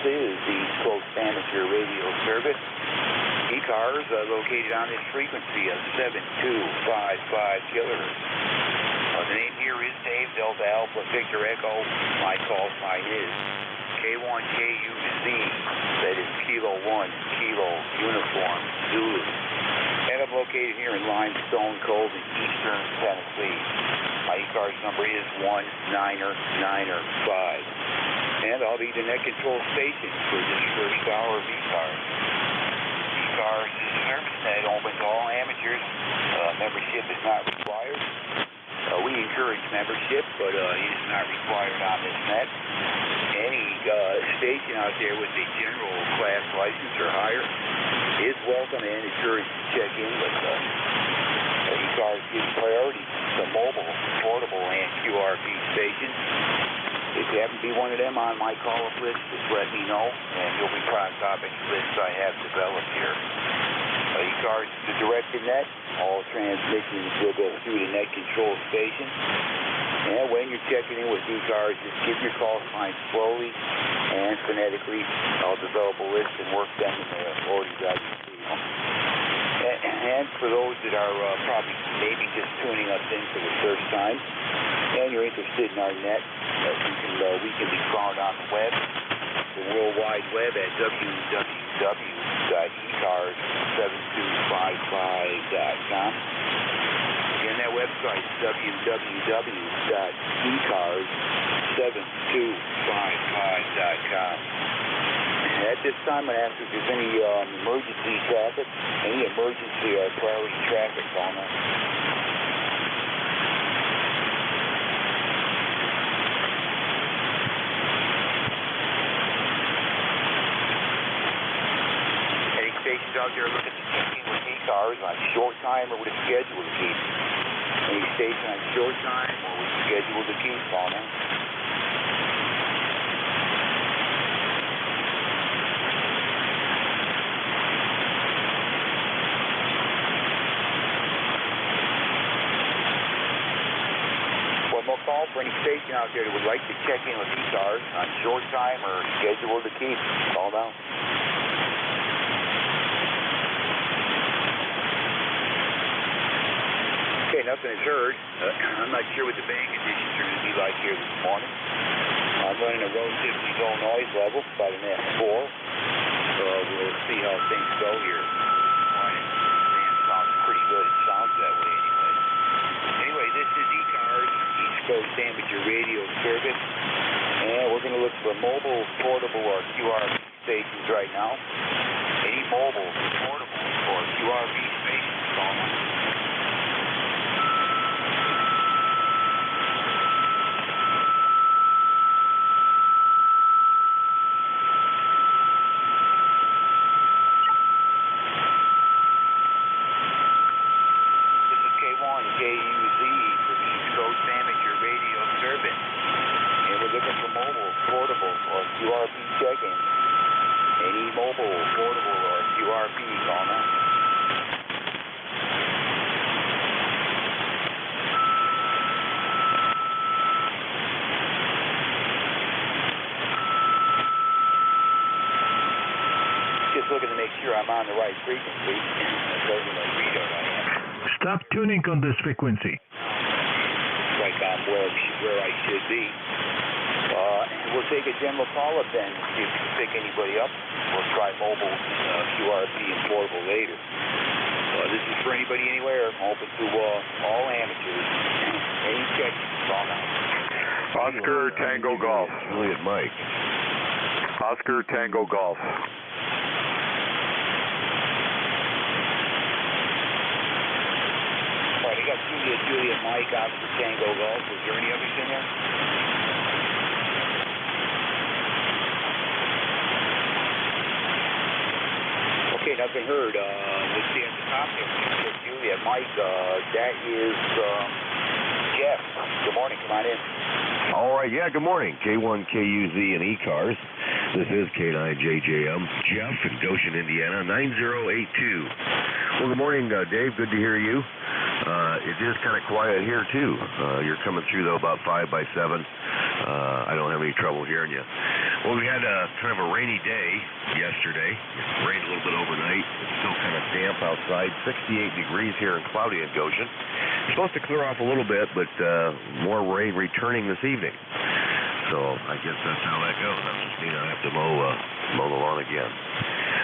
is the East Coast Amateur Radio Service. ECARS located on this frequency of 7255 kilohertz. The name here is Dave, Delta Alpha Victor Echo. My call sign is K1KUZ, that is Kilo 1, Kilo Uniform Zulu. And I'm located here in Limestone Cove in eastern Tennessee. My ECARS number is 19905. And I'll be the net control station for this first hour of ECARS. ECARS is a service net open to all amateurs. Membership is not required. We encourage membership, but it is not required on this net. Any station out there with a general class license or higher is welcome and encouraged to check in with ECARS gives priority to mobile, portable, and QRP stations. If you happen to be one of them on my call-up list, just let me know, and you'll be crossed off any list I have developed here. ECARS is a directed net. All transmissions will go through the net control station. And when you're checking in with ECARS, just give your call sign slowly and phonetically. I'll develop a list and work them in the order that you see. And for those that are probably maybe just tuning us in for the first time, and you're interested in our net, we can be found on the web, the World Wide Web at www.ecars7255.com. Again, that website is www.ecars7255.com. At this time, I'm going to ask if there's any emergency traffic, any emergency or priority traffic on that. Any stations out there looking to check in with ECARS on short time or with a schedule to keep? Any station on short time or with a schedule to keep on that? Call for any station out there that would like to check in with ECARS on short time or schedule to keep. Call now. Okay, nothing is heard. I'm not sure what the band conditions are going to be like here this morning. I'm running a relatively low noise level, about an F4. We'll see how things go here. It sounds pretty good. It sounds that way anyway. Anyway, this is ECARS, East Coast Amateur Radio Service, and we're going to look for mobile, portable, or QRP stations right now. Any mobile, portable, or QRP stations, call them. KUZ for the East Coast Amateur Radio Service. And we're looking for mobile, portable, or QRP check-in. Any mobile, portable, or QRP, call now. Just looking to make sure I'm on the right frequency. That's what my readout I am. Stop tuning on this frequency. Like I'm where I should be. We'll take a general call-up then, see if we can pick anybody up. We'll try mobile, QRP, and portable later. This is for anybody anywhere. I'm open to all amateurs. Any check-ins, call now. Oscar Tango Golf. Juliet Mike. Oscar Tango Golf. Alright, I got Juliet Mike, Oscar Tango Golf. Was there any others in there? Okay, nothing heard. Let's see at the top there. Juliet Mike, that is Jeff. Good morning, come on in. All right, yeah, good morning. K1KUZ and ECARS. This is K9JJM. Jeff in Goshen, Indiana, 9082. Well, good morning, Dave. Good to hear you. It is kind of quiet here, too. You're coming through, though, about 5 by 7. I don't have any trouble hearing you. Well, we had kind of a rainy day yesterday. It rained a little bit overnight. It's still kind of damp outside. 68 degrees here and cloudy in Goshen. It's supposed to clear off a little bit, but more rain returning this evening. So I guess that's how that goes. That just means I have to mow the lawn again.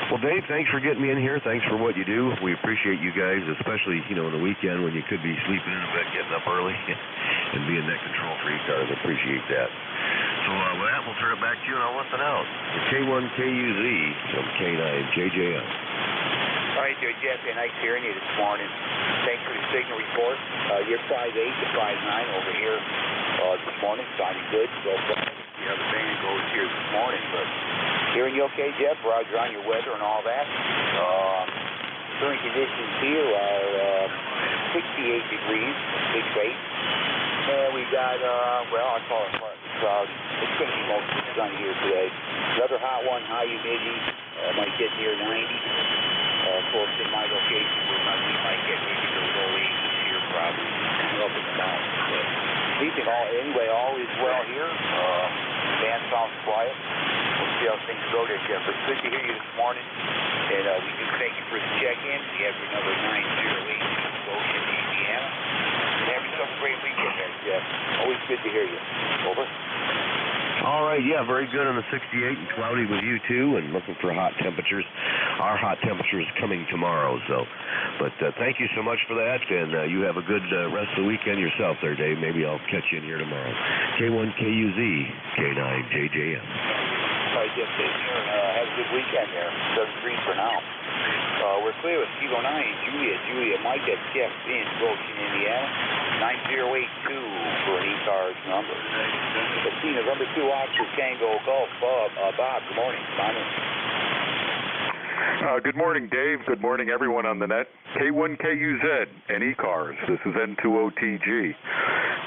Well, Dave, thanks for getting me in here. Thanks for what you do. We appreciate you guys, especially, on the weekend when you could be sleeping in a bed, getting up early, and being net control for ECARS. I appreciate that. So with that, we'll turn it back to you, and I'll listen out. K1KUZ from K9JJM. All right, there, Jeff. Nice hearing you this morning. Thanks for the signal report. You're 5'8" to 5'9" over here this morning. Sounding good. So the band goes here this morning, but hearing you okay, Jeff? Roger on your weather and all that. Current conditions here are 68 degrees, 6'8". And we got, I call it partly cloudy. It's going to be mostly sunny here today. Another hot one, high humidity, might get near 90. Close in my location, we might get maybe the low 80s here, probably up in the mountains. But anyway, all is well here. Band sounds quiet. We'll see how things go there, Jeff. It's good to hear you this morning, and we do thank you for the check-in. We have your number 908 Goshen, Indiana. And have yourself a great weekend there, Jeff. Always good to hear you. Over. All right, yeah, very good on the 68 and cloudy with you, too, and looking for hot temperatures. Our hot temperature is coming tomorrow, but thank you so much for that, and you have a good rest of the weekend yourself there, Dave. Maybe I'll catch you in here tomorrow. K1KUZ, K9JJM. All right, Jeff, take care, and have a good weekend there. 7 degrees for now. We're clear with Kilo 9, Julia, Mike, that's Jeff in Goshen, Indiana. 9082 for an ECARS number. Let's see, November 2 Oscar Tango Golf, Bob, good morning. Simon. Good morning, Dave. Good morning, everyone on the net. K1KUZ and ECARS. This is N2OTG.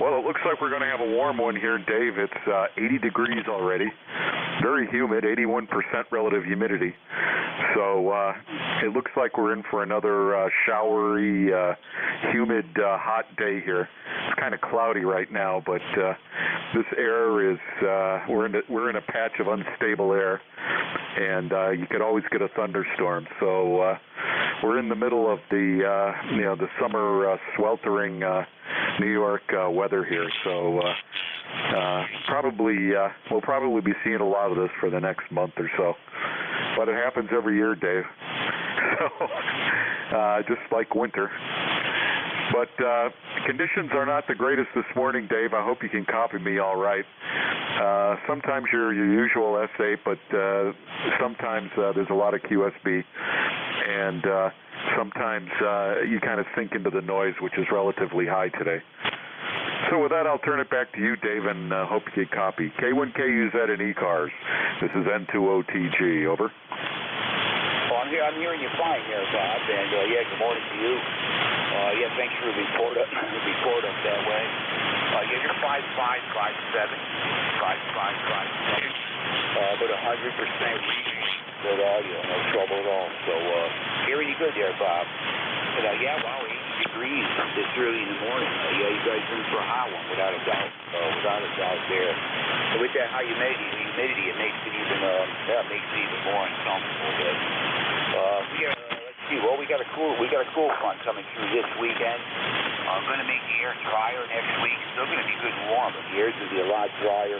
Well, it looks like we're going to have a warm one here, Dave. It's 80 degrees already. Very humid, 81% relative humidity. So it looks like we're in for another showery, humid, hot day here. It's kind of cloudy right now, but this air is we're in a patch of unstable air, and you could always get a thunderstorm. So we're in the middle of the summer sweltering New York weather here. So we'll probably be seeing a lot of this for the next month or so. But it happens every year, Dave. So just like winter. But conditions are not the greatest this morning, Dave. I hope you can copy me all right. Sometimes your usual S8, but sometimes there's a lot of QSB, and sometimes you kind of sink into the noise, which is relatively high today. So with that, I'll turn it back to you, Dave, and hope you can copy. K1KUZ and ECARS. This is N2OTG. Over. Well, I'm hearing you fine here, Bob, and good morning to you. Thanks for the report up that way. You're 5'5", 5'7", 5'7", but 100% good audio, no trouble at all. So hearing you good there, Bob. And 80 degrees this early in the morning. You guys are in for a hot one, without a doubt. There. And with that high humidity, it makes it even more uncomfortable. But let's see. Well, we got a cool front coming through this weekend. Going to make the air drier next week. Still going to be good and warm, but the air's going to be a lot drier.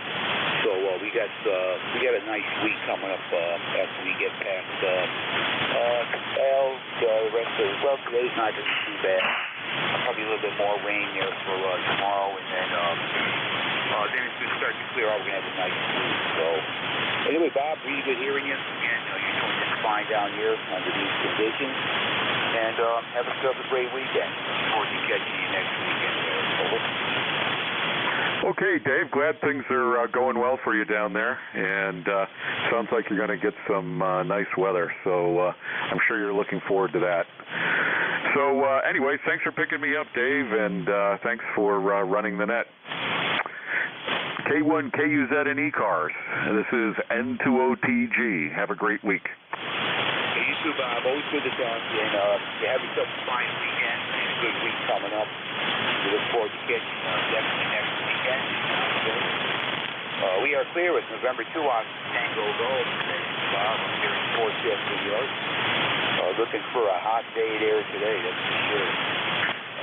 So we got a nice week coming up after we get past the rest of today's not going to be too bad. Probably a little bit more rain there for tomorrow, and then it's going to start to clear out. We're going to have a nice week. So anyway, Bob, really good hearing you. And you're doing just fine down here under these conditions. And have yourself a great weekend. Looking forward to catching you next weekend there. Over. Okay, Dave, glad things are going well for you down there, and sounds like you're going to get some nice weather, so I'm sure you're looking forward to that. So anyway, thanks for picking me up, Dave, and thanks for running the net. K1KUZ and ECARS. This is N2OTG. Have a great week. Hey, you too, Bob. Always good to talk to you, and you have yourself a fine weekend and a good week coming up. We look forward to catching you definitely next weekend. We are clear with November 2 on Tango Gold. Bob, I'm here in Fort Jeff, New York. Looking for a hot day there today, that's for sure.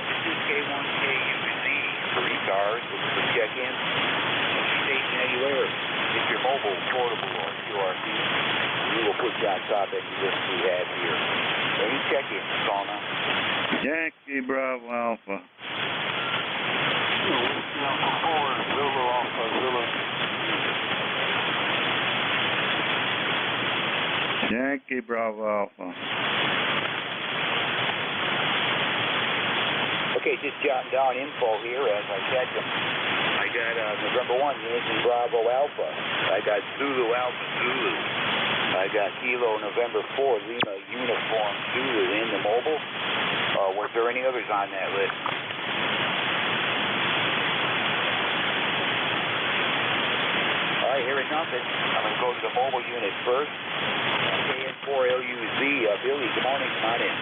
This is K1KUZ for ECARS, looking for check-in. Station anywhere. If you're mobile, portable, or QRP, we will put you on top of the list we have here. Any check-in, call now. Yankee Bravo Alpha. Alpha 4, Zulu Alpha, Zulu. Yankee Bravo Alpha. Okay, just jotting down info here as I catch them. I got November 1, Yankee Bravo Alpha. I got Zulu Alpha Zulu. I got Kilo November 4, Lima Uniform Zulu in the mobile. Was there any others on that list? All right, hearing nothing. I'm going to go to the mobile unit first. KN4LUZ, Billy, good morning, come on in.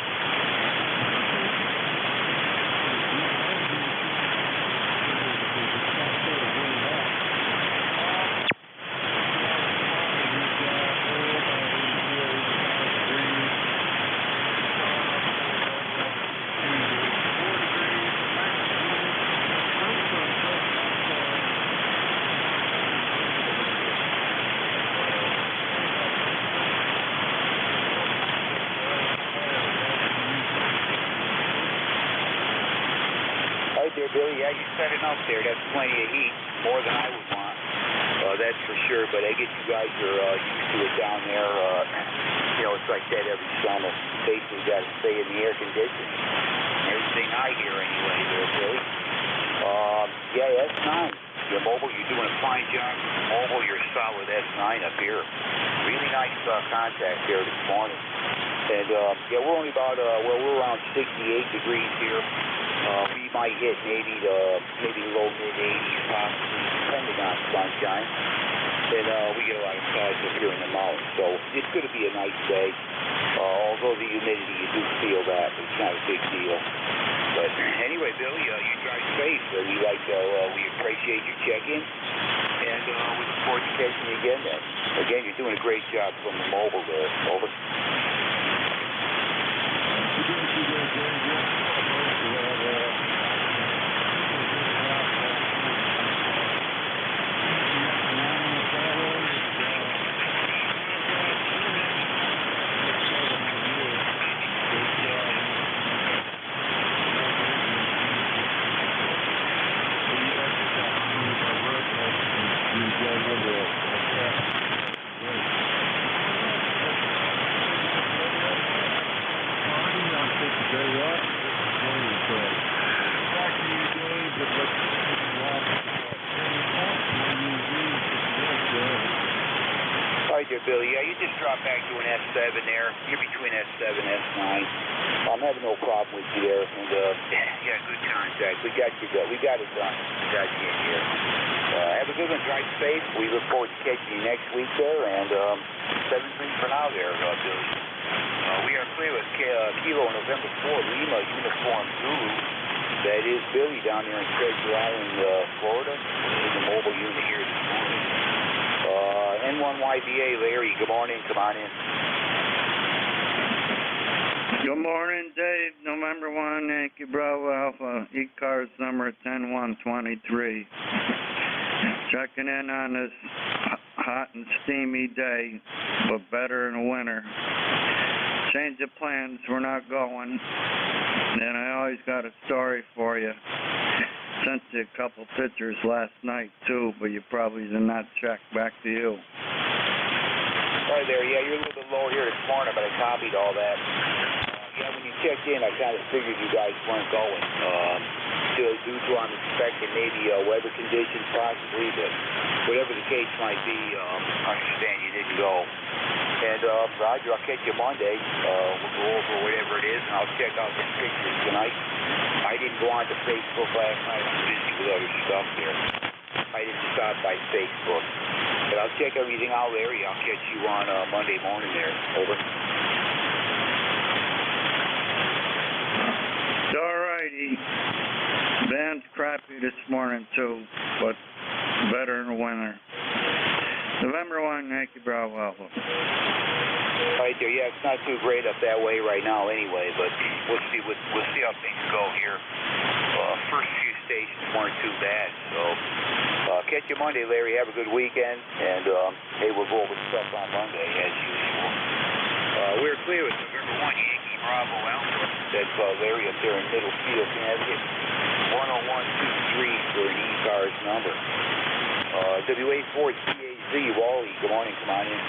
There, Billy, yeah, you set it up there. That's plenty of heat, more than I would want. That's for sure. But I guess you guys are used to it down there. It's like that every summer. Basically, got to stay in the air conditioning. Everything I hear anyway, there, Billy. Yeah, S9. Your mobile, you're doing a fine job. Mobile, you're solid S9 up here. Really nice contact there this morning. And yeah, we're only about we're around 68 degrees here. We might hit maybe low mid-80s possibly, depending on sunshine. And we get a lot of clouds up here in the mountains, so it's going to be a nice day. Although the humidity, you do feel that, but it's not a big deal. But anyway, Billy, you drive safe. We appreciate your check-in, and we look forward to catching you again then. Again, you're doing a great job from the mobile there. Over. Billy, yeah, you just drop back to an S7 there. You're between S7 and S9. I'm having no problem with you there. And, yeah, good contact. We got you done. We got it done. We got you in here. Have a good one. Drive safe. We look forward to catching you next week there. And 7-3 for now there, Billy. We are clear with Kilo November 4, Lima Uniform Zulu. That is Billy down there in Treasure Island, Florida. With the mobile unit here this morning. N1YBA, Larry, good morning, come on in. Good morning, Dave. November 1, Yankee Bravo Alpha, ECARS number 10123. Checking in on this hot and steamy day, but better in the winter. Change of plans, we're not going. And I always got a story for you. Sent you a couple pictures last night, too, but you probably did not check. Back to you. Right there. Yeah, you're a little bit low here this morning, but I copied all that. Yeah, when you checked in, I kind of figured you guys weren't going. Due to, I'm expecting maybe weather conditions possibly, but whatever the case might be, I understand you didn't go. And, Roger, I'll catch you Monday. We'll go over whatever it is, and I'll check out the pictures tonight. I didn't go on to Facebook last night. I was busy with other stuff there. I didn't stop by Facebook. But I'll check everything out, Larry. I'll catch you on Monday morning there. Over. All righty. Van's crappy this morning, too, but better in the winter. November 1, Yankee Bravo Alpha. Right there, yeah, it's not too great up that way right now anyway, but we'll see how things go here. First few stations weren't too bad, so catch you Monday, Larry. Have a good weekend, and hey, we'll go over stuff on Monday as usual. We're clear with November 1, Yankee Bravo Alpha. That's Larry up there in Middlefield, Connecticut. 10123 for an ECARS number. WA4TAZ, Wally, good morning, come on in.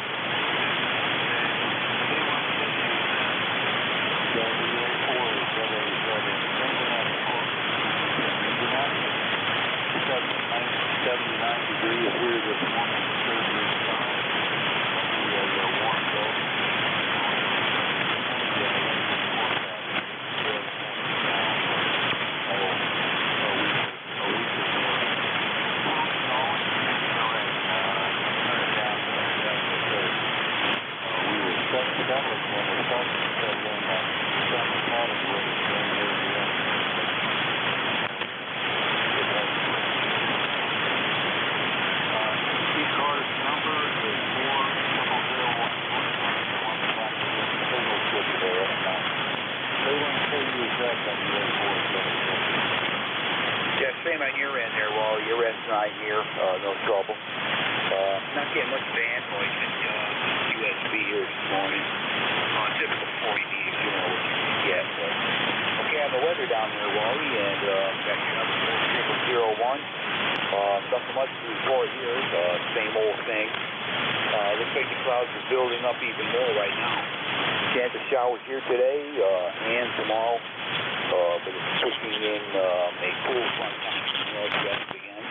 Yeah, same on your end there, Wally. Your end's not here, no trouble. Not getting much band noise at USB here this morning. Typical 40 dB, if you know what you can get. But, okay, I have the weather down there, Wally, and got your number 001. Nothing much to report here. Same old thing. Looks like the clouds are building up even more right now. Chance of showers here today and tomorrow. But it's pushing in a cool front coming from the northwest again.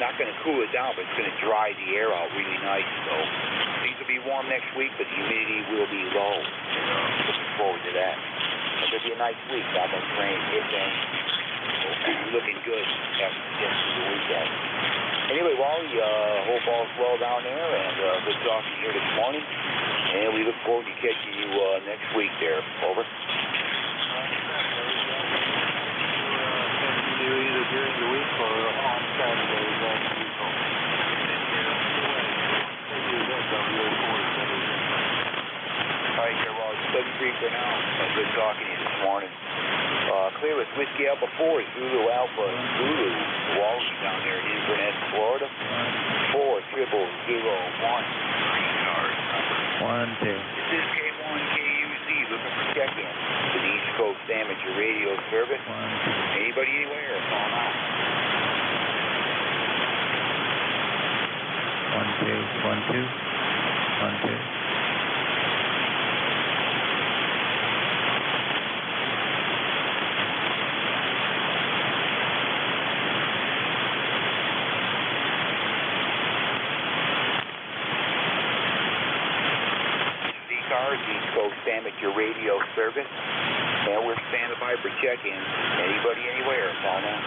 Not going to cool it down, but it's going to dry the air out really nice. So things will be warm next week, but the humidity will be low. Looking forward to that. It's going to be a nice week. Not much rain, if any. Looking good after we get through the weekend. Anyway, Wally, hope all's well down there, and good talking here this morning. And we look forward to catching you next week there. Over. Either during the week or on Saturdays as usual. All right, here, well, it's 7-3 for now. Good talking to you this morning. Clear with Whiskey Alpha 4, Zulu Alpha, Zulu, Walsh down there in Inverness, Florida. 40001. ECARS number. 1, 2. This is K1KUZ looking for check-in to the East Coast Amateur Radio Service. 1, 2. Anybody anywhere, call now. 1, 2, 1, 2. 1, 2. ECARS, East Coast Amateur Radio Service, and we're standing by for check-in. Anybody, anywhere, call now.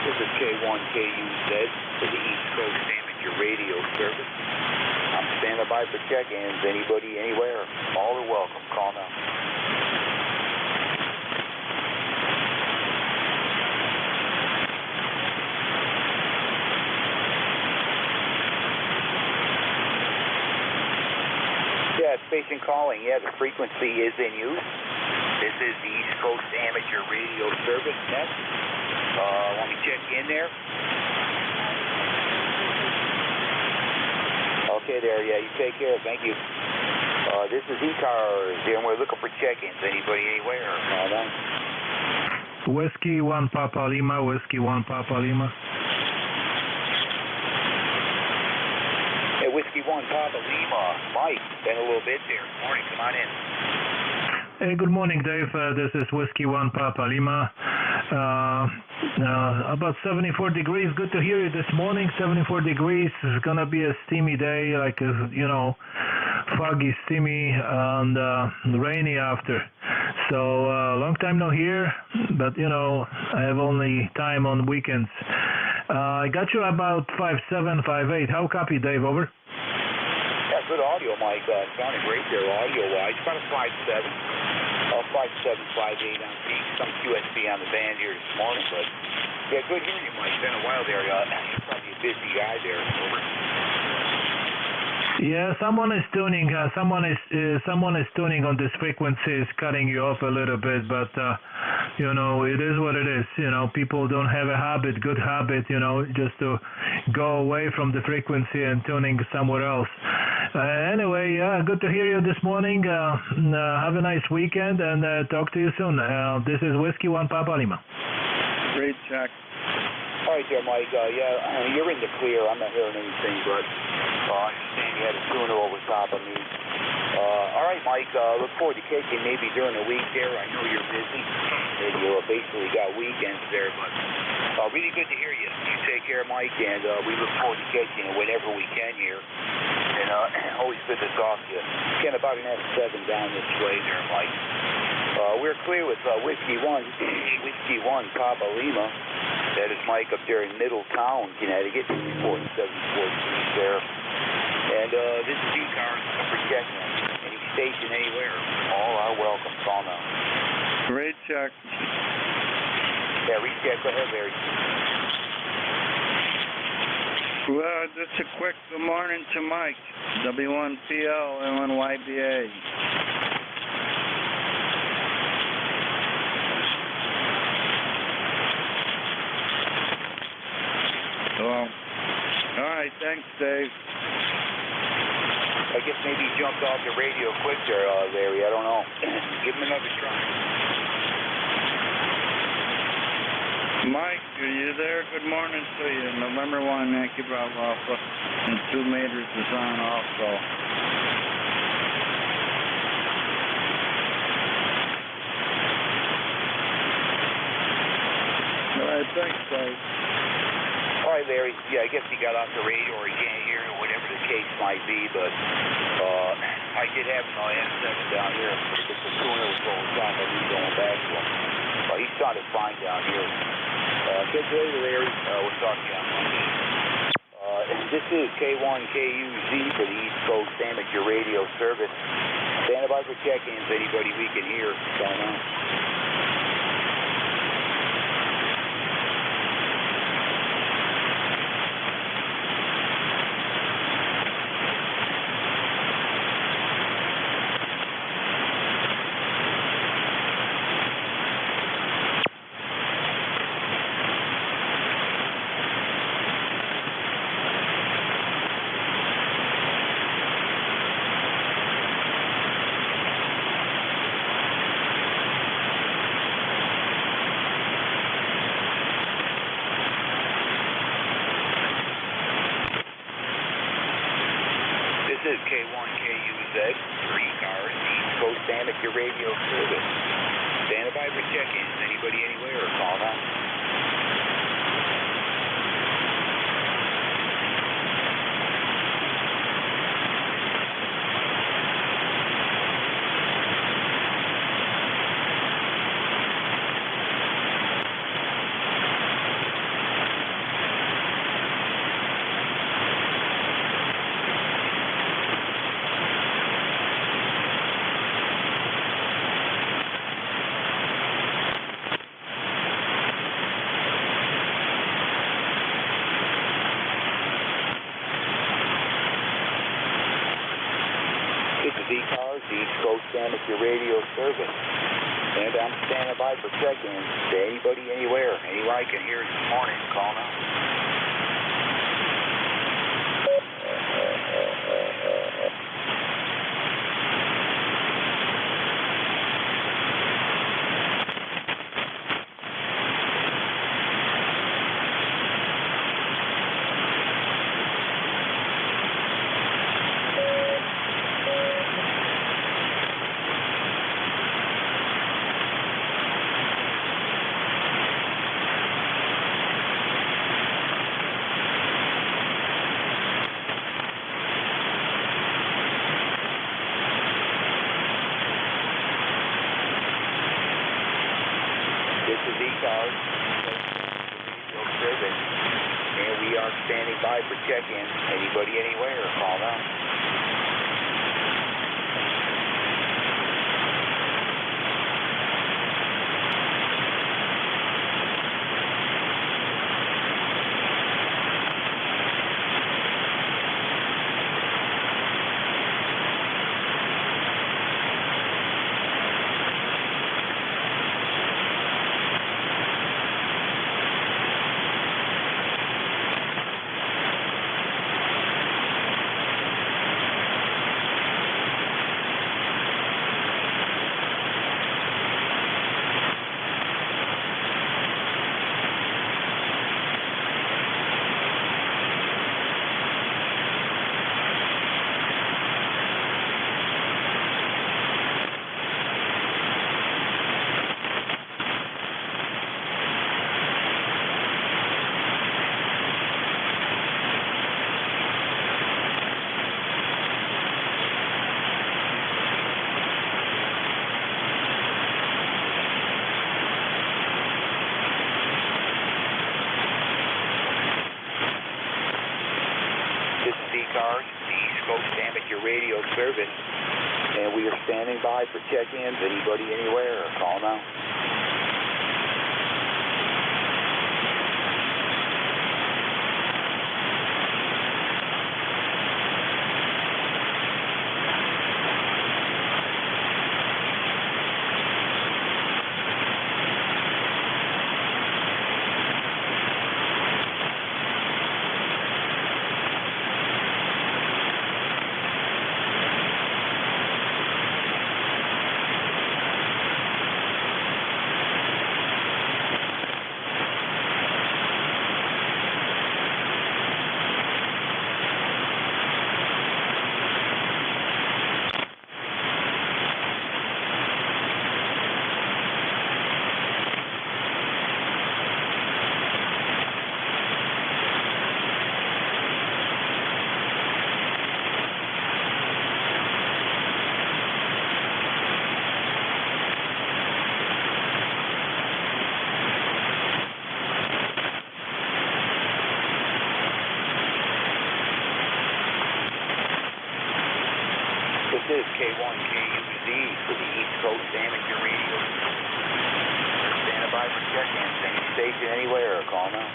This is K1KUZ for the East Coast Amateur Radio Service. I'm standing by for check-ins. Anybody, anywhere, all are welcome. Call now. Yeah, station calling. Yeah, the frequency is in use. This is the East Coast Amateur Radio Service net. Let me check in there. Okay there, yeah, you take care, thank you. This is ECARS, and we're looking for check-ins. Anybody, anywhere? Call on. Whiskey 1 Papa Lima, Whiskey 1 Papa Lima. Hey, Whiskey 1 Papa Lima. Mike, been a little bit there. Morning, come on in. Hey, good morning, Dave. This is Whiskey 1 Papa Lima. About 74 degrees. Good to hear you this morning. 74 degrees. It's going to be a steamy day, like, foggy, steamy, and rainy after. So, long time no here, but, I have only time on weekends. I got you about 5'7", 5'8". How copy, Dave? Over. Yeah, good audio, Mike. Sounding great there, audio-wise. About a 5'7". 5'7", 5'8" on peak. Some QSB on the band here this morning, but yeah, good hearing you, Mike. Been a while there. You're probably a busy guy there. Over. Yeah, someone is tuning. Someone is tuning on this frequency. Is cutting you off a little bit, but it is what it is. People don't have a habit, good habit. Just to go away from the frequency and tuning somewhere else. Anyway, good to hear you this morning. Have a nice weekend and talk to you soon. This is Whiskey 1 Papa Lima. Great check. All right there, Mike. You're in the clear. I'm not hearing anything, but I understand you had a tuner over top of me. All right, Mike. Look forward to catching maybe during the week there. I know you're busy, and you basically got weekends there, but really good to hear you. You take care, Mike, and we look forward to catching you whenever we can here. And always good to talk to you. Getting about an F7 down this way there, Mike. We're clear with Whiskey 1 Papa Lima. That is Mike up there in Middletown, Connecticut, 4743 there. And this is ECARS for checking any station anywhere. All are welcome. Call now. Great check. Yeah, recheck. Go ahead, Larry. Well, just a quick good morning to Mike, W1PL, LNYBA. Well, all right, thanks, Dave. I guess maybe he jumped off the radio quick there, Larry. I don't know. Give him another try. Mike, are you there? Good morning to you. November 1, Yankee Bravo Alpha, and 2 meters is on also. All right, thanks, Dave. All right, Larry. Yeah, I guess he got off the radio or he can't hear it, or whatever the case might be, but I did have an N7 down here. It's a tuner was going on, but he's going back to him. He sounded fine down here. Catch you later, Larry. We'll talk to you on Monday. This is K1KUZ for the East Coast Amateur Radio Service. Stand by for check-ins. Anybody we can hear. Sign on. This is K1KUZ, 3 cars, East Coast Amateur Radio Service. Stand by for check-ins. Anybody anywhere or call now. This is ECARS, the East Coast Amateur Radio Service. And I'm standing by for check-ins. To anybody, anywhere. Anywhere I can hear it this morning, call now. standing by for check-in. Anybody, anywhere, call now. ECARS, the East Coast Amateur Radio Service, and we are standing by for check-ins. Anybody, anywhere, call now. This is K1KUZ for the East Coast Amateur Radio. Standing by for check-ins. Any station, anywhere, call now.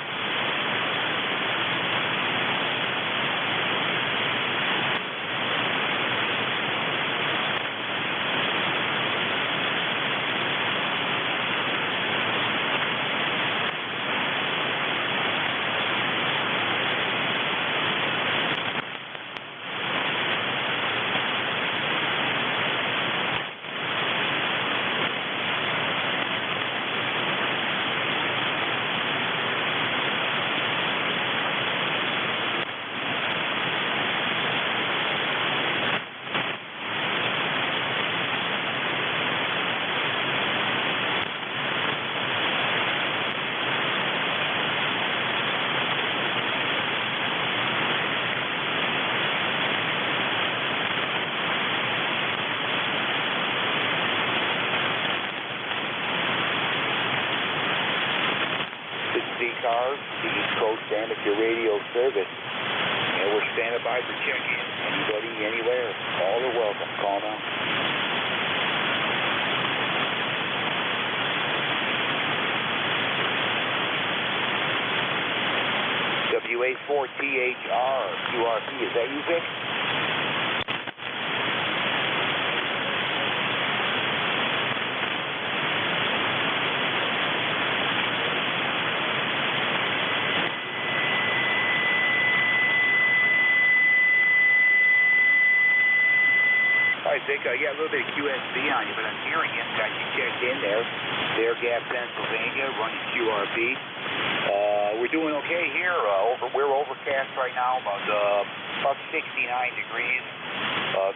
ECARS, the East Coast Amateur Radio Service, and we're standing by for check-in. Anybody, anywhere, all are welcome. Call now. WA4THR, QRP, is that you, Vic? All right, Vic, I got a little bit of QSB on you, but I'm hearing you. Got you checked in there. Bear Gap, Pennsylvania, running QRB. We're doing okay here. We're overcast right now, about 69 degrees.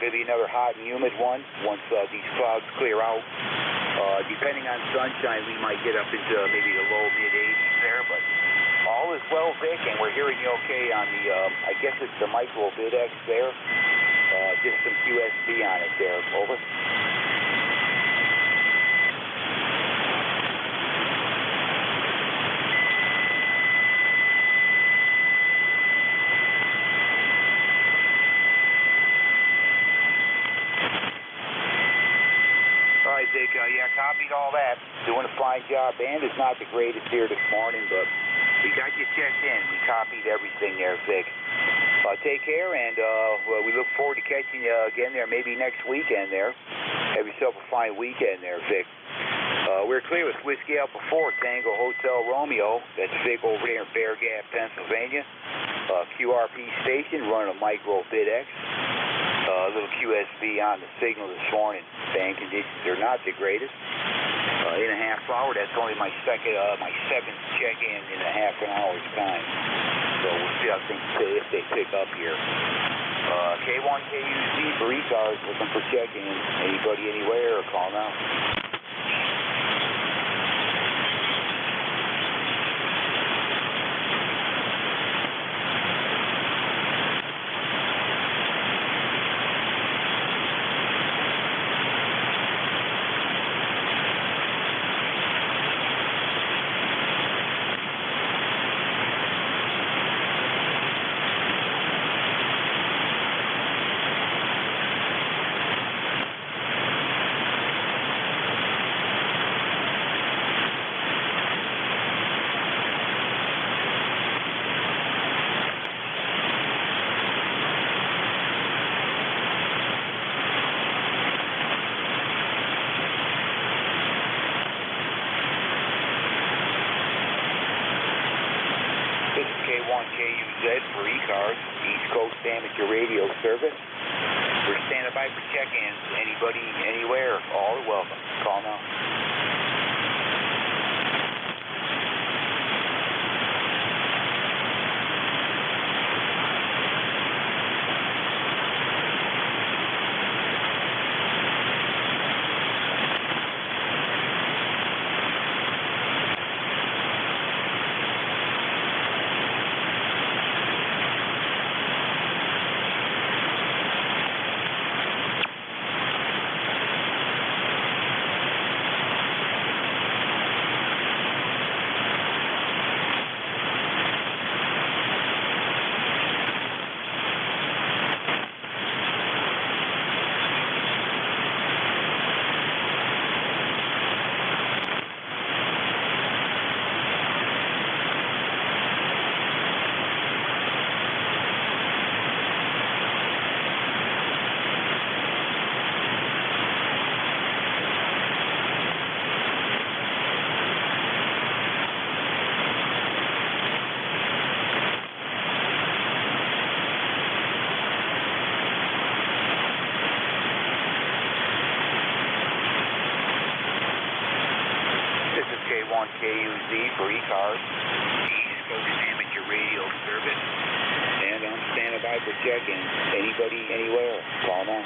Going to be another hot and humid one once these clouds clear out. Depending on sunshine, we might get up into maybe the low mid-80s there, but all is well, Vic, and we're hearing you okay on the, I guess it's the micro VidX there. Just some QSB on it there. Over. Yeah, copied all that. Doing a fine job. Band is not the greatest here this morning, but we got you checked in. We copied everything there, Vic. Take care, and we look forward to catching you again there, maybe next weekend there. Have yourself a fine weekend there, Vic. We're clear with Whiskey Alpha 4, Tango Hotel Romeo. That's Vic over there in Bear Gap, Pennsylvania. QRP station running a micro BitX. A little QSB on the signal this morning. Band conditions are not the greatest. In a half hour, that's only my seventh check-in in a half an hour's time. So we'll see how things if they pick up here. K1KUZ for ECARS, looking for check-in. Anybody anywhere, call now. K1KUZ for ECARS, East Coast Amateur Radio Service. We're standing by for check-ins. Anybody, anywhere, all are welcome. Call now. K1KUZ for ECARS, East Coast Amateur Radio Service, and I'm standing by for check-in. Anybody, anywhere, call now.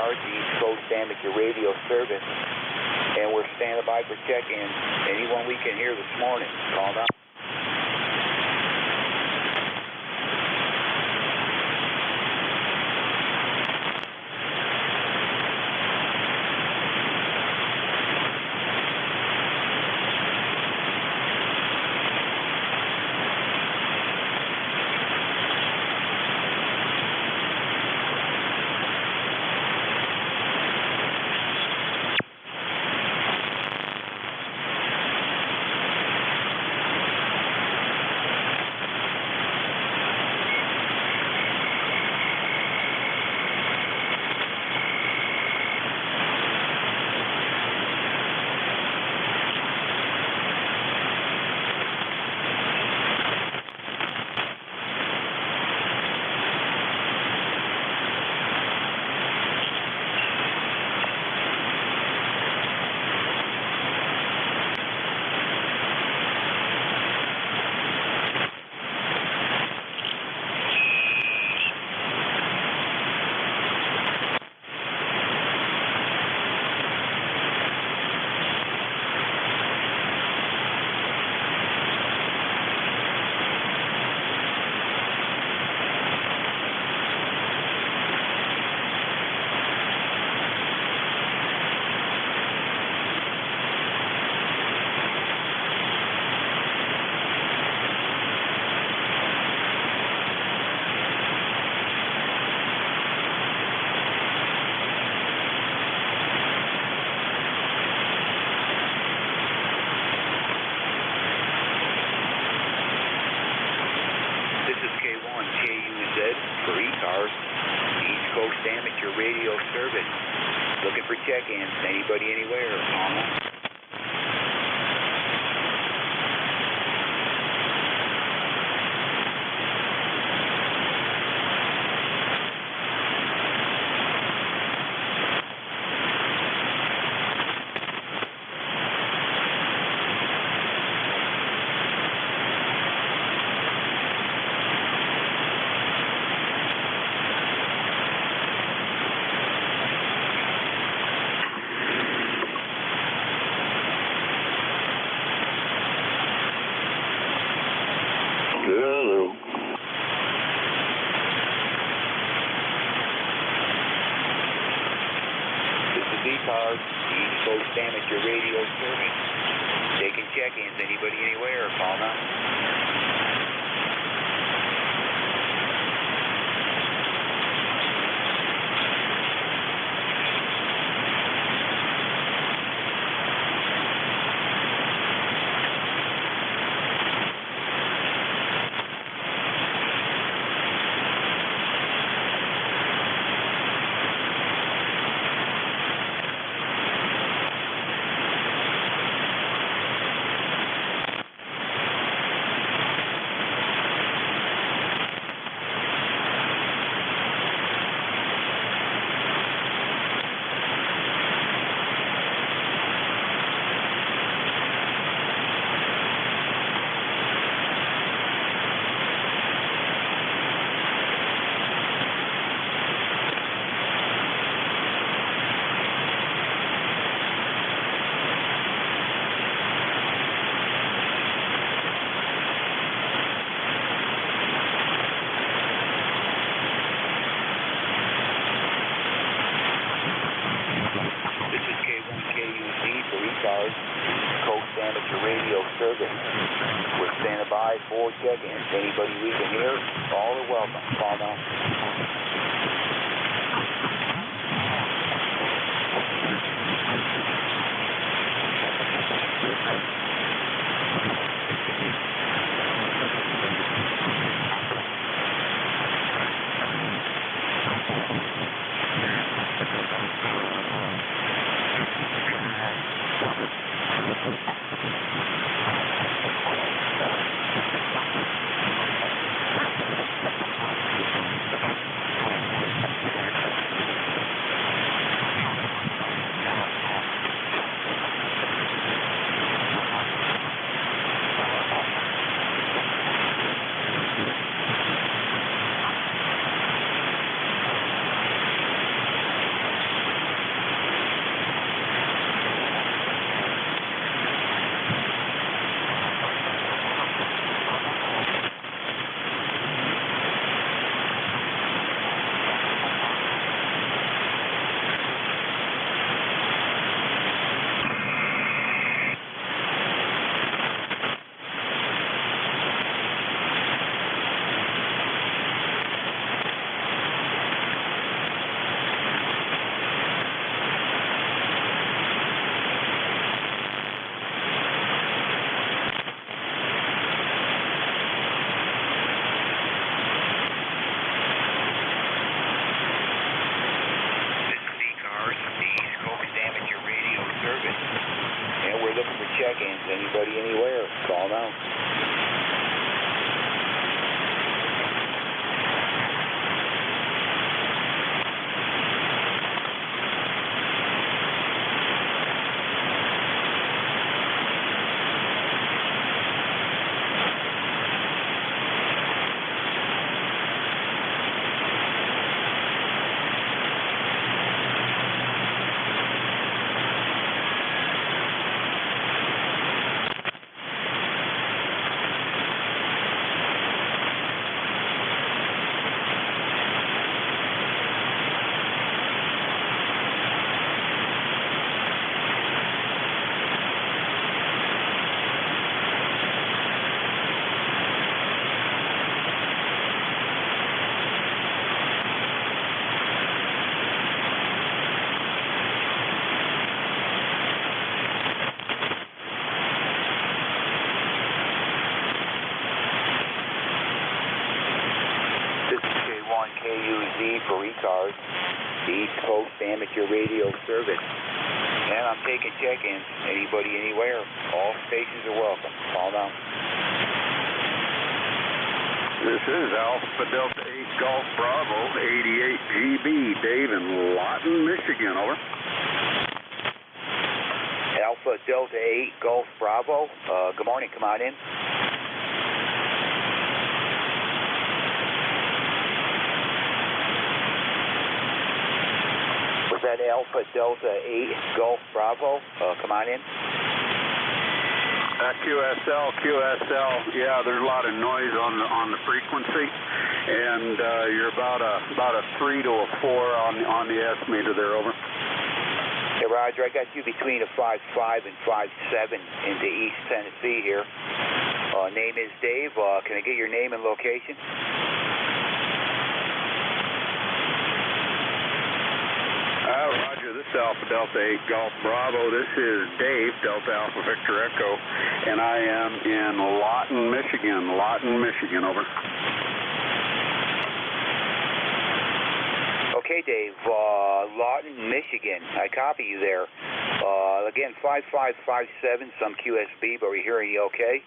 East Coast Amateur Radio Service, and we're standing by for check-in. Anyone we can hear this morning, call now. Coast Amateur Radio Service. Looking for check-ins. Anybody, anywhere. Call now. Hello. This is ECARS, the East Coast Amateur Radio Service. Taking check-ins. Anybody, anywhere. Call now. K1KUZ for ECARS, Coast Amateur Radio Service. We're standing by for check-ins. Anybody we can hear, all are welcome. Call now. K1KUZ for ECARS, the East Coast Amateur Radio Service. And I'm taking check-ins. Anybody, anywhere. All stations are welcome. Call now. This is Alpha Delta 8 Golf Bravo 88GB, Dave in Lawton, Michigan, over. Alpha Delta 8 Golf Bravo. Good morning. Come on in. Was that Alpha Delta 8 Golf Bravo? Come on in. QSL. Yeah, there's a lot of noise on the frequency, and you're about a 3 to a 4 on the estimator there, over. Hey, Roger, I got you between a 5.5 and 5.7 into East Tennessee here. Name is Dave. Can I get your name and location? Roger, this is Alpha Delta 8 Golf Bravo. This is Dave, Delta Alpha Victor Echo, and I am in Lawton, Michigan, over. Okay, Dave, Lawton, Michigan. I copy you there. Again, 5557, some QSB, but we're hearing you okay.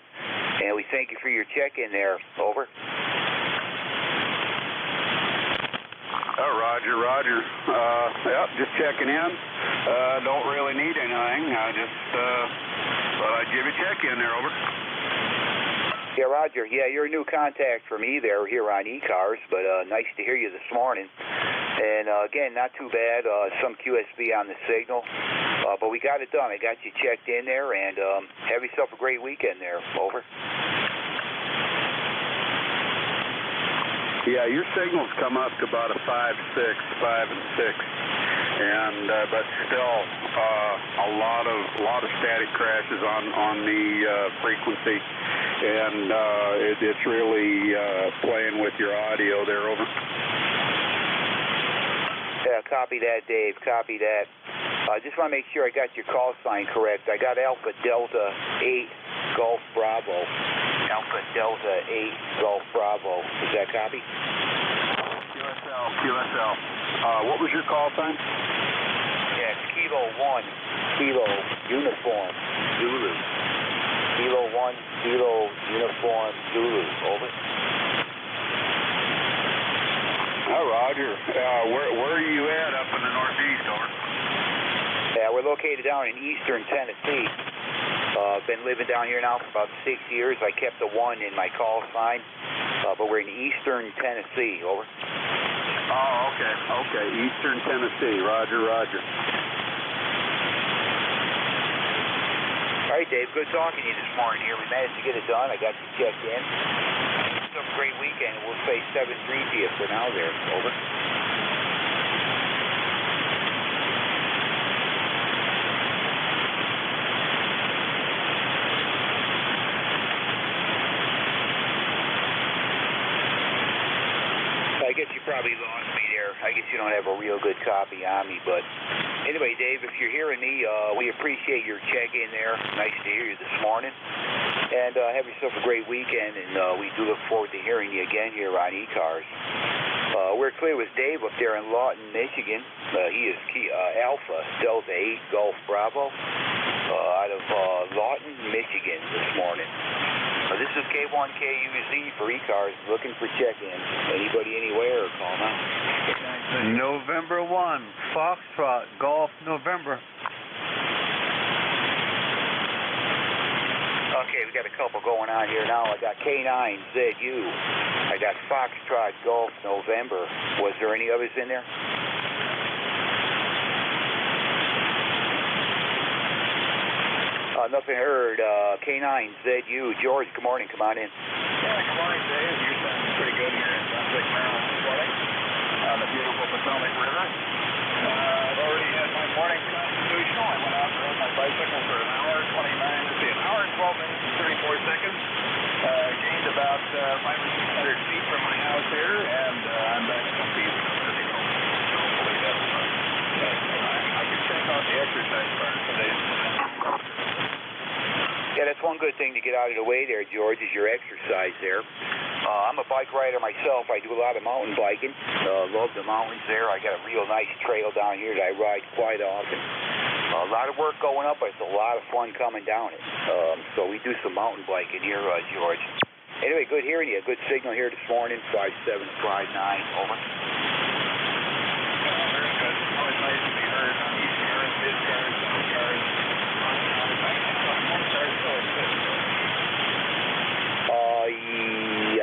And we thank you for your check-in there. Over. Roger. Yep, just checking in. Don't really need anything. I just thought I'd give you a check-in there, over. Yeah, Roger. Yeah, you're a new contact for me there here on ECARS, but nice to hear you this morning. And again, not too bad. Some QSB on the signal, but we got it done. I got you checked in there, and have yourself a great weekend there. Over. Yeah, your signals come up to about a 5 and 6, and but still a lot of static crashes on the frequency, and it's really playing with your audio there, over. Yeah, copy that, Dave. Copy that. I just want to make sure I got your call sign correct. I got Alpha Delta 8 Golf Bravo. Alpha Delta 8 Golf Bravo. Is that copy? QSL. What was your call sign? Yeah, it's Kilo 1, Kilo Uniform Zulu. Kilo 1, Kilo Uniform Zulu. Over. Roger. Where are you at up in the Northeast, over? Yeah, we're located down in eastern Tennessee. Been living down here now for about 6 years. I kept the 1 in my call sign, but we're in eastern Tennessee. Over. Oh, okay. Eastern Tennessee. Roger. All right, Dave. Good talking to you this morning here. We managed to get it done. I got you checked in. Have a great weekend. We'll say 7-3 to you for now there. Over. I guess you probably lost me there. I guess you don't have a real good copy on me, but anyway, Dave, if you're hearing me, we appreciate your check-in there. Nice to hear you this morning. And have yourself a great weekend, and we do look forward to hearing you again here on ECARS. We're clear with Dave up there in Lawton, Michigan. He is Alpha Delta 8 Golf Bravo out of Lawton, Michigan this morning. This is K1KUZ for ECARS, looking for check-ins. Anybody, anywhere, call now. November 1, Foxtrot, Golf, November. Okay, we got a couple going on here now. I got K9ZU. I got Foxtrot, Golf, November. Was there any others in there? Nothing heard. K9ZU. George, good morning. Come on in. Yeah, good morning, Dave. You're sounding pretty good here in Brunswick, Maryland this morning on the beautiful Potomac River. I've already had my morning constitutional. I went out and rode my bicycle for an hour, 12 minutes and 34 seconds. Gained about 500 or 600 feet from my house here, and I'm back to speed. Hopefully that's I can check out the exercise part of today's event. Yeah, that's one good thing to get out of the way there, George, is your exercise there. I'm a bike rider myself. I do a lot of mountain biking. Love the mountains there. I got a real nice trail down here that I ride quite often. A lot of work going up, but it's a lot of fun coming down it. So we do some mountain biking here, George. Anyway, good hearing you. Good signal here this morning, 5759, over. Very good. Always nice to be heard on ECARS, ECARS, ECARS.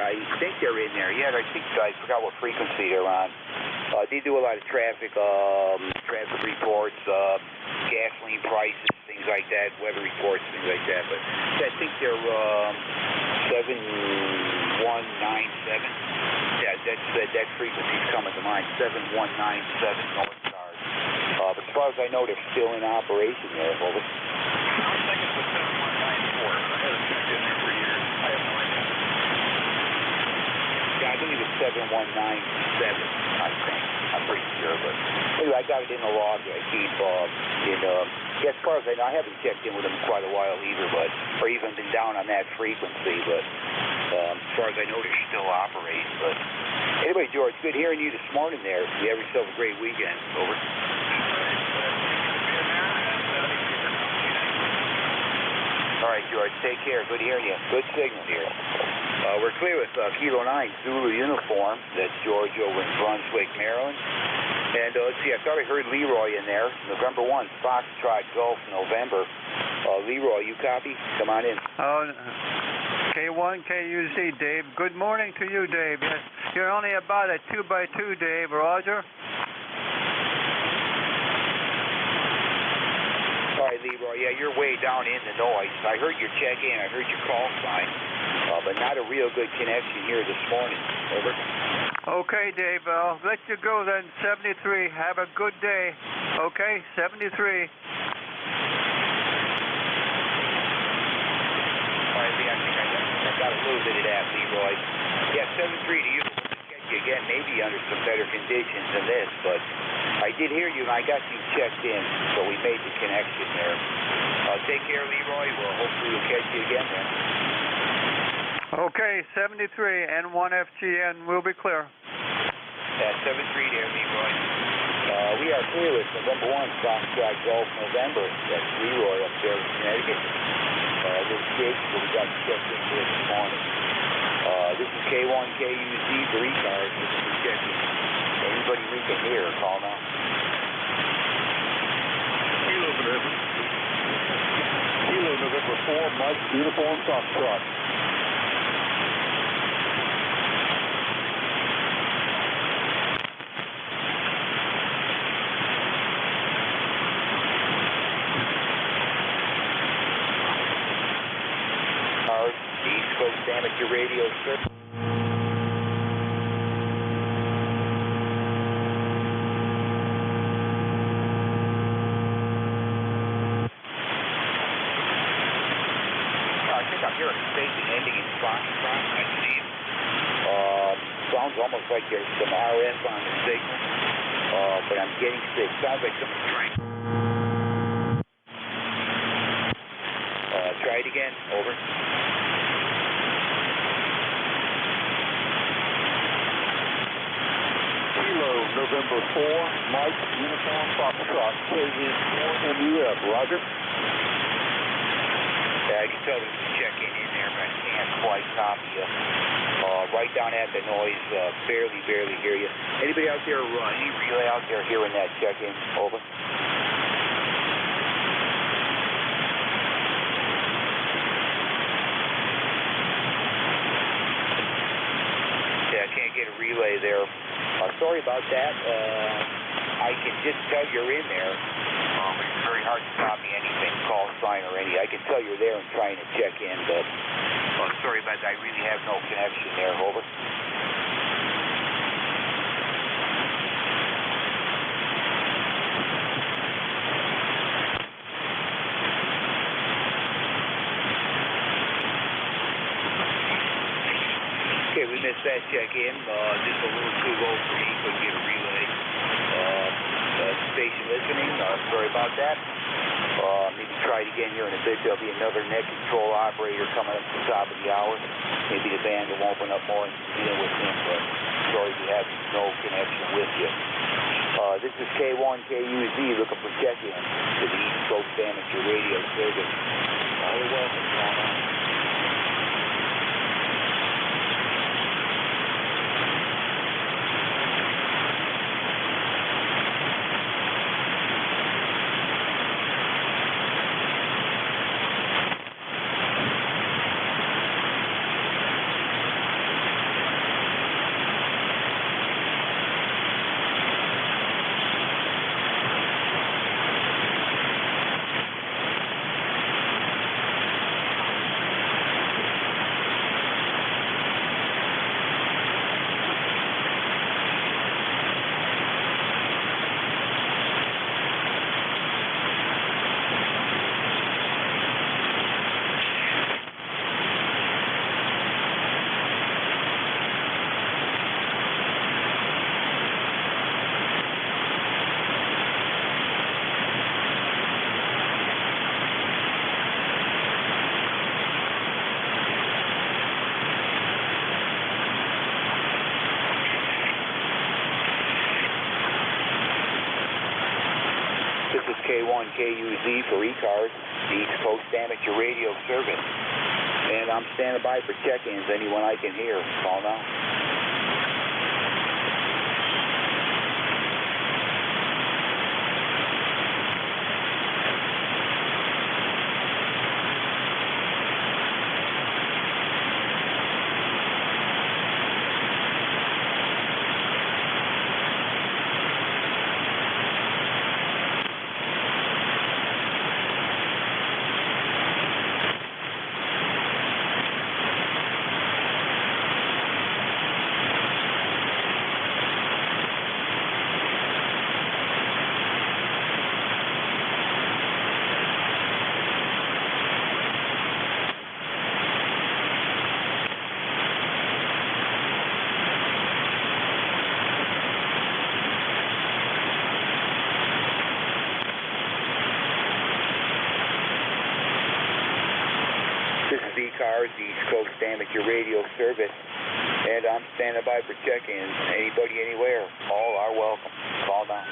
I think they're in there. Yeah, I think I forgot what frequency they're on. They do a lot of traffic reports, gasoline prices, things like that, weather reports, things like that. But I think they're 7197. Yeah, that frequency's coming to mind. 7197 North Stars. But as far as I know, they're still in operation there. Over. I think it's a 7194. I haven't checked in there for years. I have no idea. Yeah, I believe it's 7197, I think. I'm pretty sure, but anyway, I got it in the log that I keep as far as I know, I haven't checked in with them in quite a while either, or even been down on that frequency, but as far as I know, they're still operating. But anyway, George, good hearing you this morning there. You have yourself a great weekend. Over. All right, George, take care. Good hearing you. Good signal here. We're clear with Kilo 9 Zulu uniform. That's George over in Brunswick, Maryland. And let's see, I thought I heard Leroy in there. November 1, Foxtrot Golf, November. Leroy, you copy? Come on in. K1 KUZ, Dave. Good morning to you, Dave. Yes, you're only about a 2x2, Dave. Roger. All right, Leroy. Yeah, you're way down in the noise. I heard your check-in. I heard your call sign. But not a real good connection here this morning. Over. Okay, Dave. I'll let you go then. 73. Have a good day. Okay, 73. All right, Lee, I think I got a little bit of that, Leroy. Yeah, 73 to you. We'll catch you again, maybe under some better conditions than this. But I did hear you, and I got you checked in, so we made the connection there. Take care, Leroy. Well, hopefully we'll catch you again then. Okay, 73, N1FGN, we'll be clear. Yeah, 73 there, Leroy. We are clear with November 1, Foxtrot Golf, November. That's Leroy up there in Connecticut. Little gig, so we got checked in here this morning. This is K1 KUZ, the ECARS. This is checking. Anybody we can hear, call now. Kilo November 4, Mike, uniform, Foxtrot. East Coast Amateur Radio Service. I think I'm hearing a station ending in Foxtrot, I believe. Sounds almost like there's some RF on the signal, but I'm getting sick. Sounds like someone's trying. Try it again. Over. Kilo November 4, Mike, uniform, Foxtrot, KN4MUF, Roger. Yeah, I can tell there's a check-in in there, but I can't quite copy you. Right down at the noise, barely hear you. Anybody out there, any relay out there hearing that check-in? Over. Yeah, I can't get a relay there. Sorry about that. I can just tell you're in there. It's very hard to copy anything, call sign or any. I can tell you're there and trying to check in, but sorry about that. I really have no connection there. Over. Okay, we missed that check-in. Just a little too low for me. Couldn't get a relay. Station listening. Sorry about that. Maybe try it again here in a bit. There'll be another net control operator coming up to the top of the hour. Maybe the band will open up more and deal with him, but sorry we have no connection with you. This is K1KUZ looking for check-in to the East Coast Amateur Radio Service. You're welcome, Tom. K1KUZ for ECARS, the East Coast Amateur Radio Service. And I'm standing by for check-ins. Anyone I can hear, call now. ECARS, the East Coast Amateur Radio Service, and I'm standing by for check-ins. Anybody, anywhere, all are welcome. Call now.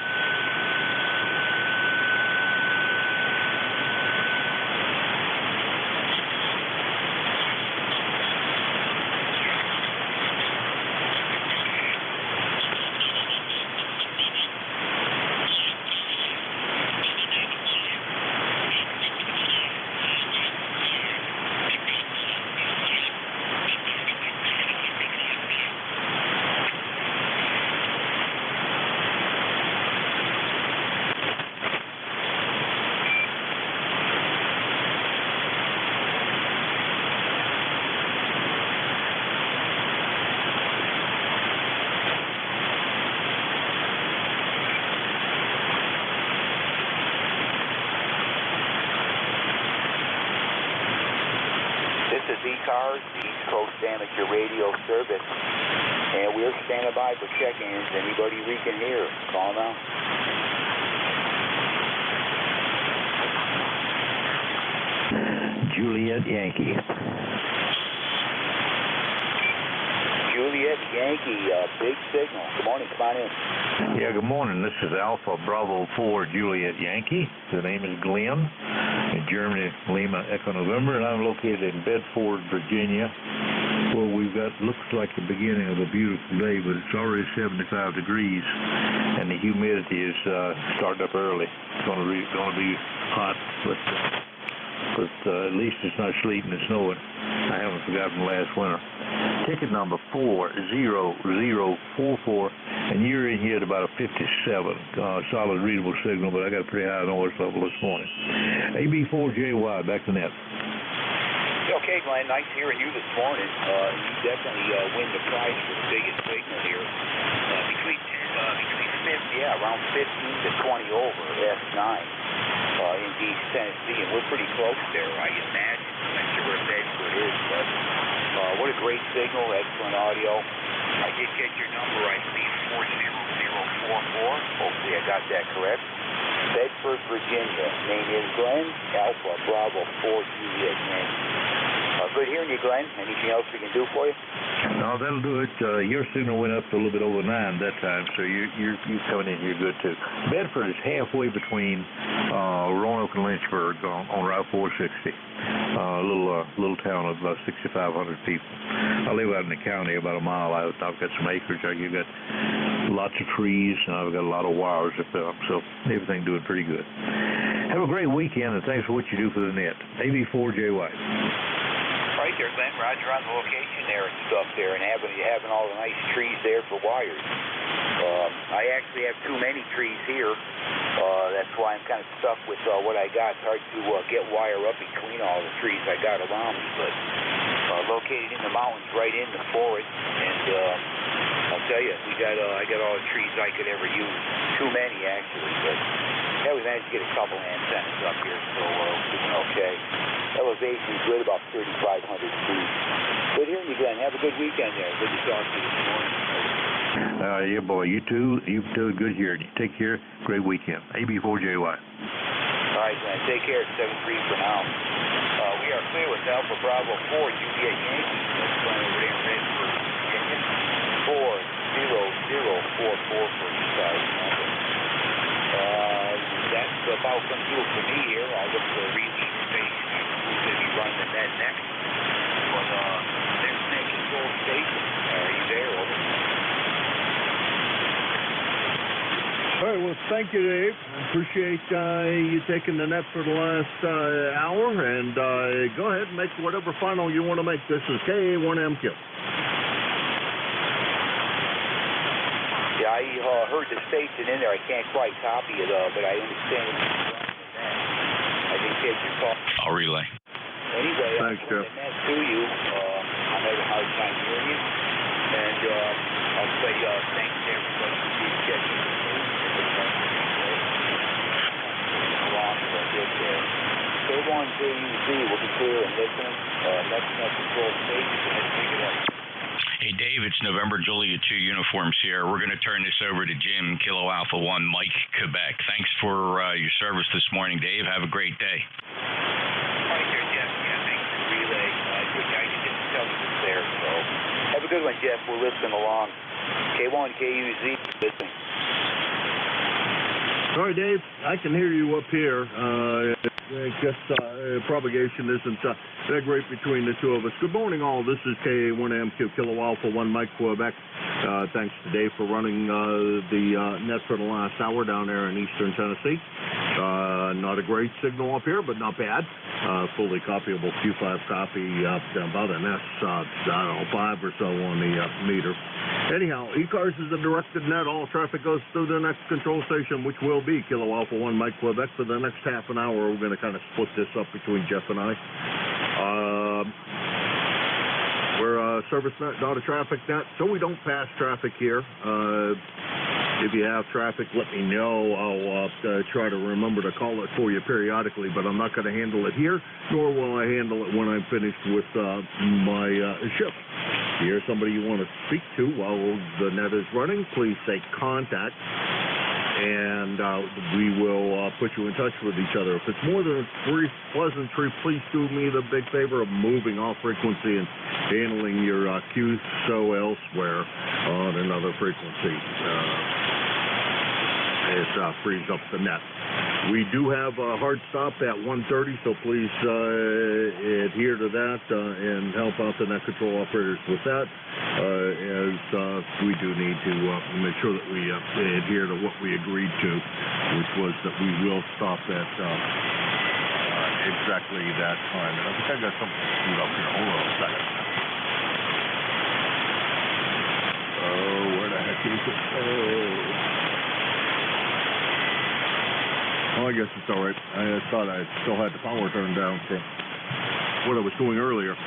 This is ECARS, the East Coast Amateur Radio Service, and we're standing by for check-ins. Anybody we can hear, call now. Juliet Yankee. Juliet Yankee, big signal. Good morning, come on in. Yeah, good morning. This is Alpha Bravo 4 Juliet Yankee. The name is Glenn. In Germany, Lima Echo November, and I'm located in Bedford, Virginia, where we've got, looks like the beginning of a beautiful day, but it's already 75 degrees, and the humidity is starting up early. It's going to be hot, but at least it's not sleeting and snowing. I haven't forgotten last winter. Ticket number 40044, and you're in here at about a 57. Solid readable signal, but I got a pretty high noise level this morning. AB4JY, back to net. Okay, Glenn, nice hearing you this morning. You definitely win the prize for the biggest signal here. Around 15 to 20 over S9 in East Tennessee, and we're pretty close there, I imagine. I'm not sure where Bedford is, but what a great signal, excellent audio. I did get your number, I believe, 40044. Hopefully I got that correct. Bedford. Bedford, Virginia. Name is Glenn, Alpha Bravo 4 Juliet Yankee. Good hearing you, Glenn. Anything else we can do for you? No, that'll do it. Your signal went up to a little bit over 9 that time, so you're coming in here good too. Bedford is halfway between Roanoke and Lynchburg on Route 460. Little town of about 6,500 people. I live out in the county, about a mile out. I've got some acreage. I've got lots of trees, and I've got a lot of wires up there, so everything doing pretty good. Have a great weekend, and thanks for what you do for the net. AB4JY. Right there, Glenn. Roger on the location there and stuff there, and having all the nice trees there for wires. I actually have too many trees here. That's why I'm kind of stuck with what I got. It's hard to get wire up between all the trees I got around me, but located in the mountains, right in the forest, and I'll tell you, I got all the trees I could ever use. Too many actually, but yeah, we managed to get a couple antennas up here, so we're doing okay. Elevation is good, about 3,500 feet. Good hearing you, Glenn. Have a good weekend there. Good to talk to you this morning. Yeah, boy, you too. You too. Good hearing you. Take care. Great weekend. AB4JY. All right, Glenn. Take care. It's 7-3 for now. We are clear with Alpha Bravo 4 Juliet Yankee. That's Glenn over there in Bedford, Virginia. 40044 for ECARS. That's about going to do it for me here. I'll look for a release station. Who's going to be running the net next? But there's net control station. Are you there? Over. All right, well, thank you, Dave. I appreciate you taking the net for the last hour, and go ahead and make whatever final you want to make. This is KA1MQ. Yeah, I heard the station in there. I can't quite copy it, but I understand what you're doing with that. I didn't get your call. I'll relay. Anyway, thanks, Jeff. That to you. I'm having a hard time hearing you. And I'll say thanks to everybody who did check in with me. Along for a bit there. K1KUZ will be clear and listening. Next net control station, so let's pick it up. Hey, Dave, it's November Juliet 2 Uniform Sierra. We're going to turn this over to Jim, Kilo Alpha 1, Mike, Quebec. Thanks for your service this morning, Dave. Have a great day. Right there, Jeff. Yeah, thanks for the relay. I didn't tell you this there, so have a good one, Jeff. We'll listen along. K1KUZ, listening. Sorry, Dave. I can hear you up here. I guess propagation isn't that great between the two of us. Good morning, all. This is KA1MQ Kilo Alpha 1 Mike, Quebec. Thanks to Dave for running the net for the last hour down there in eastern Tennessee. Not a great signal up here, but not bad. Fully copyable Q5 copy about an S, I don't know, 5 or so on the meter. Anyhow, ECARS is a directed net. All traffic goes through the next control station, which will be Kilo Alpha 1 Mike, Quebec. For the next half an hour, we're going to kind of split this up between Jeff and I. We're a service net, not a traffic net, so we don't pass traffic here. If you have traffic, let me know. I'll try to remember to call it for you periodically, but I'm not going to handle it here, nor will I handle it when I'm finished with my shift. If you hear somebody you want to speak to while the net is running, please say contact, and we will put you in touch with each other. If it's more than a brief pleasantry, please do me the big favor of moving off frequency and handling your cues so elsewhere on another frequency. It frees up the net. We do have a hard stop at 1:30, so please adhere to that and help out the net control operators with that, as we do need to make sure that we adhere to what we agreed to, which was that we will stop at exactly that time. And I think I got something screwed up here. Hold on a second. Oh, where the heck is it? Oh. Well, I guess it's all right. I thought I still had the power turned down from what I was doing earlier.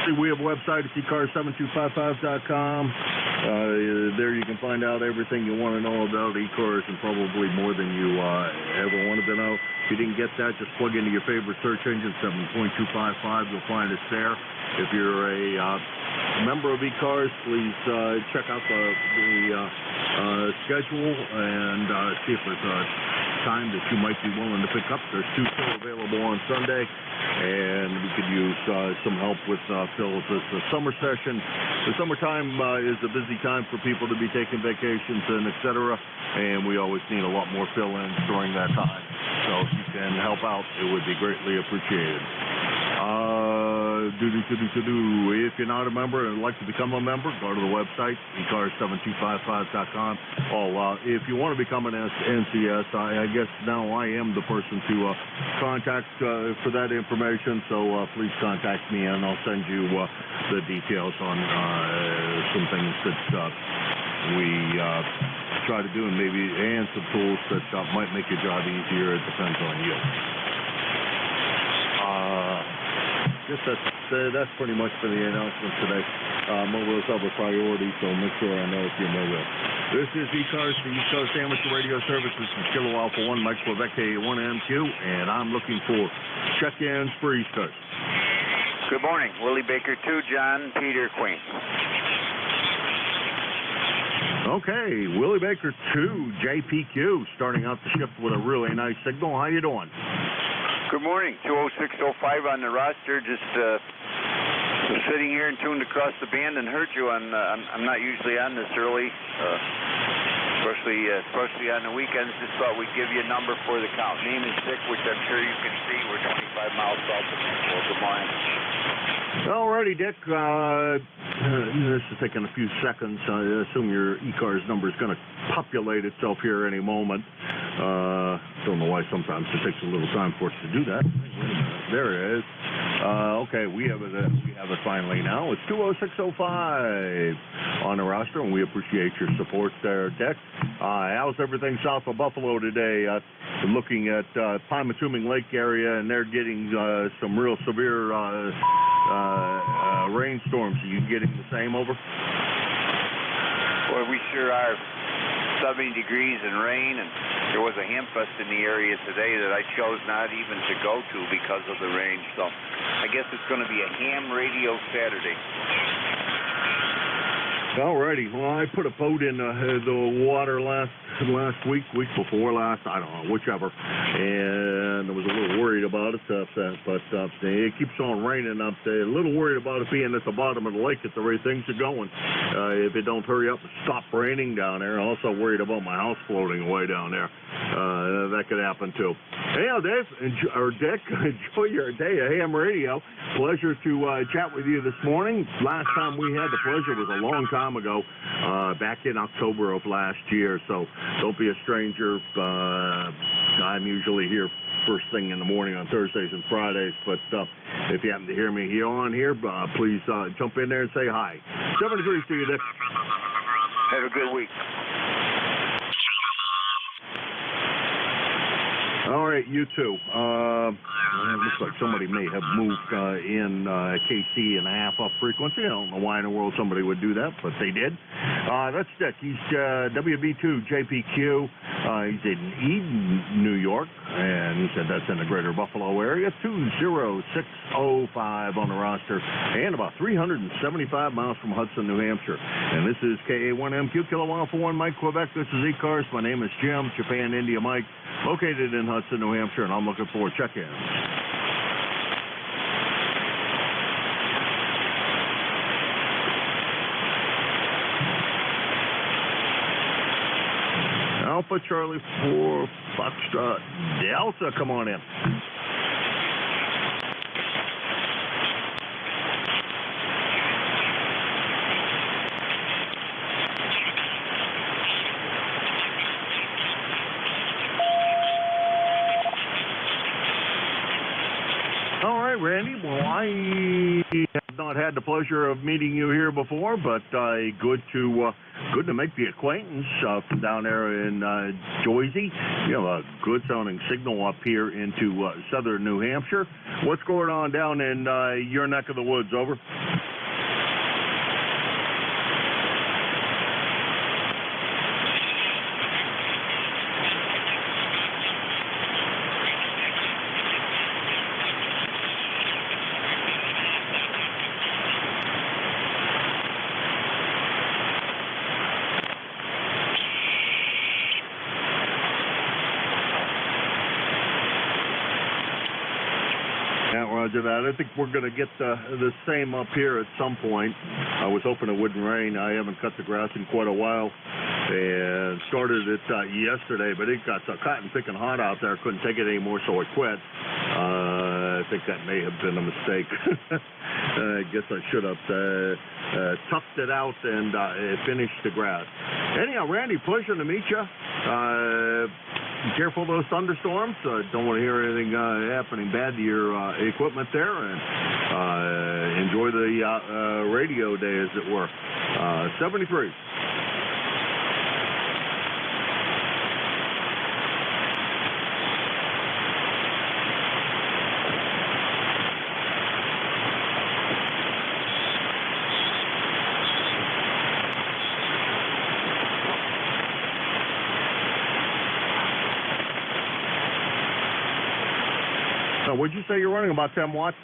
See, we have a website at ECARS7255.com. There you can find out everything you want to know about ECARS and probably more than you ever wanted to know. If you didn't get that, just plug into your favorite search engine, 7.255. You'll find us there. If you're a member of ECARS, please check out the schedule and see if there's a time that you might be willing to pick up. There's 2 still available on Sunday, and we could use some help with fills. It's a summer session. The summertime is a busy time for people to be taking vacations and et cetera, and we always need a lot more fill-ins during that time. So if you can help out, it would be greatly appreciated. If you're not a member and would like to become a member, go to the website, ECARS7255.com. If you want to become an NCS, I guess now I am the person to contact for that information, so please contact me and I'll send you the details on some things that we try to do, and some tools that might make your job easier. It depends on you. That's pretty much for the announcement today. Mobile's other priority, so make sure I know if you're mobile. This is ECARS, the East Coast Amateur Radio Services from Kilo Alpha 1, Mike Quebec K1MQ, and I'm looking for check-ins for East Coast. Good morning. Willie Baker 2, John Peter Queen. Okay, Willie Baker 2, JPQ, starting out the shift with a really nice signal. How you doing? Good morning. 20605 on the roster. Just sitting here and tuned across the band and heard you. I'm not usually on this early, especially on the weekends. Just thought we'd give you a number for the count. Name is Dick, which I'm sure you can see. We're 25 miles south of Nashville. Good morning. Alrighty, Dick. This is taking a few seconds. I assume your ECARS number is going to populate itself here any moment. Don't know why sometimes it takes a little time for it to do that. There it is. Okay, we have it finally now. It's 20605 on the roster, and we appreciate your support there, Dick. How's everything south of Buffalo today? Looking at Pymatuming Lake area, and they're getting some real severe rainstorms. Are you getting the same over? Boy, we sure are. 70 degrees and rain, and there was a ham fest in the area today that I chose not even to go to because of the rain. So I guess it's going to be a ham radio Saturday. Alrighty, well, I put a boat in the water last week before last, I don't know, whichever, and I was a little worried about it, but it keeps on raining up there. A little worried about it being at the bottom of the lake at the way things are going. If it don't hurry up and stop raining down there. Also worried about my house floating away down there. That could happen too. Hey, Dave, Dick, enjoy your day of ham radio. Pleasure to chat with you this morning. Last time we had the pleasure was a long time ago, back in October of last year, so don't be a stranger. I'm usually here first thing in the morning on Thursdays and Fridays, but if you happen to hear me on here, please jump in there and say hi. 7 degrees to you, Dick. Have a good week. All right, you too. It looks like somebody may have moved in KC and a half up frequency. I don't know why in the world somebody would do that, but they did. That's Dick. He's WB2 JPQ. He's in Eden, New York, and he said that's in the greater Buffalo area. 20605 on the roster, and about 375 miles from Hudson, New Hampshire. And this is KA1MQ, Kilo Alpha 1, Mike, Quebec. This is ECARS. My name is Jim, Japan, India, Mike, located in Hudson, New Hampshire, and I'm looking for check-ins. Alpha Charlie 4 Foxtrot Delta, come on in. All right, Randy. Well, I have not had the pleasure of meeting you here before, but good to make the acquaintance from down there in Jersey. You have a good sounding signal up here into southern New Hampshire. What's going on down in your neck of the woods? Over. Roger that. I think we're going to get the same up here at some point. I was hoping it wouldn't rain. I haven't cut the grass in quite a while, and started it yesterday, but it got so cotton picking hot out there. I couldn't take it anymore, so I quit. I think that may have been a mistake. I guess I should have toughed it out and finished the grass. Anyhow, Randy, pleasure to meet you. Be careful of those thunderstorms. Don't want to hear anything happening bad to your equipment there, and enjoy the radio day, as it were. 73. Would you say you're running about 10 watts?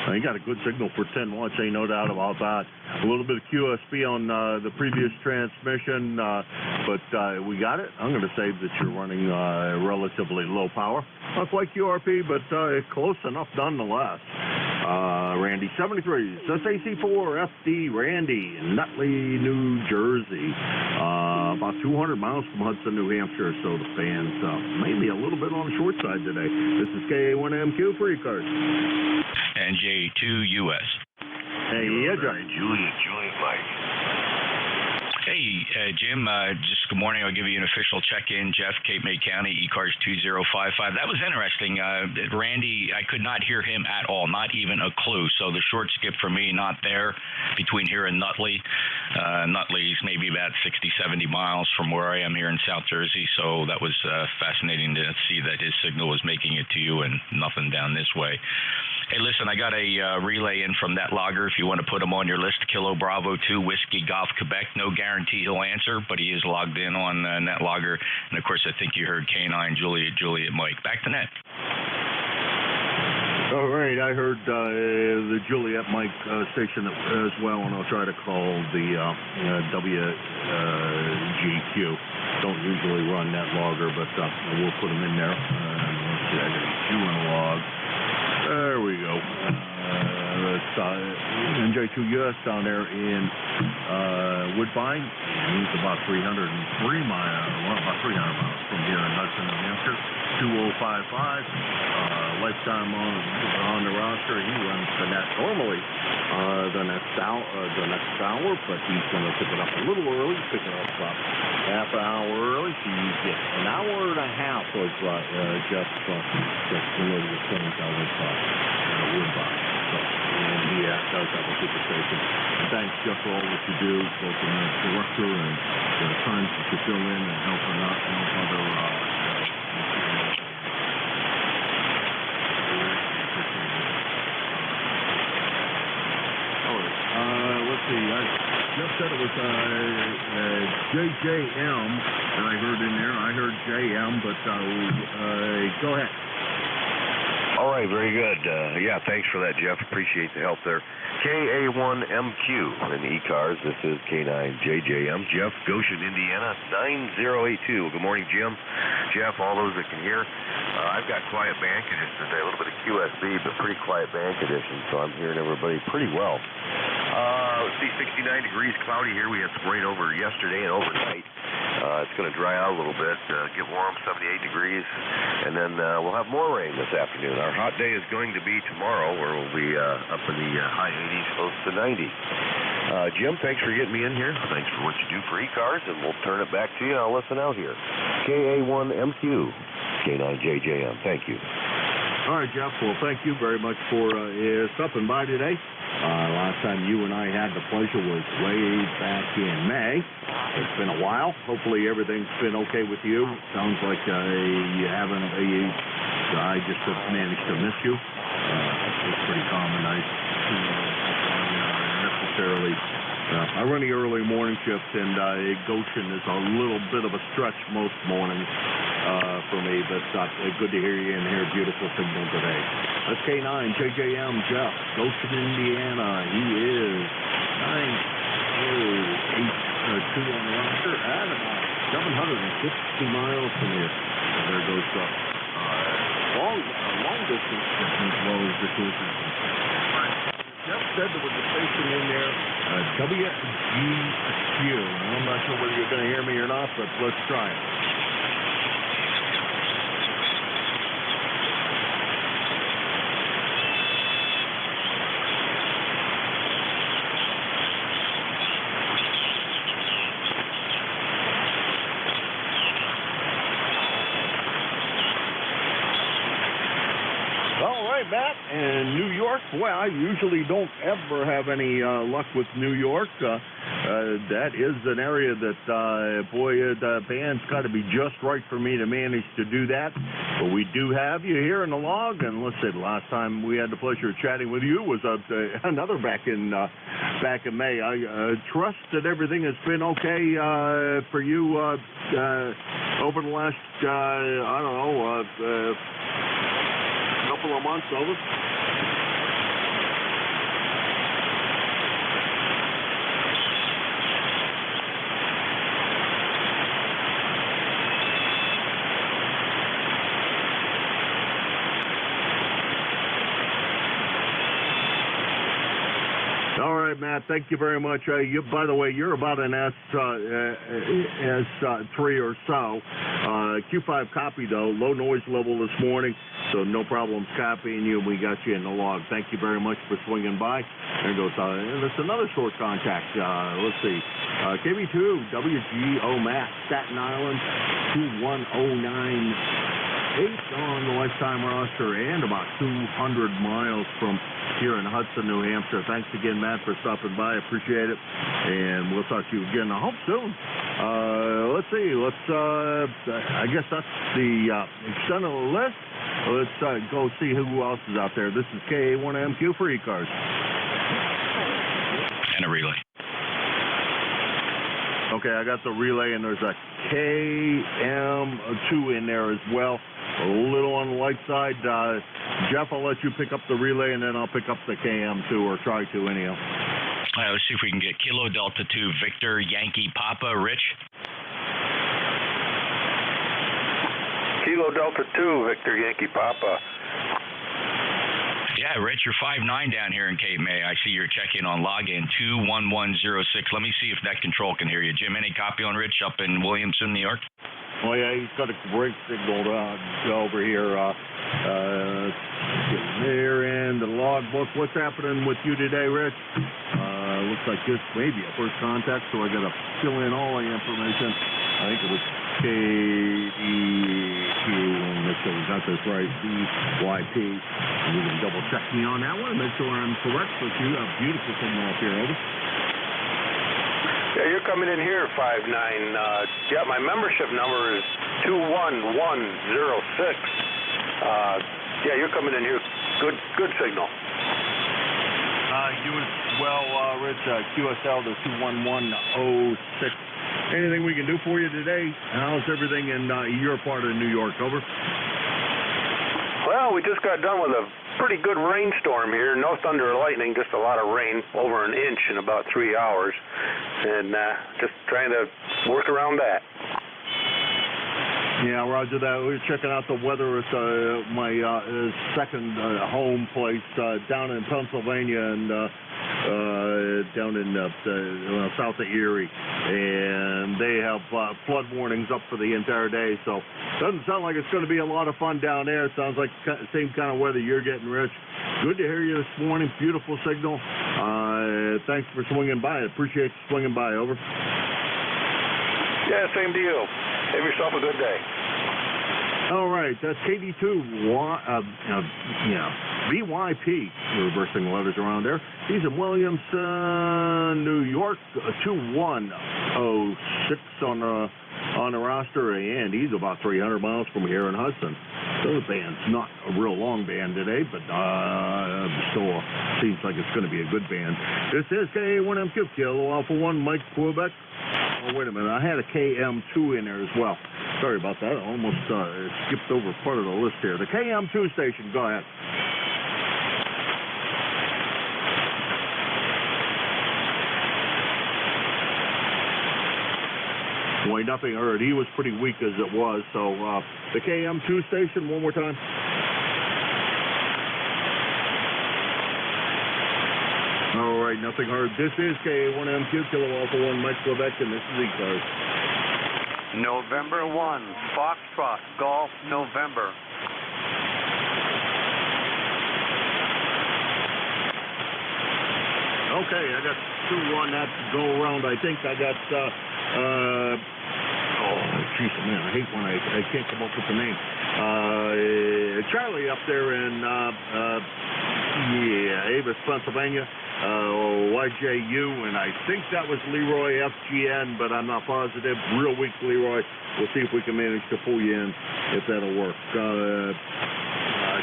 You got a good signal for 10 watts, ain't no doubt about that. A little bit of QSB on the previous transmission, but we got it. I'm going to say that you're running relatively low power. Not quite QRP, but close enough nonetheless. Randy, 73, SAC4 FD, Randy, Nutley, New Jersey. About 200 miles from Hudson, New Hampshire, so the fans maybe a little bit on the short side today. This is KA1MQ for ECARS. NJ2US. Hey, yeah, John. Juliet, Mike. Hey, Jim, just good morning. I'll give you an official check-in. Jeff, Cape May County, ECARS 2055. That was interesting. Randy, I could not hear him at all, not even a clue. So the short skip for me, not there between here and Nutley. Nutley's maybe about 60, 70 miles from where I am here in South Jersey. So that was fascinating to see that his signal was making it to you and nothing down this way. Hey, listen, I got a relay in from that logger. If you want to put him on your list, Kilo Bravo 2, Whiskey Golf, Quebec. No guarantee he'll answer, but he is logged in on net logger. And, of course, I think you heard K9, Juliet, Mike. Back to net. All right, I heard the Juliet Mike station as well, and I'll try to call the WGQ. Don't usually run net logger, but we'll put them in there. Let's see, I got a Q in the log. There we go. That's NJ2US down there in Woodbine. He's about 303 miles, about 300 miles from here in Hudson, New Hampshire. 2055. Lifetime on the roster. He runs the net normally the next hour, but he's going to pick it up a little early. Pick it up half an hour early. So you get an hour and a half of Jeff just below the $20 Woodbine. So, and he does have a super station. And thanks, Jeff, for all that you do, both the director and the times that you fill in and helping out and help other. Let's see, Jeff said it was JJM that I heard in there. I heard JM, but go ahead. All right, very good. Yeah, thanks for that, Jeff. Appreciate the help there. KA1MQ in ECARS. This is K9JJM. Jeff, Goshen, Indiana, 9082. Good morning, Jim. Jeff, all those that can hear. I've got quiet band conditions today, a little bit of QSB, but pretty quiet band conditions, so I'm hearing everybody pretty well. Let's see, 69 degrees, cloudy here. We had some rain over yesterday and overnight. It's going to dry out a little bit, get warm, 78 degrees, and then we'll have more rain this afternoon. Our hot day is going to be tomorrow, where we'll be up in the high 80s, close to 90. Jim, thanks for getting me in here. Thanks for what you do for ECARS, and we'll turn it back to you. I'll listen out here. KA1MQ, K9JJM. Thank you. All right, Jeff. Well, thank you very much for stopping by today. Last time you and I had the pleasure was way back in May. It's been a while. Hopefully everything's been okay with you. Sounds like you haven't. I just have managed to miss you. It's pretty common. I necessarily. I run the early morning shift, and Goshen is a little bit of a stretch most mornings for me, but good to hear you and hear beautiful signal today. That's K9, JJM, Jeff, Goshen, Indiana. He is 908 on the roster at about 760 miles from here. There goes distance as well as the tool system. Jeff said there was a station in there, WGQ. I'm not sure whether you're going to hear me or not, but let's try it. Matt, and New York, boy, I usually don't ever have any luck with New York. That is an area that, the band's got to be just right for me to manage to do that. But we do have you here in the log, and let's say the last time we had the pleasure of chatting with you was another back in May. I trust that everything has been okay for you over the last, couple of months, over. All right, Matt, thank you very much. By the way, you're about an S3 or so. Q5 copy, though. Low noise level this morning, so no problems copying you. We got you in the log. Thank you very much for swinging by. There goes, and it's another short contact. Let's see. KB2, WGO Matt, Staten Island, 21098 on the lifetime roster, and about 200 miles from here in Hudson, New Hampshire. Thanks again, Matt, for stopping by. Appreciate it. And we'll talk to you again, I hope soon. Let's see. I guess that's the extent of the list. Let's go see who else is out there. This is KA1MQ for ECARS. And a relay. Okay, I got the relay, and there's a KM2 in there as well. A little on the light side. Jeff, I'll let you pick up the relay, and then I'll pick up the KM2, or try to anyhow. All right, let's see if we can get Kilo Delta 2 Victor Yankee Papa. Rich? Kilo Delta 2 Victor Yankee Papa. Yeah, Rich, you're 5'9" down here in Cape May. I see you're checking on login 21106. Let me see if that control can hear you. Jim, any copy on Rich up in Williamson, New York? Oh, yeah, he's got a great signal over here. There in the logbook. What's happening with you today, Rich? Looks like this may be a first contact, so I got to fill in all the information. I think it was KDQ, and make sure we got this right, BYP. And you can double check me on that one and make sure I'm correct with you. A beautiful signal up here, over. Yeah, you're coming in here, 5'9". Yeah, my membership number is 21106. Yeah, you're coming in here. Good signal. You as well, Rich. QSL to 21106. Anything we can do for you today? How's everything in your part of New York? Over. Well, we just got done with a pretty good rainstorm here. No thunder or lightning, just a lot of rain, over an inch in about 3 hours. And just trying to work around that. Yeah, roger that. We're checking out the weather at my second home place down in Pennsylvania and down in south of Erie. And they have flood warnings up for the entire day. So doesn't sound like it's going to be a lot of fun down there. It sounds like the same kind of weather you're getting, Rich. Good to hear you this morning. Beautiful signal. Thanks for swinging by. I appreciate you swinging by. Over. Yeah, same to you. Have yourself a good day. All right, that's KD2, BYP. We're reversing the letters around there. He's in Williamson, New York, 2106 on the roster, and he's about 300 miles from here in Hudson. So the band's not a real long band today, but still seems like it's going to be a good band. This is KA1MQ, Kilo Alpha 1, Mike Quebec. Oh, wait a minute. I had a KM2 in there as well. Sorry about that. I almost skipped over part of the list here. The KM2 station, go ahead. Boy, nothing heard. He was pretty weak as it was. So the KM2 station, one more time. nothing heard. This is KA1MQ, Kilo Alpha 1, Mike Quebec, and this is ECARS. November 1, Foxtrot, Golf, November. Okay, I got two on that go around. I think I got, jeez, man, I hate when I can't come up with the name. Charlie up there in, Avis, Pennsylvania, YJU, and I think that was Leroy FGN, but I'm not positive. Real weak, Leroy. We'll see if we can manage to pull you in, if that'll work.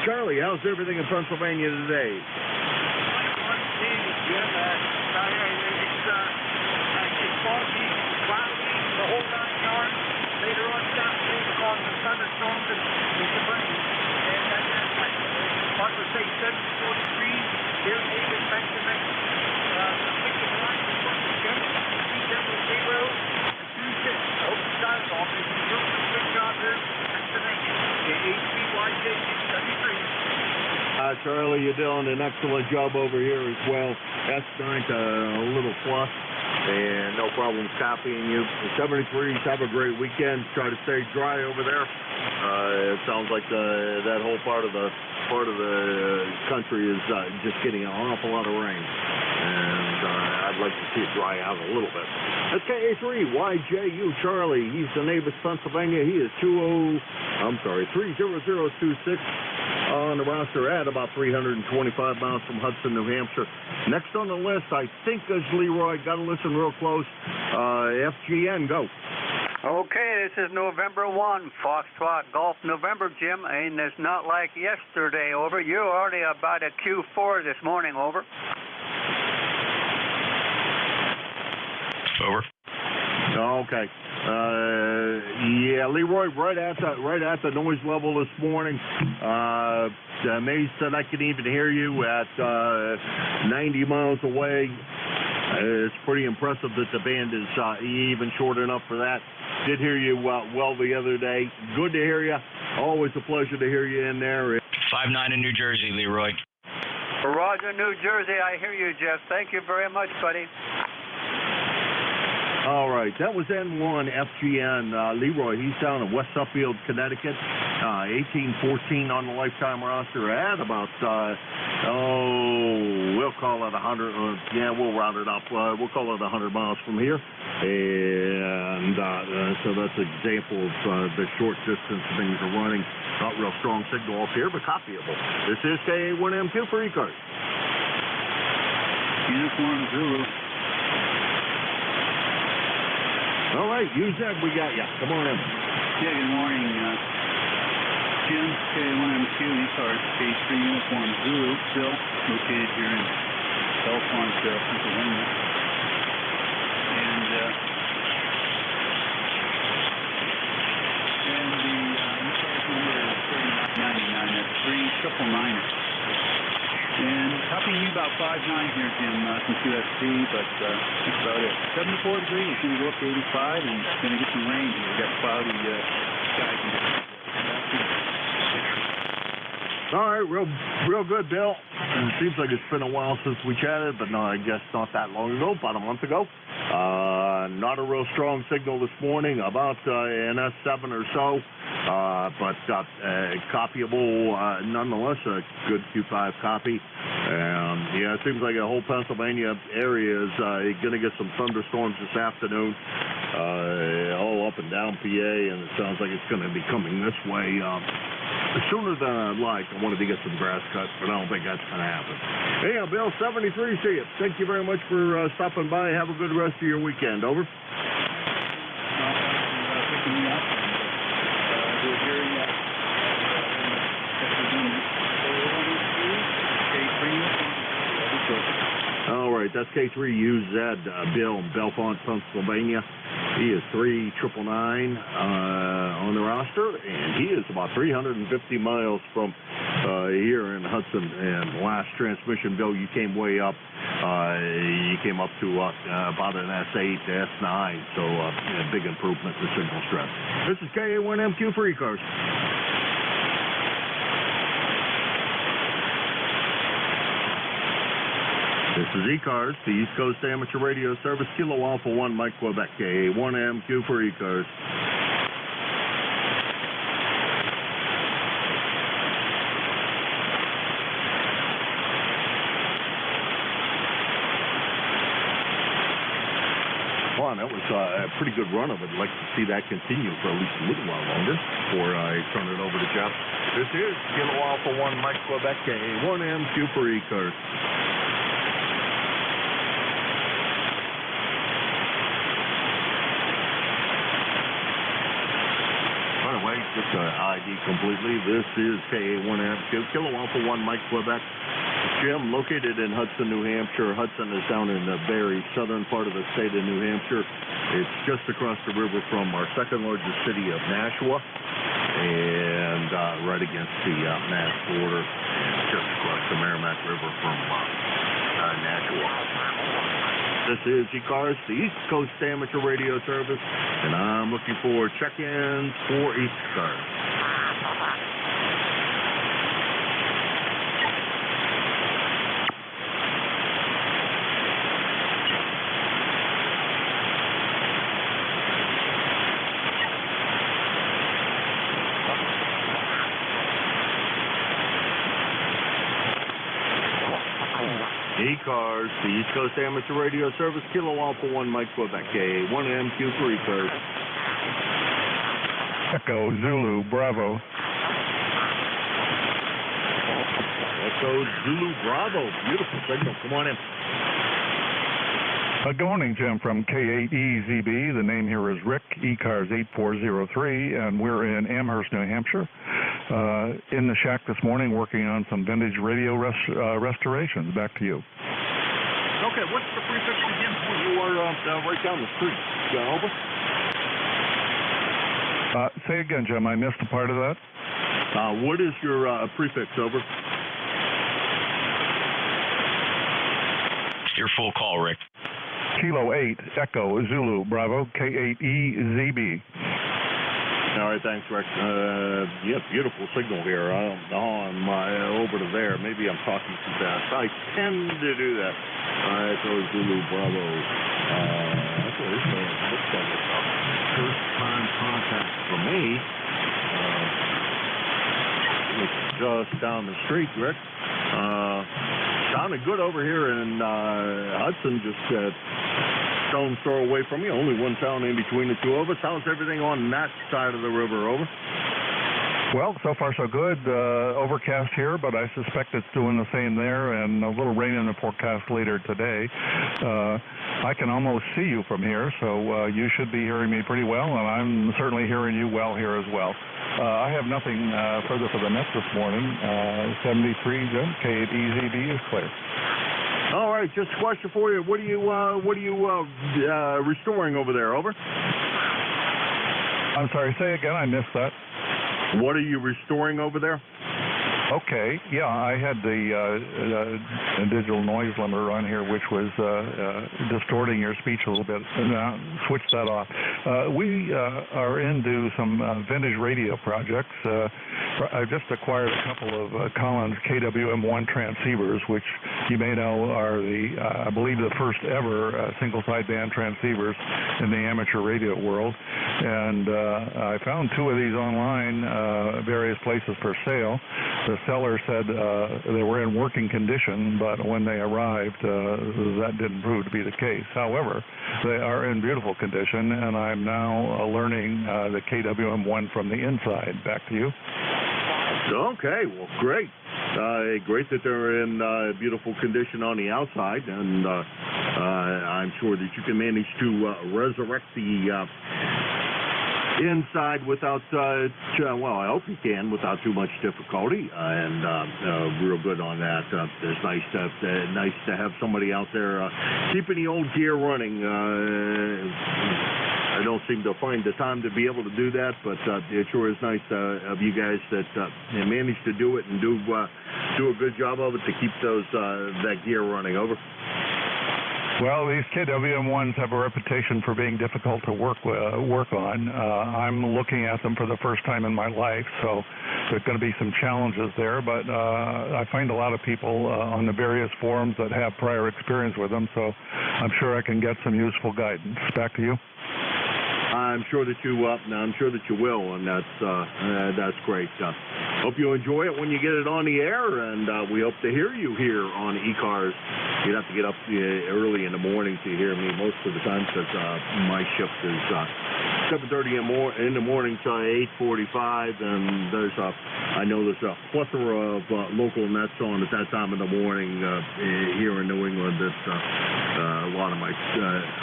Charlie, how's everything in Pennsylvania today? It's foggy, cloudy, the whole 9 yards. Later on Saturday, along the thunderstorms and the rain. And that's like, I would say 74 degrees. Here in Avis, Pennsylvania. The picking line is what we get. CW0 and 26. I hope you guys all making a real good job here in Pennsylvania. HBYJ73. Charlie, you're doing an excellent job over here as well. S9, a little flush, and no problems copying you. The 73s, have a great weekend. Try to stay dry over there. It sounds like that whole part of the country is just getting an awful lot of rain, and I'd like to see it dry out a little bit. That's KA3 YJU Charlie. He's in Avis, Pennsylvania. He is 30026. On the roster at about 325 miles from Hudson, New Hampshire. Next on the list, I think, is Leroy. Got to listen real close. FGN, go. Okay, this is November 1, Foxtrot, Golf, November, Jim, and it's not like yesterday, over. You're already about a Q4 this morning, over. Over. Okay. Yeah, Leroy, right at the noise level this morning. Maze said I can even hear you at 90 miles away. It's pretty impressive that the band is even short enough for that. Did hear you well the other day. Good to hear you. Always a pleasure to hear you in there. 5-9 in New Jersey, Leroy. Roger, New Jersey. I hear you, Jeff. Thank you very much, buddy. All right, that was N1 FGN. Leroy, he's down in West Suffield, Connecticut. 1814 on the lifetime roster at about, we'll call it 100. We'll round it up. We'll call it 100 miles from here. And so that's an example of the short distance things are running. Not real strong signal off here, but copyable. This is KA1MQ for ECARS. Uniform Zulu. All right, use that. We got you. Come on in. Yeah, good morning, Jim. KA1MQ, ECARS, K3 Uniform Zulu, Bill, located here in Belfont, Pennsylvania. And the ECARS number is 3999. That's 3999. And copying you about 5-9 here, Jim, from QSC, but that's about it. 74 degrees, going to go up to 85, and going to get some rain here. We've got cloudy skies. All right, real good, Bill. And it seems like it's been a while since we chatted, but no, I guess not that long ago, about a month ago. Not a real strong signal this morning, about an S7 or so, but copyable nonetheless, a good Q5 copy. Yeah, it seems like the whole Pennsylvania area is going to get some thunderstorms this afternoon, all up and down PA, and it sounds like it's going to be coming this way sooner than I'd like. I wanted to get some grass cut, but I don't think that's going to happen. Hey, Bill, 73, see you. Thank you very much for stopping by. Have a good rest of your weekend. Over. Picking me up. We're hearing that. All right, that's K3UZ, Bill in Belfont, Pennsylvania. He is 3999 on the roster, and he is about 350 miles from here in Hudson. And last transmission, Bill, you came way up. You came up to about an S8 to S9, so big improvement in signal strength. This is KA1MQ for ECARS. This is ECARS, the East Coast Amateur Radio Service, Kilo Alpha 1, Mike Quebec, KA1MQ for ECARS. Well, that was a pretty good run of it. I'd like to see that continue for at least a little while longer before I turn it over to Jeff. This is Kilo Alpha 1, Mike Quebec, KA1MQ for ECARS. By the way, just ID completely. This is KA1MQ, Kilo Alpha 1, Mike Quebec. Jim, located in Hudson, New Hampshire. Hudson is down in the very southern part of the state of New Hampshire. It's just across the river from our second largest city of Nashua, and right against the Mass border, just across the Merrimack River from Nashua. This is ECARS, the East Coast Amateur Radio Service, and I'm looking for check-ins for ECARS. ECARS, the East Coast Amateur Radio Service, Kilo Alpha 1, Mike Quebec, KA1MQ for ECARS. Echo Zulu Bravo. Echo Zulu Bravo, beautiful signal. Come on in. Good morning, Jim, from K8EZB. The name here is Rick, ECARS 8403, and we're in Amherst, New Hampshire. In the shack this morning working on some vintage radio restorations. Back to you. Okay, what's the prefix again? You are right down the street. Over. Say again, Jim. I missed a part of that. What is your prefix? Over. Your full call, Rick. Kilo 8, Echo Zulu Bravo, K8EZB. All right, thanks, Rick. Yeah, beautiful signal here. I don't know how I'm over to there. Maybe I'm talking too fast. I tend to do that. Echo Zulu Bravo. Actually, this looks like it's a first-time contact for me. It's just down the street, Rick. Sounded good over here in Hudson, just stone's throw away from you. Only one town in between the two of us. How's everything on that side of the river? Over. Well, so far so good. Overcast here, but I suspect it's doing the same there, and a little rain in the forecast later today. I can almost see you from here, so you should be hearing me pretty well, and I'm certainly hearing you well here as well. I have nothing further for the net this morning. 73, Jim, K8EZB is clear. All right, just a question for you. What are you restoring over there? Over. I'm sorry. Say again. I missed that. What are you restoring over there? Okay. Yeah, I had the digital noise limiter on here, which was distorting your speech a little bit. Now, switch that off. We are into some vintage radio projects. I just acquired a couple of Collins KWM1 transceivers, which you may know are I believe, the first ever single sideband transceivers in the amateur radio world. And I found two of these online, various places for sale. The seller said they were in working condition, but when they arrived, that didn't prove to be the case. However, they are in beautiful condition, and I'm now learning the KWM1 from the inside. Back to you. Okay, well, great. Great that they're in beautiful condition on the outside, and I'm sure that you can manage to resurrect the inside without, well, I hope you can, without too much difficulty, and real good on that. It's nice to have somebody out there keeping the old gear running. I don't seem to find the time to be able to do that, but it sure is nice of you guys that manage to do it and do a good job of it to keep that gear running. Over. Well, these KWM1s have a reputation for being difficult to work on. I'm looking at them for the first time in my life, so there's going to be some challenges there, but I find a lot of people on the various forums that have prior experience with them, so I'm sure I can get some useful guidance. Back to you. I'm sure that you will, and that's great. Hope you enjoy it when you get it on the air, and we hope to hear you here on ECARS. You'd have to get up early in the morning to hear me most of the time, because my shift is 7:30 in the morning to 8:45, and I know there's a plethora of local nets on at that time of the morning here in New England that a lot of my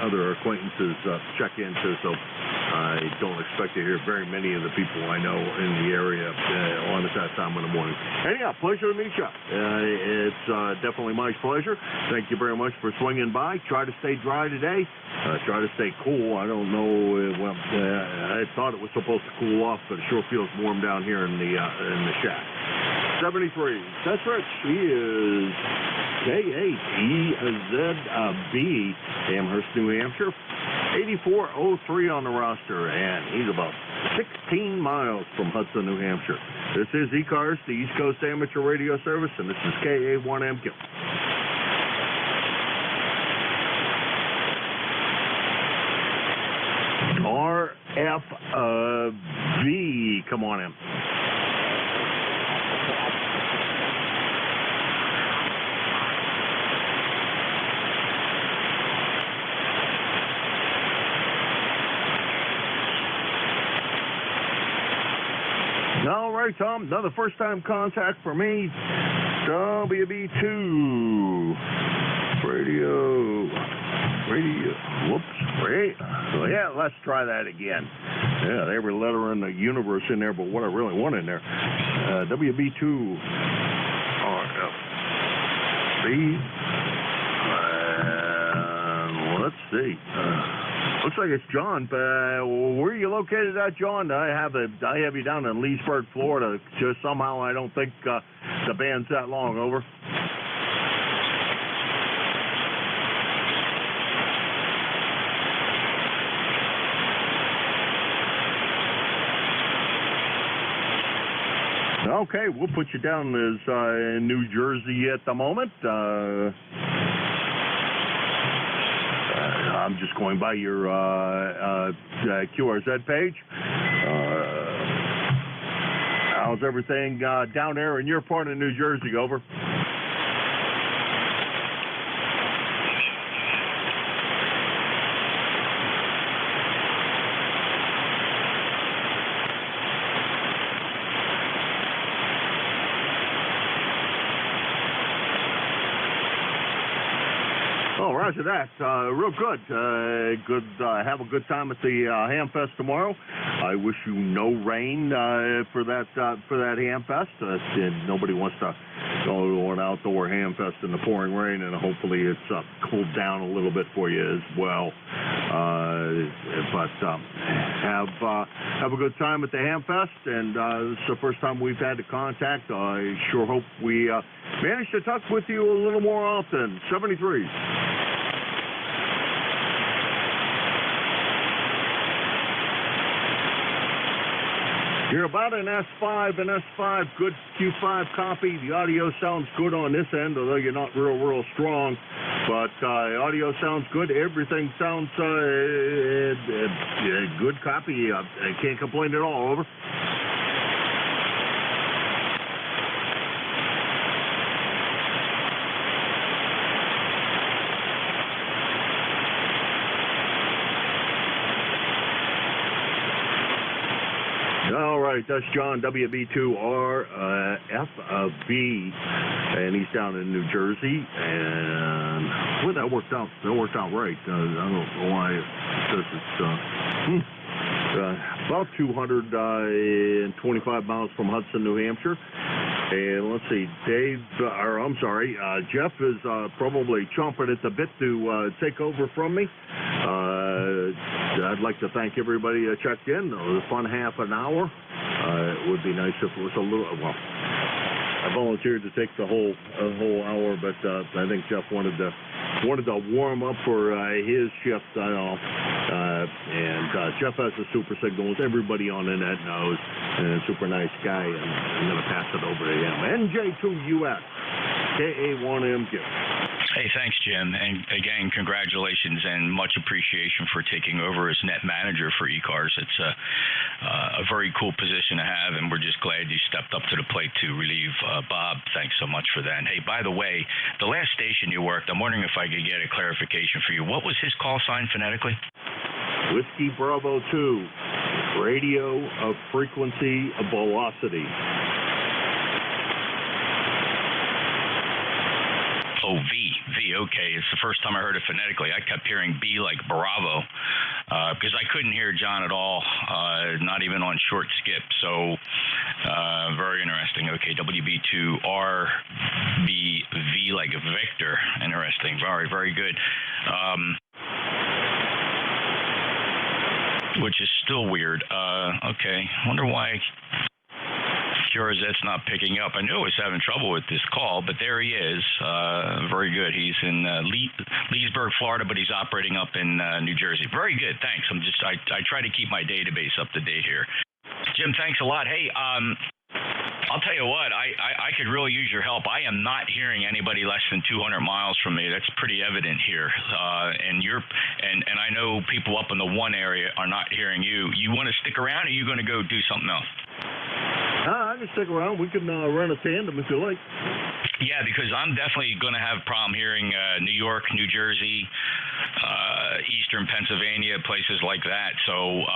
other acquaintances check into, so I don't expect to hear very many of the people I know in the area on at that time of the morning. Anyhow, pleasure to meet you. It's definitely my pleasure. Thank you very much for swinging by. Try to stay dry today. Try to stay cool. I don't know. I thought it was supposed to cool off, but it sure feels warm down here in the shack. 73. That's Rich. He is K8EZB, Amherst, New Hampshire. 8403 on the roster, and he's about 16 miles from Hudson, New Hampshire. This is ECARS, the East Coast Amateur Radio Service, and this is KA1MQ. RFV, come on in. All right, Tom, another first-time contact for me. WB2 radio. Whoops. Wait. So yeah, let's try that again. Yeah, every letter in the universe in there, but what I really want in there. WB2 RFB. Let's see. Looks like it's John. Where are you located at, John? I have you down in Leesburg, Florida. Just somehow I don't think the band's that long. Over. Okay, we'll put you down as in New Jersey at the moment. I'm just going by your QRZ page. How's everything down there in your part of New Jersey? Over. Roger that. Real good. Have a good time at the Hamfest tomorrow. I wish you no rain for that Hamfest. Nobody wants to go to an outdoor Hamfest in the pouring rain, and hopefully it's cooled down a little bit for you as well. But have a good time at the Hamfest, and this is the first time we've had the contact. I sure hope we manage to talk with you a little more often. 73. You're about an S5, good Q5 copy. The audio sounds good on this end, although you're not real strong. But audio sounds good. Everything sounds good copy. I can't complain at all. Over. All right, that's John, WB2RFB, and he's down in New Jersey. And well, that worked out right. I don't know why it says it's about 225 miles from Hudson, New Hampshire. And let's see, Jeff is probably chomping at the bit to take over from me. I'd like to thank everybody that checked in. It was a fun half an hour. It would be nice if it was a little. Well, I volunteered to take the whole hour, but I think Jeff wanted to wanted to warm up for his shift. And Jeff has the super signals. Everybody on the net knows. And super nice guy. And I'm going to pass it over to him. NJ2US, KA1MQ. Hey, thanks, Jim. And again, congratulations and much appreciation for taking over as net manager for ECARS. It's a very cool position to have, and we're just glad you stepped up to the plate to relieve Bob. Thanks so much for that. And hey, by the way, the last station you worked, I'm wondering if I could get a clarification for you. What was his call sign phonetically? Whiskey Bravo 2, radio of frequency of velocity. Oh, V, okay. It's the first time I heard it phonetically. I kept hearing B like Bravo, because I couldn't hear John at all, not even on short skip. So, very interesting. Okay, WB2RBV like Victor. Interesting. Very, very good. Which is still weird. Okay, wonder why That's not picking up. I knew I was having trouble with this call, but there he is. Very good. He's in Leesburg, Florida, but he's operating up in New Jersey. Very good. Thanks. I try to keep my database up to date here. Jim, thanks a lot. Hey, I'll tell you what, I could really use your help. I am not hearing anybody less than 200 miles from me. That's pretty evident here. And I know people up in the one area are not hearing you. You want to stick around, or are you going to go do something else? I can stick around. We can run a tandem if you like. Yeah, because I'm definitely going to have a problem hearing New York, New Jersey, Eastern Pennsylvania, places like that. So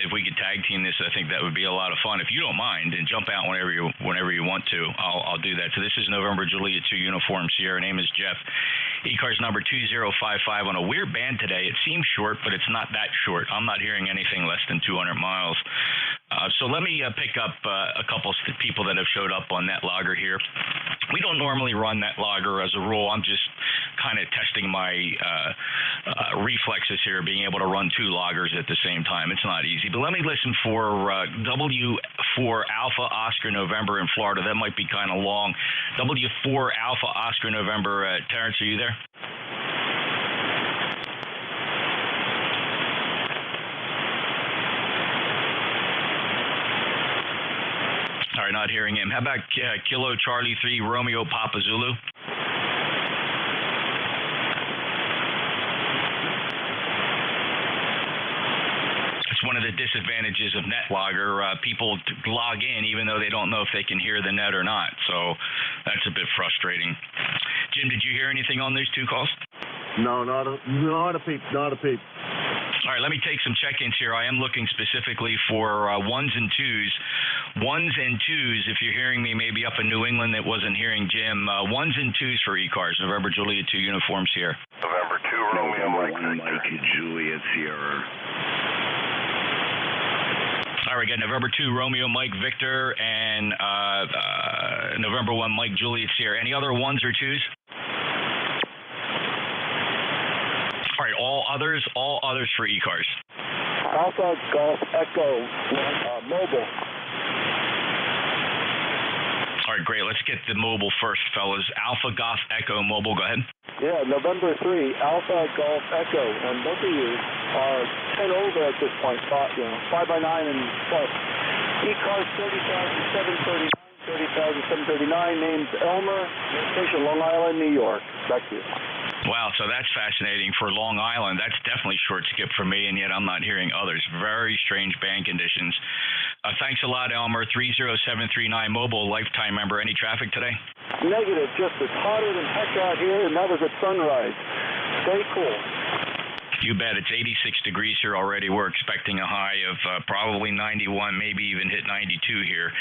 if we could tag team this, I think that would be a lot of fun. If you don't mind, and jump out whenever you want to, I'll do that. So this is November Juliet 2 Uniform Sierra. Name is Jeff. ECARS number 2055 on a weird band today. It seems short, but it's not that short. I'm not hearing anything less than 200 miles. So let me pick up a couple of people that have showed up on NetLogger here. We don't normally run NetLogger as a rule. I'm just kind of testing my reflexes here, being able to run two loggers at the same time. It's not easy. But let me listen for W4 Alpha Oscar November in Florida. That might be kind of long. W4 Alpha Oscar November. Terrence, are you there? All right, not hearing him. How about Kilo Charlie 3 Romeo Papa Zulu? It's one of the disadvantages of NetLogger. People log in even though they don't know if they can hear the net or not. So that's a bit frustrating. Jim, did you hear anything on these two calls? No, not a peep. All right, let me take some check-ins here. I am looking specifically for ones and twos. Ones and twos, if you're hearing me maybe up in New England that wasn't hearing Jim. Ones and twos for ECARS. November Juliet 2 uniforms here. November 2 Romeo Mike Juliet Sierra. All right, we got November 2 Romeo Mike Victor and November 1 Mike Juliet Sierra. Any other ones or twos? All right, all others for ECARS. Alpha Golf Echo Mobile. All right, great. Let's get the mobile first, fellas. Alpha Golf Echo Mobile. Go ahead. Yeah, November 3 Alpha Golf Echo, and both of you are 10 over at this point. 5x9 and plus. ECARS 30,739, 30,739. Name's Elmer. Location Long Island, New York. Back to you. Wow, so that's fascinating. For Long Island, that's definitely short skip for me, and yet I'm not hearing others. Very strange band conditions. Thanks a lot, Elmer. 30739 mobile, lifetime member. Any traffic today? Negative. Just it's hotter than heck out here, and that was at sunrise. Stay cool. You bet. It's 86 degrees here already. We're expecting a high of probably 91, maybe even hit 92 here.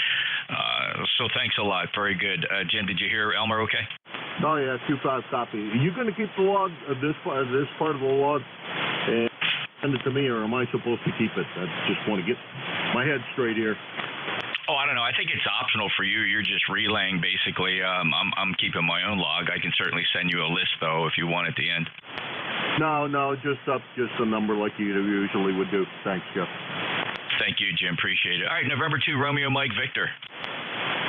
So thanks a lot. Very good. Jim, did you hear Elmer okay? Oh, yeah, 25 copy. Are you going to keep the log, this part of the log, and send it to me, or am I supposed to keep it? I just want to get my head straight here. Oh, I don't know. I think it's optional for you. You're just relaying, basically. I'm keeping my own log. I can certainly send you a list, though, if you want at the end. No, just a number like you usually would do. Thanks, Jeff. Thank you, Jim. Appreciate it. All right, November 2, Romeo Mike Victor.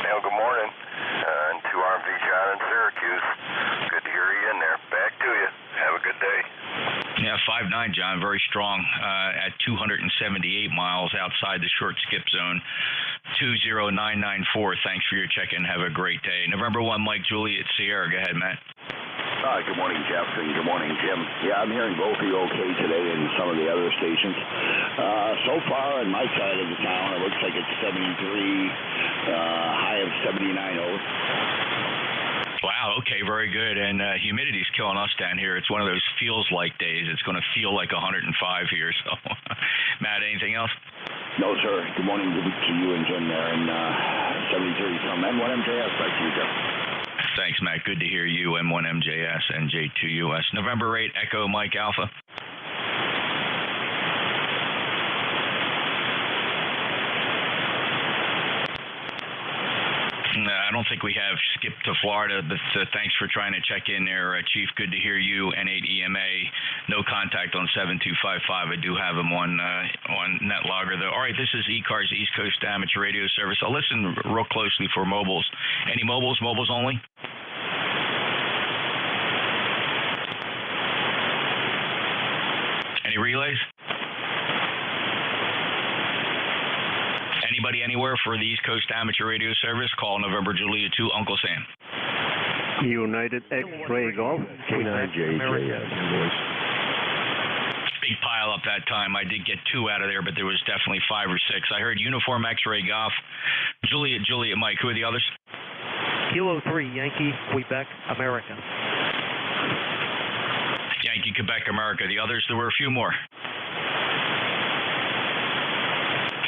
Well, good morning. And 2 RMV John in Syracuse. Good to hear you in there. Back to you. 5.9, John, very strong at 278 miles outside the short skip zone. 20994. Thanks for your check-in. Have a great day. November 1, Mike Juliet Sierra. Go ahead, Matt. Good morning, Jeff, and good morning, Jim. Yeah, I'm hearing both of you okay today in some of the other stations. So far on my side of the town, it looks like it's 73, high of 79 over. Wow, okay, very good. And humidity's killing us down here. It's one of those feels-like days. It's going to feel like 105 here. So, Matt, anything else? No, sir. Good morning to you and Jim there. And 73 from N1MJS. Back to you, Jeff. Thanks, Matt. Good to hear you. M1MJS, NJ2US. November 8, Echo Mike Alpha. I don't think we have skipped to Florida, but thanks for trying to check in there, Chief. Good to hear you. N8 EMA, no contact on 7255. I do have him on net logger, though. All right, this is ECARS, East Coast Amateur Radio Service. I'll listen real closely for mobiles. Any mobiles? Mobiles only? Any relays? Anybody anywhere for the East Coast Amateur Radio Service? Call November Julia 2, Uncle Sam. United X-Ray Golf, K9JJS. Big pile up that time. I did get 2 out of there, but there was definitely 5 or 6. I heard Uniform X-Ray Golf. Juliet, Mike. Who are the others? Kilo 3, Yankee, Quebec, America. Yankee, Quebec, America. The others, there were a few more.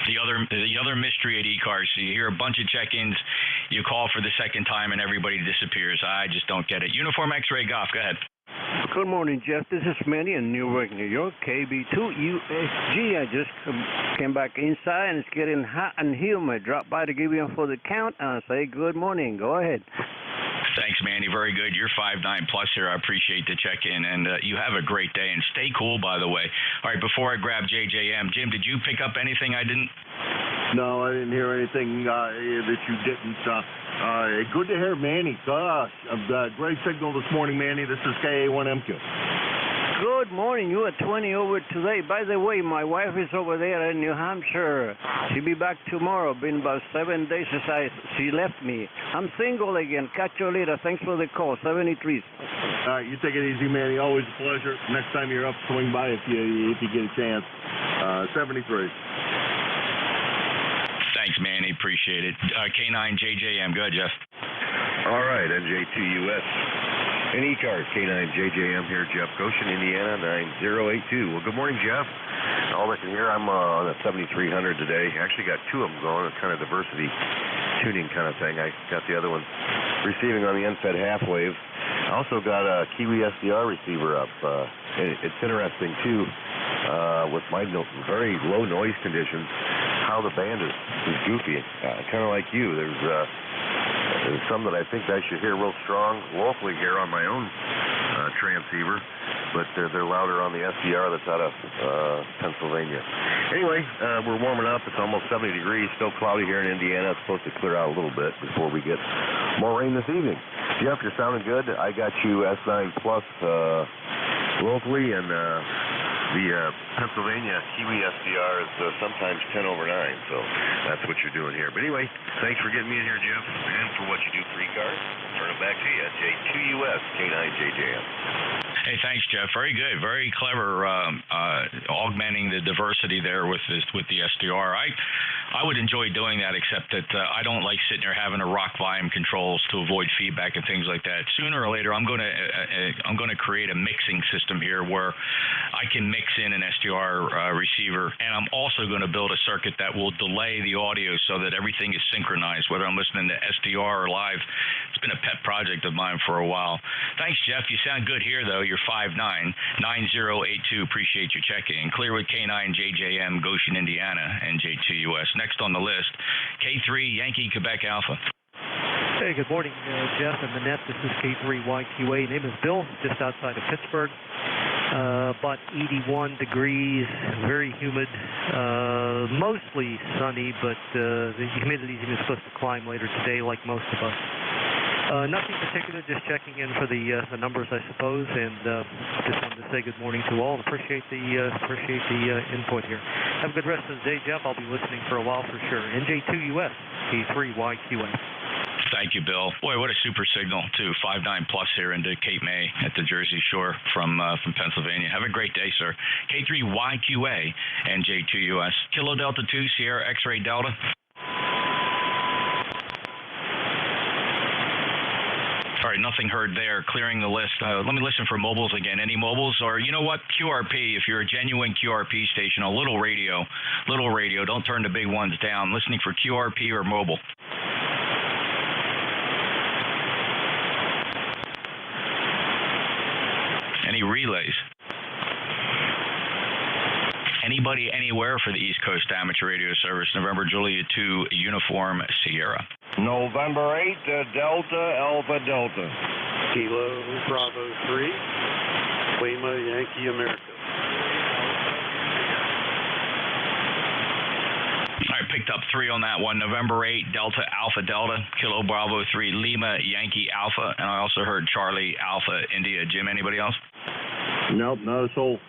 The other mystery at ECARS, so you hear a bunch of check-ins, you call for the second time, and everybody disappears. I just don't get it. Uniform X-Ray Golf, go ahead. Good morning, Jeff. This is Manny in Newark, New York, KB2USG. I just came back inside, and it's getting hot and humid. Drop by to give you for the count, and I say good morning. Go ahead. Thanks, Manny. Very good. You're 5'9" plus here. I appreciate the check-in, and you have a great day, and stay cool, by the way. All right, before I grab JJM, Jim, did you pick up anything I didn't? No, I didn't hear anything that you didn't. Good to hear Manny. Great signal this morning, Manny. This is KA1MQ. Good morning. You are 20 over today. By the way, my wife is over there in New Hampshire. She'll be back tomorrow. Been about 7 days since she left me. I'm single again. Catch you later. Thanks for the call. 73. All right, you take it easy, Manny. Always a pleasure. Next time you're up, swing by if you get a chance. 73. Thanks, Manny. Appreciate it. K9JJM. Go ahead, Jeff. All right, NJ2US. And ECARS, K9JJM here, Jeff Goshen, Indiana, 9082. Well, good morning, Jeff. All I can hear, I'm on a 7300 today. Actually got 2 of them going. It's kind of diversity tuning kind of thing. I got the other one receiving on the NFED half wave. I also got a Kiwi SDR receiver up. It's interesting, too, with my very low noise conditions, how the band is goofy. Kind of like you. There's some that I think I should hear real strong locally here on my own transceiver, but they're louder on the SDR that's out of Pennsylvania. Anyway, we're warming up. It's almost 70 degrees, still cloudy here in Indiana. It's supposed to clear out a little bit before we get more rain this evening. Jeff, you're sounding good. I got you S9 Plus locally, and the Pennsylvania Kiwi SDR is sometimes 10 over 9, so that's what you're doing here. But anyway, thanks for getting me in here, Jeff, and for what you do for ECARS. Turn it back to you, J2US, K9JJM. Hey, thanks, Jeff. Very good. Very clever augmenting the diversity there with the SDR. I would enjoy doing that, except that I don't like sitting there having to rock volume controls to avoid feedback and things like that. Sooner or later, I'm going to create a mixing system here where I can mix in an SDR receiver, and I'm also going to build a circuit that will delay the audio so that everything is synchronized, whether I'm listening to SDR or live. It's been a pet project of mine for a while. Thanks, Jeff. You sound good here, though. You're 5'9", 9082. Appreciate your check-in. Clear with K9JJM, Goshen, Indiana, NJ2US. Next on the list, K3, Yankee, Quebec Alpha. Hey, good morning, Jeff and Manette. This is K3YQA. Name is Bill, just outside of Pittsburgh. About 81 degrees, very humid, mostly sunny, but the humidity is even supposed to climb later today like most of us. Nothing particular, just checking in for the numbers, I suppose, and just wanted to say good morning to all and appreciate the input here. Have a good rest of the day, Jeff. I'll be listening for a while for sure. NJ2US, K3YQS. Thank you, Bill. Boy, what a super signal, too. 5.9 plus here into Cape May at the Jersey Shore from Pennsylvania. Have a great day, sir. K3YQA, NJ2US. Kilo Delta 2, Sierra X-Ray Delta. All right, nothing heard there. Clearing the list. Let me listen for mobiles again. Any mobiles? Or, you know what, QRP, if you're a genuine QRP station, a little radio. Don't turn the big ones down. Listening for QRP or mobile. Any relays? Anybody anywhere for the East Coast Amateur Radio Service? November Juliet 2 Uniform Sierra. November 8 Delta Alpha Delta. Kilo Bravo 3 Lima Yankee America. All right, picked up 3 on that one. November 8 Delta Alpha Delta. Kilo Bravo 3 Lima Yankee Alpha. And I also heard Charlie Alpha India. Jim, anybody else? Nope, not a soul.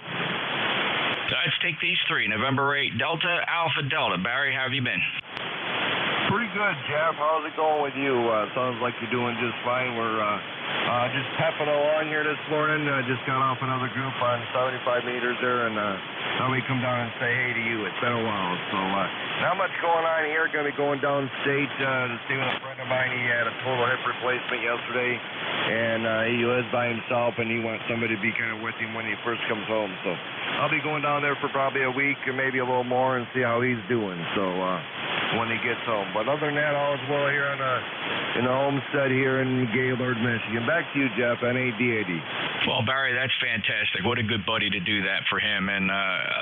Let's take these 3. November 8 Delta Alpha Delta. Barry, how have you been? Pretty good, Jeff. How's it going with you? Sounds like you're doing just fine. We're just pepping along here this morning. Just got off another group on 75 meters there, and thought we'd come down and say hey to you. It's been a while. So not much going on here. Going to be going downstate to stay with a friend of mine. He had a total hip replacement yesterday, and he lives by himself, and he wants somebody to be kind of with him when he first comes home. So I'll be going down there for probably a week or maybe a little more and see how he's doing. So when he gets home. But other than that, all is well here in the homestead here in Gaylord, Michigan. Back to you, Jeff, NADAD. Well, Barry, that's fantastic. What a good buddy to do that for him, and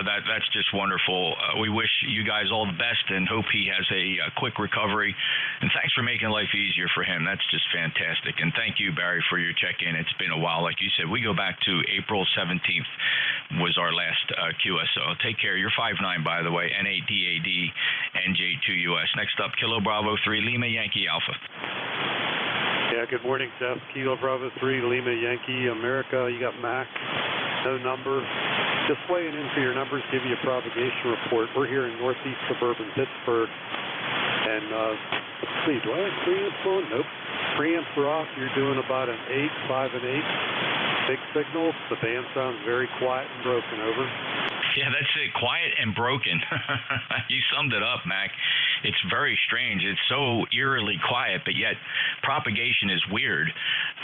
that's just wonderful. We wish you guys all the best and hope he has a quick recovery. And thanks for making life easier for him. That's just fantastic. And thank you, Barry, for your check-in. It's been a while. Like you said, we go back to April 17th was our last QSO. Take care. You're 5'9", by the way, NADAD, NJ2US. Next up, Kilo Bravo 3, Lima Yankee Alpha. Yeah, good morning, Jeff. Kilo Bravo 3, Lima Yankee America. You got Max, no number. Just weighing in for your numbers, give you a propagation report. We're here in northeast suburban Pittsburgh. And let's see, do I have preamps on? Nope. Preamps are off. You're doing about an 8, 5 and 8. Big signal. The band sounds very quiet and broken. Over. Yeah, that's it. Quiet and broken. You summed it up, Mac. It's very strange. It's so eerily quiet, but yet propagation is weird.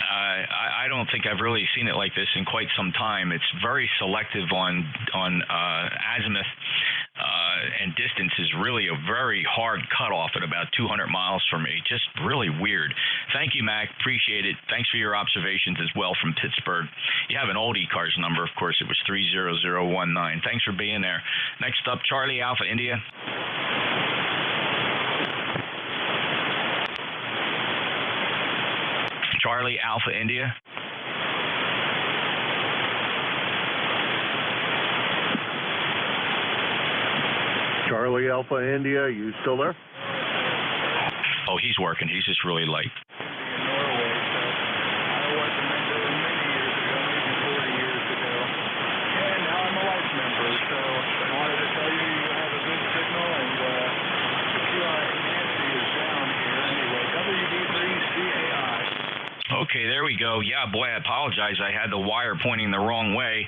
I don't think I've really seen it like this in quite some time. It's very selective on azimuth, and distance is really a very hard cutoff at about 200 miles from me. Just really weird. Thank you, Mac. Appreciate it. Thanks for your observations as well from Pittsburgh. You have an old ECARS number, of course. It was 30019. Thanks for being there. Next up, Charlie Alpha India. Charlie Alpha India. Charlie Alpha India, you still there? Oh, he's working. He's just really late. Okay, there we go. Yeah, boy, I apologize. I had the wire pointing the wrong way,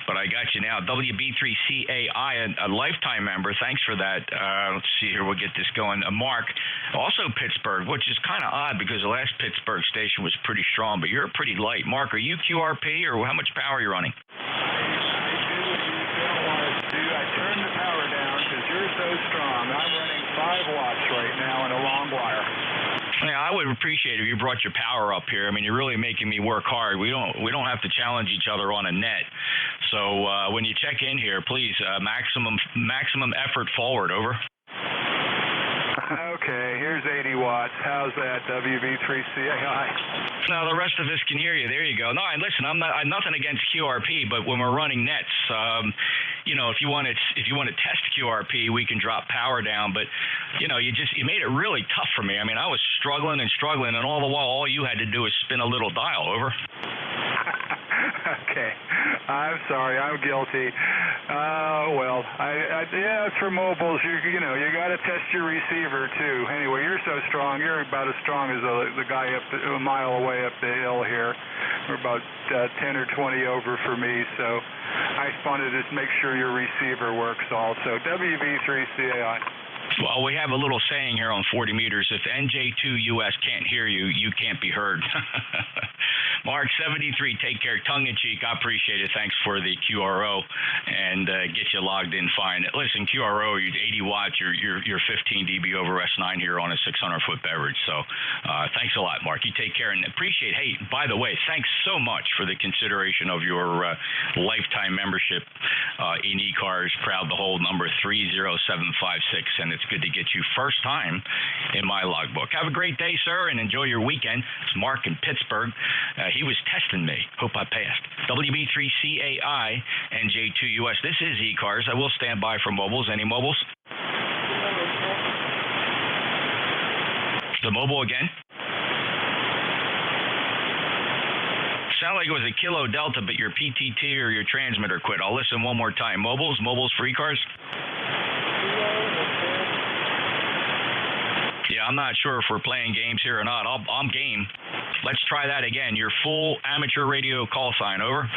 but I got you now. WB3CAI, a lifetime member. Thanks for that. Let's see here. We'll get this going. Mark, also Pittsburgh, which is kind of odd because the last Pittsburgh station was pretty strong, but you're pretty light. Mark, are you QRP or how much power are you running? I turned the power down because you're so strong. I'm running 5 watts right now in a long wire. Yeah, I would appreciate it if you brought your power up here. I mean, you're really making me work hard. We don't have to challenge each other on a net. So when you check in here, please maximum effort forward. Over. Okay, here's 80 watts. How's that, WV3CAI? Now the rest of us can hear you. There you go. No, and listen, I'm nothing against QRP, but when we're running nets, if you want to test QRP, we can drop power down. But you made it really tough for me. I mean, I was struggling, and all the while, all you had to do was spin a little dial. Over. Okay, I'm sorry, I'm guilty. It's for mobiles. You got to test your receiver too. Anyway, you're so strong. You're about as strong as the guy a mile away up the hill here. We're about 10 or 20 over for me. So I just wanted to make sure your receiver works also. WV3CAI. Well, we have a little saying here on 40 meters. If NJ2US can't hear you, you can't be heard. Mark 73, take care. Tongue in cheek, I appreciate it. Thanks for the QRO and get you logged in fine. Listen, QRO, you're 80 watts. You're 15 dB over S9 here on a 600-foot beverage. So thanks a lot, Mark. You take care and appreciate. Hey, by the way, thanks so much for the consideration of your lifetime membership in ECARS. Proud to hold number 30756, and it's good to get you first time in my logbook. Have a great day, sir, and enjoy your weekend. It's Mark in Pittsburgh. He was testing me. Hope I passed. WB3CAI, NJ2US. This is ECARS. I will stand by for mobiles. Any mobiles? The mobile again? Sound like it was a Kilo Delta, but your PTT or your transmitter quit. I'll listen one more time. Mobiles for ECARS? Yeah, I'm not sure if we're playing games here or not. I'm game. Let's try that again. Your full amateur radio call sign, over.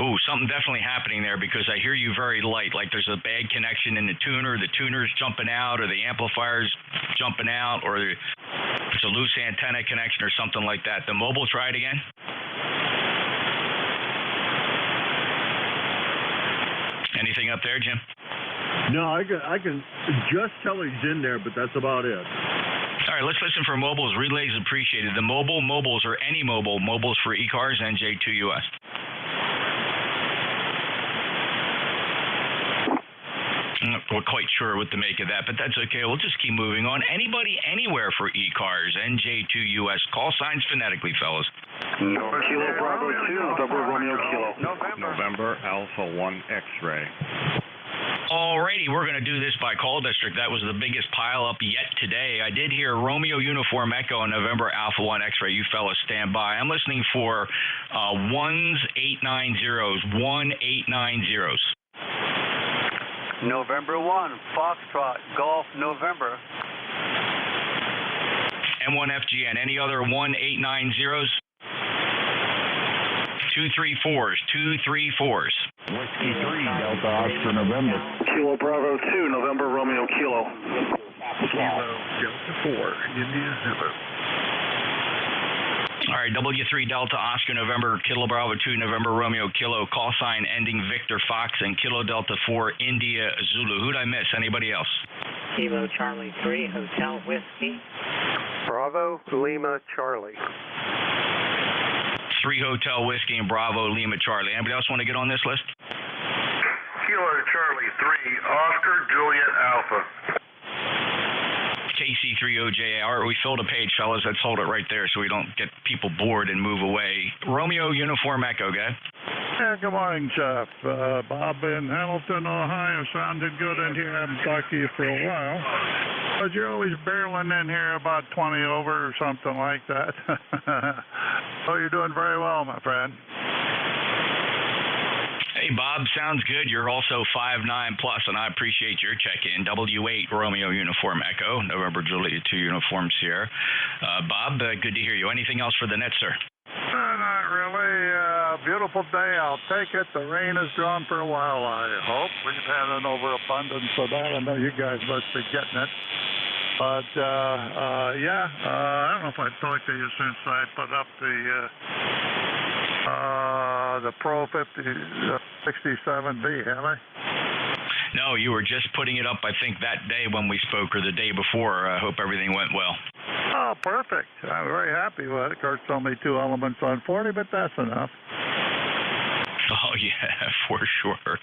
Ooh, something definitely happening there because I hear you very light, like there's a bad connection in the tuner's jumping out, or the amplifier's jumping out, or it's a loose antenna connection or something like that. The mobile, try it again. Anything up there, Jim? No, I can just tell he's in there, but that's about it. All right, let's listen for mobiles. Relays appreciated. The mobiles, or any mobiles for ECARS, NJ2US. I'm not quite sure what to make of that, but that's okay. We'll just keep moving on. Anybody anywhere for ECARS, NJ2US. Call signs phonetically, fellas. November Kilo Bravo 2, November Romeo Kilo. November Alpha 1 X-ray. Alrighty, we're going to do this by call district. That was the biggest pile up yet today. I did hear Romeo Uniform Echo and November Alpha 1 X-ray. You fellas stand by. I'm listening for 1890s, 1890s. November 1, Foxtrot, Golf, November. M1FGN. Any other 1890s? 234s. Whiskey 3, Delta Oscar, November. Kilo Bravo 2, November Romeo Kilo. Kilo Delta 4, India Zulu. All right, W3 Delta Oscar November, Kilo Bravo 2 November Romeo Kilo, call sign ending Victor Fox, and Kilo Delta 4 India Zulu. Who'd I miss? Anybody else? Kilo Charlie 3 Hotel Whiskey. Bravo Lima Charlie. 3 Hotel Whiskey and Bravo Lima Charlie. Anybody else want to get on this list? Kilo Charlie 3 Oscar Juliet Alpha. KC3OJ. All right, we filled a page, fellas. Let's hold it right there so we don't get people bored and move away. Romeo Uniform Echo, guy. Yeah, good morning, Jeff. Bob in Hamilton, Ohio. Sounded good in here. I haven't talked to you for a while. But you're always barreling in here about 20 over or something like that. Oh, you're doing very well, my friend. Hey, Bob, sounds good. You're also 5'9 plus, and I appreciate your check-in. W8 Romeo Uniform Echo, November Juliet 2 Uniform Sierra. Bob, good to hear you. Anything else for the net, sir? Not really. Beautiful day. I'll take it. The rain is gone for a while, I hope. We've had an overabundance of that. I know you guys must be getting it. But, I don't know if I've talked to you since I put up the Pro 67B, have I? No, you were just putting it up, I think, that day when we spoke or the day before. I hope everything went well. Oh, perfect. I'm very happy with it. Of course, it's only 2 elements on 40, but that's enough. Oh, yeah, for sure.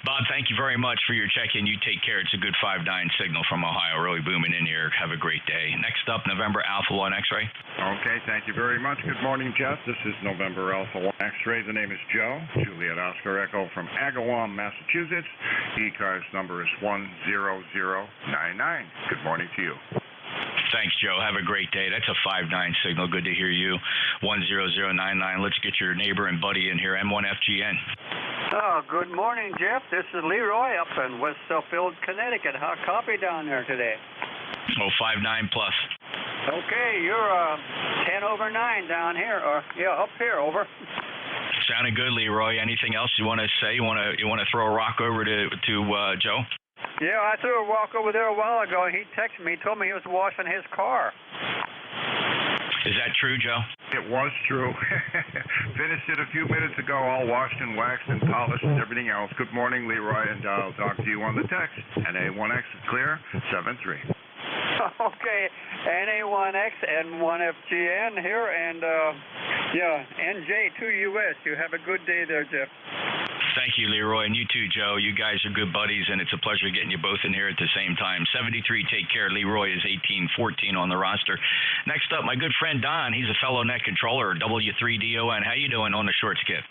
Bob, thank you very much for your check-in. You take care. It's a good 5-9 signal from Ohio. Really booming in here. Have a great day. Next up, November Alpha 1 X-Ray. Okay, thank you very much. Good morning, Jeff. This is November Alpha 1 X-Ray. The name is Joe. Juliet Oscar Echo from Agawam, Massachusetts. ECARS number is 10099. Good morning to you. Thanks, Joe. Have a great day. That's a 5-9 signal. Good to hear you. 10099. Let's get your neighbor and buddy in here. M1FGN. Oh, good morning, Jeff. This is Leroy up in West Suffield, Connecticut. How copy down there today? Oh, 5-9 plus. Okay, you're 10 over 9 down here, or up here, over. Sounding good, Leroy. Anything else you want to say? You want to throw a rock over to Joe? Yeah, I threw a walk over there a while ago, and he texted me. He told me he was washing his car. Is that true, Joe? It was true. Finished it a few minutes ago, all washed and waxed and polished and everything else. Good morning, Leroy, and I'll talk to you on the text. NA1X is clear, 73. Okay, NA1X and 1FGN here, and NJ2US. You have a good day there, Jeff. Thank you, Leroy, and you too, Joe. You guys are good buddies, and it's a pleasure getting you both in here at the same time. 73, take care. Leroy is 1814 on the roster. Next up, my good friend Don. He's a fellow net controller, W3DON. How you doing on the short skip?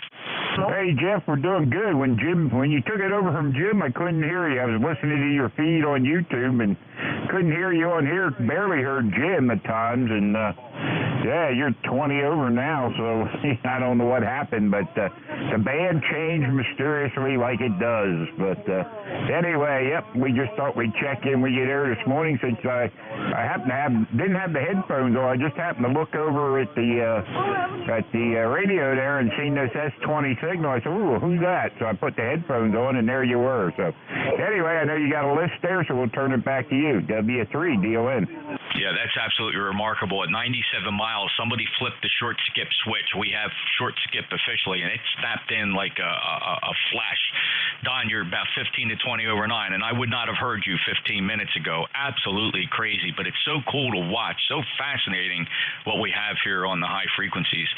Hey, Jeff, we're doing good. When you took it over from Jim, I couldn't hear you. I was listening to your feed on YouTube and couldn't hear you on here. Barely heard Jim at times, and you're 20 over now, so I don't know what happened, but the band changed mysteriously like it does. But anyway, we just thought we'd check in with you there this morning since I didn't have the headphones on. I just happened to look over at the radio there and seen this S20 signal. I said, "Ooh, who's that?" So I put the headphones on, and there you were. So anyway, I know you got a list there, so we'll turn it back to you. W3DON. Yeah, that's absolutely remarkable. At 97 miles, somebody flipped the short skip switch. We have short skip officially, and it snapped in like a flash. Don, you're about 15 to 20 over 9, and I would not have heard you 15 minutes ago. Absolutely crazy, but it's so cool to watch, so fascinating what we have here on the high frequencies.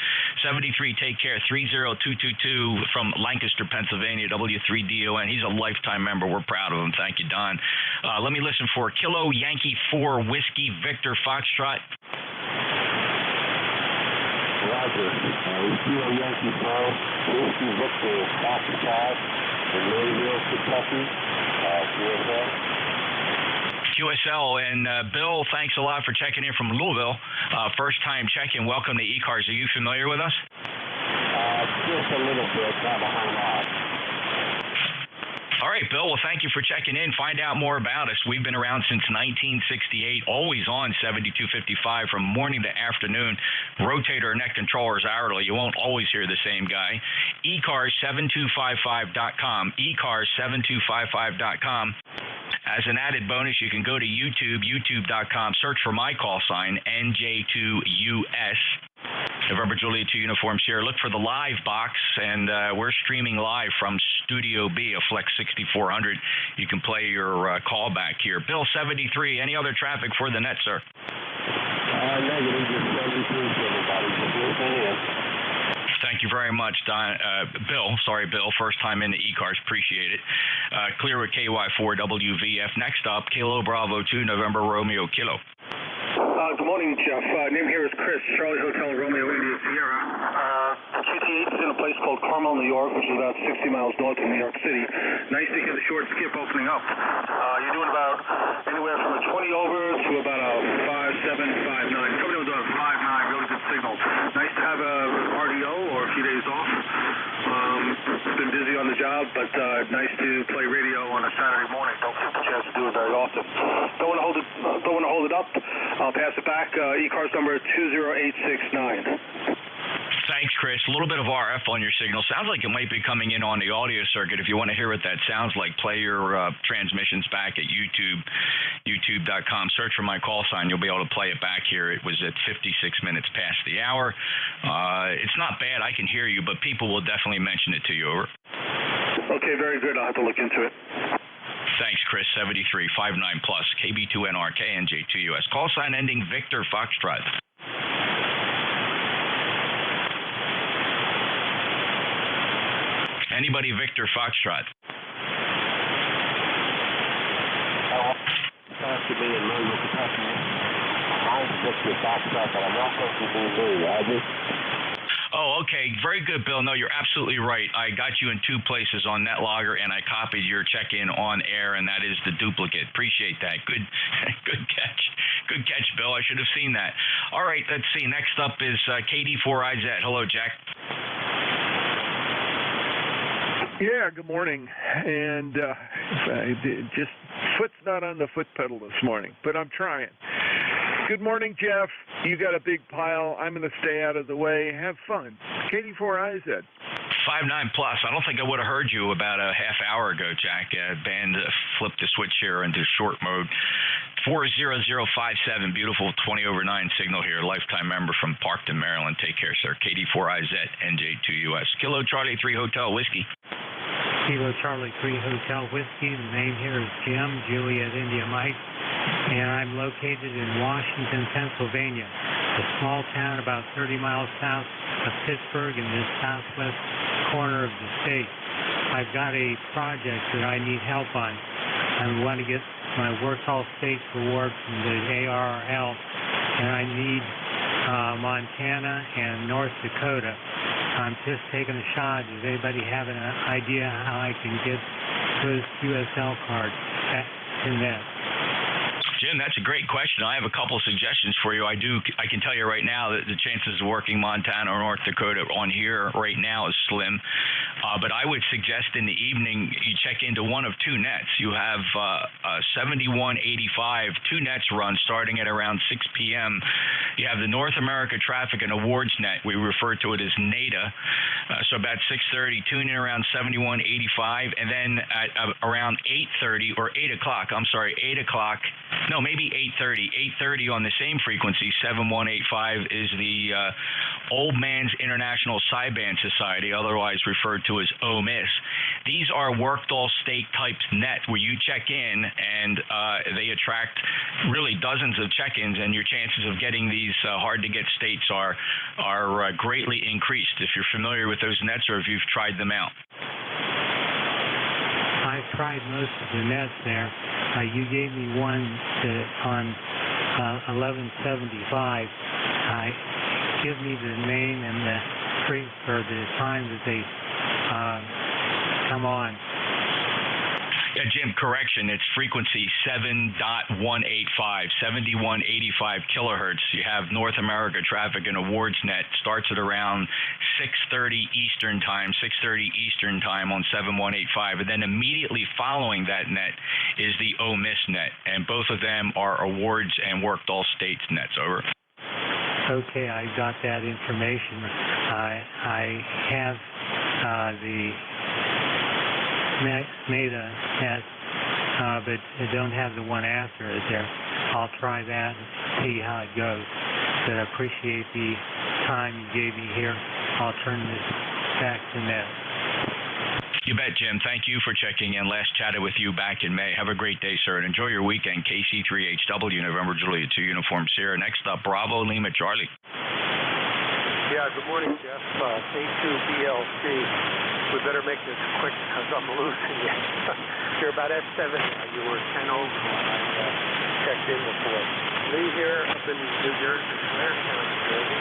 73, take care. 30222 from Lancaster, Pennsylvania, W3DON. He's a lifetime member. We're proud of him. Thank you, Don. Let me listen for Kilo Yankee 4 Whiskey Victor Foxtrot. Roger. Kilo Yankee 4 Whiskey Victor Foxtrot in Louisville, Kentucky. QSL. And Bill, thanks a lot for checking in from Louisville. First time check-in. Welcome to ECARS. Are you familiar with us? Just a little bit, not a whole lot. All right, Bill. Well, thank you for checking in. Find out more about us. We've been around since 1968, always on 7255 from morning to afternoon. Rotator net controllers hourly. You won't always hear the same guy. ECARS7255.com. ECARS7255.com. As an added bonus, you can go to YouTube, youtube.com, search for my call sign, NJ2US. November Juliet 2 Uniform Sierra. Look for the live box, and we're streaming live from Studio B, a Flex 6400. You can play your call back here. Bill 73, any other traffic for the net, sir? Negative, just 73, everybody. Just listening in. Thank you very much, Bill. Sorry, Bill. First time in the ECARS. Appreciate it. Clear with KY4WVF. Next up, Kilo Bravo 2, November Romeo Kilo. Good morning, Jeff. Name here is Chris, Charlie Hotel Romeo India Sierra. QT8 is in a place called Carmel, New York, which is about 60 miles north of New York City. Nice to hear the short skip opening up. You're doing about anywhere from a 20 over to about a 5.7, 5.9. Coming down to a 5.9, really good signal. Nice to have a RDO or a few days off. Been busy on the job, but nice to play radio on a Saturday morning. Don't get the chance to do it very often. Don't want to hold it up. I'll pass it back. ECARS number 20869. Thanks, Chris. A little bit of RF on your signal. Sounds like it might be coming in on the audio circuit. If you want to hear what that sounds like, play your transmissions back at YouTube, youtube.com. Search for my call sign. You'll be able to play it back here. It was at 56 minutes past the hour. It's not bad. I can hear you, but people will definitely mention it to you. Over. Okay, very good. I'll have to look into it. Thanks, Chris. 73, 59 plus, KB2NRK, NJ2US. Call sign ending Victor Foxtrot. Anybody Victor Foxtrot. After me in Louisville, Kentucky. Mine's Victor Foxtrot, but I don't think you mean me, Roger. Oh, okay. Very good, Bill. No, you're absolutely right. I got you in two places on NetLogger, and I copied your check-in on air, and that is the duplicate. Appreciate that. Good catch. Good catch, Bill. I should have seen that. All right, let's see. Next up is KD4IZ. Hello, Jack. Yeah, good morning. And just foot's not on the foot pedal this morning, but I'm trying. Good morning, Jeff. You got a big pile. I'm going to stay out of the way. Have fun. KD4IZ. 5.9 plus. I don't think I would have heard you about a half hour ago, Jack. Band flipped the switch here into short mode. 40057, beautiful 20 over 9 signal here. Lifetime member from Parkton, Maryland. Take care, sir. KD4IZ, NJ2US. Kilo Charlie 3 Hotel Whiskey. Kilo Charlie 3 Hotel Whiskey. The name here is Jim, Juliet India Mike, and I'm located in Washington, Pennsylvania, a small town about 30 miles south of Pittsburgh in the southwest corner of the state. I've got a project that I need help on. I want to get my Workall States Award from the ARRL, and I need Montana and North Dakota. I'm just taking a shot. Does anybody have an idea how I can get those USL cards in that? Jim, that's a great question. I have a couple of suggestions for you. I can tell you right now that the chances of working Montana or North Dakota on here right now is slim. But I would suggest in the evening you check into one of two nets. You have 7185, two nets run starting at around 6 p.m. You have the North America Traffic and Awards net. We refer to it as NADA. So about 6:30, tune in around 7185, and then at around 8:30 or 8 o'clock. I'm sorry, 8 o'clock. No, maybe 8:30. 8:30 on the same frequency, 7185, is the Old Man's International Sideband Society, otherwise referred to as OMIS. These are Workall State type nets where you check in and they attract really dozens of check-ins, and your chances of getting these hard-to-get states are greatly increased. If you're familiar with those nets or if you've tried them out. I've tried most of the nets there. You gave me one on 1175. Give me the name and the or the time that they come on. Yeah, Jim, correction. It's frequency 7.185, 7185 kilohertz. You have North America Traffic and Awards net. Starts at around 6:30 Eastern Time, 6:30 Eastern Time on 7185. And then immediately following that net is the OMIS net. And both of them are Awards and Workall States nets. Over. Okay, I got that information. I have the NADA net, but I don't have the one after it there. I'll try that and see how it goes. But I appreciate the time you gave me here. I'll turn this back to Ned. You bet, Jim. Thank you for checking in. Last chatted with you back in May. Have a great day, sir, and enjoy your weekend. KC3HW, November Juliet 2 Uniform Sierra. Next up, Bravo Lima Charlie. Yeah, good morning, Jeff. K2BLC. We better make this quick because I'm losing you. You're about S7. You were 10 over when I checked in before. Lee here up in New Jersey, Blair County, New Jersey.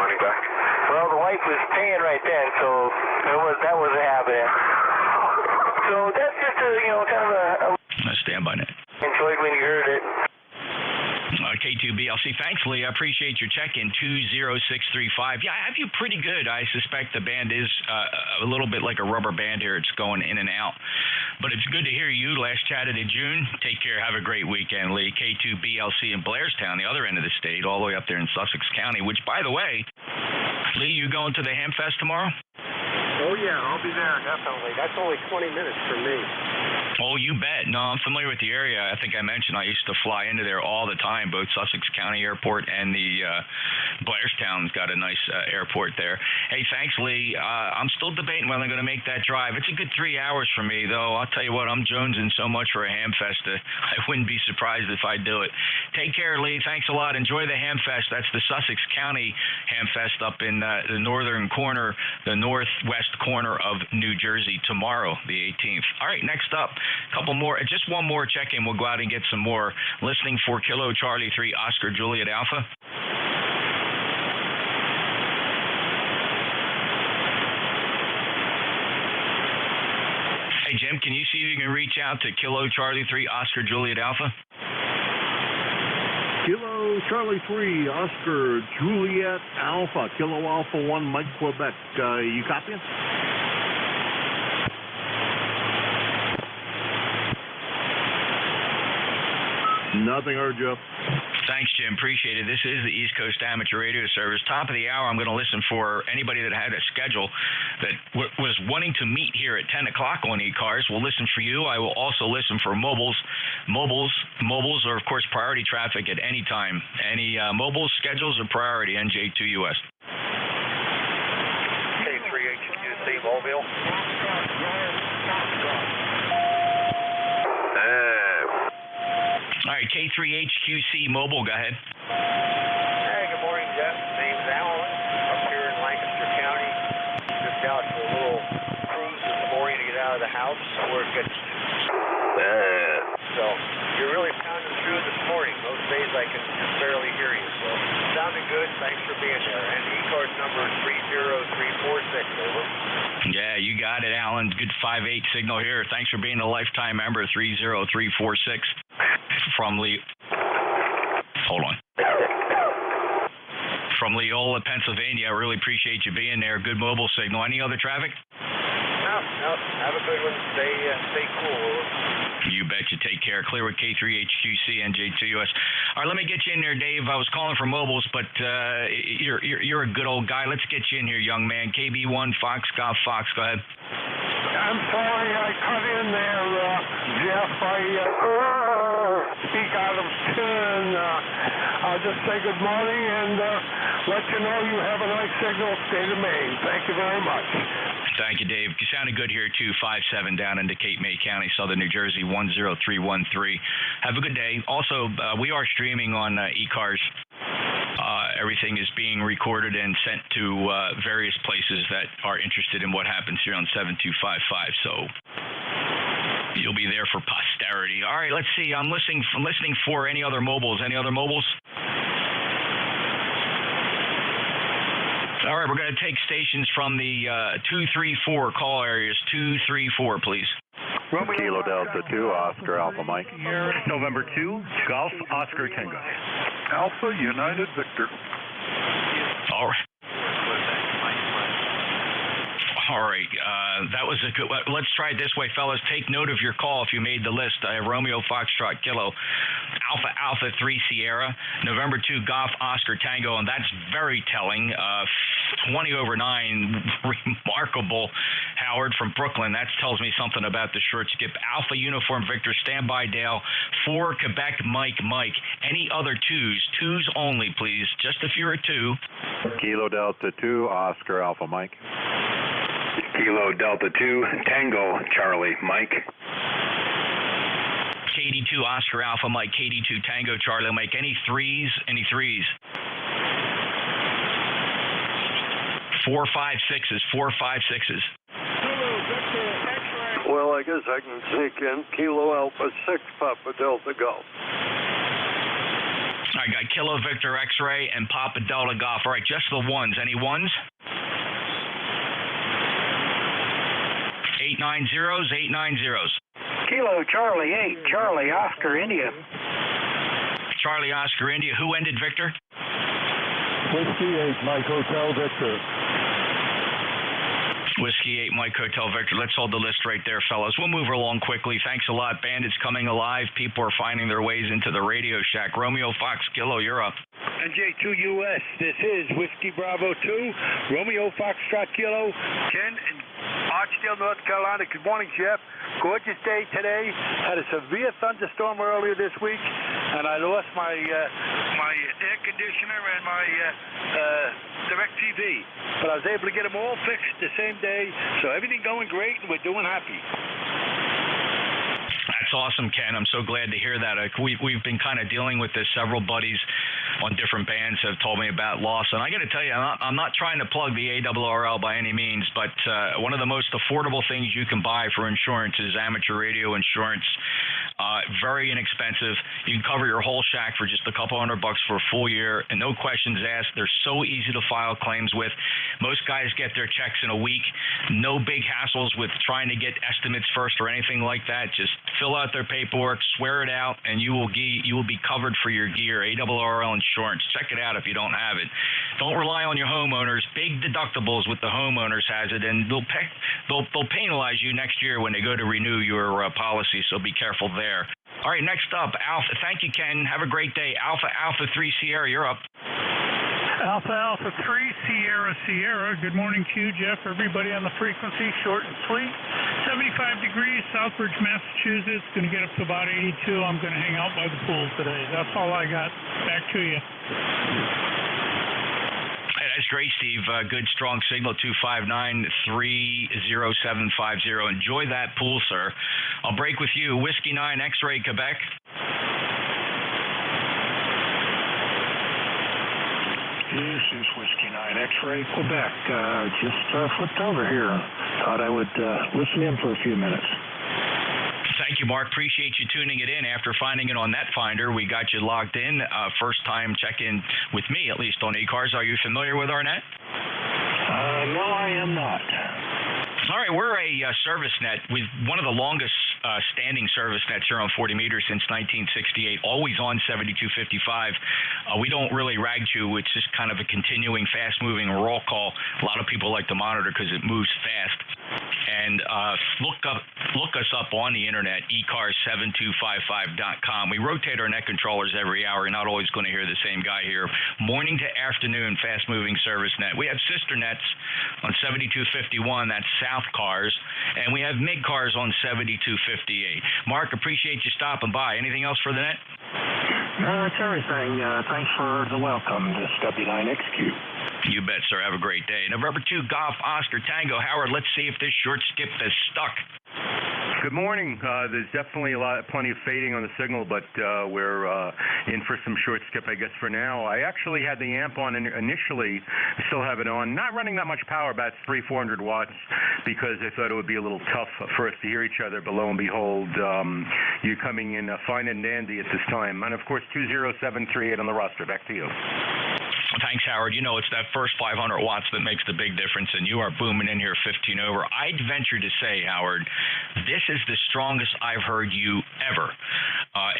Morning, back. Well, the wife was paying right then, so that wasn't happening. So that's just kind of a Stand by net. enjoyed when you heard it. K2BLC, thankfully, I appreciate your check-in, 20635. Yeah, I have you pretty good. I suspect the band is a little bit like a rubber band here. It's going in and out. But it's good to hear you. Last chatted in June. Take care. Have a great weekend, Lee. K2BLC in Blairstown, the other end of the state, all the way up there in Sussex County, which, by the way, Lee, you going to the Hamfest tomorrow? Oh, yeah, I'll be there, definitely. That's only 20 minutes from me. Oh, you bet. No, I'm familiar with the area. I think I mentioned I used to fly into there all the time, both Sussex County Airport and the Blairstown's got a nice airport there. Hey, thanks, Lee. I'm still debating whether I'm going to make that drive. It's a good 3 hours for me, though. I'll tell you what, I'm jonesing so much for a Hamfest. I wouldn't be surprised if I do it. Take care, Lee. Thanks a lot. Enjoy the Hamfest. That's the Sussex County Hamfest up in the northern corner, the northwest corner of of New Jersey tomorrow, the 18th. All right, next up, couple more, just one more check-in. We'll go out and get some more. Listening for Kilo Charlie 3 Oscar Juliet Alpha. Hey, Jim, can you see if you can reach out to Kilo Charlie 3 Oscar Juliet Alpha? Kilo Charlie 3 Oscar Juliet Alpha, Kilo Alpha 1 Mike Quebec. You copying? Nothing heard, Jeff. Thanks, Jim. Appreciate it. This is the East Coast Amateur Radio Service. Top of the hour, I'm going to listen for anybody that had a schedule that was wanting to meet here at 10 o'clock on ECARS. We'll listen for you. I will also listen for mobiles. Mobiles are, of course, priority traffic at any time. Any mobile schedules are priority, NJ2US. K3HQC Mobile. All right, K3HQC Mobile, go ahead. Hey, good morning, Jeff. Name's Alan. Up here in Lancaster County. Just out for a little cruise this morning to get out of the house before it gets so you're really pounding through this morning. Most days I can barely hear you. So sounded good. Thanks for being there. And ECARS number 30346, over. Yeah, you got it, Alan. Good 5-8 signal here. Thanks for being a lifetime member, 30346 from Hold on. From Leola, Pennsylvania. I really appreciate you being there. Good mobile signal. Any other traffic? No. Have a good one. Stay cool. You bet. You take care. Clear with K3HQC, NJ2US. All right, let me get you in there, Dave. I was calling for mobiles, but you're a good old guy. Let's get you in here, young man. KB1 Fox Golf Fox. Go ahead. I'm sorry I cut in there, Jeff. I speak out of turn. I'll just say good morning and let you know you have a nice signal, state of Maine. Thank you very much. Thank you, Dave. You sounded good here, too. 5-7 down into Cape May County, Southern New Jersey, 10313. Have a good day. Also, we are streaming on ECARS. Everything is being recorded and sent to various places that are interested in what happens here on 7255. So you'll be there for posterity. All right, let's see. I'm listening for any other mobiles. Any other mobiles? All right, we're going to take stations from the 234 call areas. 234, please. Kilo Delta 2, Oscar Alpha Mike. November 2, Golf Oscar Tango. Alpha United Victor. All right. All right, that was a good one. Let's try it this way, fellas. Take note of your call if you made the list. I have Romeo Foxtrot Kilo, Alpha 3 Sierra, November 2 Golf Oscar Tango, and that's very telling. 20/9, remarkable. Howard from Brooklyn. That tells me something about the short skip. Alpha Uniform Victor, standby Dale. 4 Quebec Mike. Any other twos? Twos only, please. Just if you're a 2. Kilo Delta 2, Oscar Alpha Mike. Kilo Delta 2, Tango Charlie Mike. KD2 Oscar Alpha Mike, KD2 Tango Charlie Mike. Any threes? 4, 5, 6s. 4, 5, 6s. Well, I guess I can sneak in Kilo Alpha 6 Papa Delta Golf. I got Kilo Victor X-Ray and Papa Delta Golf. All right, just the ones. Any ones? 890s. Kilo Charlie 8, Charlie Oscar India. Charlie Oscar India. Who ended Victor? Whiskey 8, Mike Hotel Victor. Whiskey 8, Mike Hotel Victor. Let's hold the list right there, fellas. We'll move along quickly. Thanks a lot. Bandits coming alive. People are finding their ways into the Radio Shack. Romeo Fox Kilo, you're up. NJ2US, this is Whiskey Bravo 2, Romeo Foxtrot Kilo, Ken in Archdale, North Carolina. Good morning, Jeff. Gorgeous day today. Had a severe thunderstorm earlier this week, and I lost my air conditioner and my DirecTV. But I was able to get them all fixed the same day, so everything going great, and we're doing happy. That's awesome, Ken. I'm so glad to hear that. We've been kind of dealing with this. Several buddies on different bands have told me about loss. And I got to tell you, I'm not trying to plug the ARRL by any means, but one of the most affordable things you can buy for insurance is amateur radio insurance. Very inexpensive. You can cover your whole shack for just a couple $100 for a full year, and no questions asked. They're so easy to file claims with. Most guys get their checks in a week. No big hassles with trying to get estimates first or anything like that. Just fill out their paperwork, swear it out, and you will be covered for your gear. ARRL insurance. Check it out if you don't have it. Don't rely on your homeowners. Big deductibles with the homeowners hazard, and they'll penalize you next year when they go to renew your policy. So be careful there. All right, next up, Alpha. Thank you, Ken. Have a great day. Alpha 3 Sierra, you're up. Alpha 3 Sierra. Good morning, Q, Jeff, everybody on the frequency, short and sweet. 75 degrees, Southbridge, Massachusetts. Going to get up to about 82. I'm going to hang out by the pool today. That's all I got. Back to you. That's great, Steve. Good, strong signal, 259-30750. Enjoy that pool, sir. I'll break with you. Whiskey 9, X-Ray, Quebec. This is Whiskey 9, X-Ray, Quebec. Just flipped over here. Thought I would listen in for a few minutes. Thank you, Mark. Appreciate you tuning it in. After finding it on NetFinder, we got you logged in. First time check-in with me, at least on ECARS. Are you familiar with our net? No, I am not. All right, we're a service net with one of the longest standing service nets here on 40 meters since 1968, always on 7255. We don't really rag chew. It's just kind of a continuing, fast-moving roll call. A lot of people like to monitor because it moves fast. And look us up on the internet, ECARS7255.com. We rotate our net controllers every hour. You're not always going to hear the same guy here. Morning to afternoon, fast-moving service net. We have sister nets on 7251. That's South Cars, and we have mid cars on 7258. Mark, appreciate you stopping by. Anything else for the net? No, that's everything. Thanks for the welcome, this W9XQ. You bet, sir. Have a great day. November 2, Golf, Oscar, Tango. Howard, let's see if this short skip is stuck. Good morning. There's definitely plenty of fading on the signal, but we're in for some short skip, I guess, for now. I actually had the amp on initially. I still have it on. Not running that much power, about 300-400 watts, because I thought it would be a little tough for us to hear each other. But lo and behold, you're coming in fine and dandy at this time. And, of course, 20738 on the roster. Back to you. Thanks, Howard. You know, it's that first 500 watts that makes the big difference, and you are booming in here 15 over. I'd venture to say, Howard, this is the strongest I've heard you ever.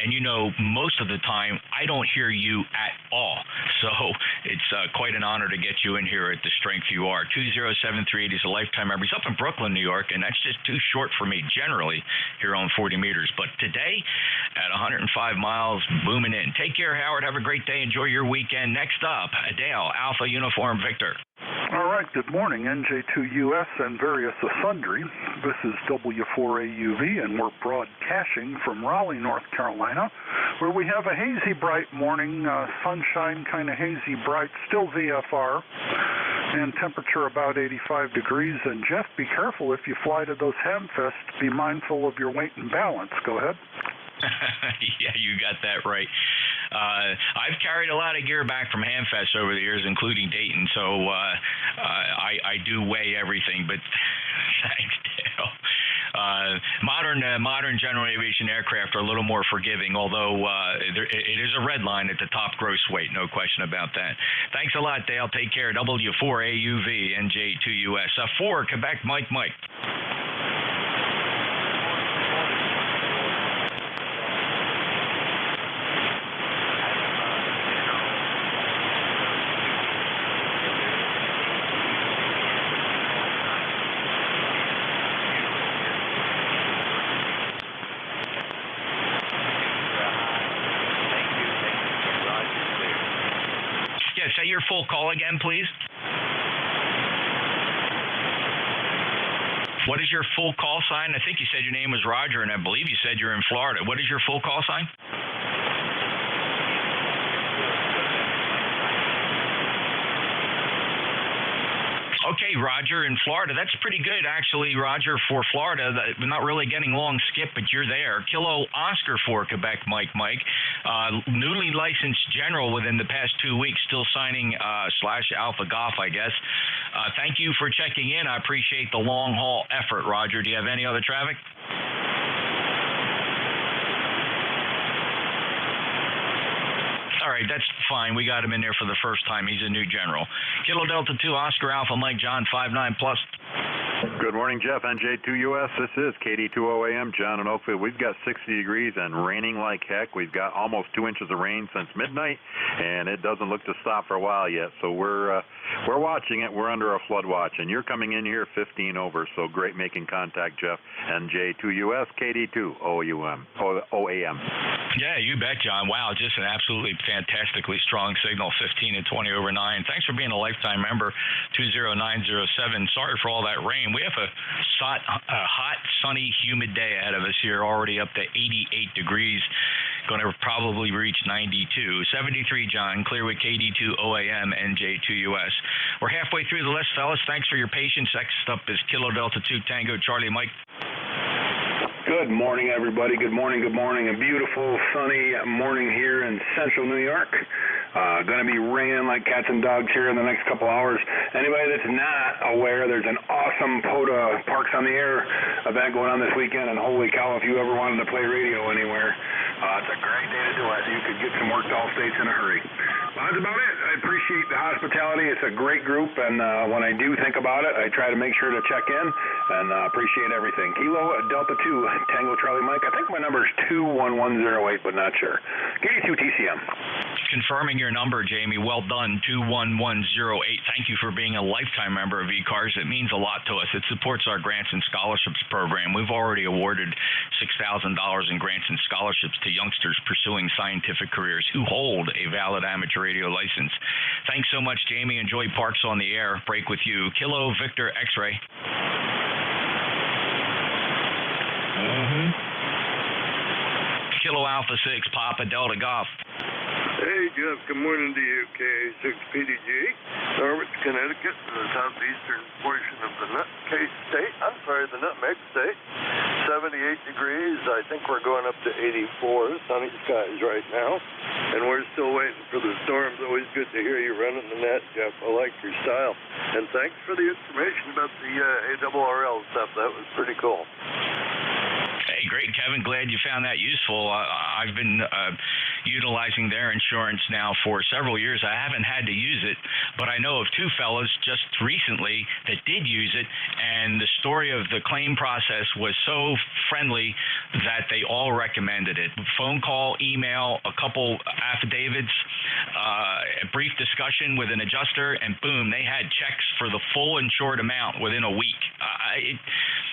And, you know, most of the time, I don't hear you at all. So it's quite an honor to get you in here at the strength you are. 20738 is a lifetime member. He's up in Brooklyn, New York, and that's just too short for me generally here on 40 meters. But today, at 105 miles, booming in. Take care, Howard. Have a great day. Enjoy your weekend. Next up, Dale, Alpha Uniform Victor. All right, good morning, NJ2US and various sundry. This is W4AUV, and we're broadcasting from Raleigh, North Carolina, where we have a hazy, bright morning, sunshine, kind of hazy, bright, still VFR, and temperature about 85 degrees. And Jeff, be careful if you fly to those Hamfests. Be mindful of your weight and balance. Go ahead. Yeah, you got that right. I've carried a lot of gear back from Hamfest over the years, including Dayton, so I do weigh everything, but thanks, Dale. Modern general aviation aircraft are a little more forgiving, although it is a red line at the top gross weight, no question about that. Thanks a lot, Dale. Take care. W4AUV, NJ2US. 4, Quebec, Mike. Say your full call again, please. What is your full call sign? I think you said your name was Roger, and I believe you said you're in Florida. What is your full call sign? Okay, Roger, in Florida. That's pretty good, actually, Roger, for Florida. We're not really getting long skip, but you're there. Kilo Oscar for Quebec, Mike. Newly licensed general within the past 2 weeks, still signing / Alpha Golf, I guess. Thank you for checking in. I appreciate the long-haul effort, Roger. Do you have any other traffic? All right, that's fine. We got him in there for the first time. He's a new general. Kilo Delta 2, Oscar Alpha Mike, John 59 plus. Good morning, Jeff. NJ2US. This is KD20AM, John in Oakville. We've got 60 degrees and raining like heck. We've got almost 2 inches of rain since midnight, and it doesn't look to stop for a while yet. So we're watching it. We're under a flood watch, and you're coming in here 15 over. So great making contact, Jeff. NJ2US, KD2OAM. Yeah, you bet, John. Wow, just an absolutely fantastically strong signal, 15 and 20 over 9. Thanks for being a lifetime member, 20907. Sorry for all that rain. We have a hot, sunny, humid day ahead of us here, already up to 88 degrees. Going to probably reach 92. 73, John, clear with KD2OAM, NJ2US. We're halfway through the list, fellas. Thanks for your patience. Next up is Kilo Delta 2 Tango Charlie Mike. Good morning, everybody. Good morning. A beautiful, sunny morning here in central New York. Going to be raining like cats and dogs here in the next couple hours. Anybody that's not aware, there's an awesome POTA Parks on the Air event going on this weekend, and holy cow, if you ever wanted to play radio anywhere, it's a great day to do it. You could get some work to all states in a hurry. That's about it. I appreciate the hospitality. It's a great group, and when I do think about it, I try to make sure to check in, and appreciate everything. Kilo Delta 2 Tango Charlie Mike. I think my number is 21108, but not sure. KD2 TCM. Confirming your number, Jamie. Well done, 21108. Thank you for being a lifetime member of ECARS. It means a lot to us. It supports our grants and scholarships program. We've already awarded $6,000 in grants and scholarships to youngsters pursuing scientific careers who hold a valid amateur radio license. Thanks so much, Jamie. Enjoy Parks on the Air. Break with you. Kilo Victor X-Ray. Kilo Alpha 6, Papa Delta Golf. Hey, Jeff. Good morning to you. KA6PDG, Norwich, Connecticut, in the southeastern portion of the Nutmeg State. 78 degrees. I think we're going up to 84. Sunny skies right now. And we're still waiting for the storms. Always good to hear you running the net, Jeff. I like your style. And thanks for the information about the ARRL stuff. That was pretty cool. Hey, great, Kevin. Glad you found that useful. I've been utilizing their insurance now for several years. I haven't had to use it, but I know of two fellows just recently that did use it, and the story of the claim process was so friendly that they all recommended it. Phone call, email, a couple affidavits, a brief discussion with an adjuster, and boom, they had checks for the full insured amount within a week.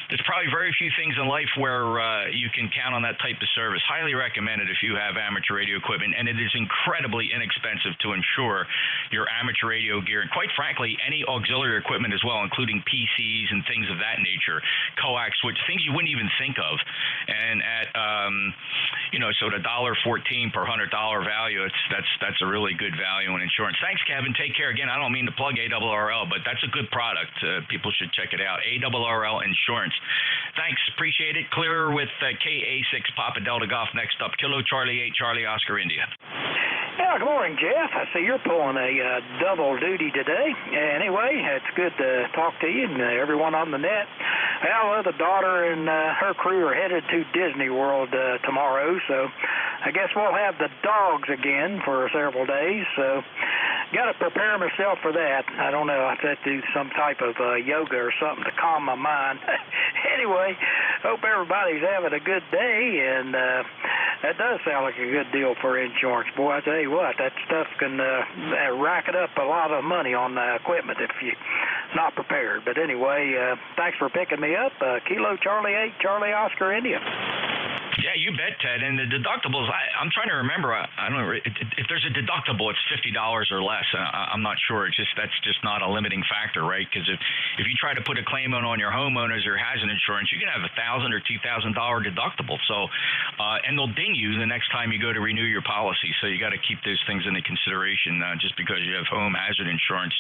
There's probably very few things in life where you can count on that type of service. Highly recommended if you have amateur radio equipment, and it is incredibly inexpensive to insure your amateur radio gear, and quite frankly, any auxiliary equipment as well, including PCs and things of that nature, coax switch, things you wouldn't even think of. And at sort of $1.14 per $100 value, that's a really good value in insurance. Thanks, Kevin. Take care. Again, I don't mean to plug ARRL, but that's a good product. People should check it out. ARRL Insurance. Thanks. Appreciate it. Clear with KA6 Papa Delta Golf next up. Kilo Charlie 8 Charlie Oscar India. Yeah, good morning, Jeff. I see you're pulling a double duty today. Anyway, it's good to talk to you and everyone on the net. Well, the daughter and her crew are headed to Disney World tomorrow, so I guess we'll have the dogs again for several days, so got to prepare myself for that. I don't know. I have to do some type of yoga or something to calm my mind. Anyway, hope everybody's having a good day, and that does sound like a good deal for insurance. Boy, I tell you what, that stuff can rack it up a lot of money on equipment if you're not prepared. But anyway, thanks for picking me up. Kilo Charlie 8 Charlie Oscar India. Yeah, you bet, Ted. And the deductibles, I'm trying to remember. I don't know if there's a deductible, it's $50 or less. I'm not sure. That's just not a limiting factor, right? Because if you try to put a claim on your homeowners or hazard insurance, you can have $1,000 or $2,000 deductible. So, and they'll ding you the next time you go to renew your policy. So you got to keep those things into consideration. Just because you have home hazard insurance,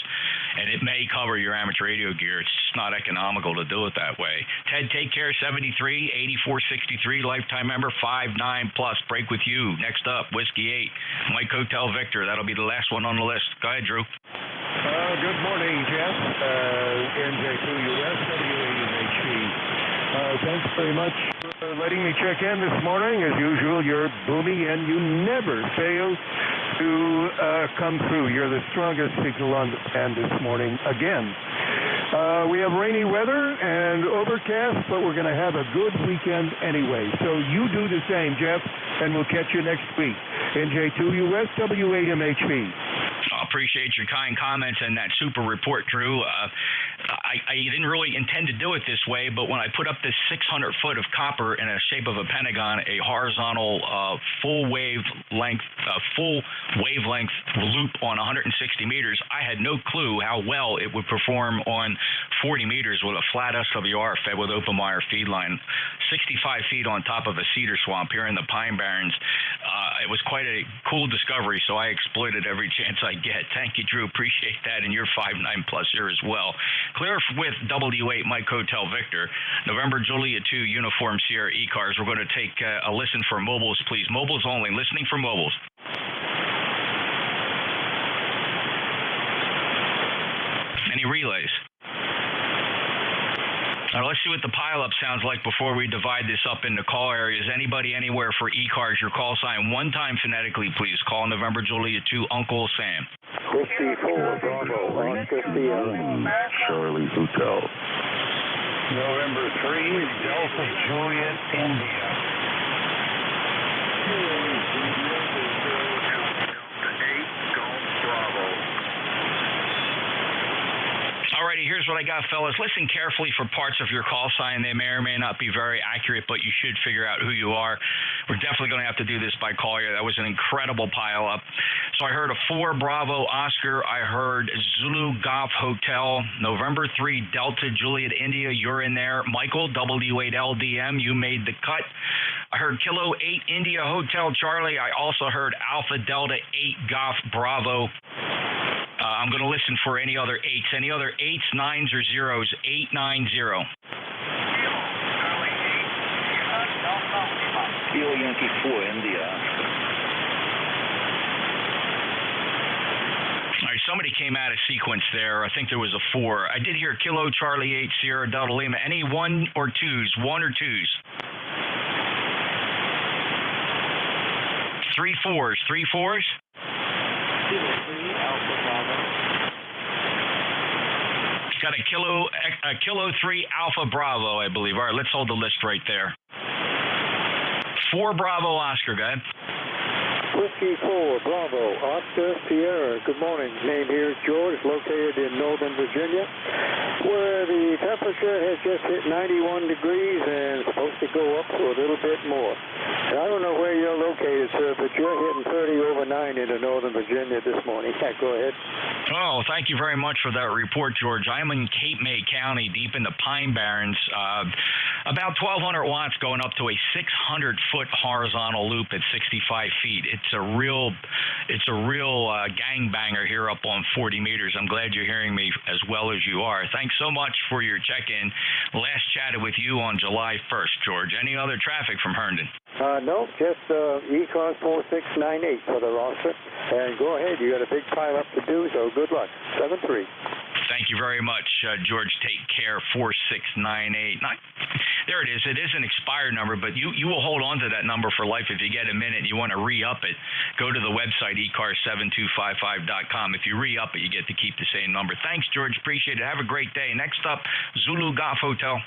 and it may cover your amateur radio gear, it's just not economical to do it that way. Ted, take care. 73 8463 lifetime member 59 plus. Break with you. Next up, Whiskey 8 Mike Hotel Victor. That'll be the last one on the list. Go ahead, Drew. Good morning, Jeff. NJ2US WAMHB. Thanks very much for letting me check in this morning. As usual, you're booming and you never fail to come through. You're the strongest signal on the band this morning again. We have rainy weather and overcast, but we're going to have a good weekend anyway. So you do the same, Jeff, and we'll catch you next week. NJ2US W8MHB. I appreciate your kind comments and that super report, Drew. I didn't really intend to do it this way, but when I put up this 600 foot of copper in a shape of a pentagon, a horizontal full wavelength loop on 160 meters, I had no clue how well it would perform on 40 meters with a flat SWR fed with open wire feed line, 65 feet on top of a cedar swamp here in the Pine Barrens. It was quite a cool discovery, so I exploited every chance I get. Thank you, Drew. Appreciate that, and you're 5'9" plus here as well. Clear with W8 Mike Hotel Victor, November Julia 2 Uniform Sierra ECARS. We're going to take a listen for mobiles, please. Mobiles only. Listening for mobiles. Any relays? Now, let's see what the pileup sounds like before we divide this up into call areas. Anybody anywhere for ECARS, your call sign one time phonetically, please. Call November Julia 2 Uncle Sam. Whiskey 4 Bravo, Oscar Sierra. Charlie Hotel. November 3 Delta Juliet India. Alrighty, here's what I got, fellas. Listen carefully for parts of your call sign. They may or may not be very accurate, but you should figure out who you are. We're definitely going to have to do this by call here. That was an incredible pileup. So I heard a 4 Bravo Oscar. I heard Zulu Golf Hotel, November 3 Delta Juliet India. You're in there. Michael, W8LDM, you made the cut. I heard Kilo 8 India Hotel Charlie. I also heard Alpha Delta 8 Golf Bravo. I'm going to listen for any other 8s. Any other 8s, 9s, or 0s? 890. Kilo Yankee 4 India. All right, somebody came out of sequence there. I think there was a 4. I did hear Kilo Charlie 8 Sierra Delta Lima. Any 1 or 2s? 1 or 2s? 3 4s. 3 4s? Got a Kilo 3 Alpha Bravo, I believe. All right, let's hold the list right there. 4 Bravo Oscar, go ahead. Whiskey 4 Bravo, Oscar Sierra. Good morning. Name here is George, located in Northern Virginia, where the temperature has just hit 91 degrees and it's supposed to go up for a little bit more. And I don't know where you're located, sir, but you're hitting 30 over 9 into Northern Virginia this morning. Go ahead. Oh, thank you very much for that report, George. I'm in Cape May County, deep in the Pine Barrens. About 1,200 watts going up to a 600-foot horizontal loop at 65 feet. It's a real gangbanger here up on 40 meters. I'm glad you're hearing me as well as you are. Thanks so much for your check-in. Last chatted with you on July 1st, George. Any other traffic from Herndon? No, just ECARS 4698 for the roster. And go ahead. You got a big pile up to do, so good luck. 7-3. Thank you very much, George. Take care. 4698. There it is. It is an expired number, but you will hold on to that number for life if you get a minute and you want to re-up it. Go to the website, ECARS7255.com. If you re-up it, you get to keep the same number. Thanks, George. Appreciate it. Have a great day. Next up, Zulu Golf Hotel.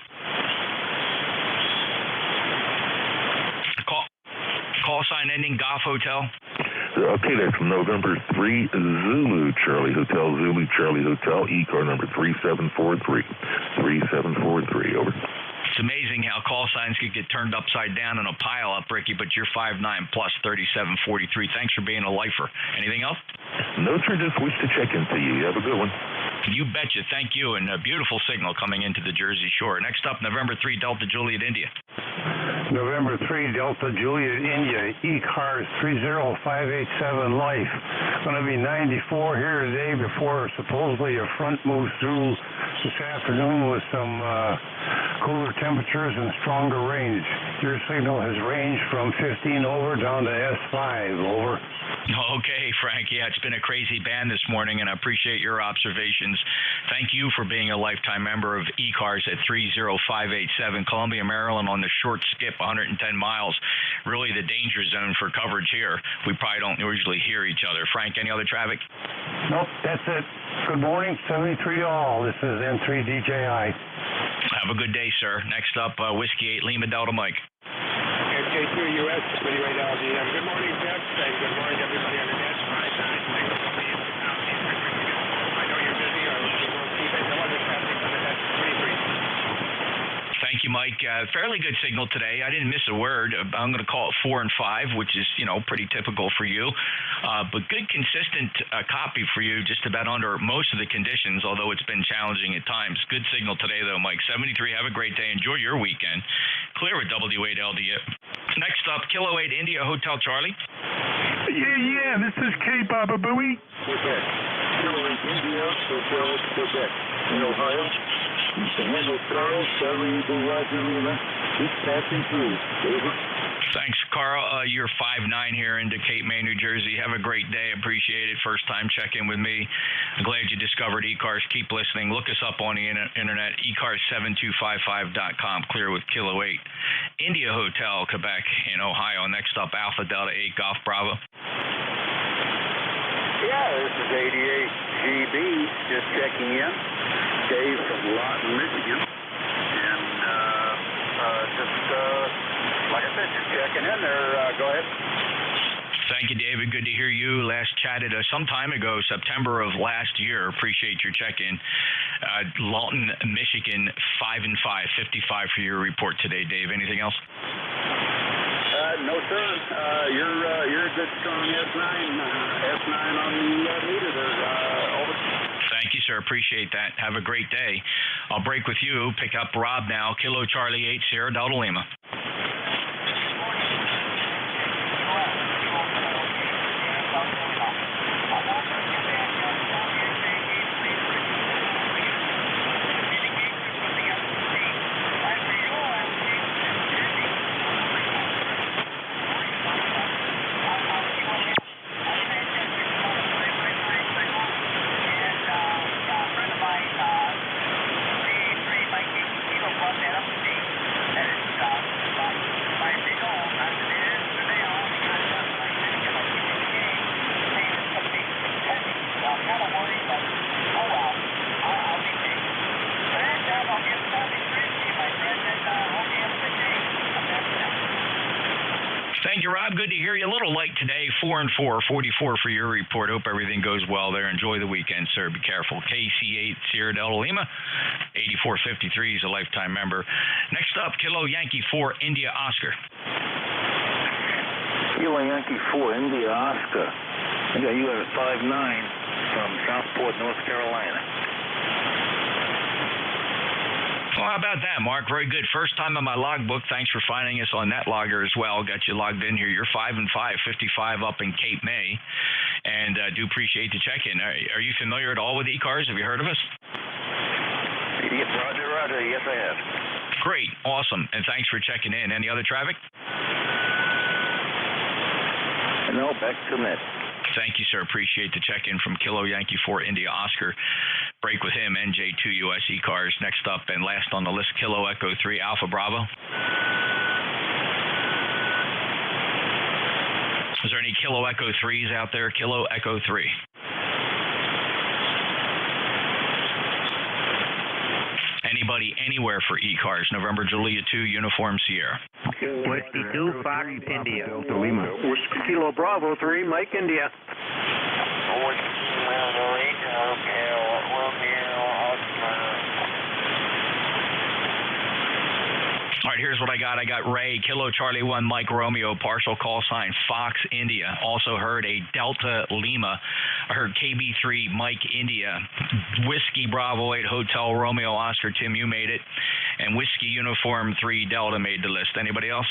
Call sign ending Golf Hotel. Okay, that's November 3 Zulu Charlie Hotel, Zulu Charlie Hotel, ECAR number 3743. 3743, over. Submit amazing how call signs could get turned upside down in a pile up, Ricky, but you're 5'9 plus 3743. Thanks for being a lifer. Anything else? No, sir, just wish to check in to you. You have a good one. You betcha. Thank you. And a beautiful signal coming into the Jersey Shore. Next up, November 3 Delta Juliet, India. November 3 Delta Juliet, India. ECARS 30587 Life. Going to be 94 here today before supposedly a front moves through this afternoon with some cooler temperatures and stronger rains. Your signal has ranged from 15 over down to S5 over. Okay, Frank. Yeah, it's been a crazy band this morning, and I appreciate your observations. Thank you for being a lifetime member of ECARS at 30587 Columbia, Maryland on the short skip, 110 miles. Really the danger zone for coverage here. We probably don't usually hear each other. Frank, any other traffic? Nope, that's it. Good morning, 73 to all. This is N3DJI. Have a good day, sir. Next up, Whiskey 8 Lima Delta Mike. NJ2US Studio LDM. Good morning, Jeff, and good morning, everybody on the net. I know you're busy. I will keep it. No other traffic on the net. 23. Thank you, Mike. Fairly good signal today. I didn't miss a word. I'm going to call it 4 and 5, which is, pretty typical for you. But good, consistent copy for you, just about under most of the conditions, although it's been challenging at times. Good signal today, though, Mike. 73, have a great day. Enjoy your weekend. Clear with W8LD. Next up, Kilo 8 India Hotel Charlie. Yeah, this is K. Baba Booey. Quebec. Kilo 8 India Hotel Quebec. In Ohio. Handle Carl, Charlie, Roger, Lima. Dispatching through. David. Thanks, Carl. You're 5'9" here into Cape May, New Jersey. Have a great day. Appreciate it. First time check-in with me. I'm glad you discovered ECARS. Keep listening. Look us up on the internet, ECARS7255.com. Clear with Kilo 8. India Hotel, Quebec, in Ohio. Next up, Alpha Delta 8 Golf Bravo. Yeah, this is 88GB. Just checking in. Dave from Lawton, Michigan. And like I said, just checking in there. Go ahead. Thank you, David. Good to hear you. Last chatted some time ago, September of last year. Appreciate your check-in. Lawton, Michigan, 5 and 5, 55 for your report today, Dave. Anything else? No, sir. You're a good, strong S9 on the meter there. Over. Thank you, sir. Appreciate that. Have a great day. I'll break with you. Pick up Rob now. Kilo Charlie 8 Sierra Delta Lima. Thank you, Rob. Good to hear you. A little light today. 4 and 4, 44 for your report. Hope everything goes well there. Enjoy the weekend, sir. Be careful. KC8 Sierra Delta Lima, 8453 is a lifetime member. Next up, Kilo Yankee 4 India Oscar. Kilo Yankee 4 India Oscar. I got you at 5'9" from Southport, North Carolina. Well, how about that, Mark? Very good. First time on my logbook. Thanks for finding us on NetLogger as well. Got you logged in here. You're 5 and 5, 55 up in Cape May, and do appreciate the check-in. Are you familiar at all with ECARS? Have you heard of us? Yes, Roger. Yes, I have. Great. Awesome. And thanks for checking in. Any other traffic? No, back to net. Thank you, sir. Appreciate the check-in from Kilo Yankee 4 India Oscar. Break with him, NJ2US ECARS. Next up and last on the list, Kilo Echo 3 Alpha Bravo. Is there any Kilo Echo 3s out there? Kilo Echo 3. Anybody, anywhere for ECARS. November Julia 2, Uniform Sierra. Whiskey 2, Fox, India. Lima. Kilo Bravo 3, Mike, India. right, here's what I got. I got Ray, Kilo Charlie 1, Mike Romeo, partial call sign, Fox India. Also heard a Delta Lima. I heard KB3, Mike India, Whiskey Bravo 8, Hotel Romeo Oscar. Tim, you made it. And Whiskey Uniform 3, Delta made the list. Anybody else?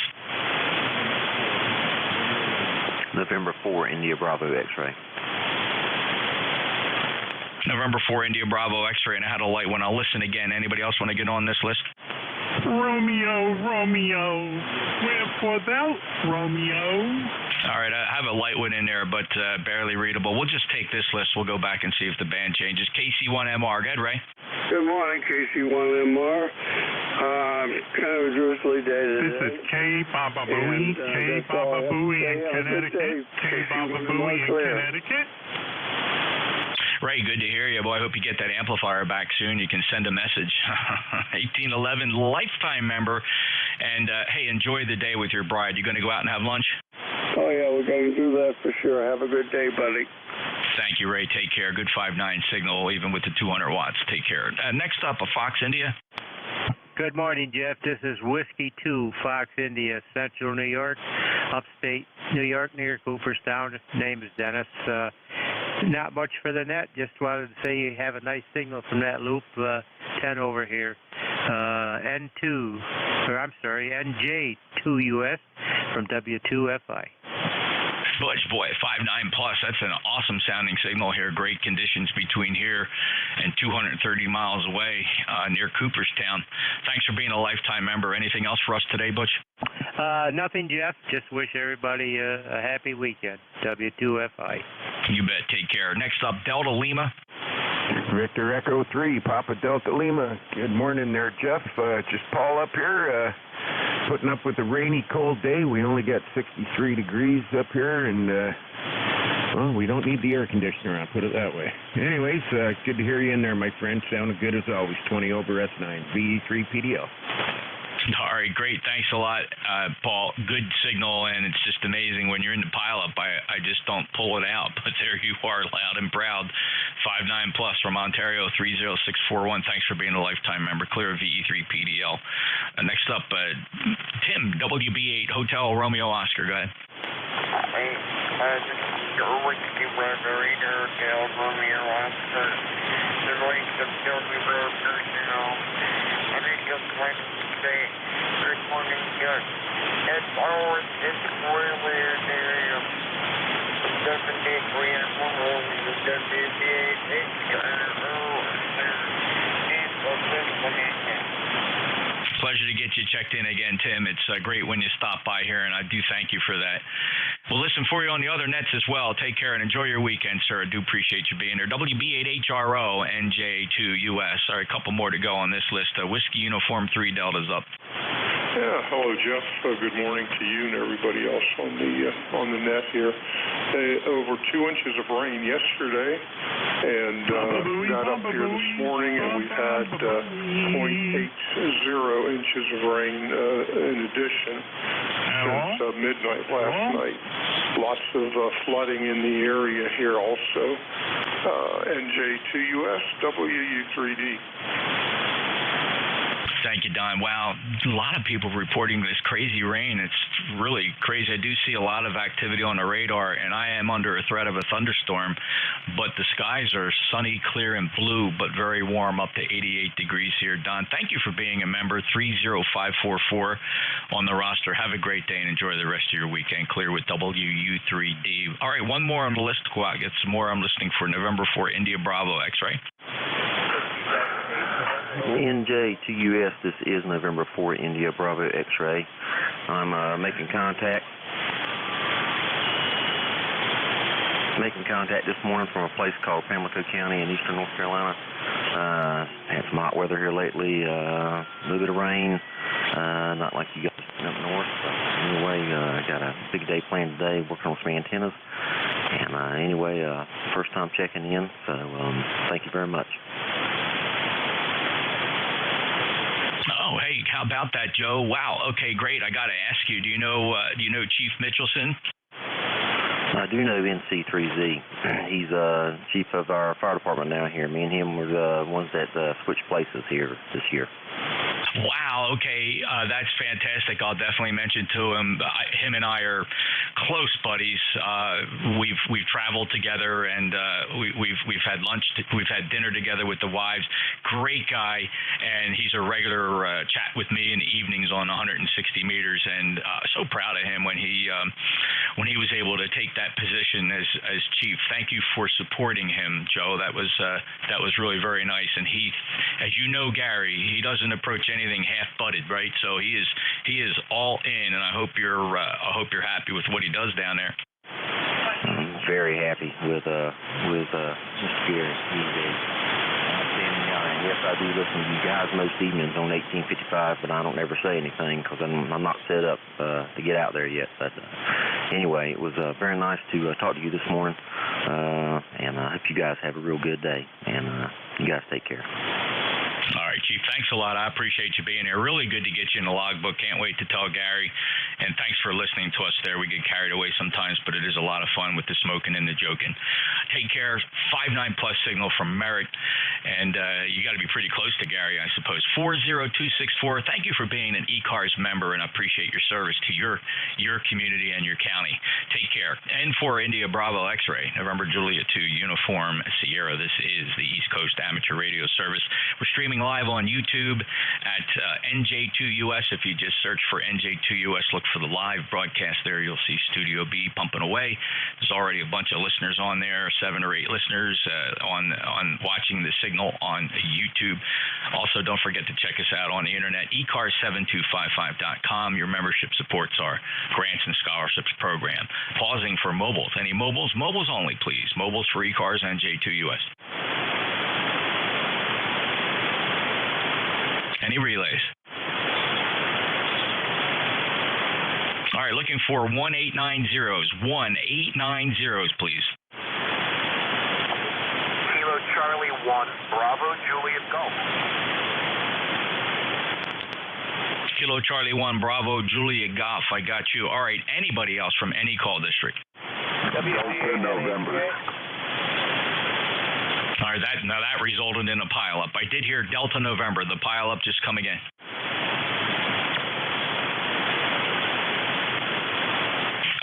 November 4, India Bravo X-ray. November 4, India Bravo X-ray, and I had a light one. I'll listen again. Anybody else want to get on this list? Romeo, with without Romeo. All right, I have a light one in there, but barely readable. We'll just take this list. We'll go back and see if the band changes. KC1MR. Go ahead, Ray. Good morning, KC1MR. Kind of a drizzly day today. This is K Baba Booey, K Baba Booey in Connecticut, K Baba Booey in Connecticut. Ray, good to hear you. Boy, I hope you get that amplifier back soon. You can send a message. 1811 lifetime member. And, hey, enjoy the day with your bride. You going to go out and have lunch? Oh, yeah, we're going to do that for sure. Have a good day, buddy. Thank you, Ray. Take care. Good 5.9 signal, even with the 200 watts. Take care. Next up, a Fox India. Good morning, Jeff. This is Whiskey 2, Fox India, Central New York, upstate New York, near Cooperstown. Name is Dennis. Not much for the net. Just wanted to say you have a nice signal from that loop 10 over here. NJ2US from W2FI. Boy, 5.9 plus. That's an awesome sounding signal here. Great conditions between here and 230 miles away near Cooperstown. Thanks for being a lifetime member. Anything else for us today, Butch? Nothing, Jeff. Just wish everybody a happy weekend. W2FI. You bet. Take care. Next up, Delta Lima. Victor Echo 3, Papa Delta Lima. Good morning there, Jeff. Just Paul up here, putting up with a rainy, cold day. We only got 63 degrees up here, and, well, we don't need the air conditioner on, put it that way. Anyways, good to hear you in there, my friend. Sounding good as always. 20 over S9, VE3 PDL. All right, great. Thanks a lot, Paul. Good signal, and it's just amazing when you're in the pileup. I just don't pull it out, but there you are, loud and proud. 5.9 plus from Ontario, 30641. Thanks for being a lifetime member. Clear VE3 PDL. Next up, Tim, WB8, Hotel Romeo Oscar. Go ahead. Hey, this is Whiskey Brother, Hotel Romeo Oscar. The links of Delta Brokers, and I just want to say good morning, Jeff. As always, it's boiler there. W3 and Pleasure to get you checked in again, Tim. It's great when you stop by here, and I do thank you for that. We'll listen for you on the other nets as well. Take care and enjoy your weekend, sir. I do appreciate you being here. WB8HRO, NJ2US. All right, a couple more to go on this list. Whiskey Uniform 3 Delta's up. Yeah, hello, Jeff. Good morning to you and everybody else on the net here. Over 2 inches of rain yesterday, and got up here this morning, and we've had 0.80 inches of rain in addition since midnight last night. Lots of flooding in the area here also. NJ2US WU3D. Thank you, Don. Wow, a lot of people reporting this crazy rain. It's really crazy. I do see a lot of activity on the radar, and I am under a threat of a thunderstorm, but the skies are sunny, clear, and blue, but very warm, up to 88 degrees here. Don, thank you for being a member, 30544 on the roster. Have a great day and enjoy the rest of your weekend. Clear with WU3D. All right, one more on the list. Go out, get some more. I'm listening for November 4, India Bravo X-ray. NJ2US, this is November 4, India Bravo X-ray. I'm making contact this morning from a place called Pamlico County in eastern North Carolina. Had some hot weather here lately, a little bit of rain, not like you guys up north. But anyway, I got a big day planned today, working on some antennas. And anyway, first time checking in, so thank you very much. Oh, hey, how about that, Joe? Wow. Okay, great. I got to ask you, do you know Chief Mitchelson? I do know NC3Z. He's chief of our fire department now here. Me and him were the ones that switched places here this year. Wow. Okay, that's fantastic. I'll definitely mention to him. Him and I are close buddies. We've traveled together, and we've had lunch. We've had dinner together with the wives. Great guy, and he's a regular chat with me in the evenings on 160 meters. And so proud of him when he was able to take that position as chief. Thank you for supporting him, Joe. That was really very nice. And he, as you know, Gary, he doesn't approach anything half-butted, right? So he is all in, and I hope you're happy with what he does down there. I'm very happy with Mr. Gary. He's a outstanding guy. And yes, I do listen to you guys most evenings on 1855, but I don't ever say anything because I'm not set up to get out there yet. But anyway, it was very nice to talk to you this morning, and I hope you guys have a real good day. And you guys take care. All right, Chief, thanks a lot. I appreciate you being here. Really good to get you in the logbook. Can't wait to tell Gary. And thanks for listening to us there. We get carried away sometimes, but it is a lot of fun with the smoking and the joking. Take care. 5-9 plus signal from Merritt. And you got to be pretty close to Gary, I suppose. 40264. Thank you for being an ECARS member, and I appreciate your service to your community and your county. Take care. N4 India Bravo X-Ray, November Juliet 2 Uniform Sierra. This is the East Coast Amateur Radio Service. We're streaming live on YouTube at NJ2US. If you just search for NJ2US, look for the live broadcast there. You'll see Studio B pumping away. There's already a bunch of listeners on there, 7 or 8 listeners on watching the signal on YouTube. Also, don't forget to check us out on the internet, ECARS7255.com. Your membership supports our grants and scholarships program. Pausing for mobiles. Any mobiles? Mobiles only, please. Mobiles for ECARS NJ2US. Any relays? All right, looking for 1890s. 1890s, please. Kilo Charlie 1, Bravo Juliet Golf. Kilo Charlie 1, Bravo Juliet Golf. I got you. All right, anybody else from any call district? Delta November. All right, that resulted in a pileup. I did hear Delta November. The pileup just come again.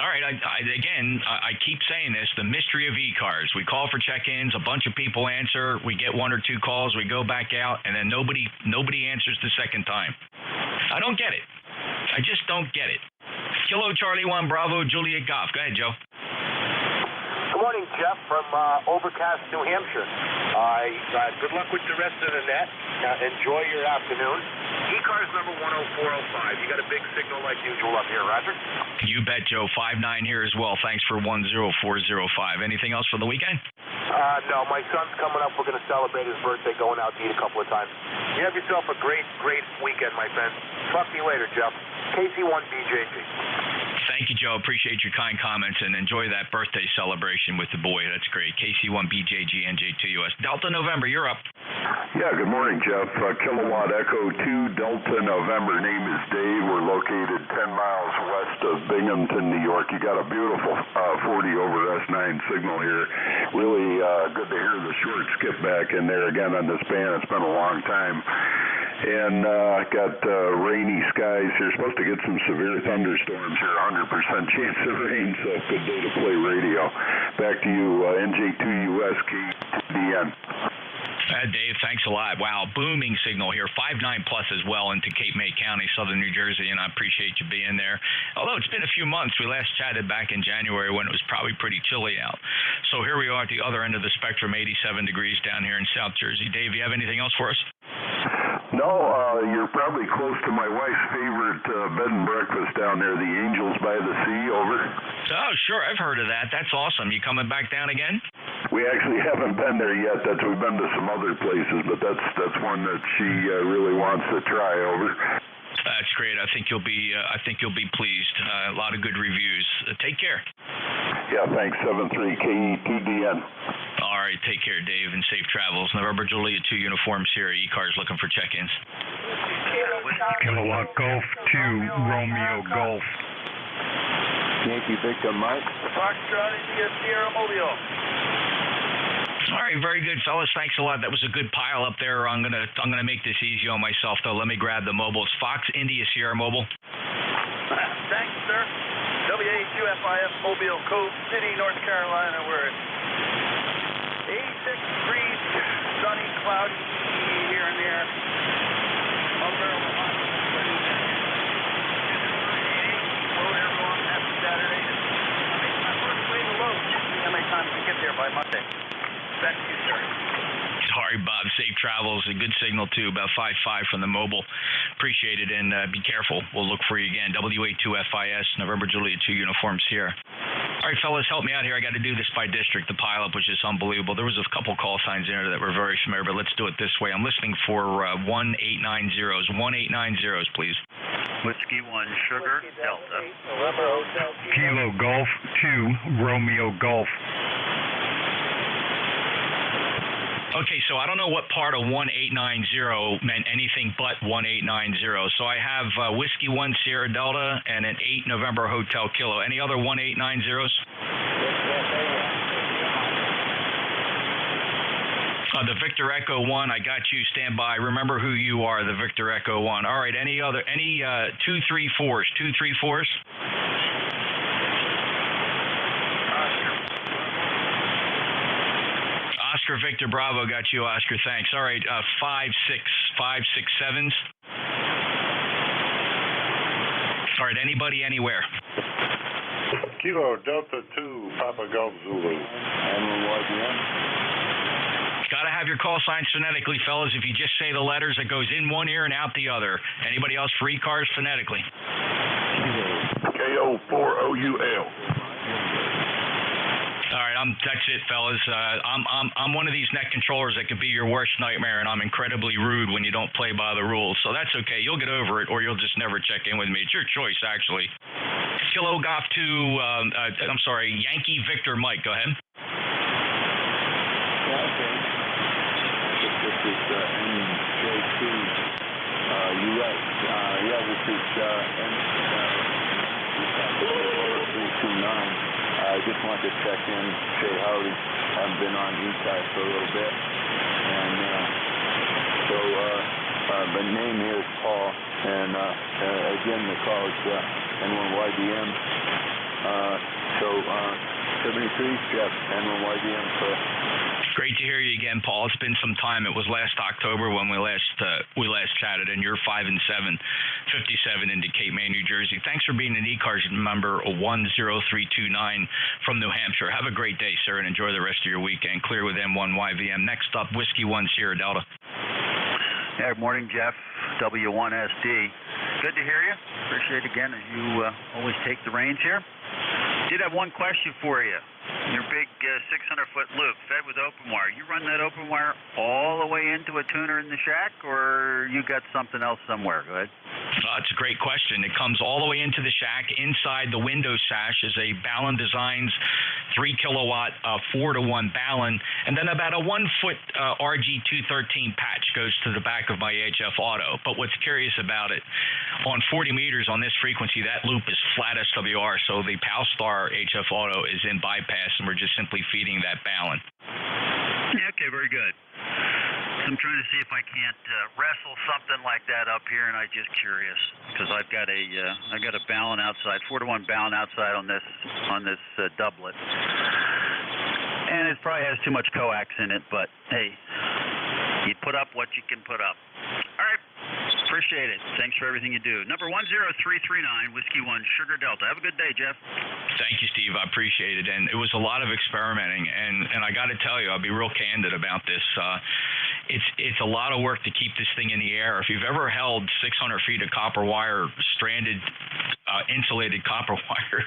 All right, I keep saying this, the mystery of ECARS. We call for check-ins, a bunch of people answer, we get 1 or 2 calls, we go back out, and then nobody answers the second time. I don't get it. I just don't get it. Kilo Charlie 1, Bravo Juliet Golf. Go ahead, Joe. Good morning, Jeff, from overcast New Hampshire. Good luck with the rest of the net. Enjoy your afternoon. ECARS number 10405. You got a big signal like usual up here, Roger? You bet, Joe. 5-9 here as well. Thanks for 10405. Anything else for the weekend? No, my son's coming up. We're going to celebrate his birthday, going out to eat a couple of times. You have yourself a great weekend, my friend. Talk to you later, Jeff. KC1BJG. Thank you, Joe. Appreciate your kind comments and enjoy that birthday celebration with the boy. That's great. KC1BJG NJ2US. Delta November, you're up. Yeah, good morning, Jeff. Kilowatt Echo 2 Delta November. Name is Dave. We're located 10 miles west of Binghamton, New York. You got a beautiful 40 over S9 signal here. Really good to hear the short skip back in there again on this band. It's been a long time. And got rainy skies here. Supposed to get some severe thunderstorms here, 100% chance of rain, so good day to play radio. Back to you, NJ2US KDN. Dave, thanks a lot. Wow, booming signal here. 5-9 plus as well into Cape May County, southern New Jersey, and I appreciate you being there. Although it's been a few months. We last chatted back in January when it was probably pretty chilly out. So here we are at the other end of the spectrum, 87 degrees down here in South Jersey. Dave, you have anything else for us? No, you're probably close to my wife's favorite bed and breakfast down there, the Angels by the Sea, over. Oh, sure, I've heard of that. That's awesome. You coming back down again? We actually haven't been there yet. We've been to some other places, but that's one that she really wants to try, over. That's great. I think you'll be pleased. A lot of good reviews. Take care. Yeah, thanks. 73KE2DN. All right, take care, Dave, and safe travels. November Juliet 2 uniforms here. ECARS looking for check-ins. Kilowatt Golf 2 Romeo Golf. Yankee Victor Mike. Fox Charlie via Sierra Mobile. All right, very good, fellas. Thanks a lot. That was a good pile up there. I'm gonna make this easy on myself, though. Let me grab the mobiles. Fox India Sierra Mobile. Thanks, sir. WA2FIS Mobile, Cove City, North Carolina. We're at 86 degrees, sunny, cloudy here and there. Everyone, happy Saturday. I'll make my first way to load. How many times we get there by Monday? Back to you, sir. Sorry, Bob. Safe travels. A good signal, too, about 5.5 from the mobile. Appreciate it, and be careful. We'll look for you again. WA2FIS, November Juliet 2 uniforms here. All right, fellas, help me out here. I got to do this by district. The pileup was just unbelievable. There was a couple call signs in there that were very familiar, but let's do it this way. I'm listening for 1890s. 1890s, please. Whiskey 1, Sugar, Delta. Kilo Golf 2, Romeo Golf. Okay, so I don't know what part of 1890 meant anything but 1890. So I have Whiskey 1 Sierra Delta and an 8 November Hotel Kilo. Any other 1890s? The Victor Echo 1, I got you. Stand by. Remember who you are, the Victor Echo 1. All right, any 234s? 234s? Oscar Victor Bravo, got you, Oscar. Thanks. All right, 567s. All right, anybody, anywhere. Kilo Delta 2, Papa Golf Zulu. Got to have your call signs phonetically, fellas. If you just say the letters, it goes in one ear and out the other. Anybody else for ECARS phonetically? KO4OUL. All right, that's it, fellas. I'm one of these net controllers that could be your worst nightmare, and I'm incredibly rude when you don't play by the rules. So that's okay. You'll get over it, or you'll just never check in with me. It's your choice, actually. Kilo Golf 2, Yankee Victor Mike. Go ahead. This is NJ2US. This is N329. I just wanted to check in, say howdy. I've been on ECARS for a little bit. And the name here is Paul. And again, the call is N1YDM. 73, Jeff, N1YDM. Great to hear you again, Paul. It's been some time. It was last October when we last chatted, and you're 5 and 7, 57 into Cape May, New Jersey. Thanks for being an ECARS member 10329 from New Hampshire. Have a great day, sir, and enjoy the rest of your weekend. Clear with M1YVM. Next up, Whiskey 1 Sierra Delta. Yeah, good morning, Jeff. W1SD. Good to hear you. Appreciate it again as you always take the reins here. Did have one question for you. Your big 600-foot loop fed with open wire. You run that open wire all the way into a tuner in the shack, or you got something else somewhere? Go ahead. That's a great question. It comes all the way into the shack. Inside the window sash is a Ballon Designs 3 kilowatt 4-to-1 Ballon, and then about a 1-foot RG213 patch goes to the back of my HF Auto. But what's curious about it, on 40 meters on this frequency, that loop is flat SWR, so the Palstar HF Auto is in bypass, and we're just simply feeding that Ballon. Yeah, okay, very good. So I'm trying to see if I can't wrestle something like that up here, and I'm just curious because I've got a Ballon outside, 4-to-1 Ballon outside on this doublet, and it probably has too much coax in it. But hey, you put up what you can put up. All right. Appreciate it. Thanks for everything you do. Number 10339, Whiskey 1, Sugar Delta. Have a good day, Jeff. Thank you, Steve. I appreciate it. And it was a lot of experimenting. And I got to tell you, I'll be real candid about this. It's a lot of work to keep this thing in the air. If you've ever held 600 feet of copper wire, stranded, insulated copper wire,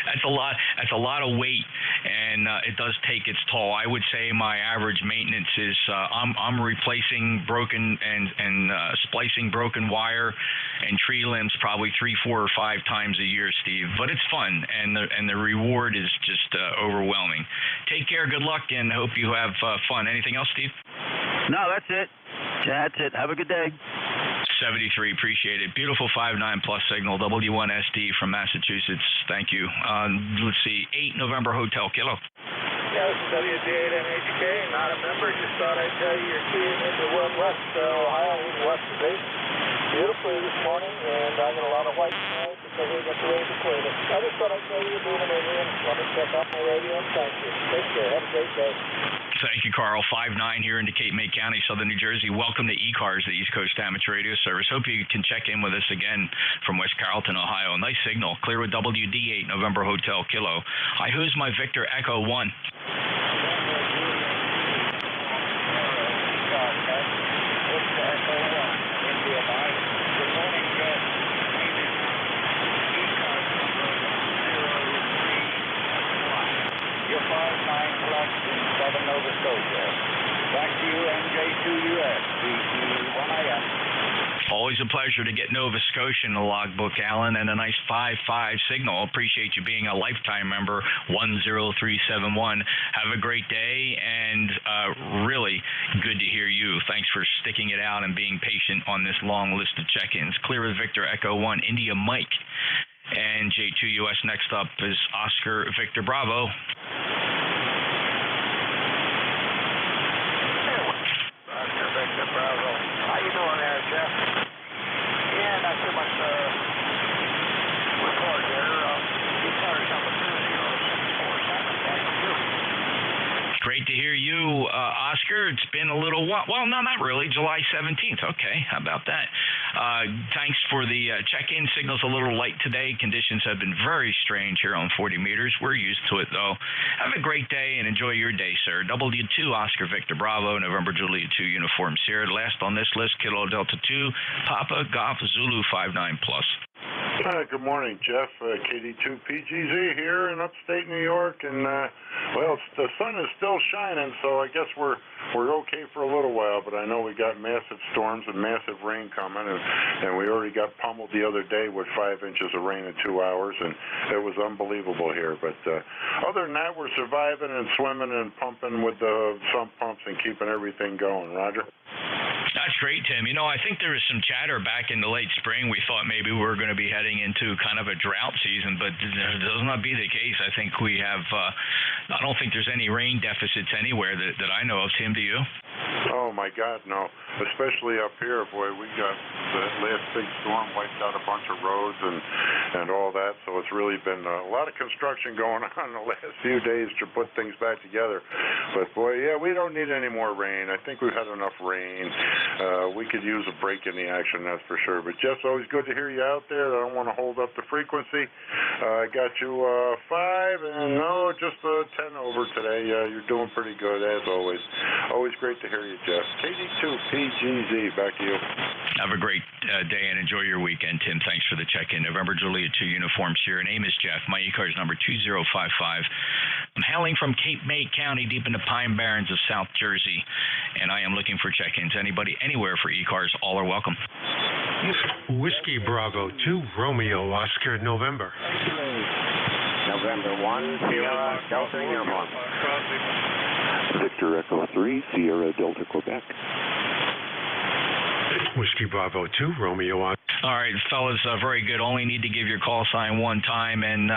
that's a lot. That's a lot of weight, and it does take its toll. I would say my average maintenance is I'm replacing broken and splicing broken wire and tree limbs probably 3, 4, or 5 times a year, Steve. But it's fun, and the reward is just overwhelming. Take care, good luck, and hope you have fun. Anything else, Steve? No, that's it. That's it. Have a good day. 73, appreciate it. Beautiful 5.9 plus signal, W1SD from Massachusetts. Thank you. Let's see, 8 November Hotel Kilo. Yeah, this is WJ8MHK, not a member. Just thought I'd tell you you're keying into West Ohio, west of 8. Beautifully this morning, and I got a lot of white snow because we got the rain to clear it. I just thought I'd tell you you're moving in here. Let me check out my radio, and thank you. Take care. Have a great day. Thank you, Carl. 5-9 here into Cape May County, Southern New Jersey. Welcome to ECARS, the East Coast Amateur Radio Service. Hope you can check in with us again from West Carrollton, Ohio. Nice signal. Clear with WD8, November Hotel Kilo. Hi, who's my Victor Echo 1? Southern Nova Scotia. Back to you, NJ2US, VG1IM. Always a pleasure to get Nova Scotia in the logbook, Alan, and a nice 5-5 signal. Appreciate you being a lifetime member, 10371. Have a great day, and really good to hear you. Thanks for sticking it out and being patient on this long list of check-ins. Clear with Victor Echo 1, India Mike. And NJ2US next up is Oscar Victor Bravo. Victor Bravo. How you doing there, Jeff? Yeah, not too much report there. ECARS number 20647. Thank you. Great to hear you, Oscar. It's been a little while. Well, no, not really. July 17th. Okay, how about that? Thanks for the check-in. Signal's a little light today. Conditions have been very strange here on 40 meters. We're used to it, though. Have a great day and enjoy your day, sir. W2 Oscar Victor Bravo, November Juliet 2 Uniform Sierra. Last on this list, Kilo Delta 2, Papa Golf Zulu 59+. Good morning, Jeff. KD2PGZ here in upstate New York, and well, the sun is still shining, so I guess we're okay for a little while. But I know we got massive storms and massive rain coming, and we already got pummeled the other day with 5 inches of rain in 2 hours, and it was unbelievable here. But other than that, we're surviving and swimming and pumping with the sump pumps and keeping everything going. Roger. That's great, Tim. You know, I think there was some chatter back in the late spring. We thought maybe we were going to be heading into kind of a drought season, but it does not be the case. I think we have, I don't think there's any rain deficits anywhere that I know of. Tim, do you? Oh, my God, no. Especially up here, boy, we got the last big storm wiped out a bunch of roads and all that, so it's really been a lot of construction going on the last few days to put things back together. But, boy, yeah, we don't need any more rain. I think we've had enough rain. We could use a break in the action, that's for sure. But, Jeff, it's always good to hear you out there. I don't want to hold up the frequency. I got you 5 and, no, just 10 over today. You're doing pretty good, as always. Always great to hear you, Jeff. KD2PGZ, back to you. Have a great day and enjoy your weekend, Tim. Thanks for the check-in. November Juliet 2 Uniforms here. Name is Jeff. My ECARS number 2055. I'm hailing from Cape May County, deep in the Pine Barrens of South Jersey, and I am looking for check-ins. Anybody, anywhere for ECARS, all are welcome. Whiskey Bravo 2 Romeo Oscar November. November 1 Sierra Delta Uniform. Victor Echo 3 Sierra Delta Quebec. Whiskey Bravo 2 Romeo Oscar. All right, fellas, very good. Only need to give your call sign one time, and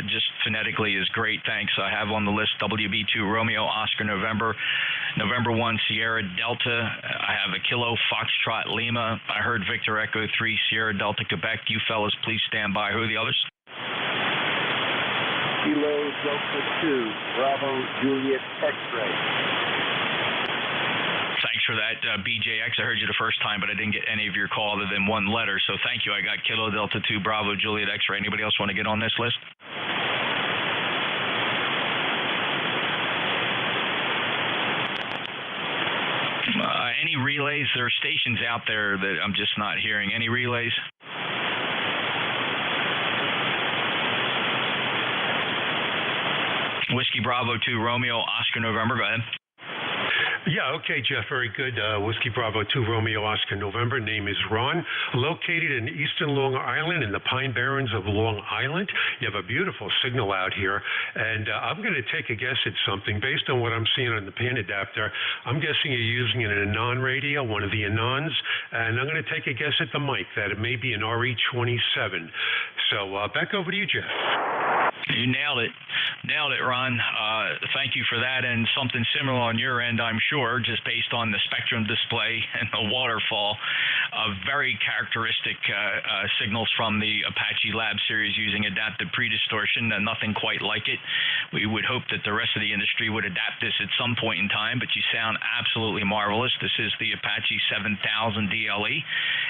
just phonetically is great. Thanks. I have on the list WB2 Romeo Oscar November, November 1 Sierra Delta. I have a Kilo Foxtrot Lima. I heard Victor Echo 3 Sierra Delta Quebec. You fellas, please stand by. Who are the others? Kilo Delta 2 Bravo Juliet X-ray. Thanks for that, BJX. I heard you the first time, but I didn't get any of your call other than one letter, so thank you. I got Kilo Delta 2 Bravo Juliet X-ray. Anybody else want to get on this list? Any relays? There are stations out there that I'm just not hearing. Any relays? Whiskey Bravo 2 Romeo Oscar November. Go ahead. Yeah, okay, Jeff, very good. Whiskey Bravo 2, Romeo Oscar November. Name is Ron. Located in eastern Long Island in the Pine Barrens of Long Island. You have a beautiful signal out here, and I'm going to take a guess at something. Based on what I'm seeing on the pan adapter, I'm guessing you're using an Anon radio, one of the Anons, and I'm going to take a guess at the mic that it may be an RE27. So back over to you, Jeff. You nailed it. Nailed it, Ron. Thank you for that, and something similar on your end, I'm sure, just based on the spectrum display and the waterfall. Very characteristic signals from the Apache Lab series using adaptive pre-distortion. Nothing quite like it. We would hope that the rest of the industry would adapt this at some point in time, but you sound absolutely marvelous. This is the Apache 7000 DLE,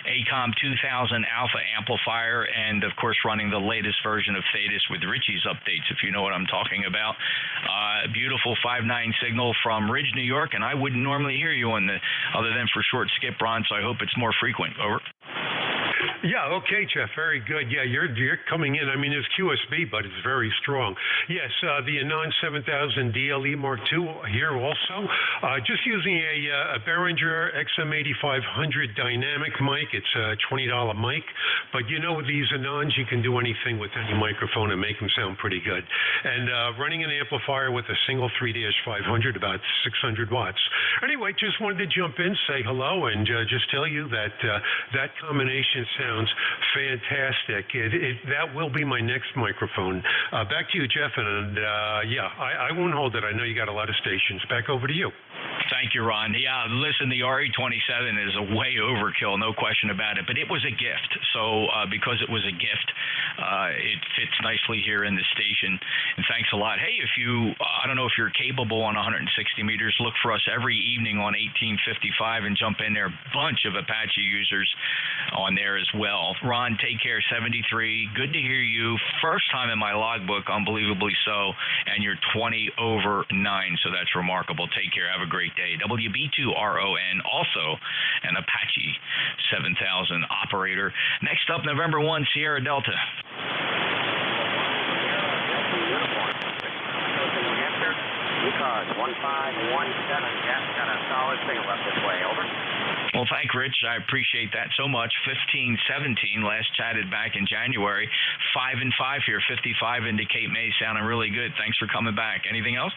ACOM 2000 Alpha amplifier, and, of course, running the latest version of Thetis with Richie's updates, if you know what I'm talking about. Beautiful 5.9 signal from Ridge, New York, and I wouldn't normally hear you on the other than for short skip, Ron, so I hope it's more frequent. Over. Yeah, okay, Jeff, very good. Yeah, you're coming in. I mean, it's QSB, but it's very strong. Yes, the Anon 7000 DLE Mark II here also. Just using a Behringer XM8500 dynamic mic. It's a $20 mic, but you know, with these Anons, you can do anything with any microphone and make them sound pretty good. And running an amplifier with a single 3-500, about 600 watts. Anyway, just wanted to jump in, say hello, and just tell you that that combination sounds fantastic. That will be my next microphone. Back to you, Jeff, and yeah, I won't hold it. I know you got a lot of stations. Back over to you. Thank you, Ron. Yeah, listen, the RE27 is a way overkill, no question about it, but it was a gift. So because it was a gift, it fits nicely here in the station. And thanks a lot. Hey, I don't know if you're capable on 160 meters, look for us every evening on 1855 and jump in there. Bunch of Apache users on there as well. Ron, take care, 73. Good to hear you. First time in my logbook, unbelievably so, and you're 20 over 9, so that's remarkable. Take care. Have a great day. WB2RON, also an Apache 7000 operator. Next up, November 1, Sierra Delta. ECARS 1517, Jeff, got a solid signal up this way, over. Well, thank Rich. I appreciate that so much. 1517, last chatted back in January. 5 and 5 here, 55 into Cape May, sounding really good. Thanks for coming back. Anything else?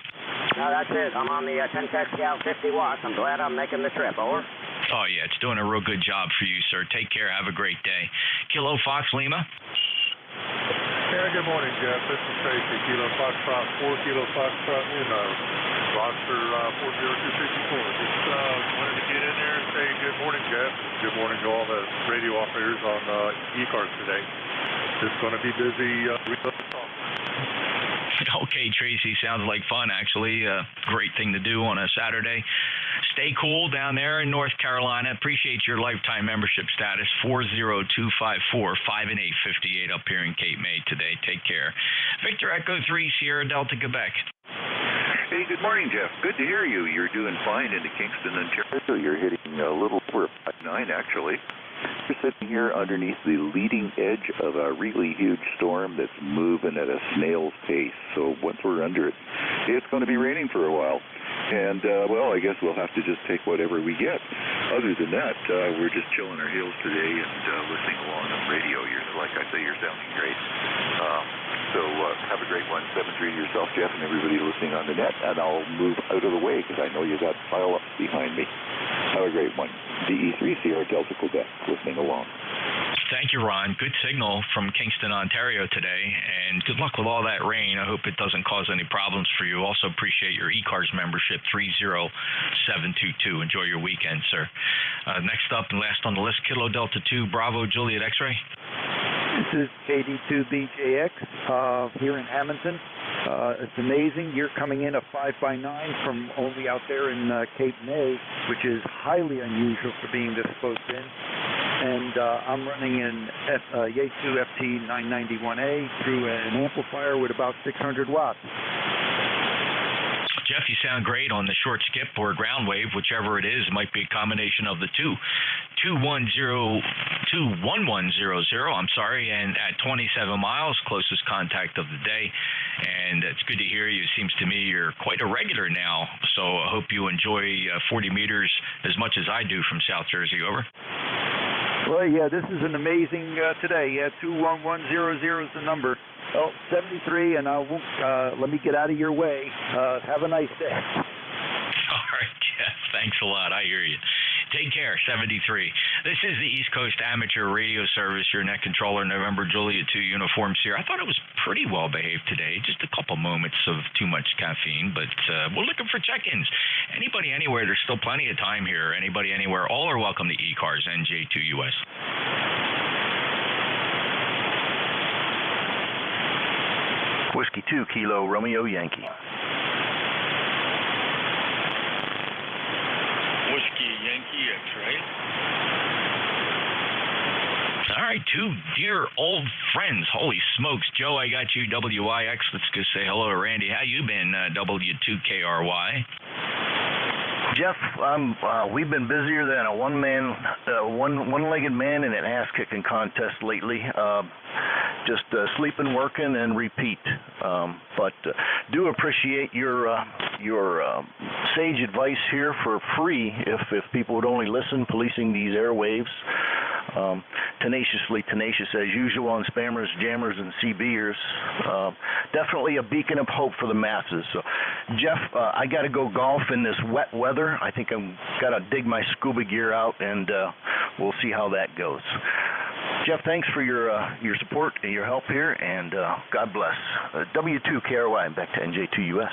No, that's it. I'm on the 10 Tech Scout 50 watts. I'm glad I'm making the trip, over. Oh, yeah, it's doing a real good job for you, sir. Take care. Have a great day. Kilo Fox Lima. Yeah, good morning, Jeff. This is Tracy, Kilo Foxtrot 4, Kilo Foxtrot, Roster 40254. Just wanted to get in there and say good morning, Jeff. Good morning to all the radio operators on ECARS today. Just going to be busy reloading software. Okay, Tracy, sounds like fun, actually. Great thing to do on a Saturday. Stay cool down there in North Carolina. Appreciate your lifetime membership status, 40254, 5 and 858 up here in Cape May today. Take care. Victor Echo 3, Sierra Delta, Quebec. Hey, good morning, Jeff. Good to hear you. You're doing fine into Kingston, Ontario. You're hitting a little over 5.9, actually. You're sitting here underneath the leading edge of a really huge storm that's moving at a snail's pace. So once we're under it, it's going to be raining for a while. And, well, I guess we'll have to just take whatever we get. Other than that, we're just chilling our heels today and listening along on radio. Like I say, you're sounding great. So have a great one. 7-3 to yourself, Jeff, and everybody listening on the net. And I'll move out of the way because I know you got pile-ups behind me. Have a great one. DE3 Sierra Delta, Quebec, listening along. Thank you, Ron. Good signal from Kingston, Ontario today, and good luck with all that rain. I hope it doesn't cause any problems for you. Also appreciate your ECARS membership, 30722. Enjoy your weekend, sir. Next up and last on the list, Kilo Delta 2, Bravo Juliet X-Ray. This is KD2BJX here in Hamilton. It's amazing. You're coming in a 5x9 from only out there in Cape May, which is highly unusual for being this close in. And I'm running an Yaesu FT991A through an amplifier with about 600 watts. Jeff, you sound great on the short skip or ground wave, whichever it is. It might be a combination of the two. 21100, I'm sorry, and at 27 miles, closest contact of the day. And it's good to hear you. It seems to me you're quite a regular now, so I hope you enjoy 40 meters as much as I do from South Jersey. Over. Well, yeah, this is an amazing today. Yeah, 21100 is the number. Oh, 73, and I won't, let me get out of your way. Have a nice day. All right, Jeff. Thanks a lot. I hear you. Take care, 73. This is the East Coast Amateur Radio Service, your net controller, November Juliet 2 Uniform Sierra. I thought it was pretty well behaved today, just a couple moments of too much caffeine, but we're looking for check-ins. Anybody anywhere, there's still plenty of time here. Anybody anywhere, all are welcome to ECARS, NJ2US. Whiskey 2 Kilo Romeo Yankee. Whiskey Yankee X-ray. All right, two dear old friends. Holy smokes, Joe, I got you, WIX. Let's go say hello to Randy. How you been, W2KRY? Jeff, we've been busier than a one-legged man in an ass-kicking contest lately. Just sleeping, working, and repeat. But do appreciate your sage advice here for free if people would only listen, policing these airwaves. Tenaciously tenacious as usual on spammers, jammers, and CBers. Definitely a beacon of hope for the masses. So, Jeff, I got to go golf in this wet weather. I think I'm got to dig my scuba gear out, and we'll see how that goes. Jeff, thanks for your support and your help here, and God bless. W2KRY, back to NJ2US.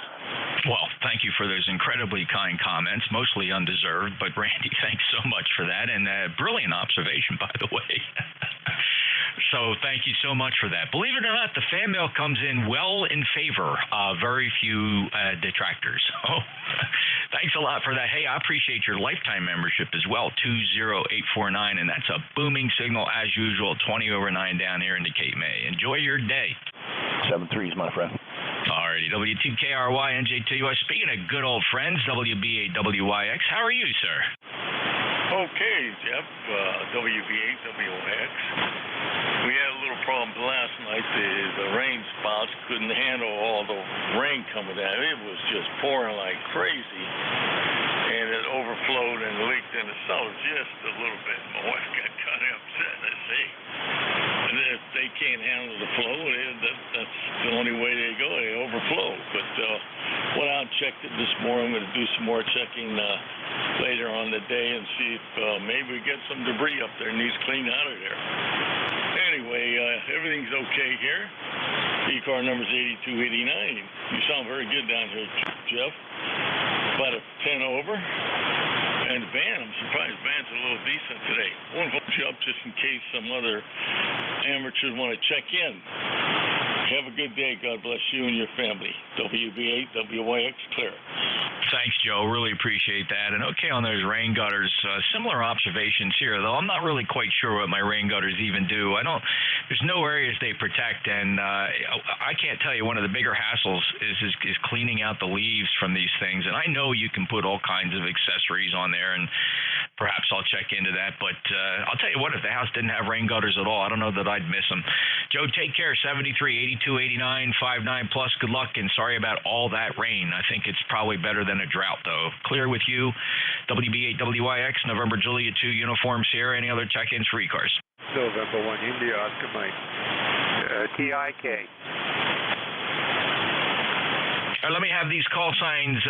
Well, thank you for those incredibly kind comments, mostly undeserved, but Randy, thanks so much for that, and brilliant observation, by the way. So thank you so much for that. Believe it or not, the fan mail comes in well in favor of very few detractors. Oh, thanks a lot for that. Hey, I appreciate your lifetime membership as well, 20849, and that's a booming signal as usual, 20 over 9 down here in the Cape May. Enjoy your day. 7-3s, my friend. Alrighty, W2KRY, NJ2US. Speaking of good old friends, WBAWYX, how are you, sir? Okay, Jeff, WBAWX. We had a little problem last night. The rain spots couldn't handle all the rain coming down. It was just pouring like crazy, and it overflowed and leaked in the cellar just a little bit. My wife got kind of upset. I say, if they can't handle the flow, that's the only way they go. They overflow. But went out and checked it this morning. I'm going to do some more checking later on the day and see if maybe we get some debris up there. Needs cleaned out of there. Anyway, everything's okay here. ECAR number's 8289. You sound very good down here, Jeff. About a 10 over. And the band, I'm surprised the band's a little decent today. I want to hold you up just in case some other amateurs want to check in. Have a good day. God bless you and your family. WB8, WYX, clear. Thanks, Joe. Really appreciate that. And okay on those rain gutters. Similar observations here, though. I'm not really quite sure what my rain gutters even do. There's no areas they protect, and I can't tell you one of the bigger hassles is cleaning out the leaves from these things. And I know you can put all kinds of accessories on there, and perhaps I'll check into that. But I'll tell you what, if the house didn't have rain gutters at all, I don't know that I'd miss them. Joe, take care. 73, 82, 89, 59 plus. Good luck, and sorry about all that rain. I think it's probably better than a drought, though. Clear with you. WB8WYX, November Juliet 2 Uniform Sierra. Any other check-ins for ECARS? November 1 India, Oscar Mike. TIK. Let me have these call signs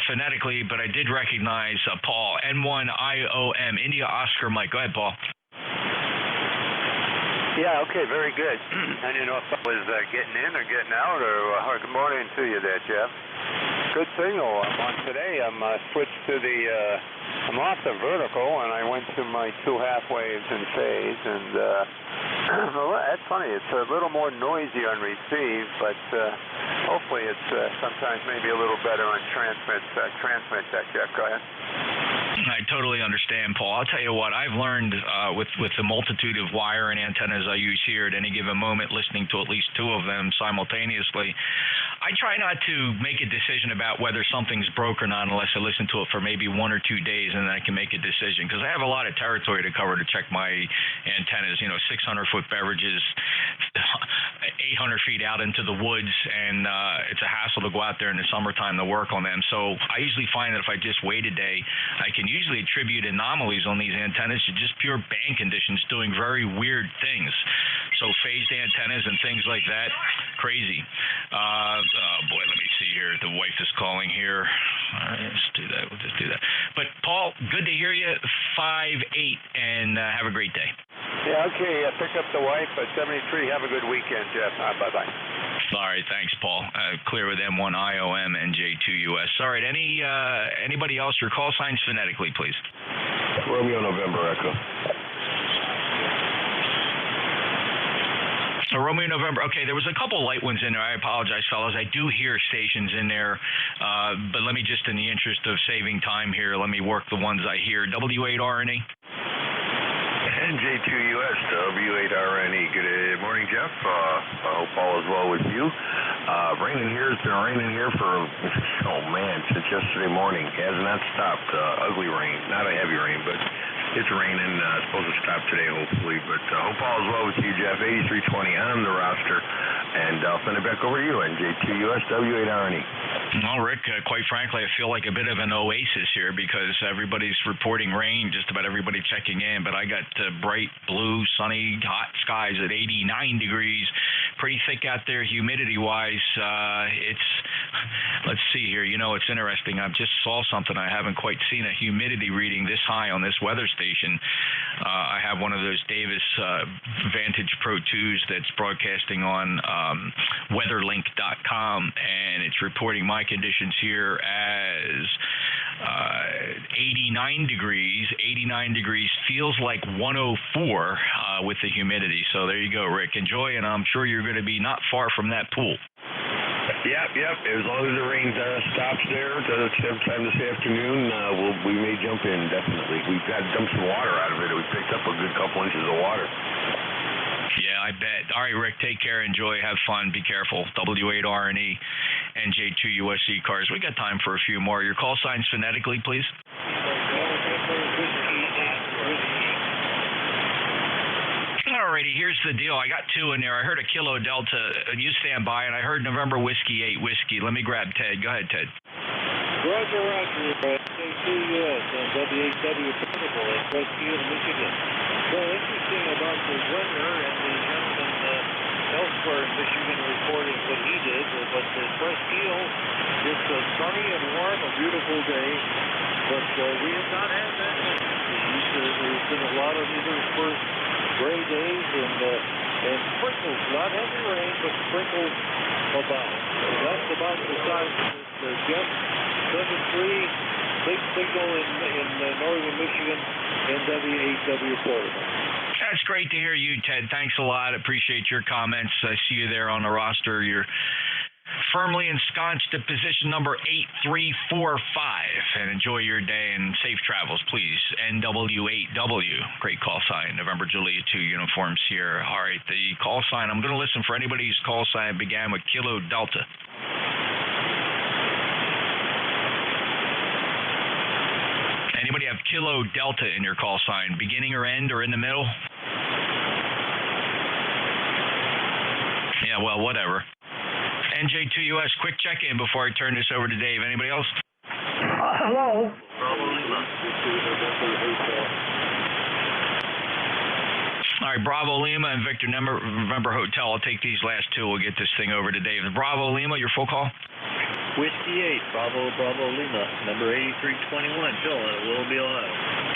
phonetically, but I did recognize Paul. N1IOM, India Oscar Mike. Go ahead, Paul. Yeah, okay, very good. I didn't know if I was getting in or getting out, or good morning to you there, Jeff. Good signal. I'm on today. I'm switched to the, I'm off the vertical, and I went to my 2 half waves in phase, and well, that's funny. It's a little more noisy on receive, but hopefully it's sometimes maybe a little better on transmit. Jeff, go ahead. I totally understand, Paul. I'll tell you what, I've learned with the multitude of wire and antennas I use here at any given moment, listening to at least two of them simultaneously, I try not to make a decision about whether something's broke or not unless I listen to it for maybe 1 or 2 days, and then I can make a decision, because I have a lot of territory to cover to check my antennas, 600-foot beverages, 800 feet out into the woods, and it's a hassle to go out there in the summertime to work on them. So I usually find that if I just wait a day, I can usually attribute anomalies on these antennas to just pure band conditions doing very weird things. So phased antennas and things like that, crazy. Oh boy, let me see here. The wife is calling here. All right, let's do that. We'll just do that. But Paul, good to hear you. 5-8, and have a great day. Yeah, okay. Pick up the wife at 73. Have a good weekend, Jeff. Bye-bye. All right, thanks, Paul. Clear with M1 IOM NJ2US. All right, anybody else? Your call signs phonetically, please. Romeo November Echo. Romeo November. Okay, there was a couple light ones in there. I apologize, fellas. I do hear stations in there, but let me just, in the interest of saving time here, let me work the ones I hear. W8RNE. NJ2US W8RNE. Good morning, Jeff. I hope all is well with you. Raining here. It's been raining here for, since yesterday morning. It has not stopped. Ugly rain. Not a heavy rain, but it's raining. It's supposed to stop today, hopefully. But I hope all is well with you, Jeff. 8320 on the roster. And I'll send it back over to you, NJ2US W8RNE. Well, Rick, quite frankly, I feel like a bit of an oasis here because everybody's reporting rain, just about everybody checking in. But I got bright blue, sunny, hot skies at 89 degrees. Pretty thick out there humidity-wise. Let's see here. It's interesting. I just saw something. I haven't quite seen a humidity reading this high on this weather station. I have one of those Davis Vantage Pro 2s that's broadcasting on weatherlink.com, and it's reporting my conditions here as 89 degrees. 89 degrees feels like 104 with the humidity. So there you go, Rick. Enjoy, and I'm sure you're going to be not far from that pool. Yep. As long as the rain stops there sometime this afternoon, we may jump in, definitely. We've got to dump some water out of it. We picked up a good couple inches of water. Yeah, I bet. All right, Rick, take care, enjoy, have fun, be careful. W8RNE, NJ2US ECARS. We got time for a few more. Your call signs phonetically, please. Alrighty, here's the deal. I got two in there. I heard a Kilo Delta. You stand by, and I heard November Whiskey 8 Whiskey. Let me grab Ted. Go ahead, Ted. Roger, NJ2US and W8W Portable at Presqu'île, Michigan. So interesting about the weather and the gentleman elsewhere in Michigan reporting what he did, but Presqu'île, it's sunny and warm, a beautiful day, but we have not had that. There's been a lot of interspersed gray days and sprinkles, not heavy rain, but sprinkles about. So that's about the size of the Jeff 7-3 big signal in northern Michigan and W8W Portable. That's great to hear you, Ted. Thanks a lot. Appreciate your comments. I see you there on the roster. You're firmly ensconced at position number 8345, and enjoy your day and safe travels, please. NW8W, great call sign. November Julia 2 uniforms here. All right, the call sign. I'm going to listen for anybody whose call sign began with Kilo Delta. Anybody have Kilo Delta in your call sign, beginning or end or in the middle? Yeah, well, whatever. NJ2US, quick check-in before I turn this over to Dave. Anybody else? Hello. All right, Bravo Lima and Victor November Hotel. I'll take these last two. We'll get this thing over to Dave. Bravo Lima, your full call? Whiskey 8, Bravo Lima, number 8321, Bill in Willoughby, Ohio.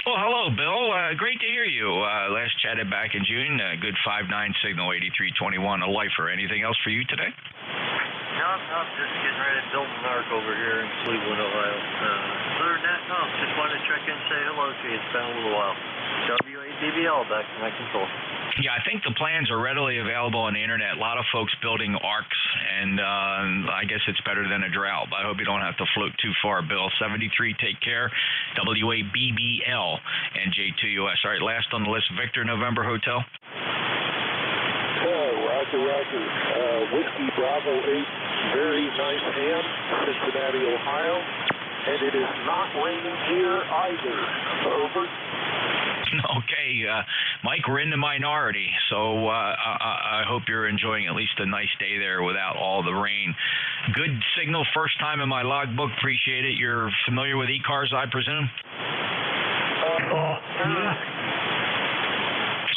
Well, hello, Bill. Great to hear you. Last chatted back in June. Good 5-9 signal, 8321, a lifer. Anything else for you today? No, just getting ready to build an arc over here in Cleveland, Ohio. Other than that, no, just wanted to check in and say hello to you. It's been a little while. W8DBL back to my control. Yeah, I think the plans are readily available on the internet. A lot of folks building arcs, and I guess it's better than a drought. But I hope you don't have to float too far, Bill. 73, take care. WABBL, NJ2US. All right, last on the list, Victor, November Hotel. Roger. Whiskey Bravo 8, very nice ham, Cincinnati, Ohio. And it is not raining here either. Over. Okay, Mike, we're in the minority, so I hope you're enjoying at least a nice day there without all the rain. Good signal, first time in my logbook. Appreciate it. You're familiar with ECARS, I presume?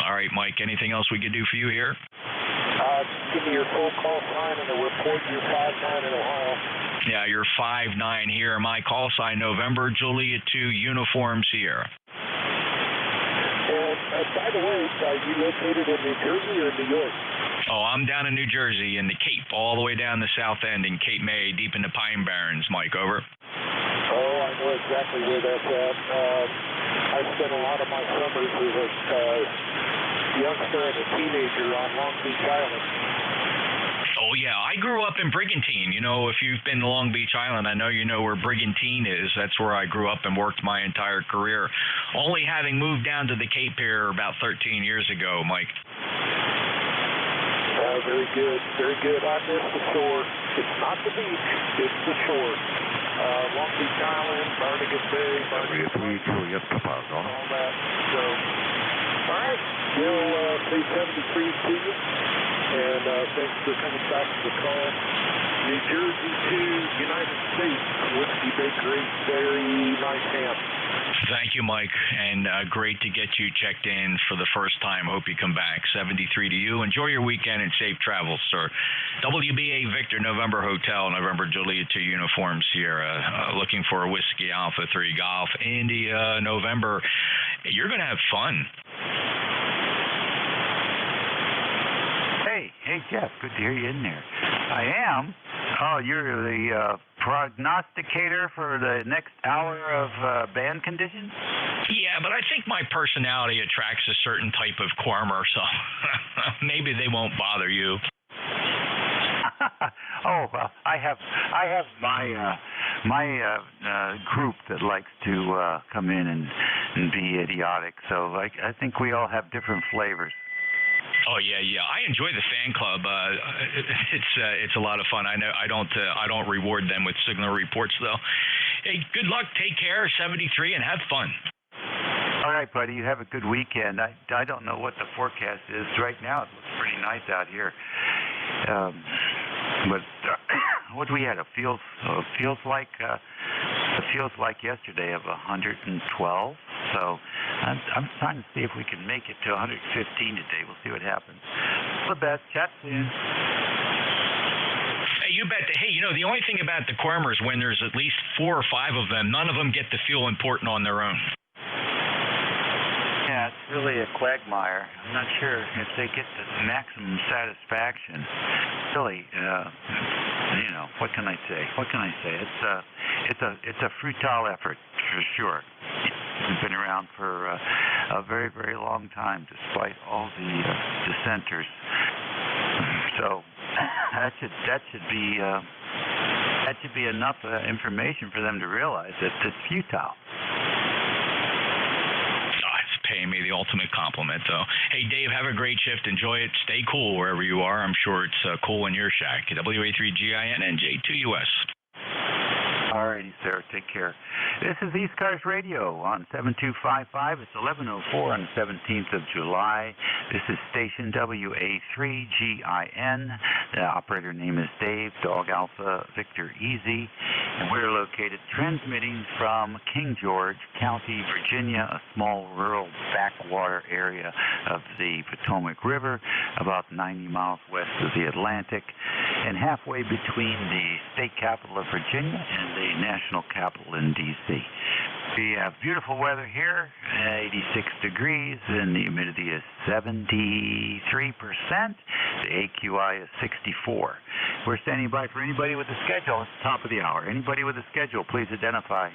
All right, Mike, anything else we could do for you here? Give me your full call sign and a report your 5-9 in Ohio. Yeah, you're 5-9 here. My call sign, November, Juliet 2, Uniform Sierra. And by the way, are you located in New Jersey or New York? Oh, I'm down in New Jersey in the Cape, all the way down the south end in Cape May, deep in the Pine Barrens. Mike, over. Oh, I know exactly where that's at. I spent a lot of my summers as a youngster and a teenager on Long Beach Island. Oh, yeah. I grew up in Brigantine. You know, if you've been to Long Beach Island, I know you know where Brigantine is. That's where I grew up and worked my entire career, only having moved down to the Cape here about 13 years ago, Mike. Very good, very good. I miss the shore. It's not the beach, it's the shore. Long Beach Island, Barnegat Bay, all that. So, all right, we'll say 73 to you. And thanks for coming back to the call. New Jersey to United States, Whiskey Bakery, very nice ham. Thank you, Mike, and great to get you checked in for the first time. Hope you come back. 73 to you. Enjoy your weekend and safe travels, sir. WBA Victor, November Hotel, November Juliet 2, Uniform Sierra. Looking for a Whiskey Alpha 3 Golf, India, November. You're going to have fun. Hey, Jeff, good to hear you in there. I am. Oh, you're the prognosticator for the next hour of band conditions? Yeah, but I think my personality attracts a certain type of cormer, so maybe they won't bother you. Oh, well, I have my group that likes to come in and be idiotic, so I think we all have different flavors. Oh yeah. I enjoy the fan club. It's a lot of fun. I know I don't reward them with signal reports though. Hey, good luck. Take care. 73 and have fun. All right, buddy. You have a good weekend. I don't know what the forecast is right now. It looks pretty nice out here. But what we had feels like yesterday of 112. So I'm trying to see if we can make it to 115 today. We'll see what happens. All the best. Chat soon. Hey, you bet. Hey, you know, the only thing about the cormers, when there's at least 4 or 5 of them, none of them get to feel important on their own. Yeah, it's really a quagmire. I'm not sure if they get the maximum satisfaction. Really, you know, what can I say? It's a futile effort for sure. It's been around for a very, very long time, despite all the dissenters. So that should be enough information for them to realize that it's futile. Paying me the ultimate compliment, though. Hey, Dave, have a great shift. Enjoy it. Stay cool wherever you are. I'm sure it's cool in your shack. WA3GIN NJ2US. All righty, sir. Take care. This is ECARS Radio on 7255. It's 11:04 on the 17th of July. This is station WA3GIN. The operator name is Dave, Dog Alpha, Victor Easy. And we're located transmitting from King George County, Virginia, a small rural backwater area of the Potomac River, about 90 miles west of the Atlantic, and halfway between the state capital of Virginia and the national capital in D.C. We have beautiful weather here, 86 degrees, and the humidity is 73%. The AQI is 64. We're standing by for anybody with a schedule at the top of the hour. Anybody with a schedule, please identify.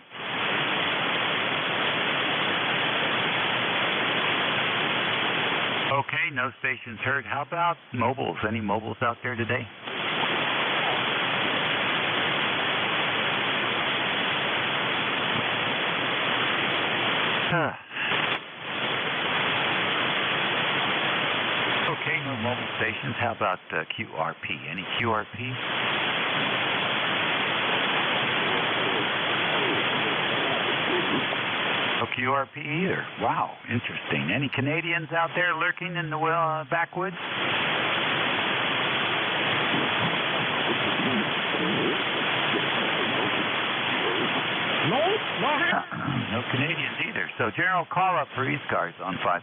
Okay, no stations heard. How about mobiles? Any mobiles out there today? Okay, no mobile stations. How about QRP? Any QRP? No QRP either. Wow, interesting. Any Canadians out there lurking in the backwoods? No Canadians either. So general call-up for ECARS on 5-5.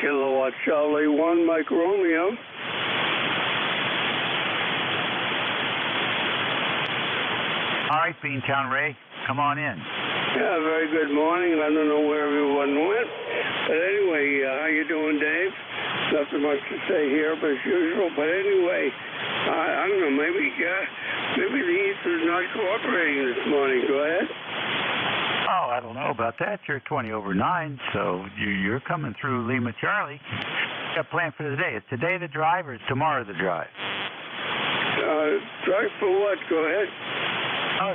Kilowatt Charlie 1, Mike Romeo. All right, Beantown Ray, come on in. Yeah, very good morning. I don't know where everyone went. But anyway, how you doing, Dave? Nothing much to say here, but as usual. But anyway, I don't know, maybe the East is not cooperating this morning. Go ahead. Oh, I don't know about that. You're 20 over 9, so you're coming through Lima Charlie. Got a plan for the day. Is today the drive or is tomorrow the drive? Drive for what? Go ahead. Oh,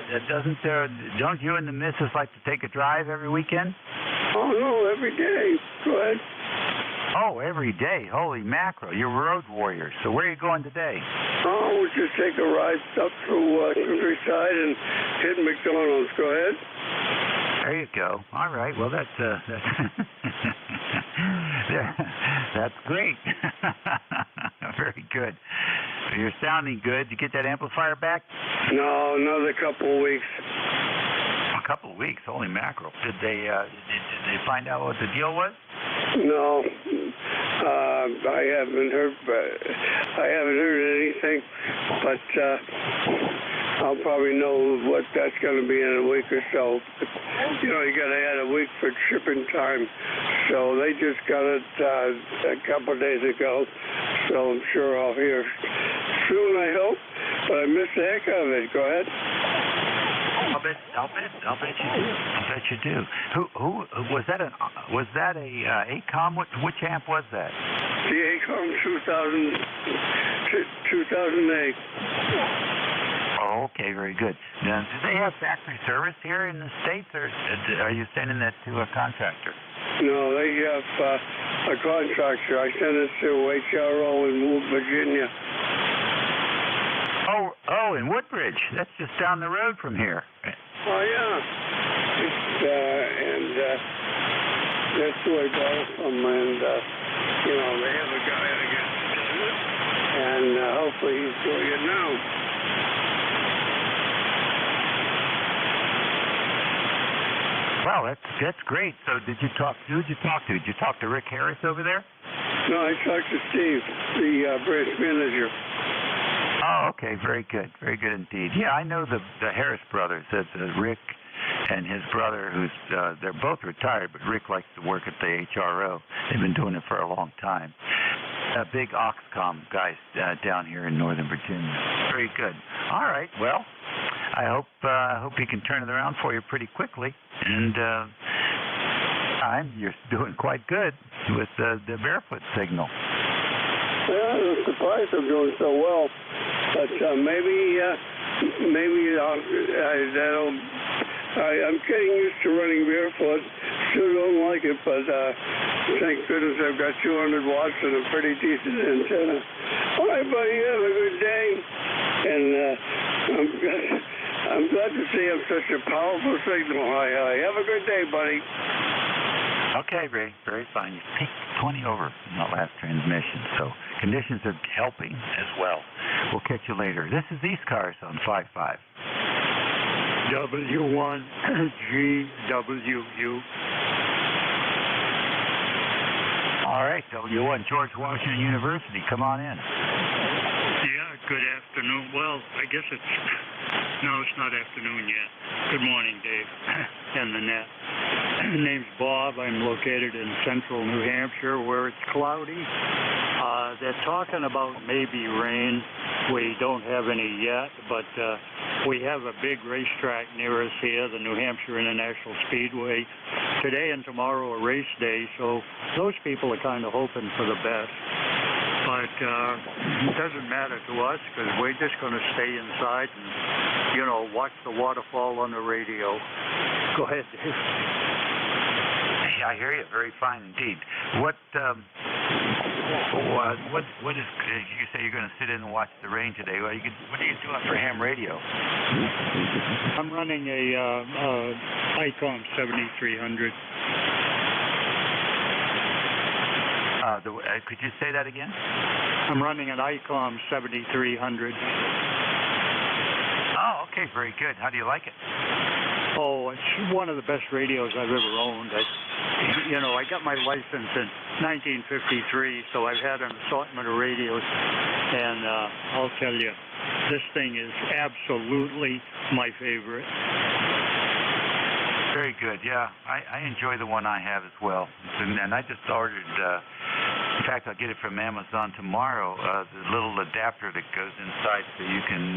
don't you and the missus like to take a drive every weekend? Oh, no, every day. Go ahead. Oh, every day. Holy mackerel. You're road warriors. So where are you going today? Oh, we'll just take a ride up through Countryside and hit McDonald's. Go ahead. There you go. All right. Well, that's that's great. Very good. You're sounding good. Did you get that amplifier back? No, another couple of weeks. A couple of weeks? Holy mackerel. Did they find out what the deal was? No. I haven't heard anything, but I'll probably know what that's going to be in a week or so. You know, you got to add a week for shipping time. So they just got it a couple of days ago. So I'm sure I'll hear soon, I hope. But I missed the heck out of it. Go ahead. I'll bet you do. I bet you do. Who was that? Was that a ACOM? Which amp was that? The ACOM 2008. Oh, okay, very good. Now, do they have factory service here in the States, or are you sending that to a contractor? No, they have a contractor. I sent it to HRO in Virginia. Oh, in Woodbridge. That's just down the road from here. Oh, yeah. And that's who I bought it from. And, you know, they have a guy, I guess, doing it. And hopefully he's doing it now. Wow, that's great. So who did you talk to? Did you talk to Rick Harris over there? No, I talked to Steve, the branch manager. Oh, okay, very good indeed. Yeah, I know the Harris brothers. That's Rick and his brother, who's they're both retired, but Rick likes to work at the HRO. They've been doing it for a long time. Big Oxcom guys down here in Northern Virginia. Very good. All right, well, I hope he can turn it around for you pretty quickly. And you're doing quite good with the barefoot signal. Yeah, I'm surprised I'm doing so well. But maybe I'm getting used to running barefoot. Still don't like it, but thank goodness I've got 200 watts and a pretty decent antenna. All right, buddy, have a good day. And I'm glad to see I'm such a powerful signal. Hi. Have a good day, buddy. Okay, Ray. Very fine. You peaked 20 over in that last transmission, so conditions are helping as well. We'll catch you later. This is ECARS on 5-5. W1GWU. All right, W1 George Washington University. Come on in. Yeah, good afternoon. Well, I guess it's not afternoon yet. Good morning, Dave, and the net. My name's Bob. I'm located in central New Hampshire where it's cloudy. They're talking about maybe rain. We don't have any yet, but we have a big racetrack near us here, the New Hampshire International Speedway. today and tomorrow are race day, so those people are kind of hoping for the best. But it doesn't matter to us because we're just going to stay inside and, you know, watch the waterfall on the radio. Go ahead, Dave. Yeah, I hear you. Very fine indeed. What is? You say you're going to sit in and watch the rain today. What are you doing for ham radio? I'm running a ICOM 7300. Could you say that again? I'm running an ICOM 7300. Oh, okay, very good. How do you like it? Oh, it's one of the best radios I've ever owned. I got my license in 1953, so I've had an assortment of radios, and I'll tell you, this thing is absolutely my favorite. Very good, yeah. I enjoy the one I have as well. And I just ordered, in fact, I'll get it from Amazon tomorrow, the little adapter that goes inside so you can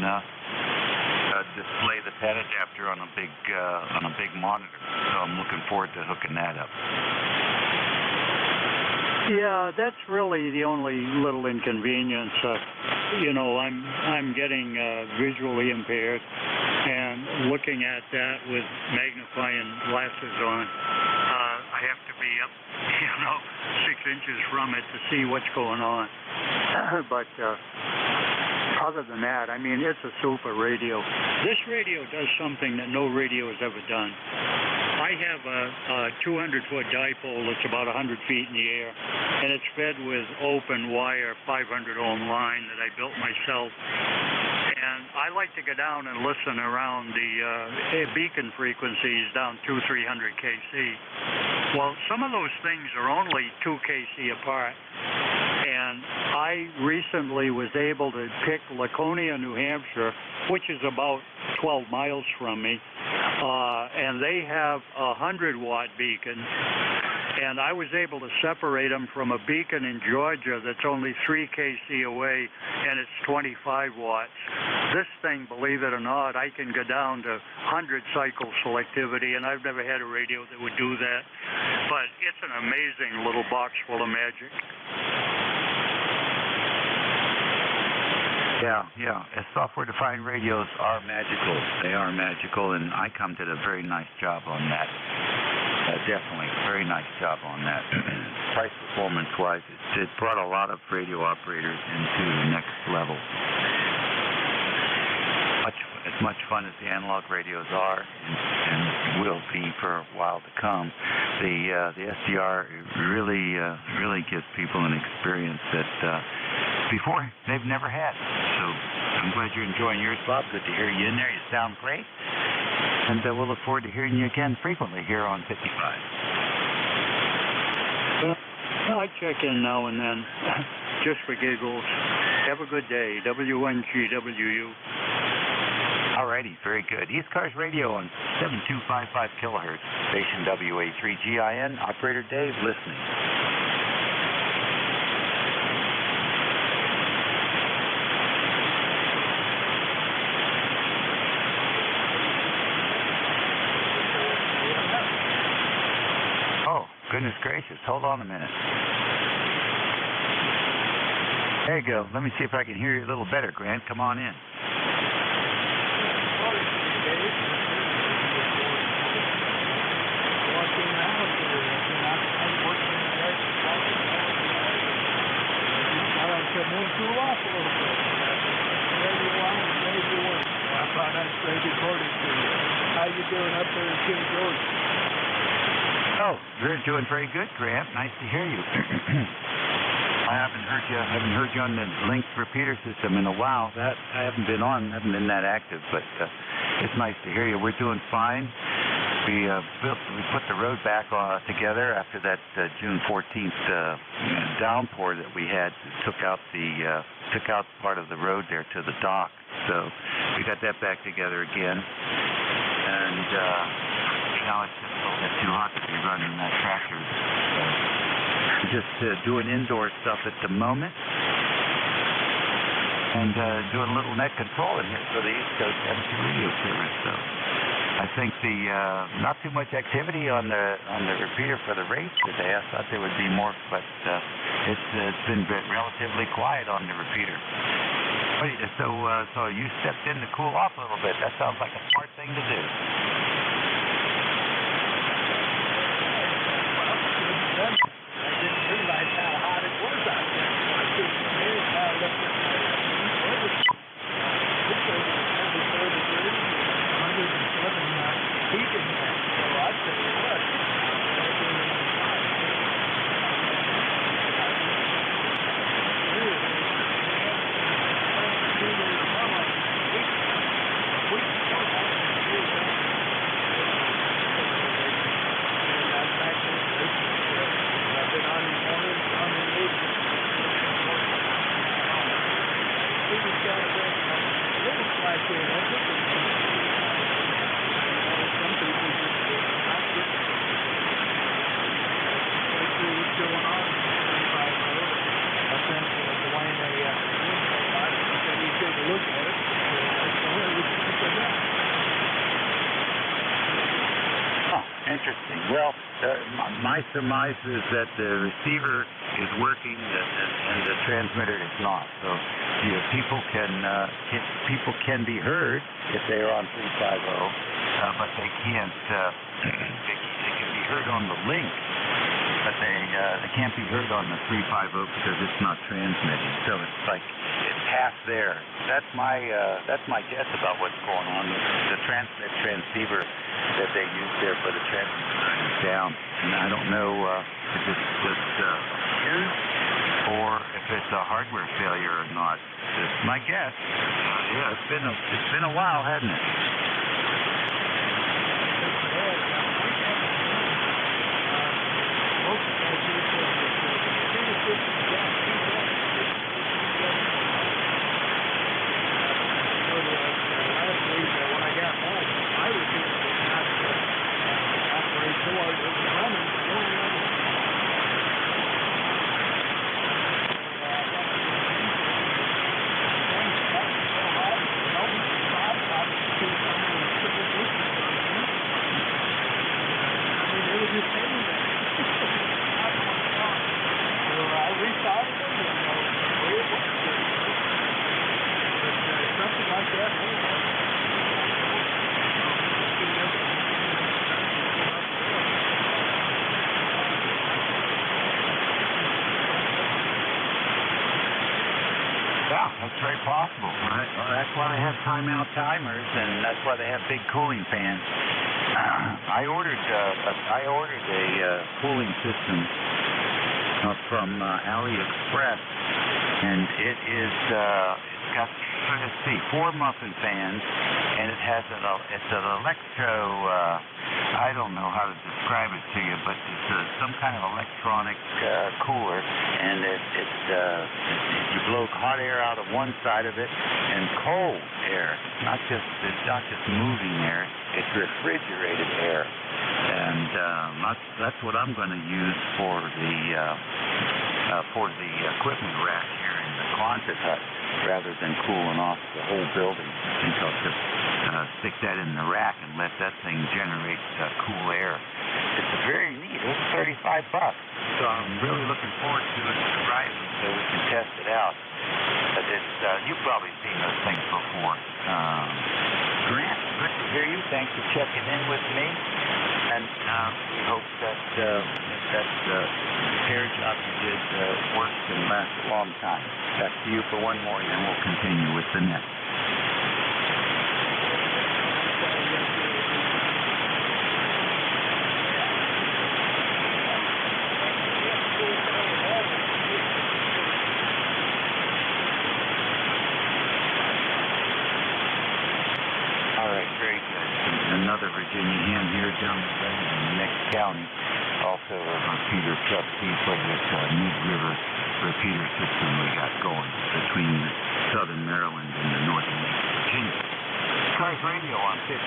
display the pen adapter on a big monitor. So I'm looking forward to hooking that up. Yeah, that's really the only little inconvenience. I'm getting visually impaired, and looking at that with magnifying glasses on, I have to be up, 6 inches from it to see what's going on. But other than that, I mean, it's a super radio. This radio does something that no radio has ever done. I have a 200-foot dipole that's about 100 feet in the air, and it's fed with open wire 500-ohm line that I built myself. And I like to go down and listen around the beacon frequencies down 200-300 kc. Well, some of those things are only 2 kc apart. And I recently was able to pick Laconia, New Hampshire, which is about 12 miles from me, and they have a 100-watt beacon. And I was able to separate them from a beacon in Georgia that's only 3 kc away, and it's 25 watts. This thing, believe it or not, I can go down to 100 cycle selectivity, and I've never had a radio that would do that. But it's an amazing little box full of magic. Yeah. Software-defined radios are magical. They are magical, and ICOM did a very nice job on that. Definitely, very nice job on that. Price performance-wise, it brought a lot of radio operators into the next level. As much fun as the analog radios are, and will be for a while to come, the SDR really gives people an experience that before they've never had. So I'm glad you're enjoying yours, Bob. Good to hear you in there. You sound great. And we'll look forward to hearing you again frequently here on 55. I check in now and then, just for giggles. Have a good day. WNGWU. Alrighty, very good. ECARS Radio on 7255 kilohertz, station WA3GIN. Operator Dave listening. Goodness gracious, hold on a minute. There you go. Let me see if I can hear you a little better, Grant. Come on in. How you doing up there in King George? Oh, you're doing very good, Grant. Nice to hear you. I haven't heard you on the linked repeater system in a while. That I haven't been been that active, but it's nice to hear you. We're doing fine. We put the road back together after that June 14th downpour that we had. Took out part of the road there to the dock. So we got that back together again, and now it's just a little bit too hot to be running that tractor. So just doing indoor stuff at the moment, and doing a little net control in here for the East Coast MC radio service. So I think the not too much activity on the repeater for the race today. I thought there would be more, but it's been relatively quiet on the repeater. So you stepped in to cool off a little bit. That sounds like a smart thing to do. I didn't realize how hot it was out there. I couldn't stand it. I looked at my it's over 74 degrees, 107 heat in there. So I tell you what, Interesting. Well, my surmise is that the receiver is working and the transmitter is not. So people can be heard if they are on 350, but they can't. They can be heard on the link, but they can't be heard on the 350 because it's not transmitting. So it's like it's half there. That's my guess about what's going on. The transceiver that they use there for the transmitter is down, and I don't know if it's just fuse or if it's a hardware failure or not. It's my guess. Yeah, it's been a while, hasn't it? Yeah, that's very possible. Well, that's why they have timeout timers, and that's why they have big cooling fans. I ordered a cooling system from AliExpress, and it's got, let's see, 4 muffin fans, and it's an electro. I don't know how to describe it to you, but it's some kind of electronic cooler, and you blow hot air out of one side of it and cold air. It's not just moving air; it's refrigerated air, and that's what I'm going to use for the equipment rack here in the Quonset hut, rather than cooling off the whole building. I think I'll just stick that in the rack and let that thing generate cool air. It's very neat. It was $35, so I'm really looking forward to it arriving so we can test it out. But you've probably seen those things before. Grant, good to hear you. Thanks for checking in with me, and we hope that that repair job you did works and lasts a long time. Back to you for one more, and then we'll continue with the next. Another Virginia ham here down the road in the next county. Also a repeater trustee for this Mead River repeater system we got going between southern Maryland and the northern Virginia. ECARS Radio on 55,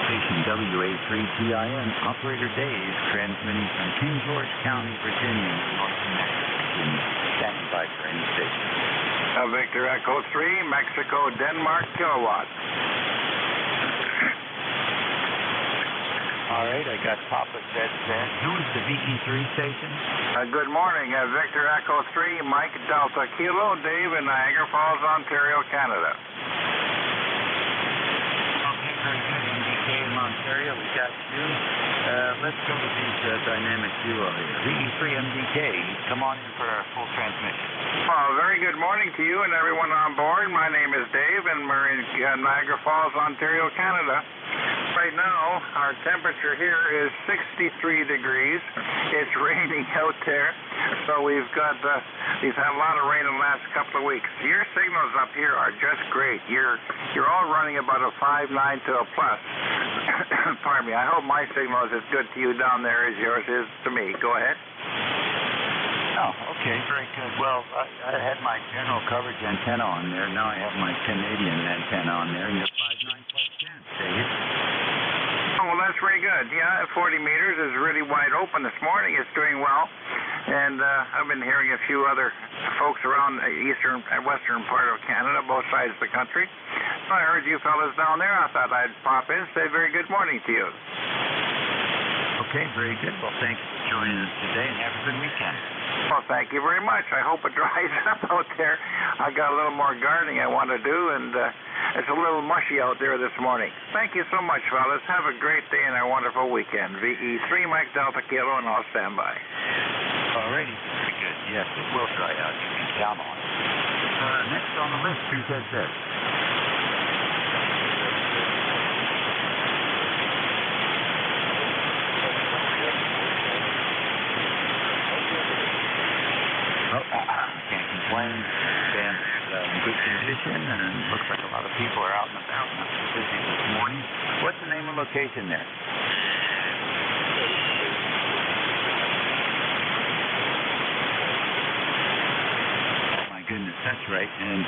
station WA3GIN, Operator Dave, transmitting from King George County, Virginia, northern Virginia. Standing by for any station. Victor Echo 3, Mexico, Denmark, kilowatt. All right, I got Papa said. Who is the VE3 station? Good morning, Victor Echo 3, Mike Delta Kilo, Dave in Niagara Falls, Ontario, Canada. Okay, very good. MDK in Ontario, we got you. Let's go to these dynamic duo here. VE3 MDK, come on in for our full transmission. Well, very good morning to you and everyone on board. My name is Dave, and we're in Niagara Falls, Ontario, Canada. Right now, our temperature here is 63 degrees. It's raining out there, so we've had a lot of rain in the last couple of weeks. Your signals up here are just great. You're all running about a 5.9 to a plus. Pardon me. I hope my signal is as good to you down there as yours is to me. Go ahead. Oh, okay, very good. Well, I had my general coverage antenna on there. Now I have my Canadian antenna on there, and you're 5.9 plus 10. Dave. Oh, well, that's very good. Yeah, 40 meters is really wide open this morning. It's doing well. And I've been hearing a few other folks around the eastern and western part of Canada, both sides of the country. So I heard you fellas down there. I thought I'd pop in and say very good morning to you. Okay, very good. Well, thanks for joining us today, and have a good weekend. Well, thank you very much. I hope it dries up out there. I got a little more gardening I want to do, and it's a little mushy out there this morning. Thank you so much, fellas. Have a great day and a wonderful weekend. VE3 Mike Delta Kilo, and I'll stand by. All righty. Very good. Yes, it will dry out. You can count on it. Next on the list, who says this? Can't complain. Band's in good condition, and it looks like a lot of people are out and about. Not so busy this morning. What's the name and location there? Oh my goodness, that's right. And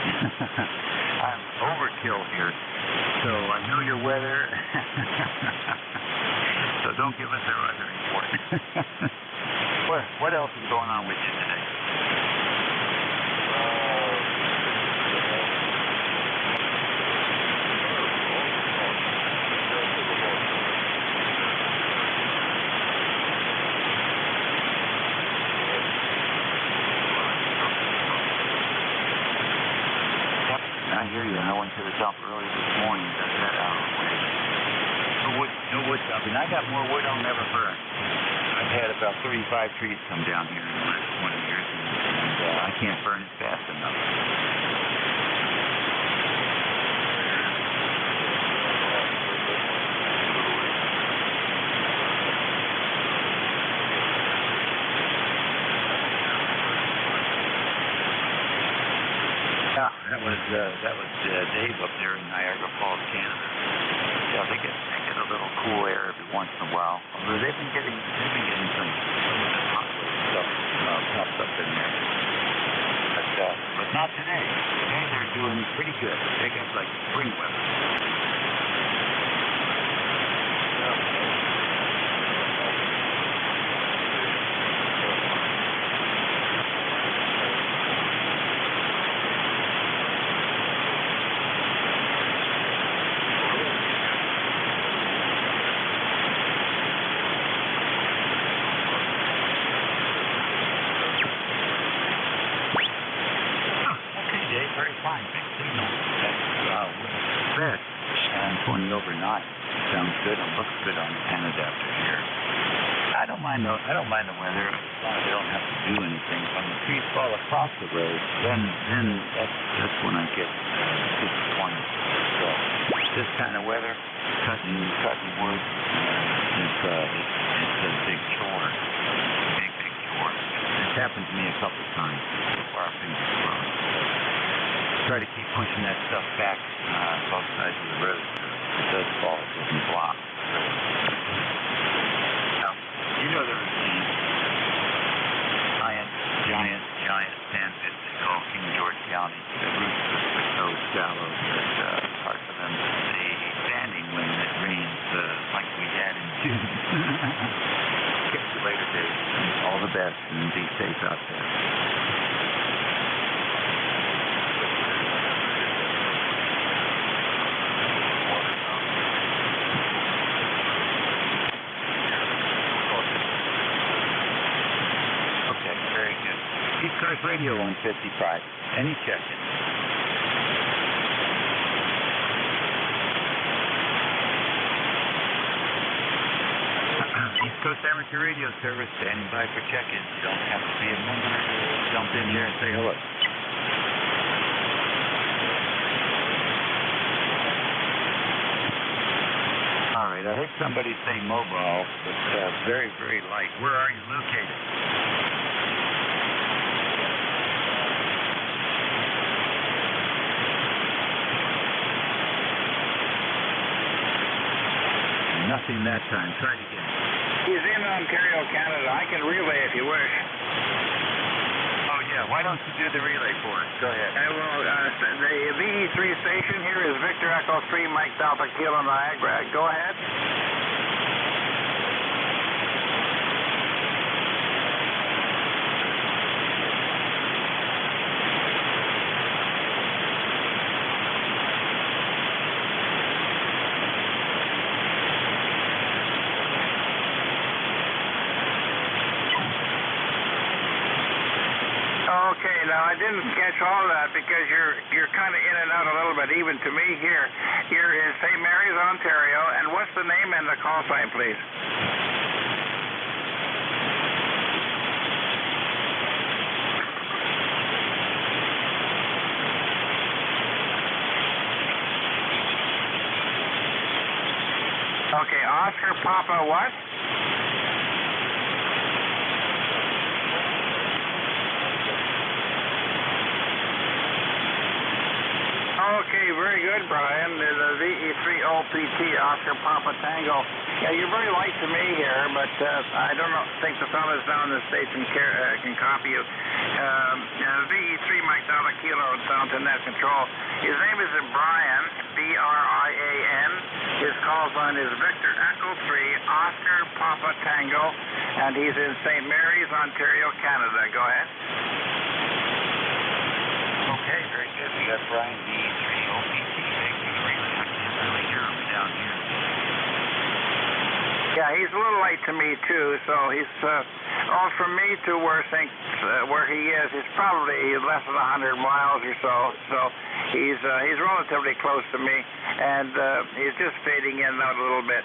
I'm overkill here, so I know your weather. So don't give us a weather report. What else is going on with you today? I hear you. I went to the dump early this morning. Got that out of the way. No wood dumping. I got more wood I'll never burn. I've had about 35 trees come down here in the last 20 years, and I can't burn it fast enough. That was Dave up there in Niagara Falls, Canada. Yeah, they get a little cool air every once in a while. Although they've been getting some of the hot stuff pumped up in there. But not today. Today they're doing pretty good. They got like spring weather. Fine, big signal. That's best. And 20 over 9. Sounds good and looks good on the pen adapter here. I don't mind the weather as long as I don't have to do anything. When the trees fall across the road, then that's when I get disappointed. So this kind of weather, cutting wood, it's a big chore. Big chore. It's happened to me a couple of times. So far, fingers crossed. Try to keep pushing that stuff back both sides of the road. It does fall, it doesn't block. Now, you know the routine. Giant sandpits they call King George County. The roots are so shallow that it's hard for them to stay standing when it rains like we had in June. Catch you later, Dave. All the best and be safe out there. Jeff Radio 155. Any check-in? East Coast Amateur Radio Service, standing by for check-ins. You don't have to be a member to jump in here and say hello. All right, I heard somebody say mobile, but very, very light. Where are you located? Nothing that time. Try it again. He's in Ontario, Canada. I can relay if you wish. Oh, yeah. Why don't you do the relay for us? Go ahead. The VE3 station here is Victor Echo 3, Mike Delta Kilo Niagara. Go ahead. Okay, now I didn't catch all that because you're kind of in and out a little bit, even to me here. Here is St. Mary's, Ontario, and what's the name and the call sign, please? Okay, Oscar Papa what? Okay, very good, Brian. The VE3 OPT, Oscar Papa Tango. Yeah, you're very light to me here, but I don't think the fellas down in the States can copy you. VE3 Mike Delta Kilo down to net control. His name is Brian, B-R-I-A-N. His call sign is Victor Echo 3, Oscar Papa Tango, and he's in St. Mary's, Ontario, Canada. Go ahead. Okay, very good. We got Brian VE3 OPT making the relay. I can't really hear him down here. Yeah, he's a little late to me too. So he's from me to where he is probably less than 100 miles or so. So he's relatively close to me, and he's just fading in and out a little bit.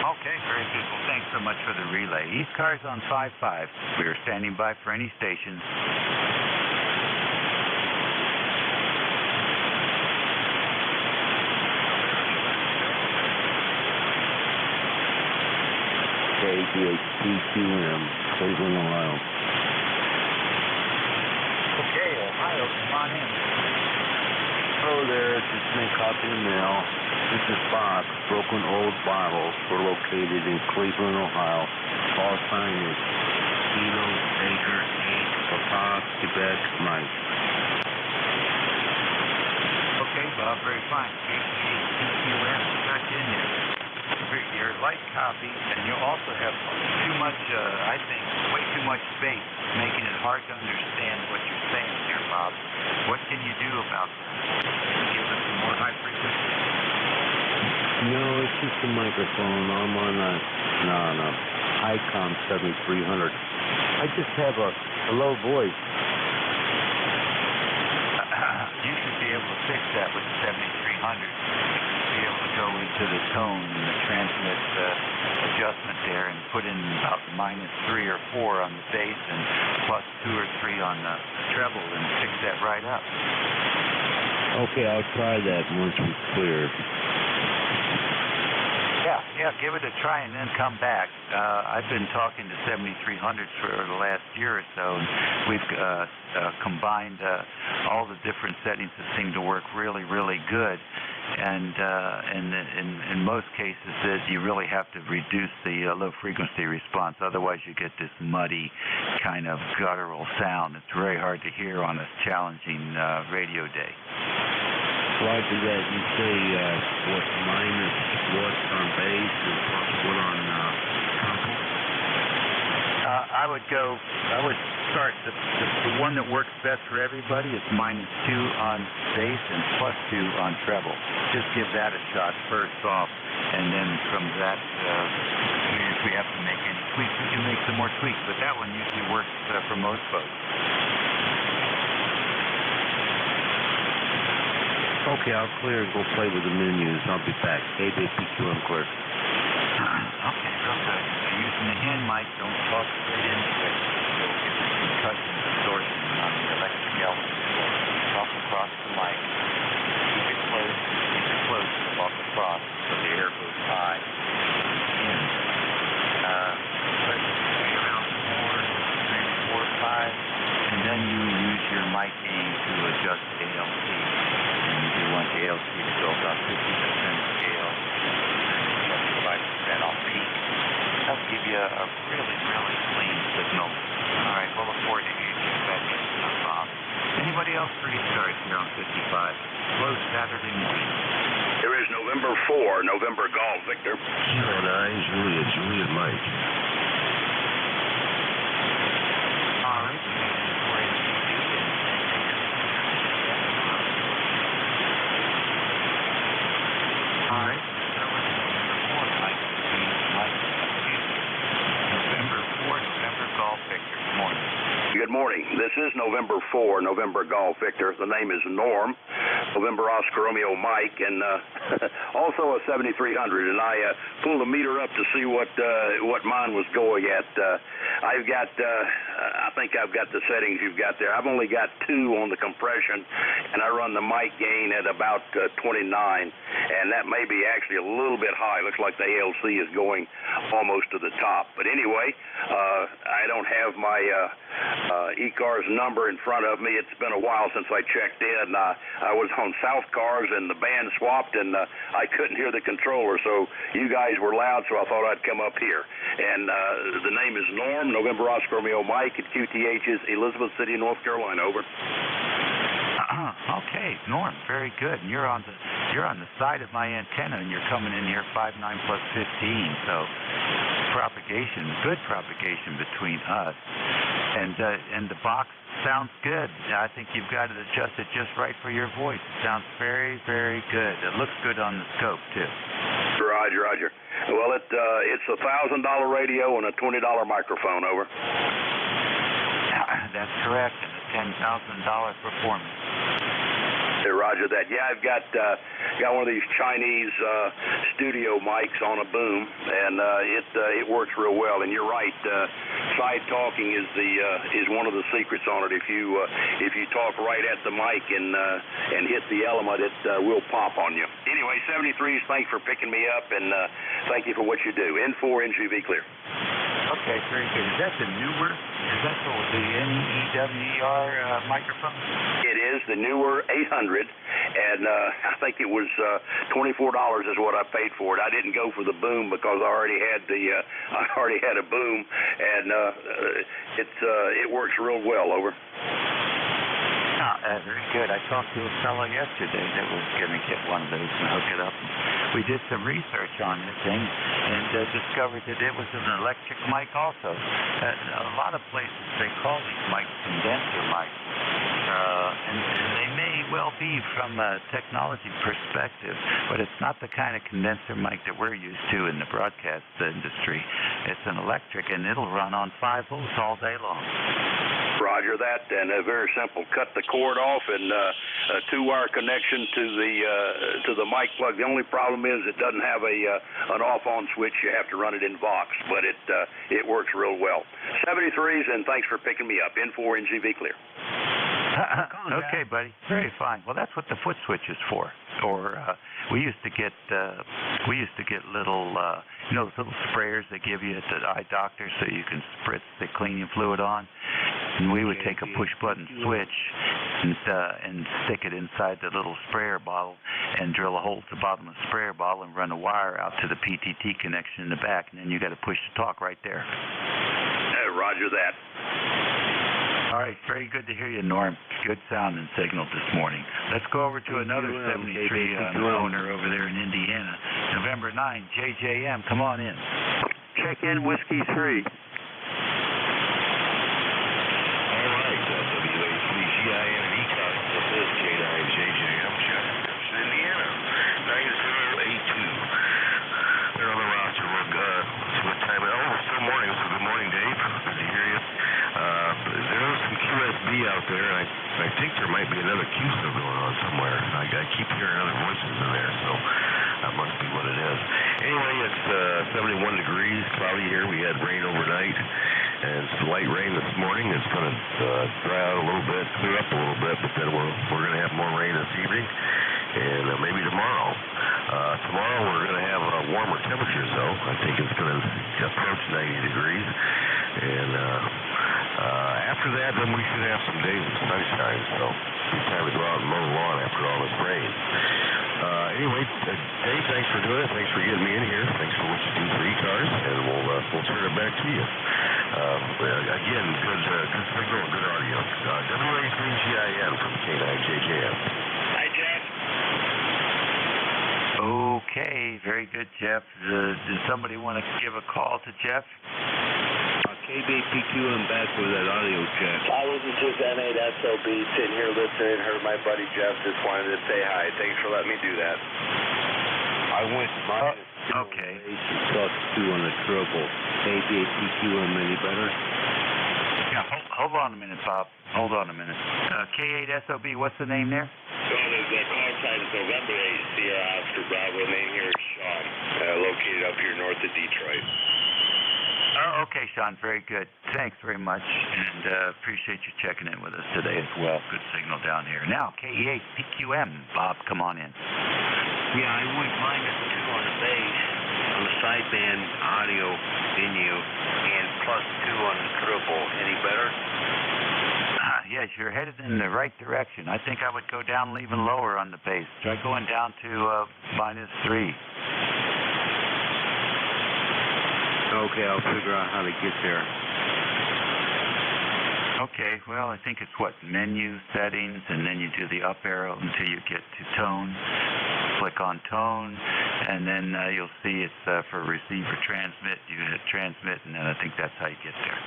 Okay, very good. Well, thanks so much for the relay. ECARS on 5-5. We are standing by for any station. KDHPQM, Cleveland, Ohio. Okay, Ohio, come on in. Hello there, this is Snake Hop in the Mail. This is Bob. Broken Old Bottles. We're located in Cleveland, Ohio. Call sign is Kilo Baker 8 Papa Quebec Mike. Okay, Bob, very fine. KDHPQM, got you in there. Your light copy, and you also have too much, I think, way too much space, making it hard to understand what you're saying here, Bob. What can you do about that? Give us some more high frequency? No, it's just a microphone. I'm on an ICOM 7300. I just have a low voice. You should be able to fix that with the 7300. Be able to go into the tone and the transmit adjustment there and put in about -3 or 4 on the bass and +2 or 3 on the treble and fix that right up. Okay, I'll try that once we're cleared. Yeah, give it a try and then come back. I've been talking to 7300s for the last year or so, and we've combined all the different settings that seem to work really, really good. And in most cases, you really have to reduce the low frequency response. Otherwise, you get this muddy kind of guttural sound. It's very hard to hear on a challenging radio day. Roger that. You say what -what on bass and +what on treble? I would start the one that works best for everybody is -2 on bass and +2 on treble. Just give that a shot first off, and then from that, if we have to make any tweaks, we can make make some more tweaks, but that one usually works for most folks. Okay, I'll clear and go play with the menus. I'll be back. AJPQM clerk. Okay, real good. Using the hand mic, don't talk straight into it. You'll get the concussion distortion on the electric element. Talk across the mic. Keep it close, talk across so the air goes high. In. Let it be around 4, 5, and then you use your mic gain to adjust ALC. And you want the ALC to go about 50% scale, 75% off peak. That'll give you a really, really clean signal. All right, we'll look forward to you check that stuff off. Anybody else for restart here on 55? Close Saturday morning. Here is November 4, November Golf, Victor. Kilo 9, Juliet Mike. All right. All right. November 4, November Golf, Victor. Good morning. Good morning. This is November 4, November Golf, Victor. The name is Norm. November Oscar Romeo Mike, and also a 7300. And I pulled the meter up to see what mine was going at. I've got, I think I've got the settings you've got there. I've only got 2 on the compression, and I run the mic gain at about 29, and that may be actually a little bit high. Looks like the ALC is going almost to the top. But anyway, I don't have my ECARS number in front of me. It's been a while since I checked in. I was on South Cars, and the band swapped, and I couldn't hear the controller, so you guys were loud, so I thought I'd come up here. And the name is Norm, November Oscar Romeo Mike, and QTH is Elizabeth City, North Carolina. Over. Okay, Norm, very good. And you're on the side of my antenna, and you're coming in here 5.9 plus 15. So propagation, good propagation between us, and the box sounds good. I think you've got it adjusted just right for your voice. It sounds very, very good. It looks good on the scope too. Roger. Well, it's $1,000 radio and a $20 microphone. Over. That's correct. And a $10,000 performance. Roger that. Yeah, I've got one of these Chinese studio mics on a boom, and it works real well. And you're right, side talking is one of the secrets on it. If you talk right at the mic and hit the element, it will pop on you. Anyway, 73s. Thanks for picking me up, and thank you for what you do. N4 NGV clear. Okay, very good. Is that the newer? Is that the NEWER microphone? It is the newer 800, and I think it was $24 is what I paid for it. I didn't go for the boom because I already had a boom, and it works real well. Over. Very good. I talked to a fellow yesterday that was going to get one of those and hook it up. We did some research on this thing and discovered that it was an electric mic also. A lot of places they call these mics condenser mics. And they may well be from a technology perspective, but it's not the kind of condenser mic that we're used to in the broadcast industry. It's an electric, and it'll run on 5 volts all day long. Roger that, and very simple. Cut the cord off and a 2-wire connection to the mic plug. The only problem is it doesn't have an off-on switch. You have to run it in Vox, but it works real well. 73s, and thanks for picking me up. N4 NGV clear. Okay, buddy. Very fine. Well, that's what the foot switch is for. Or we used to get little those little sprayers they give you at the eye doctor so you can spritz the cleaning fluid on. And we would take a push-button switch and stick it inside the little sprayer bottle and drill a hole at the bottom of the sprayer bottle and run a wire out to the PTT connection in the back, and then you got to push the talk right there. Roger that. All right, very good to hear you, Norm. Good sound and signal this morning. Let's go over to another 73 owner over there in Indiana. November 9, JJM, come on in. Check in Whiskey 3. All right, WA3CIN and ECARS. This is J9JJM, Jefferson, Indiana, 9082. They're on the roster. We're good. What time? Oh, it's still morning, so good morning, Dave. there. I think there might be another Q still going on somewhere. I keep hearing other voices in there, so that must be what it is. Anyway, it's 71 degrees, cloudy here. We had rain overnight, and some light rain this morning. It's going to dry out a little bit, clear up a little bit, but then we're going to have more rain this evening, and maybe tomorrow. Tomorrow we're going to have warmer temperatures, though. I think it's going to approach 90 degrees, and after that, then we should have some days of sunshine, so it's time to go out and mow the lawn after all this rain. Anyway, Dave, thanks for doing it. Thanks for getting me in here. Thanks for what you do for ECARS, and we'll turn it back to you. Again, good signal and good audio. WA3GIN from K9JJM. Hi, Jeff. Okay, very good, Jeff. Does somebody want to give a call to Jeff? KBPQ, I'm back with that audio check. This is just N8SOB sitting here listening. Heard my buddy Jeff, just wanted to say hi. Thanks for letting me do that. I went minus okay. plus 2 on the triple. KBPQM any better? Yeah, hold on a minute, Bob. Hold on a minute. K8SOB, what's the name there? So the call sign is November 8th, Sierra Oscar Bravo. Name here is Sean, located up here north of Detroit. Oh, okay, Sean. Very good. Thanks very much, and appreciate you checking in with us today as well. Good signal down here. Now, KE8PQM. Bob, come on in. Yeah, I went minus 2 on the bass, on the sideband audio venue, and plus 2 on the triple. Any better? Yes, you're headed in the right direction. I think I would go down even lower on the bass. Try going down to minus 3. Okay, I'll figure out how to get there. Okay, well, I think it's menu settings, and then you do the up arrow until you get to tone. Click on tone, and then you'll see it's for receiver transmit. You hit transmit, and then I think that's how you get there.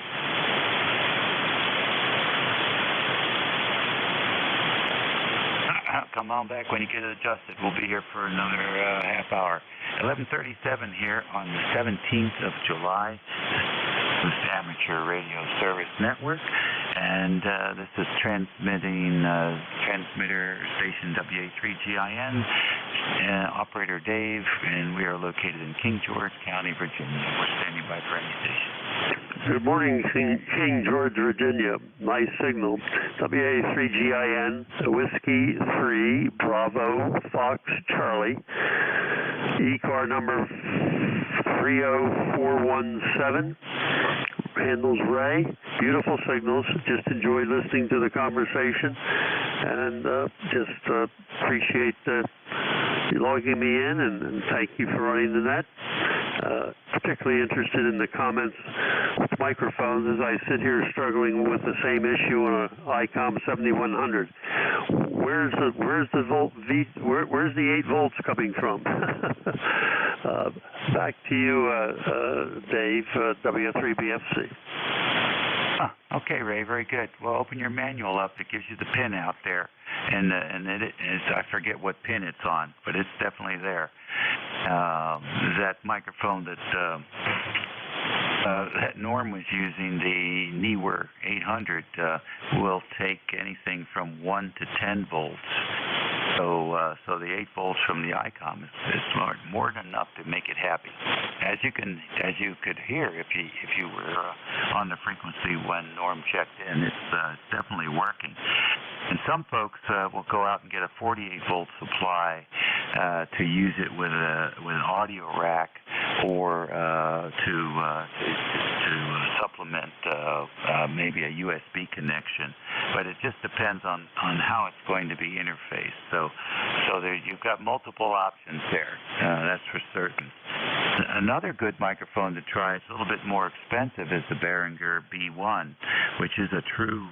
Come on back when you get it adjusted. We'll be here for another half hour. 11:37 here on the 17th of July. This is Amateur Radio Service Network, and this is transmitting transmitter station WA3GIN, operator Dave, and we are located in King George County, Virginia. We're standing by for any station. Good morning, King George, Virginia. My signal, WA3GIN, Whiskey 3, Bravo, Fox, Charlie. ECAR number 30417. Handles Ray. Beautiful signals. Just enjoy listening to the conversation, and just appreciate you logging me in, and thank you for running the net. Particularly interested in the comments with microphones as I sit here struggling with the same issue on an ICOM 7100. Where's the 8 volts coming from? Back to you, Dave, W3BFC. Okay, Ray, very good. Well, open your manual up. It gives you the pin out there, and I forget what pin it's on, but it's definitely there. That microphone that Norm was using, the Newer 800, will take anything from 1 to 10 volts. So the 8 volts from the ICOM is more than enough to make it happy. As you could hear if you were on the frequency when Norm checked in, it's definitely working. And some folks will go out and get a 48 volt supply to use it with an audio rack, or to supplement maybe a USB connection. But it just depends on how it's going to be interfaced. So there, you've got multiple options there. That's for certain. Another good microphone to try, it's a little bit more expensive, is the Behringer B1, which is a true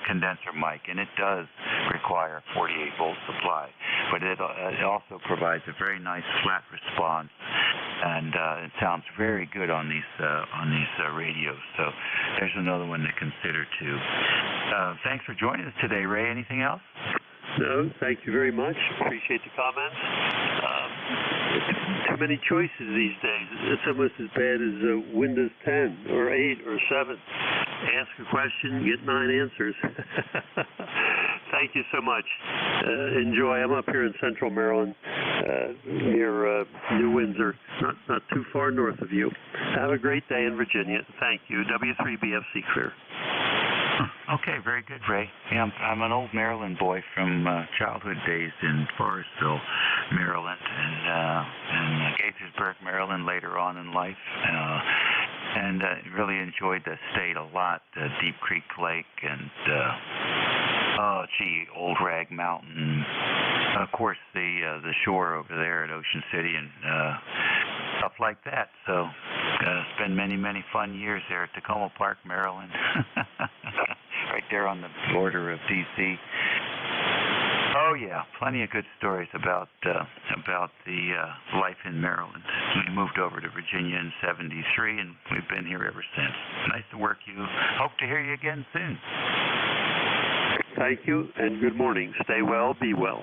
condenser mic, and it does require a 48 volt supply. But it also provides a very nice flat response, and it sounds very good on these radios. So there's another one to consider too. Thanks for joining us today, Ray. Anything else? No, thank you very much. Appreciate the comments. Too many choices these days. It's almost as bad as Windows 10 or 8 or 7. ask a question, get 9 answers. Thank you so much. Enjoy. I'm up here in central Maryland, near New Windsor, not too far north of you. Have a great day in Virginia. Thank you. W3BFC clear. Okay, very good, Ray. Yeah, I'm an old Maryland boy from childhood days in Forestville, Maryland, and Gaithersburg, Maryland later on in life, and really enjoyed the state a lot. Deep Creek Lake and Old Rag Mountain. Of course, the shore over there at Ocean City and stuff like that. So, spent many fun years there at Tacoma Park, Maryland. Right there on the border of D.C. Oh yeah, plenty of good stories about the life in Maryland. We moved over to Virginia in '73, and we've been here ever since. Nice to work you. Hope to hear you again soon. Thank you, and good morning. Stay well, be well.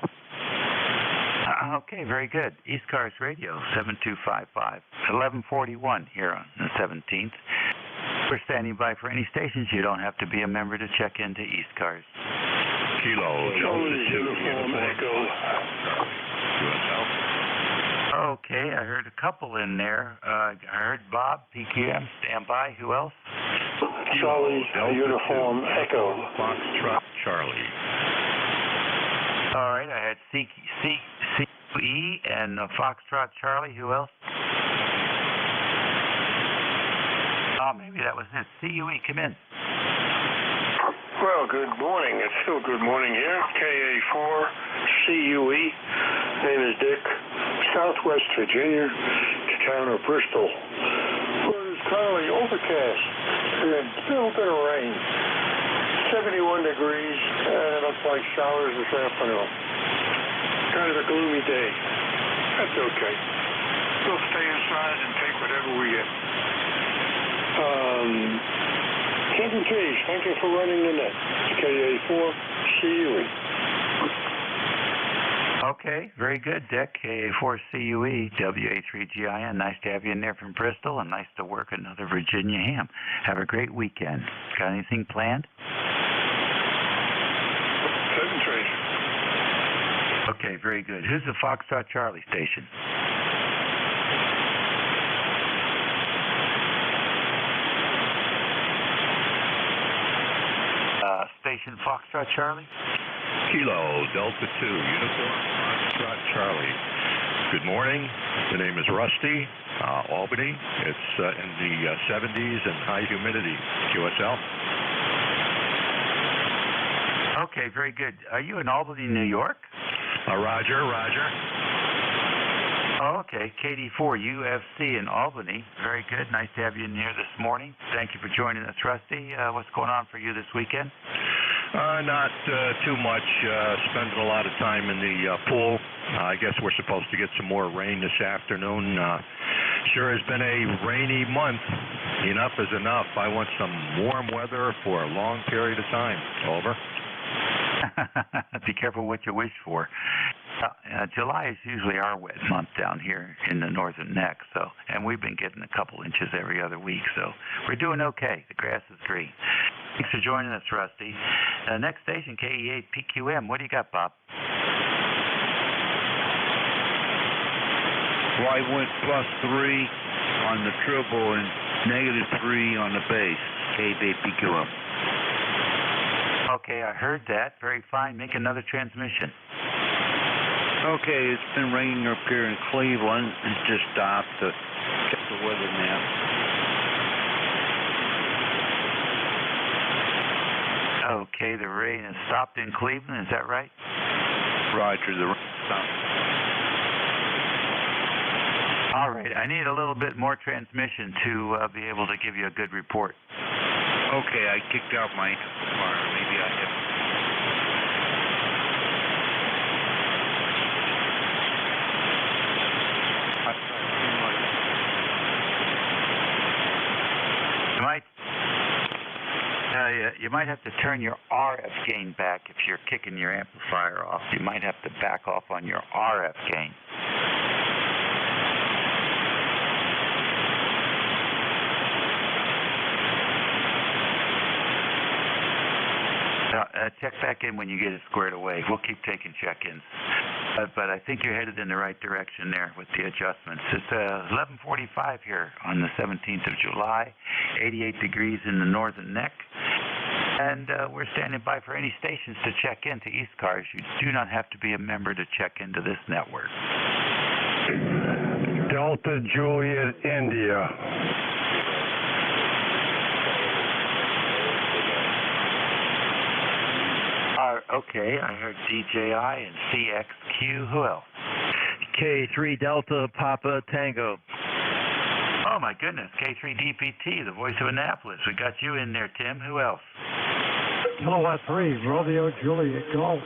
Okay, very good. ECARS Radio, 7255, 1141 here on the 17th. We're standing by for any stations. You don't have to be a member to check into ECARS. Kilo, Uniform Echo. Okay, I heard a couple in there. I heard Bob, PQM, stand by. Who else? Charlie, Uniform Echo. Foxtrot Charlie. All right, I had CUE and Foxtrot Charlie. Who else? Oh, maybe that was it. CUE, come in. Well, good morning. It's still good morning here. KA4 CUE. Name is Dick. Southwest Virginia, the town of Bristol. Well, it's currently overcast and a little bit of rain. 71 degrees, and it looks like showers this afternoon. Kind of a gloomy day. That's okay. We'll stay inside and take whatever we get. Kevin Case, thank you for running the net. KA4 CUE. Okay, very good, Dick. KA4 CUE, WA3GIN. Nice to have you in there from Bristol, and nice to work another Virginia ham. Have a great weekend. Got anything planned? Okay, very good. Who's the Foxtrot Charlie station? Station Foxtrot Charlie? Kilo, Delta 2, Uniform Foxtrot Charlie. Good morning. The name is Rusty, Albany. It's in the 70s and high humidity. QSL? Okay, very good. Are you in Albany, New York? Roger. Oh, okay. KD4 UFC in Albany. Very good. Nice to have you in here this morning. Thank you for joining us, Rusty. What's going on for you this weekend? Not too much. Spending a lot of time in the pool. I guess we're supposed to get some more rain this afternoon. Sure has been a rainy month. Enough is enough. I want some warm weather for a long period of time. Over. Be careful what you wish for. July is usually our wet month down here in the northern neck, and we've been getting a couple inches every other week, so we're doing okay. The grass is green. Thanks for joining us, Rusty. Next station, KE8 PQM. What do you got, Bob? Well, I went +3 on the triple and -3 on the base. KE8 PQM. Okay, I heard that. Very fine. Make another transmission. Okay, it's been raining up here in Cleveland. It just stopped to check the weather now. Okay, the rain has stopped in Cleveland. Is that right? Roger, the rain stopped. All right, I need a little bit more transmission to be able to give you a good report. Okay, I kicked out my amplifier. Maybe I have. You might have to turn your RF gain back if you're kicking your amplifier off. You might have to back off on your RF gain. Check back in when you get it squared away. We'll keep taking check-ins. But I think you're headed in the right direction there with the adjustments. It's 11:45 here on the 17th of July, 88 degrees in the northern neck. And we're standing by for any stations to check in to ECARS. You do not have to be a member to check into this network. Delta Juliet, India. Okay, I heard DJI and CXQ. Who else? K3 Delta Papa Tango. Oh, my goodness. K3DPT, the voice of Annapolis. We got you in there, Tim. Who else? Kilowatt 3, Romeo Juliet Golf.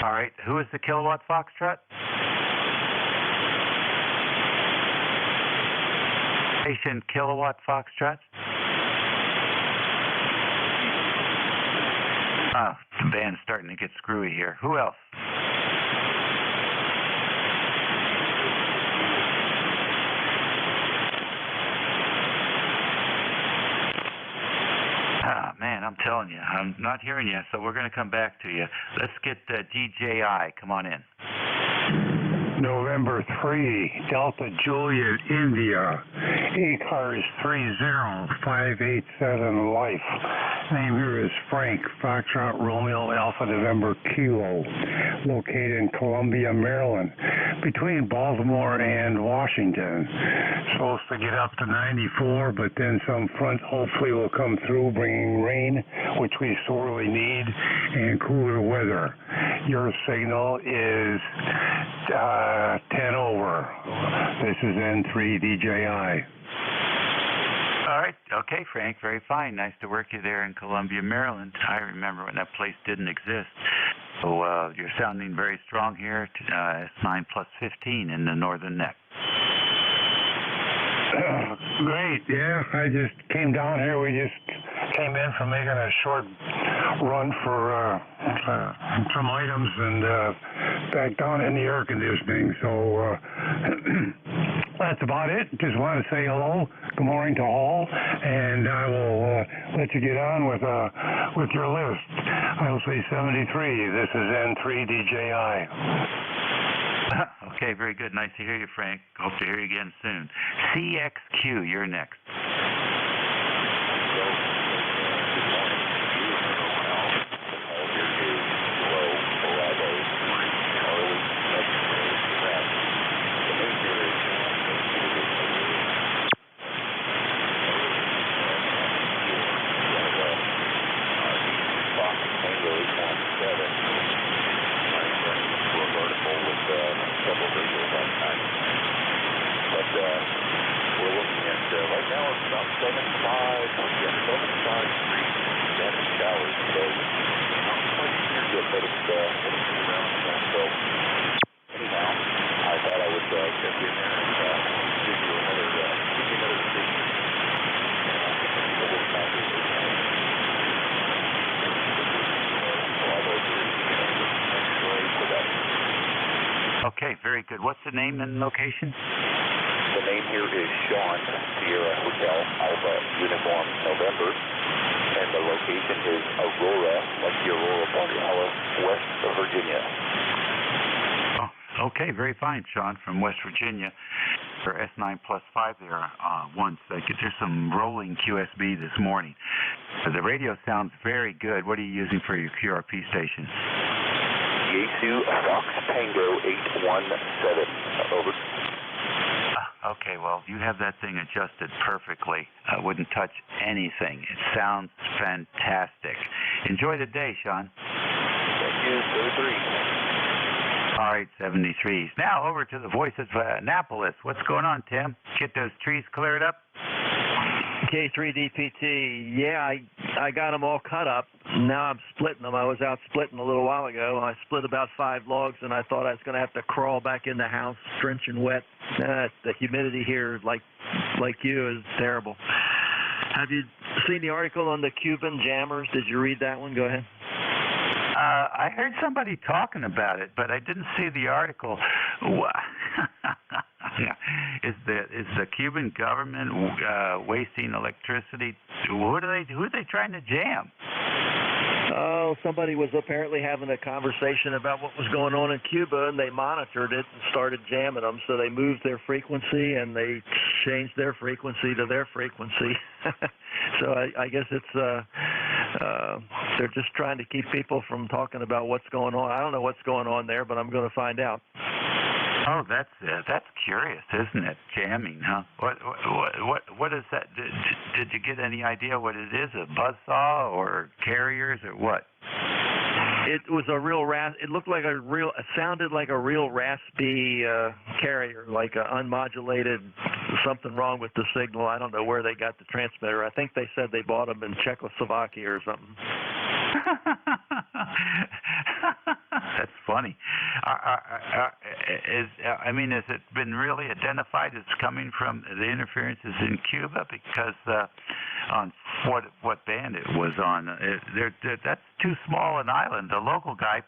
All right. Who is the Kilowatt Foxtrot? Station Kilowatt Foxtrot? Oh, the band's starting to get screwy here. Who else? Ah, man, I'm telling you, I'm not hearing you, so we're going to come back to you. Let's get DJI. Come on in. November 3, Delta Juliet, India. ECARS 30587 Life. Name here is Frank, Foxtrot Romeo Alpha November Kilo. Located in Columbia, Maryland, between Baltimore and Washington. Supposed to get up to 94, but then some front hopefully will come through bringing rain, which we sorely need, and cooler weather. Your signal is 10 over. This is N3 DJI. All right. Okay, Frank. Very fine. Nice to work you there in Columbia, Maryland. I remember when that place didn't exist. So you're sounding very strong here. S9 plus 15 in the northern neck. Great. Yeah, I just came down here. We just came in from making a short run for some items and back down in the air conditioning. So that's about it. Just want to say hello. Good morning to all, and I will let you get on with your list. I will say 73. This is N3 DJI. Okay, very good. Nice to hear you, Frank. Hope to hear you again soon. CXQ, you're next. Okay, very good. What's the name and location? The name here is Sean, Sierra Hotel Alpha Uniform November, and the location is Aurora, like the Aurora Borealis, West Virginia. Oh, okay, very fine, Sean, from West Virginia. For S9 plus 5 there once. There's some rolling QSB this morning. The radio sounds very good. What are you using for your QRP station? Yaesu Fox Tango 817. Over. Okay, well, you have that thing adjusted perfectly. I wouldn't touch anything. It sounds fantastic. Enjoy the day, Sean. Thank you. 73. All right, 73s. Now over to the voice of Annapolis. What's going on, Tim? Get those trees cleared up? K3DPT, yeah, I got them all cut up. Now I'm splitting them. I was out splitting a little while ago. I split about 5 logs, and I thought I was going to have to crawl back in the house, drenching wet. The humidity here, like you, is terrible. Have you seen the article on the Cuban jammers? Did you read that one? Go ahead. I heard somebody talking about it, but I didn't see the article. Is the Cuban government wasting electricity who are they trying to jam? Oh, somebody was apparently having a conversation about what was going on in Cuba, and they monitored it and started jamming them. So they moved their frequency, and they changed their frequency to their frequency. So I guess it's they're just trying to keep people from talking about what's going on. I don't know what's going on there, but I'm going to find out. Oh, that's curious, isn't it? Jamming, huh? What is that? Did you get any idea what it is? A buzzsaw or carriers or what? It was a real it looked like it sounded like a real raspy carrier, like an unmodulated, something wrong with the signal. I don't know where they got the transmitter. I think they said they bought them in Czechoslovakia or something. That's funny. Has it been really identified as coming from the interferences in Cuba? Because on what band it was on, that's too small an island. The local guy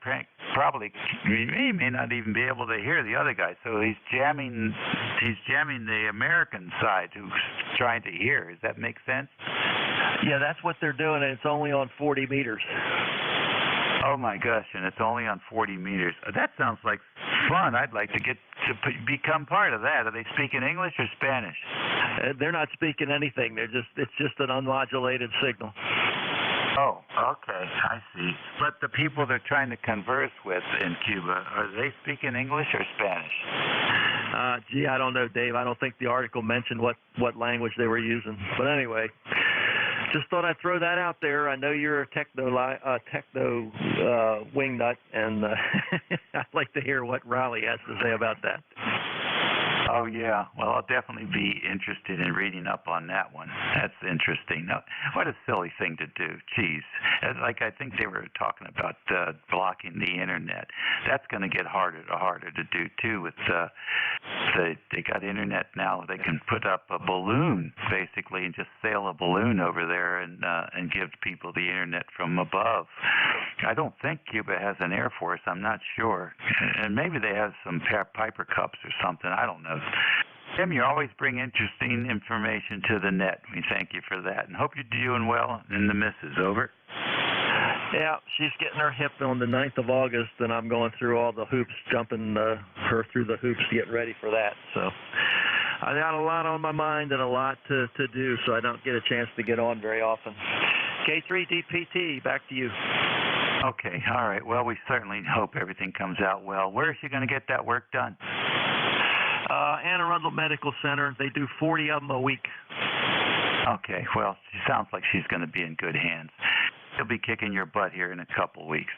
probably may not even be able to hear the other guy. So he's jamming the American side who's trying to hear. Does that make sense? Yeah, that's what they're doing, and it's only on 40 meters. Oh my gosh, and it's only on 40 meters. That sounds like fun. I'd like to become part of that. Are they speaking English or Spanish? They're not speaking anything. It's just an unmodulated signal. Oh, okay, I see. But the people they're trying to converse with in Cuba, are they speaking English or Spanish? I don't know, Dave. I don't think the article mentioned what language they were using. But anyway, just thought I'd throw that out there. I know you're a techno wingnut, and I'd like to hear what Raleigh has to say about that. Oh, yeah. Well, I'll definitely be interested in reading up on that one. That's interesting. Now, what a silly thing to do. Geez. I think they were talking about blocking the Internet. That's going to get harder to do, too. With they got Internet now. They can put up a balloon, basically, and just sail a balloon over there and give people the Internet from above. I don't think Cuba has an Air Force. I'm not sure. And maybe they have some Piper Cups or something. I don't know. Tim, you always bring interesting information to the net. We thank you for that, and hope you're doing well and the missus. Over. Yeah, she's getting her hip on the 9th of August, and I'm going through all the hoops, jumping her through the hoops to get ready for that. So I got a lot on my mind and a lot to do, so I don't get a chance to get on very often. K3DPT, back to you. Okay, all right. Well, we certainly hope everything comes out well. Where is she going to get that work done? Anne Arundel Medical Center. They do 40 of them a week. Okay, well, she sounds like she's going to be in good hands. She'll be kicking your butt here in a couple weeks.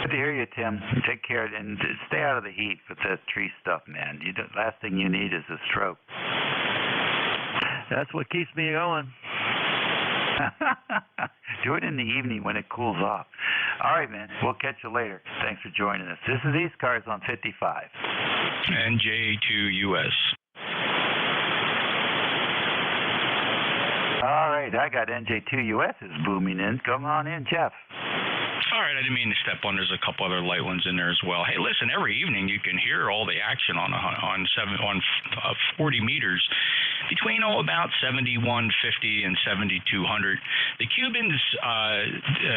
Good to hear you, Tim. Take care and stay out of the heat with the tree stuff, man. Last thing you need is a stroke. That's what keeps me going. Do it in the evening when it cools off. All right, man. We'll catch you later. Thanks for joining us. This is ECARS on 55. NJ2US. All right. I got NJ2US is booming in. Come on in, Jeff. All right, I didn't mean to step on. There's a couple other light ones in there as well. Hey, listen, every evening you can hear all the action on 40 meters between about 7150 and 7200. The Cubans,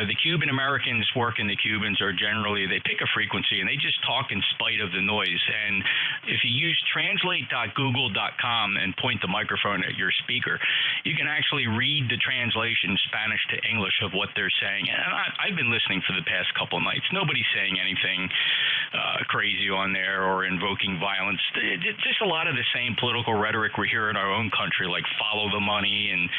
the Cuban Americans working the Cubans are generally, they pick a frequency and they just talk in spite of the noise. And if you use translate.google.com and point the microphone at your speaker, you can actually read the translation Spanish to English of what they're saying. And I've been listening for the past couple of nights. Nobody's saying anything crazy on there or invoking violence. It's just a lot of the same political rhetoric we hear in our own country, like follow the money and,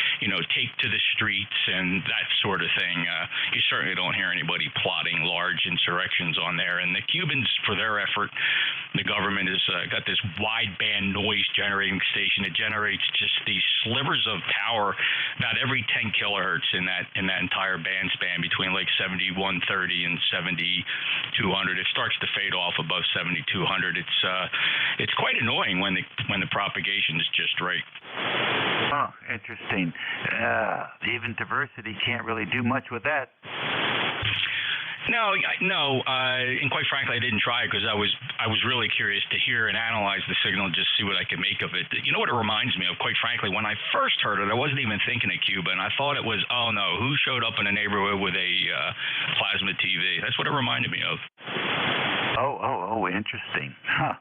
take to the streets and that sort of thing. You certainly don't hear anybody plotting large insurrections on there. And the Cubans, for their effort, the government has got this wideband noise generating station that generates just these slivers of power about every 10 kilohertz in that entire band span between like 7130 and 7200. It starts to fade off above 7200. It's quite annoying when the propagation is just right. Oh, interesting. Even diversity can't really do much with that. No, and quite frankly, I didn't try because I was really curious to hear and analyze the signal, just see what I could make of it. You know what it reminds me of? Quite frankly, when I first heard it, I wasn't even thinking of Cuba, and I thought it was, oh no, who showed up in a neighborhood with a plasma TV? That's what it reminded me of. Oh, interesting. Huh.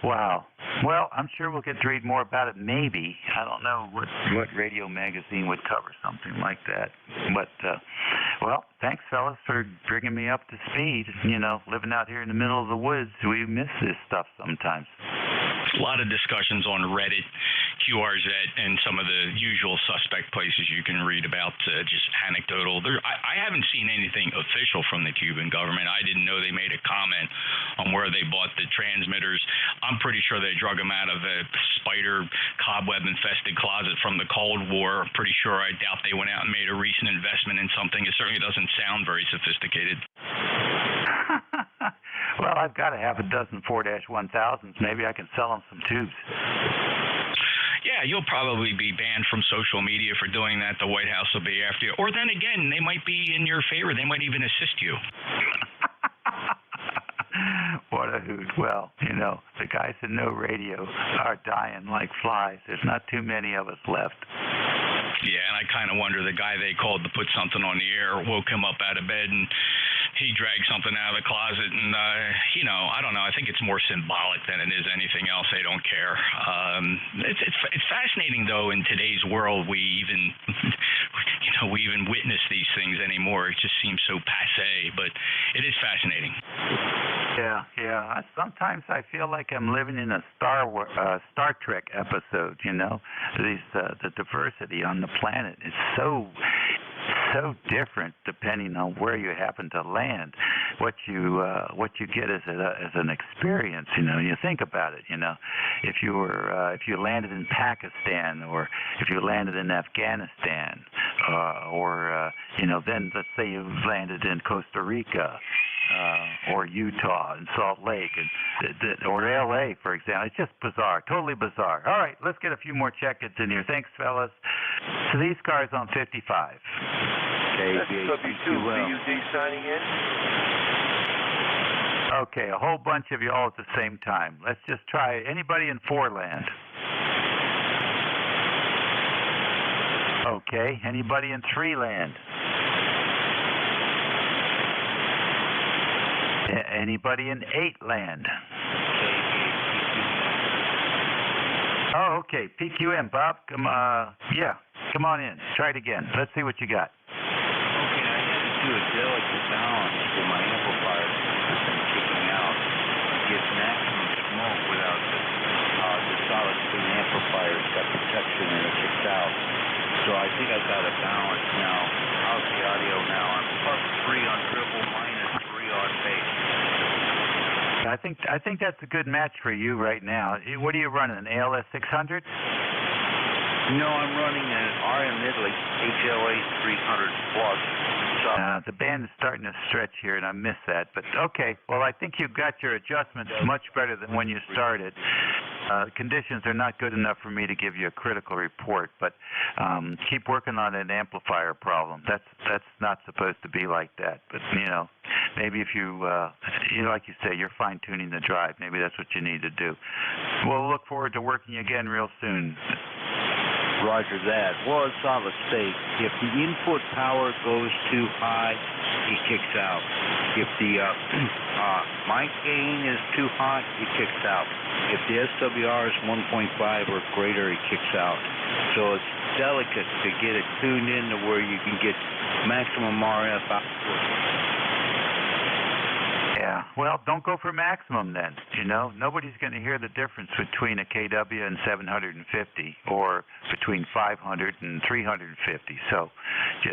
Wow. Well, I'm sure we'll get to read more about it, maybe. I don't know what radio magazine would cover something like that. But, well, thanks, fellas, for bringing me up to speed. You know, living out here in the middle of the woods, we miss this stuff sometimes. A lot of discussions on Reddit, QRZ, and some of the usual suspect places you can read about, just anecdotal. I haven't seen anything official from the Cuban government. I didn't know they made a comment on where they bought the transmitters. I'm pretty sure they drug them out of a spider cobweb-infested closet from the Cold War. I'm pretty sure, I doubt they went out and made a recent investment in something. It certainly doesn't sound very sophisticated. Well, I've got a half a dozen 4-1000s. Maybe I can sell them some tubes. Yeah, you'll probably be banned from social media for doing that. The White House will be after you. Or then again, they might be in your favor. They might even assist you. What a hoot. Well, you know, the guys that know radio are dying like flies. There's not too many of us left. Yeah, and I kind of wonder, the guy they called to put something on the air woke him up out of bed and he dragged something out of the closet, and you know, I don't know. I think it's more symbolic than it is anything else. They don't care. It's fascinating though. In today's world, we even witness these things anymore. It just seems so passé, but it is fascinating. Yeah. Sometimes I feel like I'm living in a Star Trek episode. You know, the diversity on the planet is so different depending on where you happen to land. What you get as an experience, you know. You think about it, you know. If you landed in Pakistan, or if you landed in Afghanistan, or you know, then let's say you landed in Costa Rica, or Utah and Salt Lake, and or LA, for example. It's just bizarre, totally bizarre. All right, let's get a few more check-ins in here. Thanks, fellas. So these cars on 55. That's W2BUD signing in. Okay, a whole bunch of you all at the same time. Let's just try anybody in Foreland. Okay, anybody in Threeland? Anybody in Eightland? Oh, okay, PQM, Bob. Come on in. Try it again. Let's see what you got. Okay, I had to do a delicate balance for my amplifier that's been kicking out. It gets maximum smoke without the solid state amplifier. It's got protection and it kicks out. So I think I've got a balance now. How's the audio now? I'm +3 on triple, -3 on bass. I think that's a good match for you right now. What are you running, an ALS 600? No, I'm running an RM Italy HLA 300 plus. The band is starting to stretch here, and I miss that. But okay, well, I think you've got your adjustments much better than when you started. Conditions are not good enough for me to give you a critical report, but keep working on an amplifier problem. That's not supposed to be like that. But you know, maybe if you like you say, you're fine-tuning the drive. Maybe that's what you need to do. We'll look forward to working again real soon. Roger that. Well, it's solid state. If the input power goes too high, it kicks out. If the mic gain is too hot, it kicks out. If the SWR is 1.5 or greater, it kicks out. So it's delicate to get it tuned in to where you can get maximum RF output. Yeah, well, don't go for maximum then. You know, nobody's going to hear the difference between a KW and 750 or between 500 and 350. So,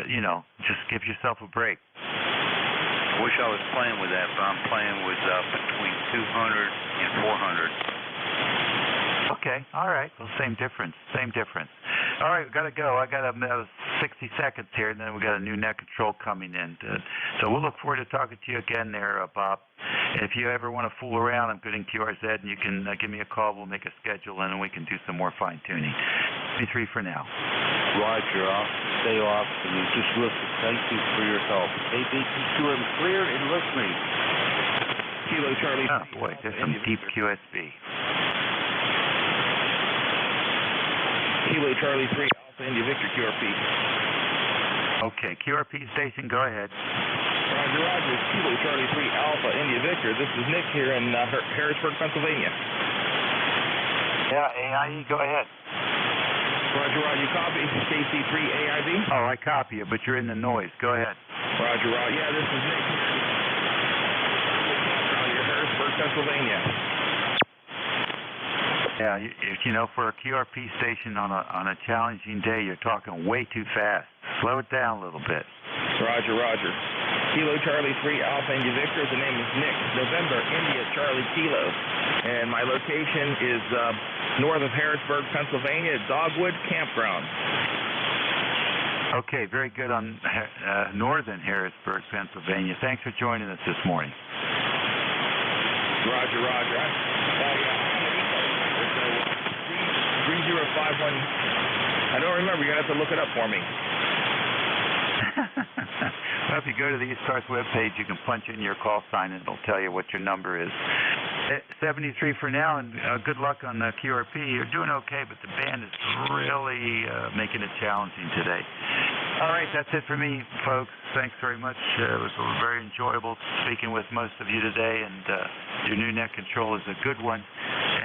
you know, just give yourself a break. I wish I was playing with that, but I'm playing with between 200 and 400. Okay, all right. Well, same difference. All right, we got to go. I got 60 seconds here, and then we got a new net control coming in. So we'll look forward to talking to you again there, Bob. If you ever want to fool around, I'm good in QRZ, and you can give me a call. We'll make a schedule, and we can do some more fine-tuning. 3 for now. Roger. I'll stay off and just listen. Thank you for your help. ABTQM cleared and listening. Kilo Charlie. Oh, boy, there's some deep QSB. Kilo Charlie 3 Alpha India Victor QRP. Okay, QRP station, go ahead. Roger, Roger. Kilo Charlie 3 Alpha India Victor. This is Nick here in Harrisburg, Pennsylvania. Yeah, AIE, go ahead. Roger, Roger. Copy. KC3 AIB. Oh, I copy you, but you're in the noise. Go ahead. Roger, Roger. Yeah, this is Nick here in Harrisburg, Pennsylvania. Yeah, for a QRP station on a challenging day, you're talking way too fast. Slow it down a little bit. Roger, Roger. Kilo Charlie 3 Alpha India Victor. The name is Nick. November India Charlie Kilo. And my location is north of Harrisburg, Pennsylvania, Dogwood Campground. Okay, very good on northern Harrisburg, Pennsylvania. Thanks for joining us this morning. Roger, Roger. 3051. I don't remember. You're going to have to look it up for me. Well, if you go to the ECARS webpage, you can punch in your call sign and it'll tell you what your number is. 73 for now, and good luck on the QRP. You're doing okay, but the band is really making it challenging today. All right, that's it for me, folks. Thanks very much. It was very enjoyable speaking with most of you today, and your new net control is a good one.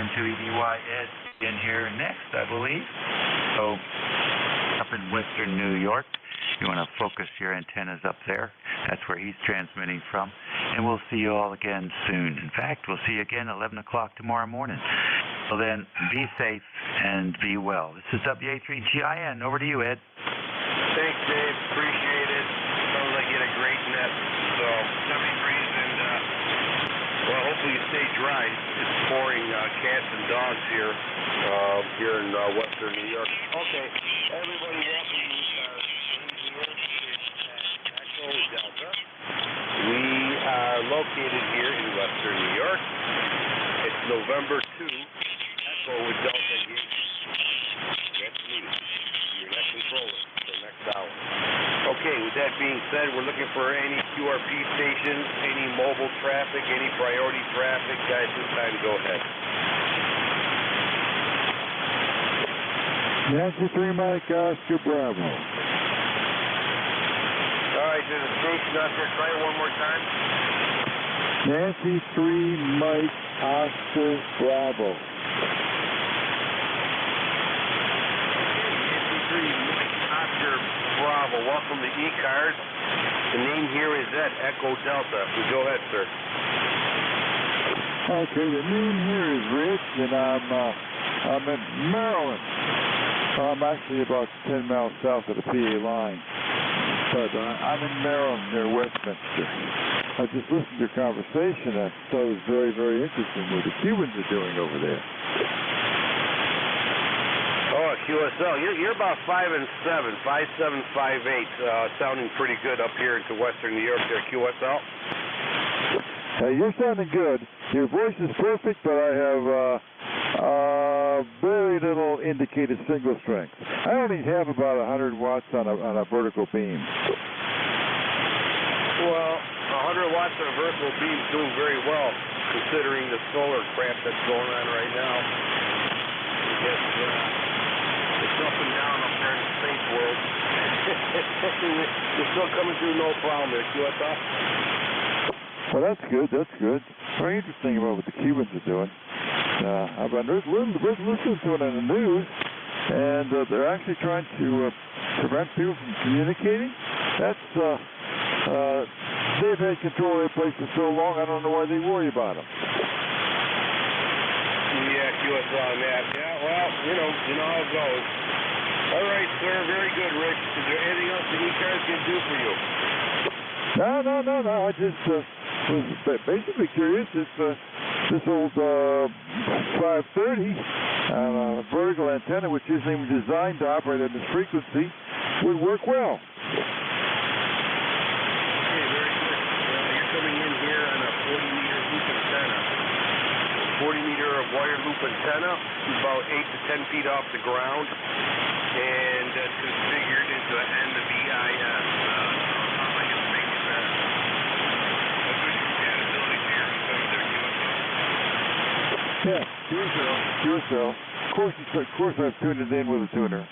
N2EDY Ed in here next, I believe. So, up in Western New York. You want to focus your antennas up there. That's where he's transmitting from. And we'll see you all again soon. In fact, we'll see you again at 11 o'clock tomorrow morning. So then, be safe and be well. This is WA3GIN. Over to you, Ed. Thanks, Dave. Appreciate it. Sounds like you had a great net. So, 73s and, well, hopefully you stay dry. It's pouring cats and dogs here in Western New York. Okay, everybody, welcome to ECARS. Delta. We are located here in Western New York. It's November 2. Echo with Delta here. That's me, your net controller for the next hour. Okay, with that being said, we're looking for any QRP stations, any mobile traffic, any priority traffic. Guys, it's time to go ahead. Nancy 3 Mike Oscar Bravo. All right, there's a station out there. Try it one more time. Nancy 3 Mike Oscar Bravo. Nancy 3 Mike Oscar Bravo. Welcome to ECARS. The name here is Ed, Echo Delta. Go ahead, sir. Okay, the name here is Rich, and I'm in Maryland. I'm actually about 10 miles south of the PA line. But I'm in Maryland near Westminster. I just listened to your conversation. I thought it was very, very interesting what the Cubans are doing over there. Oh, QSL. You're about 5 and 7, 5, 7, 5, 8. Sounding pretty good up here into Western New York there, QSL. You're sounding good. Your voice is perfect, but I have very little indicated signal strength. I only have about 100 watts on a vertical beam. Well, 100 watts on a vertical beam is doing very well, considering the solar crap that's going on right now. It's up and down up there in the space world. You're still coming through no problem there, QSL. Well, that's good. That's good. Very interesting about what the Cubans are doing. I've been listening to it on the news, and they're actually trying to prevent people from communicating. That's they've had control of their place for so long. I don't know why they worry about them. Yeah, QSL on that. Yeah, well, you know how it goes. All right, sir. Very good, Rich. Is there anything else the ECARS can do for you? No. I just was basically curious if this old 530 on a vertical antenna, which isn't even designed to operate at this frequency, would work well. Okay, very good. You're coming in here on a 40-meter loop antenna. 40-meter wire loop antenna, about 8 to 10 feet off the ground, and that's configured into an NVIS Yeah, QSL. Of course I've tuned it in with a tuner.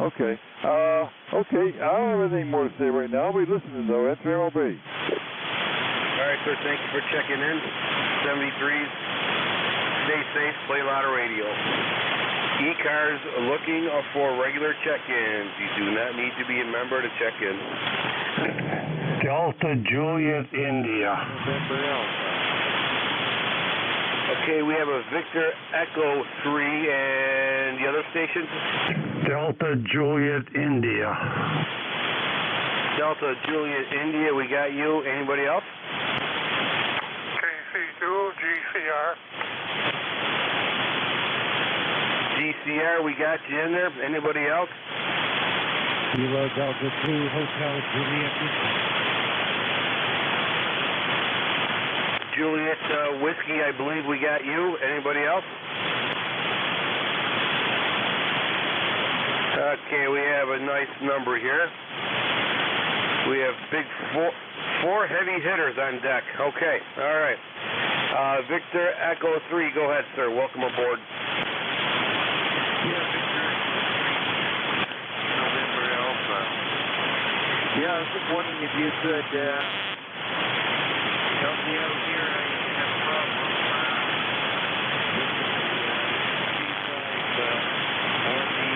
Okay. Okay, I don't have anything more to say right now. I'll be listening though. FMLB. All right, sir. Thank you for checking in. 73s. Stay safe. Play a lot of radio. ECARS looking for regular check-ins. You do not need to be a member to check in. Delta Juliet India. Okay, we have a Victor Echo 3 and the other station? Delta Juliet India. Delta Juliet India, we got you. Anybody else? KC2 GCR. GCR, we got you in there. Anybody else? Kilo Delta 2 Hotel Juliet. Juliet Whiskey, I believe we got you. Anybody else? Okay, we have a nice number here. We have big four heavy hitters on deck. Okay, all right. Victor Echo 3, go ahead, sir. Welcome aboard. Yeah, Victor. November Alpha. Yeah, I was just wondering if you could help me out here. I have a problem with the on the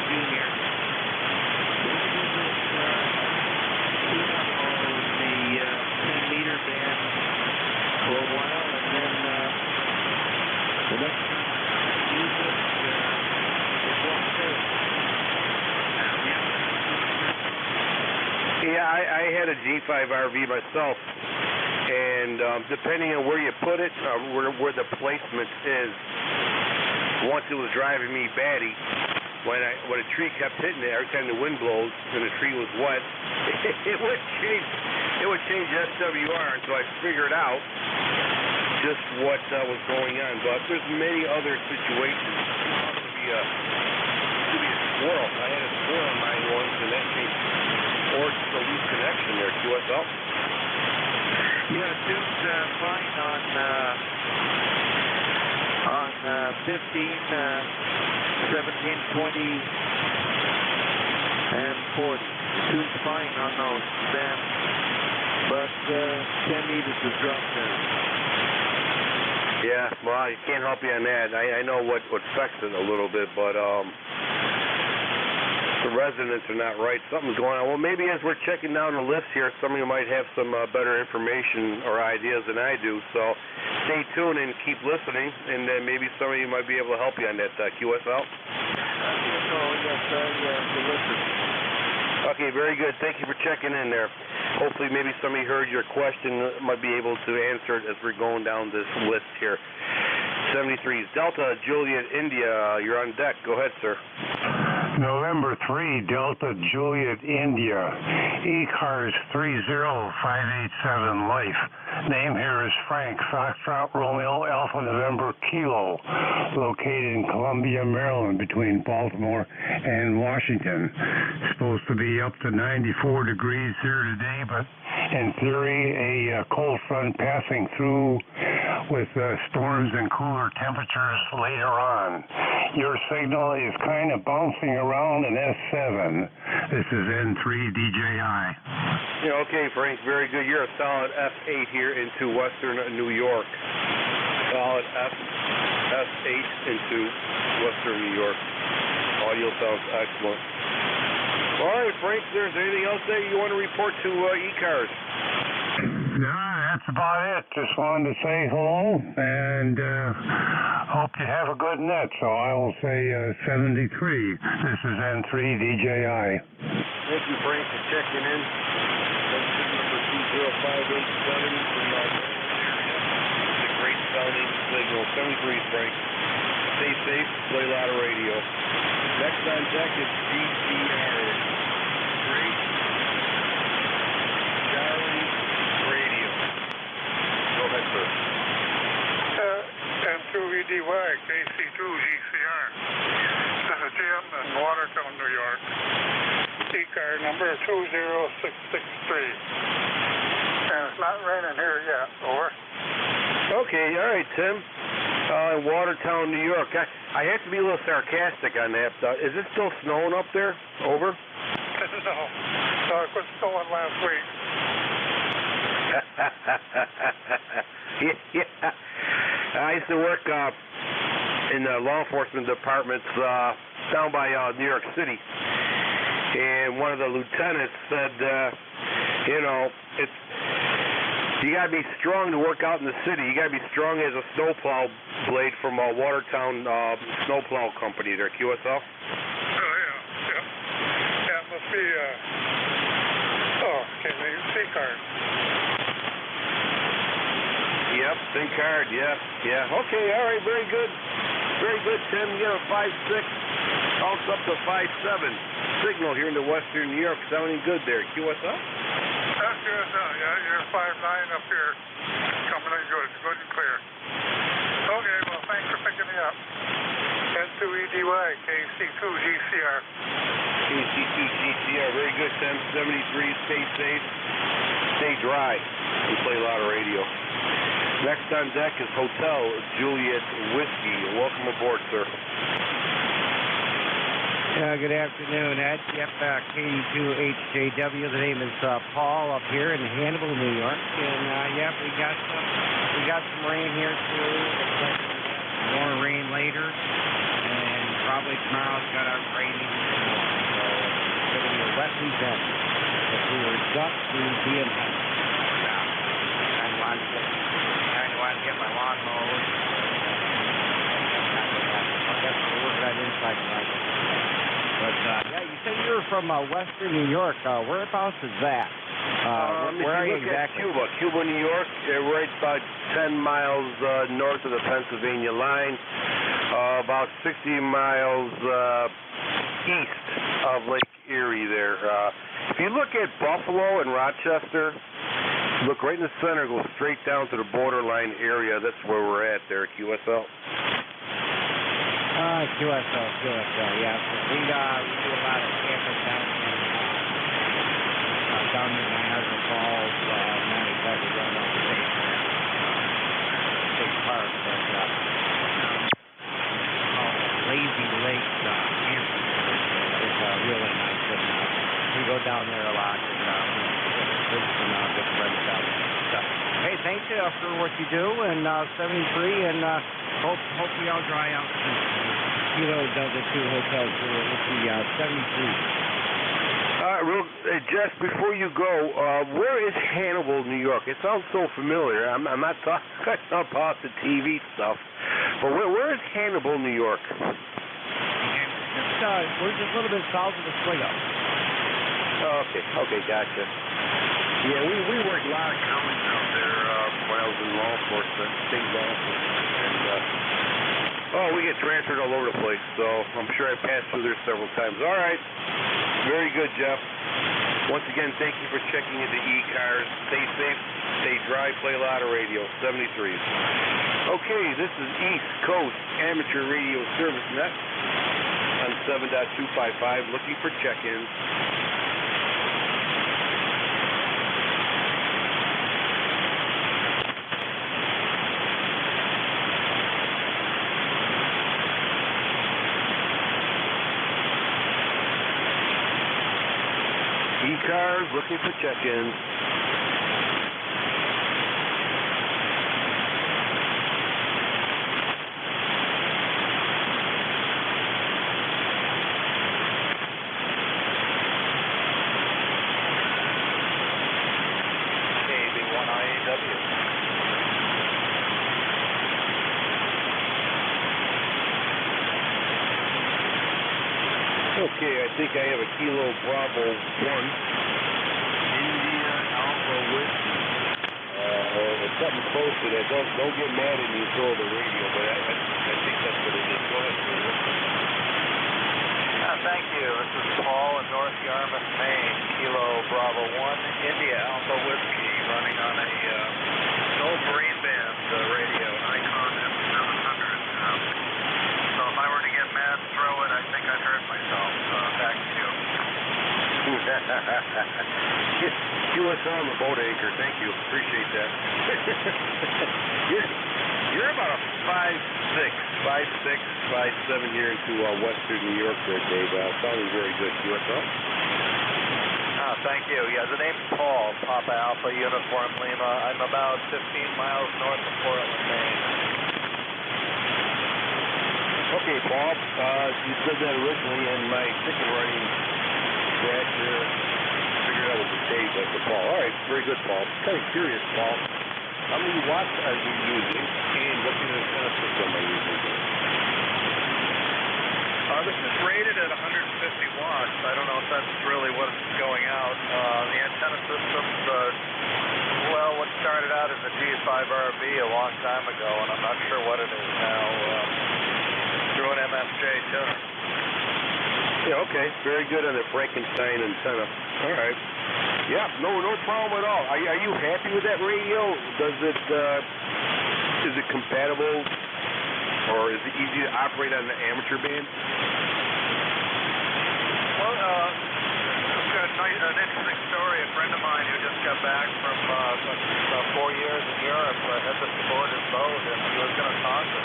junior. The 10-meter band for a while, and then the next time I use it, it won't fit. Yeah, I had a G5 RV myself, and depending on where you put it, where the placement is, once it was driving me batty, when a tree kept hitting it, every time the wind blows and the tree was wet, it would change SWR, and so I figured out just what was going on. But there's many other situations. It could be a squirrel. I had a squirrel in mine once, and that changed. Or just a loose connection there. QSL? Yeah, it seems fine on 15, 17, 20, and 40. It tunes fine on those then, but 10 meters is dropped there. Yeah, well, I can't help you on that. I know what affects it a little bit, but the resonance are not right. Something's going on. Well, maybe as we're checking down the list here, somebody might have some better information or ideas than I do. So stay tuned and keep listening, and then maybe somebody might be able to help you on that QSL. Oh, yes, the listen. Okay, very good. Thank you for checking in there. Hopefully maybe somebody heard your question, might be able to answer it as we're going down this list here. 73s, Delta Juliet India, you're on deck. Go ahead, sir. November 3, Delta Juliet India, ECARS 30587 Life. Name here is Frank, Foxtrot Romeo Alpha November Kilo, located in Columbia, Maryland, between Baltimore and Washington. Supposed to be up to 94 degrees here today, but in theory, a cold front passing through with storms and cooler temperatures later on. Your signal is kind of bouncing around in S7. This is N3 DJI. Yeah, okay, Frank, very good. You're a solid F8 here into western New York. Solid F8 into western New York. Audio sounds excellent. All right, Frank, is there anything else that you want to report to ECARS? No, that's about it. Just wanted to say hello and hope you have a good net. So I will say 73. This is N3 DJI. Thank you, Frank, for checking in. Number 20587 from the It's a great sounding signal. 73, Frank. Stay safe, play a lot of radio. Next on deck is GCR. Great Charlie Radio. Go ahead, sir. M2EDY, KC2 GCR. This is Jim in Watertown, New York. ECAR number 20663. And it's not raining here yet. Over. Okay, all right, Tim. in Watertown, New York. I have to be a little sarcastic on that. Is it still snowing up there? Over? No, it was snowing last week. Yeah. I used to work in the law enforcement departments down by New York City, and one of the lieutenants said, you got to be strong to work out in the city. You got to be strong as a snowplow blade from Watertown Snowplow Company there, QSL. Oh, yeah. Yeah, it must be, can't think of ECARS. Yep, same card, yeah. Okay, all right, very good. Very good, Tim. You got a 5.6, bounce up to 5.7. Signal here in the western New York, sounding good there. QSL? That's QSL, yeah. You're 5.9 up here. Coming in good and clear. Okay, well, thanks for picking me up. N2EDY, KC2GCR. KC2GCR, very good, Tim. 73, stay safe, stay dry. We play a lot of radio. Next on deck is Hotel Juliet Whiskey. Welcome aboard, sir. Good afternoon, Ed. Yep, KD2HJW. The name is Paul up here in Hannibal, New York. And, we got some rain here, too. More rain later. And probably tomorrow's going to rain even more. So it's going to be a wet weekend. If we were ducks, we would be in heaven. I wanted to get my lawn mowed. That's what we're working on inside the light. But, you said you were from western New York. Whereabouts is that? Where are you exactly? Cuba, New York. Right about 10 miles north of the Pennsylvania line. About 60 miles east of Lake Erie there. If you look at Buffalo and Rochester, look right in the center, go straight down to the borderline area. That's where we're at there, QSL. QSL, yeah. We do a lot of camping down in Niagara Falls, not exactly going up the big park, but Lazy Lake camping is really nice. And we go down there a lot, and good friends down there. So, hey, thank you for what you do, and 73, and hope we all dry out soon. You know, the two hotels with the 73. Jeff, before you go, where is Hannibal, New York? It sounds so familiar. I'm not talking about the TV stuff, but where is Hannibal, New York? We're just a little bit south of Oswego. Okay, gotcha. Yeah, we worked a lot of counties out there when I was in law enforcement, state law enforcement, and we get transferred all over the place, so I'm sure I passed through there several times. All right, very good, Jeff. Once again, thank you for checking into ECARS. Stay safe, stay dry, play a lot of radio. 73. Okay, this is East Coast Amateur Radio Service Net on 7.255, looking for check-ins. ECARS looking for check-ins. KB1IAW. Okay, I think I have a Kilo Bravo 1. India Alpha Whiskey. It's something close to that. Don't get mad at me and throw the radio, but I think that's what it is. Go ahead, sir. Thank you. This is Paul in North Yarmouth, Maine. Kilo Bravo 1, India Alpha Whiskey, running on a old Marine Band radio, Icon M700. So if I were to get mad and throw it, I think I'd hurt myself. Back to you. QSL on the boat anchor. Thank you. Appreciate that. You're about a 5'6", 5'7" here into western New York there, Dave. Sounding very good. USO? Thank you. Yeah, the name's Paul, Papa Alpha Uniform Lima. I'm about 15 miles north of Portland, Maine. Okay, Paul. You said that originally in my ticket writing scratch there. Figured out what the Dave was for Paul. All right, very good, Paul. Kind of curious, Paul. How many watts are you using, and what kind of antenna system are you using? This is rated at 150 watts. I don't know if that's really what's going out. The antenna system's, what started out as a G5RB a long time ago, and I'm not sure what it is now. Through an MFJ tuner. Yeah, okay. Very good on the Frankenstein antenna. All right. Yeah, no problem at all. Are you happy with that radio? Is it compatible, or is it easy to operate on the amateur band? Well, I've got an interesting story. A friend of mine who just got back from 4 years in Europe had to support his boat, and he was going to toss it.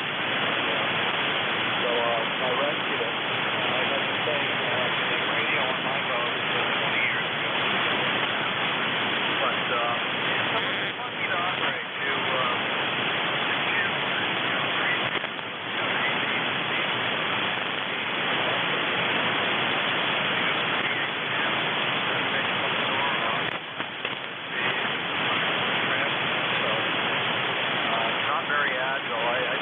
So I rescued it. I got the same radio on my boat 20 years ago. But it's funky to operate.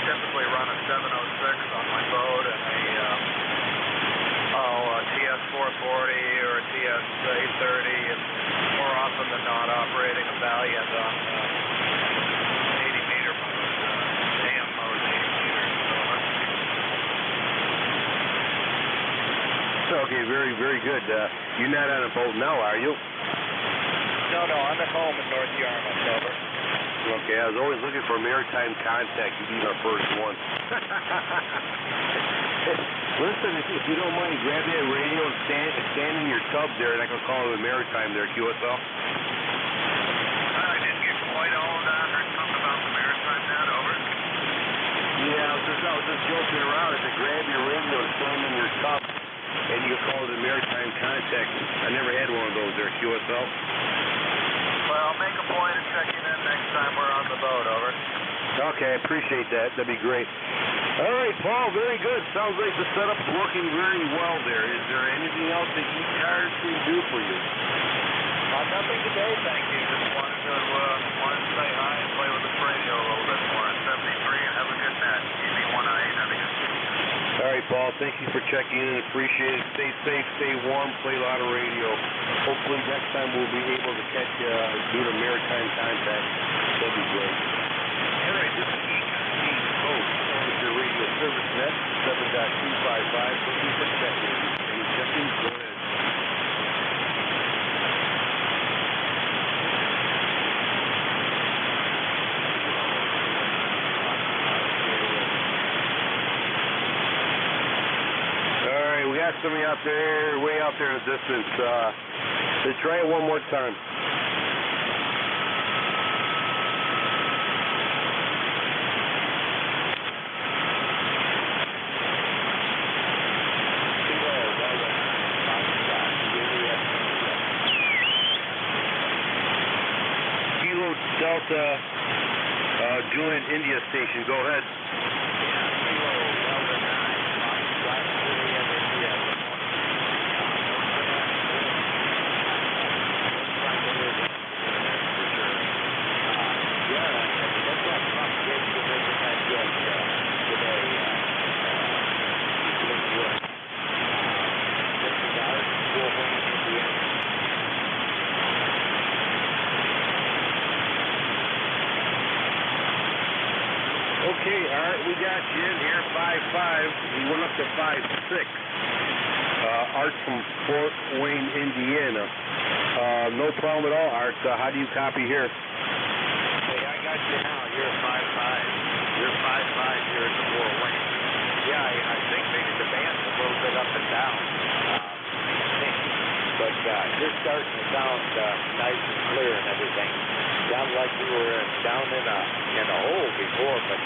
Typically run a 706 on my boat and a TS440 or a TS830, and more often than not operating a Valiant on 80-meter mode, AM mode, 80 meters. Okay, very, very good. You're not on a boat now, are you? No, I'm at home in North Yarmouth, over. Okay, I was always looking for maritime contact. You'd be my first one. Listen, if you don't mind, grab that radio and stand in your tub there, and I can call it a maritime there, QSL. I didn't get quite all of that. Heard something about the maritime net, over. Yeah, I was just joking around. I said, grab your radio and stand in your tub, and you can call it a maritime contact. I never had one of those there, QSL. Well, I'll make a point of checking in next time we're on the boat, over. Okay, I appreciate that. That'd be great. All right, Paul, very good. Sounds like the setup's working very well there. Is there anything else that ECARS can do for you? Nothing today, thank you. Just wanted to say hi and play with this radio a little bit more. 73 and have a good net. Easy 1-8, have a good day. All right, Paul, thank you for checking in. Appreciate it. Stay safe, stay warm, play a lot of radio. Hopefully next time we'll be able to catch you due to maritime contact. That'd be great. All right, this is ECARS Coast. With your radio service net, 7.255. Looking for check-in. Any check-ins? Go ahead. We got somebody out there, way out there in the distance. Let's try it one more time. Kilo Delta, Julian India Station. Go ahead. Okay, Art, we got you in here, 5'5". We went up to 5'6". Art from Fort Wayne, Indiana. No problem at all, Art. How do you copy here? Hey, I got you now. You're 5'5". You're 5'5" here at the Fort Wayne. Yeah, I think maybe the band's a little bit up and down. But you're starting to sound nice and clear and everything. Sounds like like you were down in a hole before, but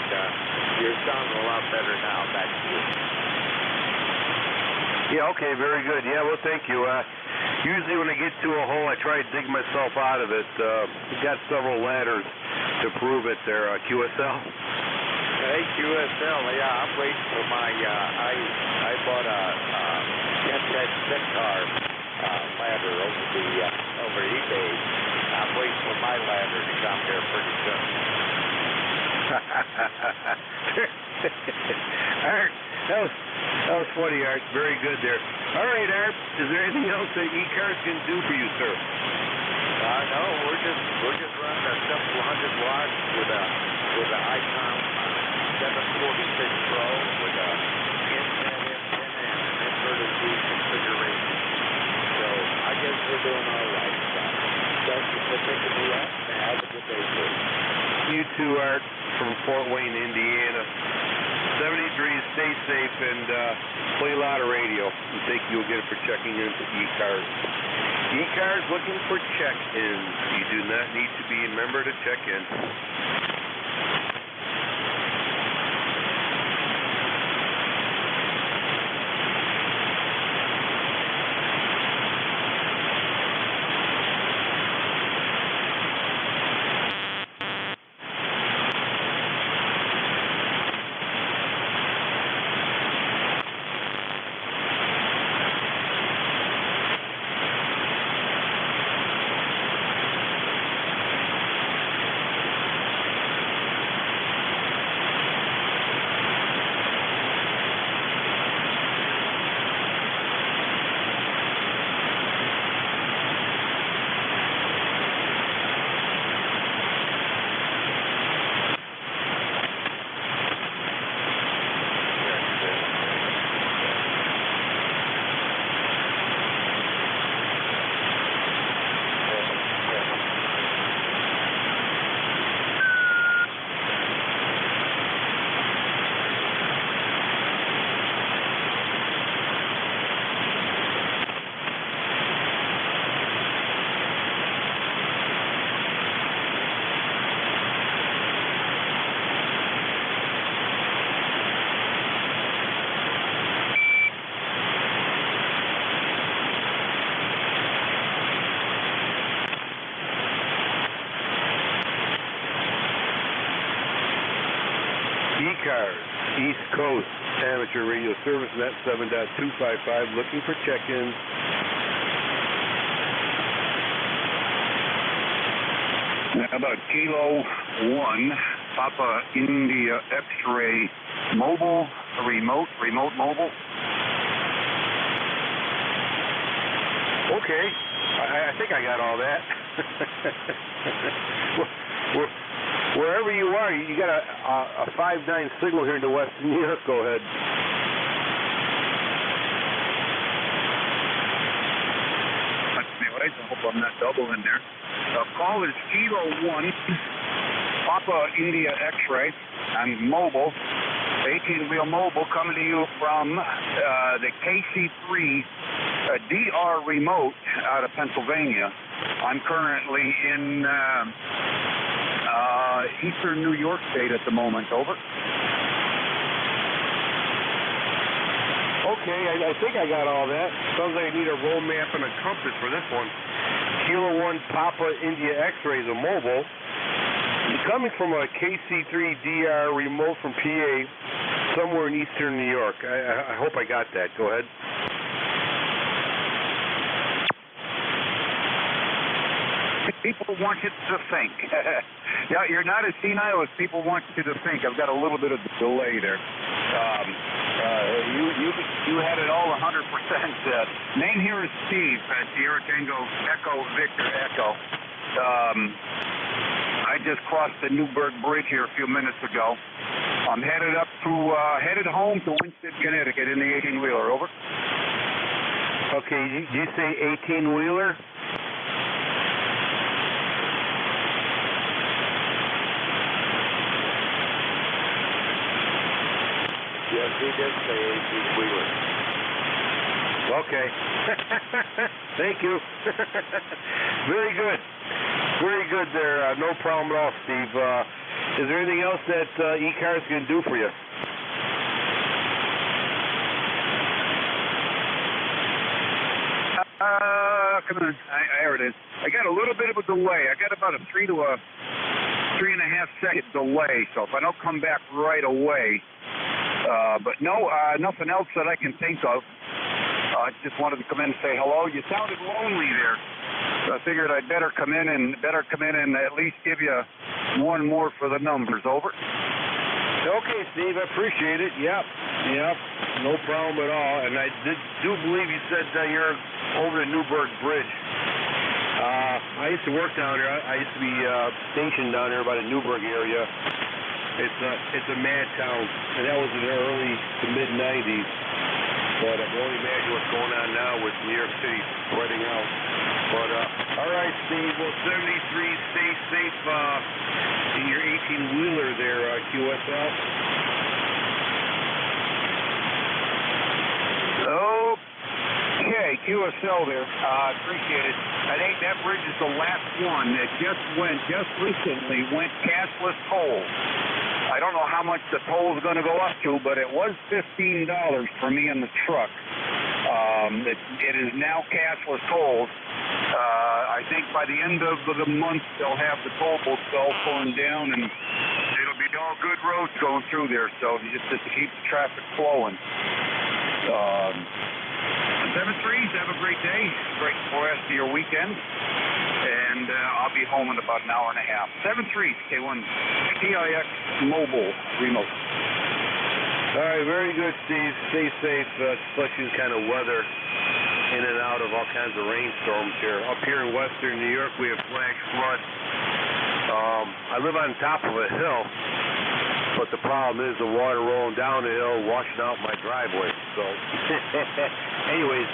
you're sounding a lot better now. Back to you. Yeah, okay, very good. Yeah, well, thank you. Usually when I get to a hole, I try to dig myself out of it. We've got several ladders to prove it there. QSL? Hey, QSL, yeah, I'm waiting for my, I bought a NJ2US ladder over eBay. I'm waiting for my ladder to come here pretty soon. Art, that was funny, Art. Very good there. All right, Art, is there anything else that ECARS can do for you, sir? No, we're just running a simple 100 watts with a Icon 746 Pro with a in-net engine and an inverted D configuration. So I guess we're doing all right. Thank you for picking me up, and have a good day, sir. You too, Art, from Fort Wayne, Indiana. 70 degrees, stay safe, and play a lot of radio. And thank you again for checking in to ECARS. ECARS looking for check-ins. You do not need to be a member to check in. ECARS, East Coast Amateur Radio Service, net 7.255, looking for check-ins. About Kilo 1, Papa India X-ray mobile, remote mobile. Okay, I think I got all that. Wherever you are, you got a 5.9 signal here in the Western New York. Go ahead. Anyways, I hope I'm not double in there. Call is Kilo 1, Papa India X-ray. I'm mobile, 18-wheel mobile, coming to you from the KC3 DR remote out of Pennsylvania. I'm currently in eastern New York State at the moment. Over. Okay, I think I got all that. Sounds like I need a road map and a compass for this one. Kilo 1 Papa India X-rays, a mobile. Coming from a KC3 DR remote from PA, somewhere in eastern New York. I hope I got that. Go ahead. People want you to think. Yeah, you're not as senile as people want you to think. I've got a little bit of delay there. You had it all 100%. Name here is Steve at Sierra Tango Echo Victor Echo. I just crossed the Newburgh Bridge here a few minutes ago. I'm headed home to Winston, Connecticut in the 18-wheeler. Over. Okay, did you say 18-wheeler? Yes, he did say 18-wheeler. Okay. Thank you. Very good. Very good there. No problem at all, Steve. Is there anything else that ECARS can do for you? Come on. There it is. I got a little bit of a delay. I got about a 3 to a 3.5 second delay. So if I don't come back right away, but no, nothing else that I can think of. I just wanted to come in and say hello. You sounded lonely there. So I figured I'd better come in and at least give you one more for the numbers. Over. Okay, Steve, I appreciate it. Yep, no problem at all. And I do believe you said you're over the Newburgh Bridge. I used to work down there. I used to be stationed down there by the Newburgh area. It's a mad town, and that was in the early to mid '90s. But I can only imagine what's going on now with New York City spreading out. But all right, Steve. Well, 73. Stay safe in your 18-wheeler there, QSL. Okay, QSL there. Appreciate it. I think that bridge is the last one that just recently went cashless toll. I don't know how much the toll is going to go up to, but it was $15 for me in the truck. It is now cashless tolls. I think by the end of the month, they'll have the toll booths all torn down, and it'll be all good roads going through there, so you just have to keep the traffic flowing. 7-3s, have a great day. Great rest of your weekend. And I'll be home in about an hour and a half. 7-3, K1, TIX Mobile Remote. All right, very good, Steve. Stay safe, especially this kind of weather, in and out of all kinds of rainstorms here. Up here in western New York, we have flash flood. I live on top of a hill, but the problem is the water rolling down the hill, washing out my driveway. So, anyways,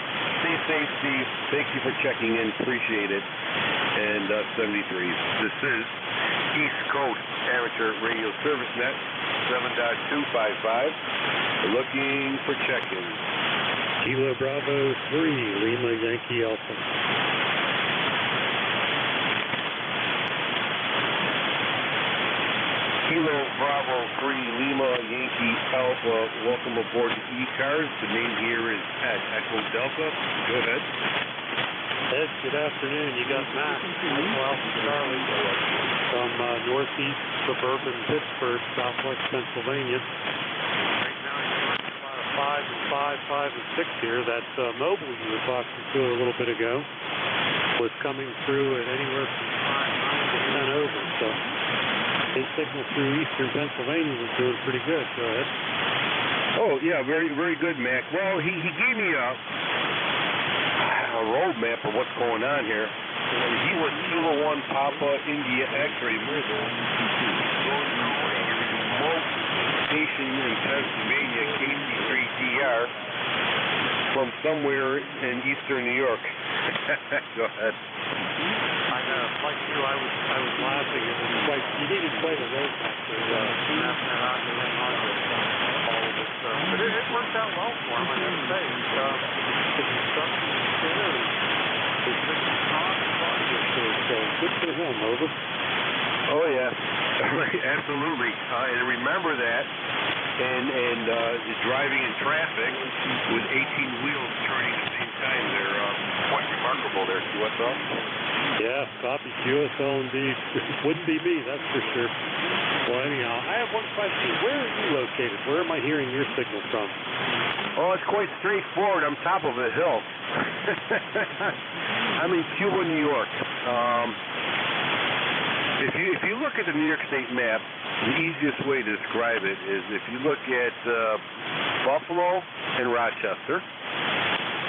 stay safe, Steve. Thank you for checking in. Appreciate it. And 73s. This is East Coast Amateur Radio Service Net 7.255. We're looking for check-ins. Kilo Bravo 3, Lima Yankee Alpha. Kilo Bravo 3, Lima Yankee Alpha. Welcome aboard the ECARS. The name here is at Echo Delta. Go ahead. Ed, good afternoon. You got Matt, Echo Alpha Charlie, from northeast suburban Pittsburgh, southwest Pennsylvania. Right now you're running about a 5 and 5, 5 and 6 here. That mobile you were talking to a little bit ago was coming through at anywhere from 5, 9 to 10 over. So his signal through eastern Pennsylvania was doing pretty good. Go ahead. Oh, yeah, very, very good, Mac. Well, he gave me a road map of what's going on here. He was Kilo 1 Papa India X-ray going through a remote station in Pennsylvania, KC3DR, from somewhere in eastern New York. Go ahead. I know, like you, I was laughing. It was quite, you needed quite a road map to map that out and then all of it. But it worked out well for him, I gotta say. The construction is there. It's been strong and so good for him, over. Oh, yeah. Absolutely. And remember that. And driving in traffic with 18 wheels turning at the same time, they're quite remarkable there, QSL. Yeah, copy QSL indeed. Wouldn't be me, that's for sure. Well, anyhow, I have one question. Where are you located? Where am I hearing your signal from? Oh, it's quite straightforward. I'm top of a hill. I'm in Cuba, New York. If you look at the New York State map, the easiest way to describe it is if you look at Buffalo and Rochester,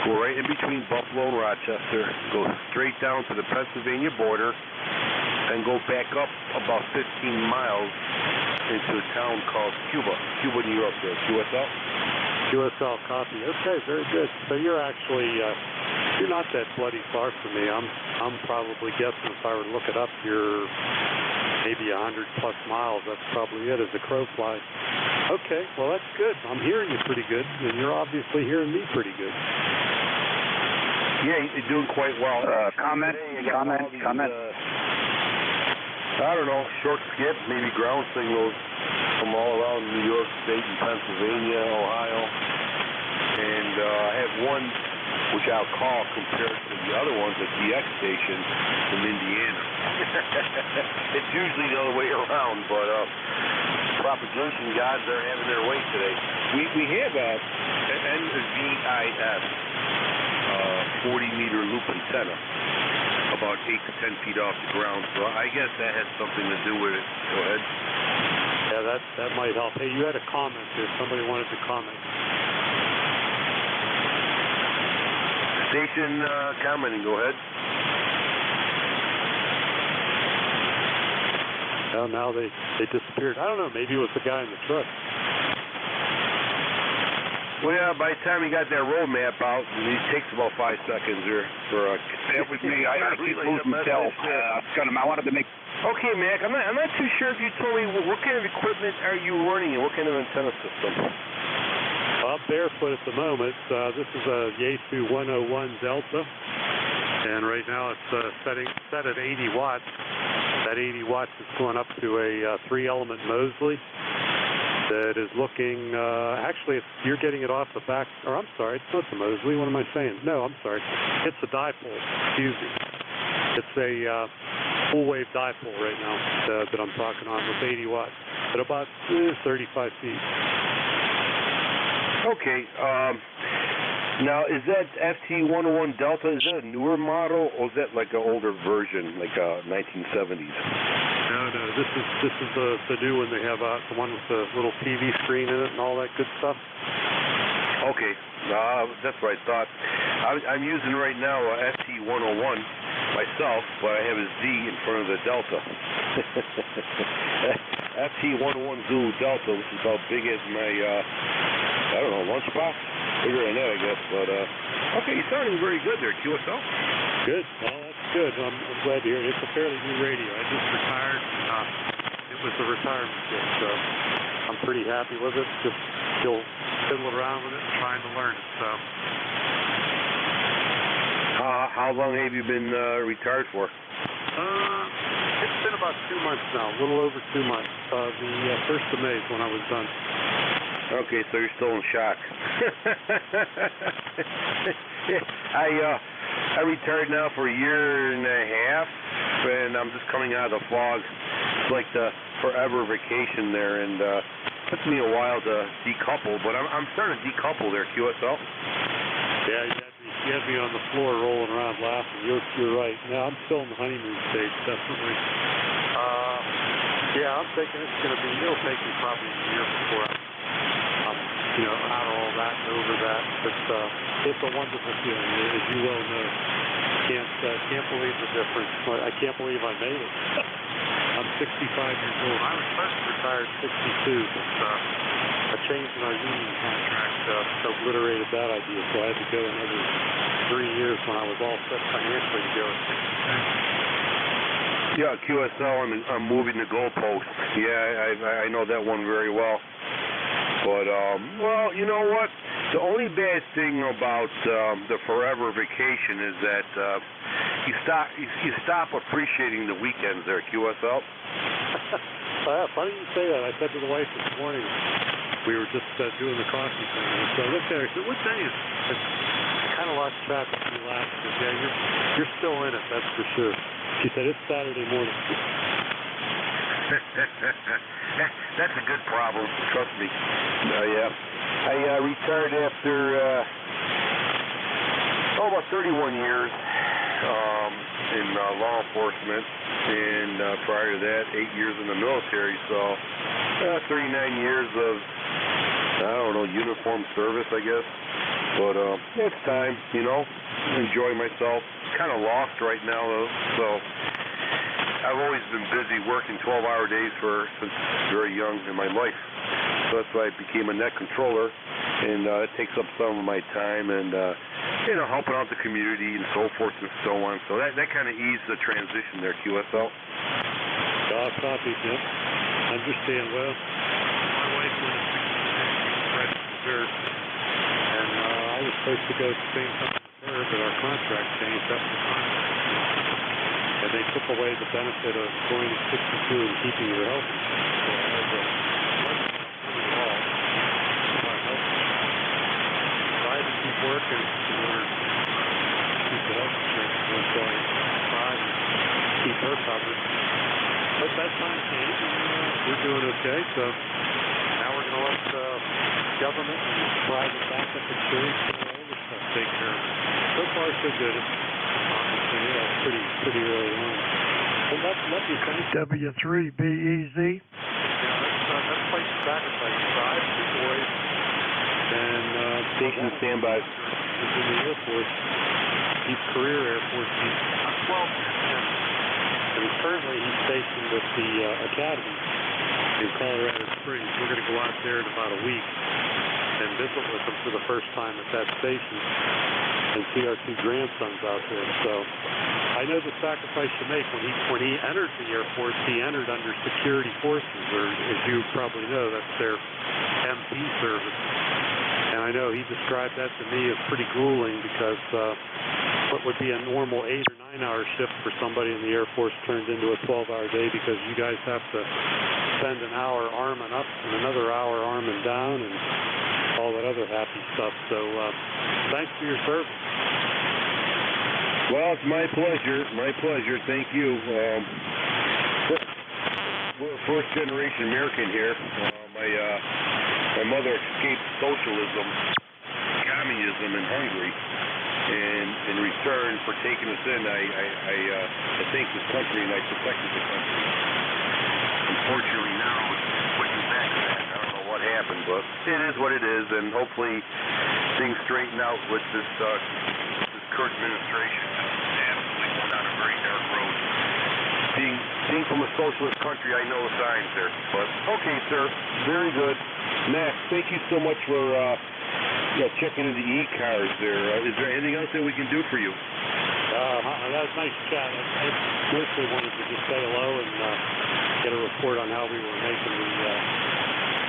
go right in between Buffalo and Rochester, go straight down to the Pennsylvania border, and go back up about 15 miles into a town called Cuba, New York. There, QSL. QSL copy. Okay, very good. So you're actually you're not that bloody far from me. I'm probably guessing if I were to look it up, you're maybe 100+ miles. That's probably it as the crow flies. Okay, well that's good. I'm hearing you pretty good, and you're obviously hearing me pretty good. Yeah, you're doing quite well. Comment. I don't know, short skip, maybe ground signals from all around New York State and Pennsylvania, Ohio. And I have one which I'll call compared to the other ones, a DX station from Indiana. It's usually the other way around, but propagation gods are having their way today. We have an NVIS 40-meter loop antenna, about 8 to 10 feet off the ground, so I guess that had something to do with it. Go ahead. Yeah, that might help. Hey, you had a comment there. Somebody wanted to comment. Station commenting, go ahead. Well, now they disappeared. I don't know, maybe it was the guy in the truck. Well, yeah, by the time he got that road map out, it takes about 5 seconds there for that was me. I keep losing cell. I wanted to make... Okay, Mac, I'm not too sure if you told me what kind of equipment are you running and what kind of antenna system? I'm barefoot at the moment. This is a Yaesu 101 Delta, and right now it's set at 80 watts. That 80 watts is going up to a 3-element Mosley that is looking, actually, you're getting it off the back, or I'm sorry, it's not the Mosley, what am I saying? No, I'm sorry, it's a dipole, excuse me. It's a full-wave dipole right now that I'm talking on with 80 watts at about 35 feet. Okay, now is that FT101 Delta, is that a newer model, or is that like an older version, like a 1970s? No, this is the new one they have out, the one with the little TV screen in it and all that good stuff. Okay, that's what I thought. I'm using right now a FT101 myself, but I have a Z in front of the Delta. FT101 Zulu Delta, which is about big as my, I don't know, lunchbox? Bigger than that, I guess, but, okay, you're sounding very good there, QSL. Good, well, that's good. I'm glad to hear it. It's a fairly new radio. I just retired. It was the retirement kit, so I'm pretty happy with it. Just still fiddling around with it and trying to learn it, so. How long have you been retired for? It's been about 2 months now, a little over 2 months. The 1st of May is when I was done. Okay, so you're still in shock. I retired now for a year and a half, and I'm just coming out of the fog. It's like the forever vacation there, and it took me a while to decouple, but I'm starting to decouple there, QSL. Yeah, you had me on the floor rolling around laughing. You're right. Now, I'm still in the honeymoon stage, definitely. Yeah, I'm thinking it'll take me probably a year before I'm out of all that and over that. But it's a wonderful feeling, as you well know. Can't believe the difference. I can't believe I made it. I'm 65 years old. I was supposed to retire at 62, but a change in our union contract obliterated that idea, so I had to go another 3 years when I was all set financially to go at 66. Yeah, QSL, I'm moving the goalpost. Yeah, I know that one very well. But, well, you know what? The only bad thing about the forever vacation is that you stop appreciating the weekends there, QSL. Funny you say that. I said to the wife this morning, we were just doing the coffee thing, and so I looked at her and said, what day is it? I kind of lost track of you last. She said, yeah, you're still in it, that's for sure. She said, it's Saturday morning. That's a good problem, trust me. Yeah. I retired after about 31 years in law enforcement, and prior to that, 8 years in the military, so 39 years of, I don't know, uniform service, I guess. But it's time, enjoy myself. Kind of lost right now, though, so I've always been busy working 12-hour days since very young in my life. So that's why I became a net controller, and it takes up some of my time and, helping out the community and so forth and so on. So that kind of eased the transition there, QSL. Copy, Jim. Understand. Well, my wife was registered, and I was supposed to go at the same time with her, but our contract changed. That was the contract. And they took away the benefit of going to 62 to in keeping you healthy. So as a all, try to keep working in order to keep the health insurance going fine and keep her covered. But that time came, and we're doing okay. So now we're going to let government and private backup insurance and all this stuff take care of it. So far, so good. Obviously, pretty early on. And let me thank W3BEZ. That's place sacrifice side, the boys. And station standby. Is in the Air Force. He's career Air Force. He's 12 and currently he's stationed at the Academy in Colorado Springs. We're going to go out there in about a week and visit with him for the first time at that station and see our two grandsons out there. So I know the sacrifice you make. When he entered the Air Force, he entered under security forces, or as you probably know, that's their MP service. And I know he described that to me as pretty grueling because what would be a normal 8 or 9 hour shift for somebody in the Air Force turned into a 12-hour day because you guys have to spend an hour arming up and another hour arming down and all that other happy stuff. So thanks for your service. Well, it's my pleasure. My pleasure. Thank you. We're a first-generation American here. My mother escaped socialism, communism in Hungary, and in return for taking us in, I thank this country and I protected the country. Unfortunately, now it's switching back to that. I don't know what happened, but it is what it is, and hopefully things straighten out with this current administration. Absolutely going down a very dark road. Being from a socialist country, I know the signs there. But okay, sir, very good. Max, thank you so much for checking into ECARS there. Is there anything else that we can do for you? That was nice chat. I mostly wanted to just say hello and get a report on how we were making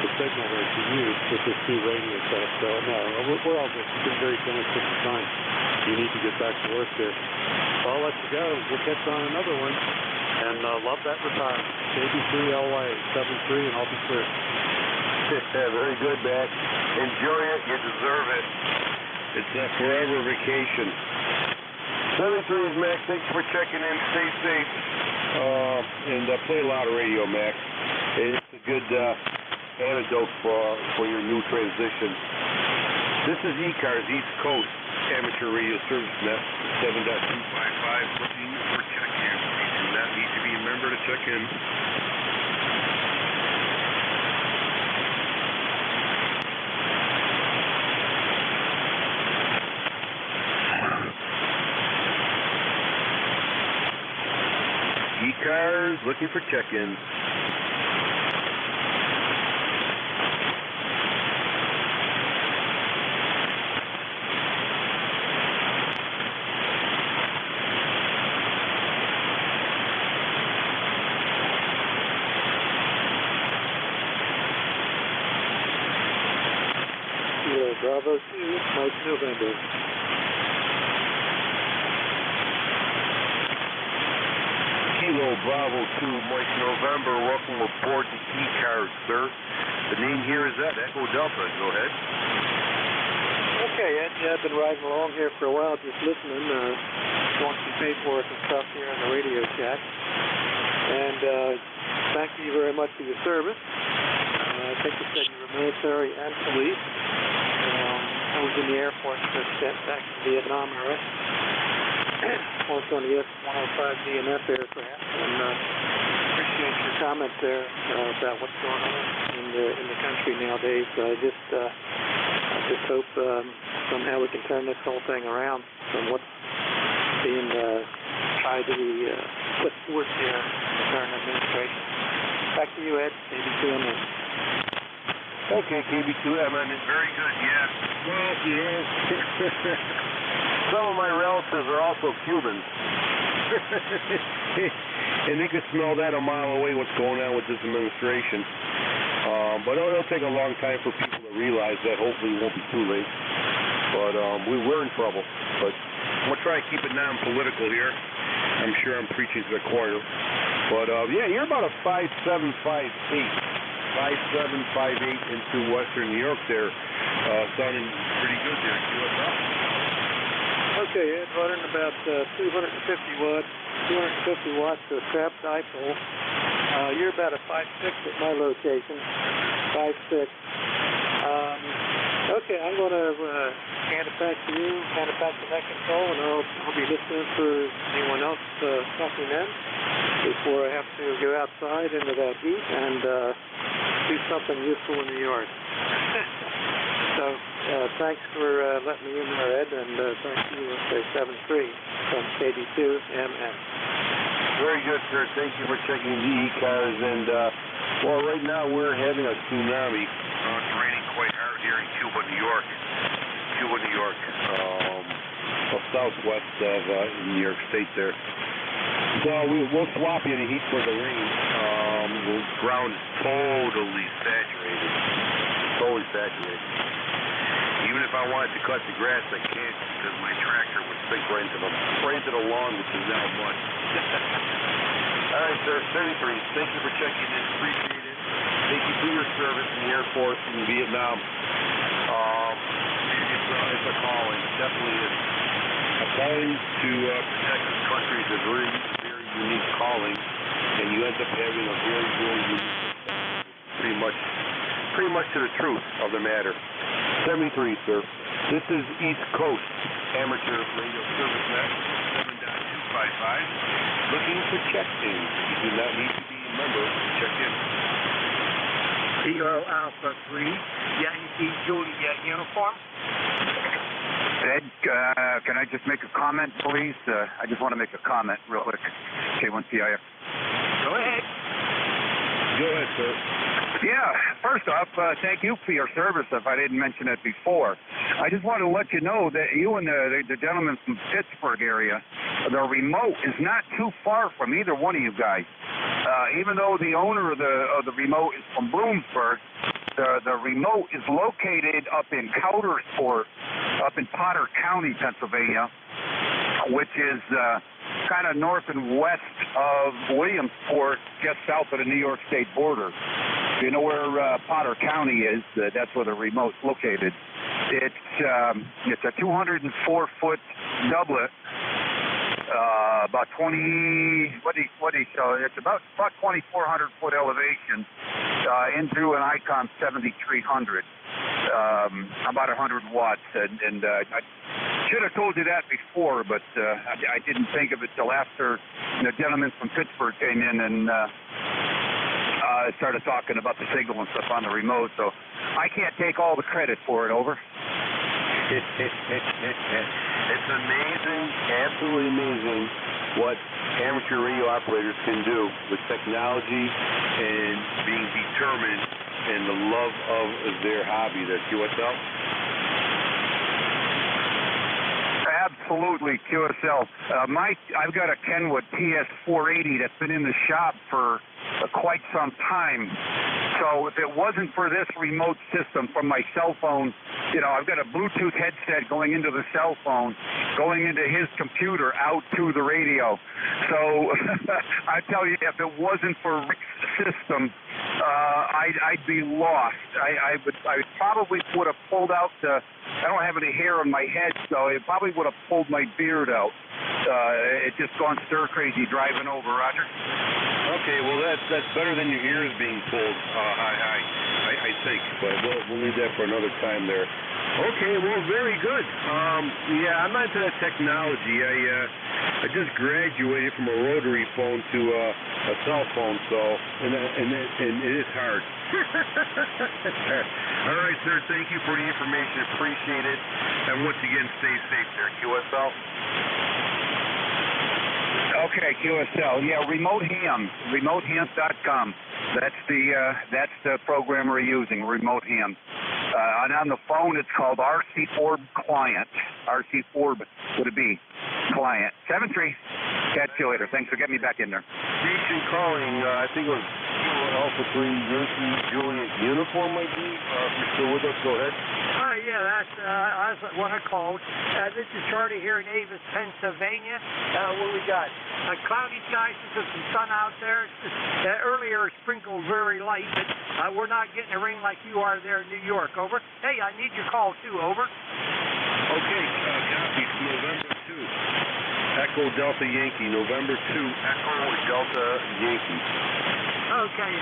the signal there to use with this new radio set. So no, we're all good. You've been very generous with your time. You need to get back to work there. So I'll let you go. We'll catch on another one. And love that retirement. KB3LA 73, and I'll be clear. Very good, Max. Enjoy it. You deserve it. It's a forever vacation. 73 is Max. Thanks for checking in. Stay safe. And play a lot of radio, Max. It's a good antidote for your new transition. This is ECARS, East Coast Amateur Radio Service Net 7.255. Looking for check-in. You do not need to be a member to check in. ECARS looking for check-in. Bravo 2, Mike November. Kilo Bravo 2, Mike November. Welcome aboard the ECARS, sir. The name here is Echo Delta. Go ahead. Okay, Ed, I've been riding along here for a while, just listening, going through paperwork and stuff here on the radio chat. And thank you very much for your service. I think you said you were military and police. I was in the Air Force back in the Vietnam era. Also on the F-105 DNF aircraft. And appreciate your comment there about what's going on in the country nowadays. I just hope somehow we can turn this whole thing around from what's being tried to be put forth here in the current administration. Back to you, Ed. KB2MN. Okay, KB2MN is very good, yeah. Well, you know, some of my relatives are also Cubans. And they can smell that a mile away, what's going on with this administration. But it'll take a long time for people to realize that. Hopefully it won't be too late. But we're in trouble. But I'm going to try to keep it non-political here. I'm sure I'm preaching to the choir. But, yeah, you're about a 5'7", 5'8". 5'7", 5'8" into western New York there. Sounding pretty good there, QSL. Okay, Ed, running about 250 watts to a trap dipole. You're about a 5'6" at my location, 5'6". Okay, I'm going to hand it back to you, hand it back to Net Control, and I'll be listening for anyone else stopping in before I have to go outside into that heat and do something useful in New York. So thanks for letting me in there, Ed, and thank you, 7-3 from KD2MS. Very good, sir. Thank you for checking the ECARS. And, well, right now we're having a tsunami. It's raining quite hard here in Cuba, New York. Southwest of New York State there. So we'll swap you the heat for the rain. The ground is totally saturated. Even if I wanted to cut the grass, I can't because my tractor would sink right into the lawn, which is now mud. All right, sir. 33. Thank you for checking in. Appreciate it. Thank you for your service in the Air Force in Vietnam. It's a calling. It definitely is. A calling to protect this country is a very, very unique calling, and you end up having a very, very unique pretty much to the truth of the matter. 73, sir. This is East Coast Amateur Radio Service Net 7.255. Looking to check in. You do not need to be a member to check in. Kilo Alpha 3, Yankee Juliet uniform. Ed, can I just make a comment, please? I just want to make a comment real quick. K1CIF. Go ahead. Go ahead, sir. Yeah, first off, thank you for your service, if I didn't mention it before. I just want to let you know that you and the gentleman from Pittsburgh area, the remote is not too far from either one of you guys. Even though the owner of the remote is from Bloomsburg, the remote is located up in Coudersport, up in Potter County, Pennsylvania, which is kind of north and west of Williamsport, just south of the New York State border. If you know where Potter County is, that's where the remote's located. It's a 204-foot doublet, about 20. It's about 2,400 foot elevation into an ICOM 7300. About 100 watts, and I should have told you that before, but I didn't think of it till after the gentleman from Pittsburgh came in and started talking about the signal and stuff on the remote, so I can't take all the credit for it. Over. It's amazing, absolutely amazing what amateur radio operators can do with technology and being determined and the love of their hobby there. QSL? Absolutely, QSL. I've got a Kenwood TS480 that's been in the shop for quite some time. So if it wasn't for this remote system from my cell phone, I've got a Bluetooth headset going into the cell phone, going into his computer, out to the radio. So I tell you, if it wasn't for Rick's system, I'd be lost. I probably would have pulled out I don't have any hair on my head, so it probably would have pulled my beard out. It's just gone stir crazy driving over. Roger. Okay, well that's better than your ears being pulled. I think, but we'll leave that for another time there. Okay, well, very good. Yeah, I'm not into that technology. I just graduated from a rotary phone to a cell phone, so and it is hard. All right, sir. Thank you for the information. Appreciate it. And once again, stay safe there, QSL. Okay, QSL. Yeah, remotehams.com. That's the program we're using, Remote Ham. And on the phone, it's called RC Forb Client. RC Forb would it be? Client. 73. Catch you later. Thanks for getting me back in there. Station calling. I think it was Alpha 3 Yankee Juliet uniform, might be. If you're still with us, go ahead. yeah, that's what I called. This is Charlie here in Avis, Pennsylvania. What we got? Cloudy skies, there's some sun out there. Earlier it sprinkled very light, but we're not getting a rain like you are there in New York. Over. Hey, I need your call too. Over. Okay, copy. November 2. Echo Delta Yankee. November 2. Echo Delta Yankee. Okay,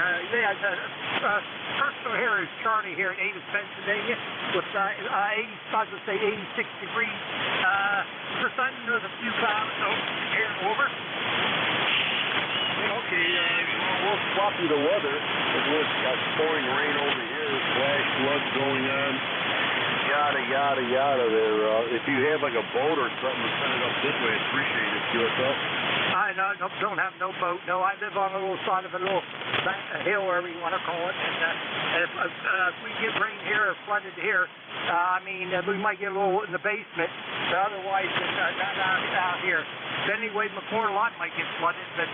personal here is Charlie here in Avis, Pennsylvania, with 86 degrees. For sun, there's a few clouds here. Over. Okay, we'll swap you the weather. We've got pouring rain over here, flash floods going on, yada there. If you have like a boat or something to send it up this way, I'd appreciate it, QSL. I don't have no boat. No, I live on a little side of a little hill, wherever you want to call it. And if we get rain here or flooded here, we might get a little in the basement, but otherwise not out here. Anyway, McCorn lot might get flooded, but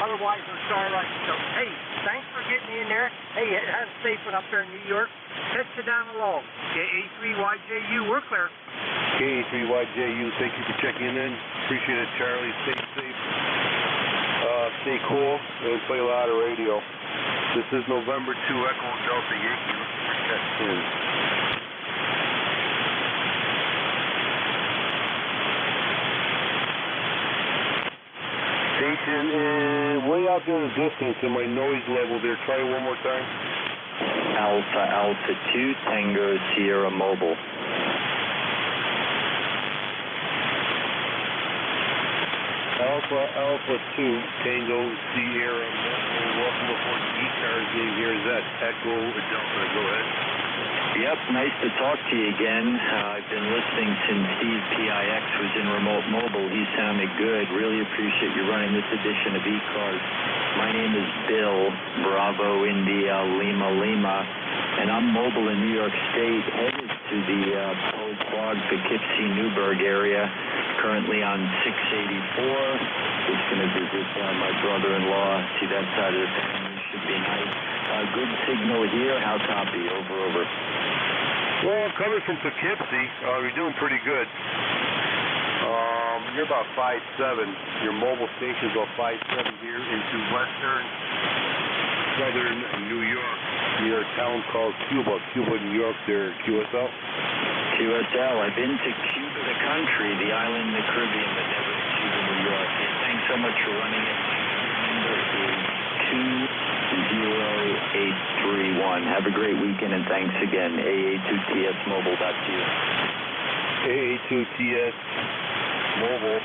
otherwise it's all right. So, hey, thanks for getting me in there. Hey, have a safe one up there in New York. Catch you down the low. KA3YJU, we're clear. KA3YJU, thank you for checking in. Appreciate it, Charlie. Stay safe. Stay cool and play a lot of radio. This is November 2 Echo Delta Yankee. Check in. Station is way out there in the distance in my noise level there. Try it one more time. Alpha 2 Tango Sierra Mobile. Alpha 2 Tango Sierra Mobile. Welcome aboard the ECARS game here. Is that Echo Delta? Go ahead. Yep, nice to talk to you again. I've been listening since Steve PIX was in remote mobile. He sounded good. Really appreciate you running this edition of ECARS. My name is Bill, Bravo India Lima, and I'm mobile in New York State, headed to the Poe-Quad, Poughkeepsie, Newburgh area, currently on 684. Just going to visit my brother-in-law, see that side of the family. Should be nice. Good signal here. How copy? Over. Well, coming from Poughkeepsie, you're doing pretty good. You're about 5'7". Your mobile station is about 5'7" here into western, southern New York. Near a town called Cuba, New York there, QSL? QSL. I've been to Cuba, the country, the island in the Caribbean, but never to Cuba, New York. And thanks so much for running it. My number is 20831. Have a great weekend, and thanks again. AA2TS Mobile. Back to you. AA2TS Mobile.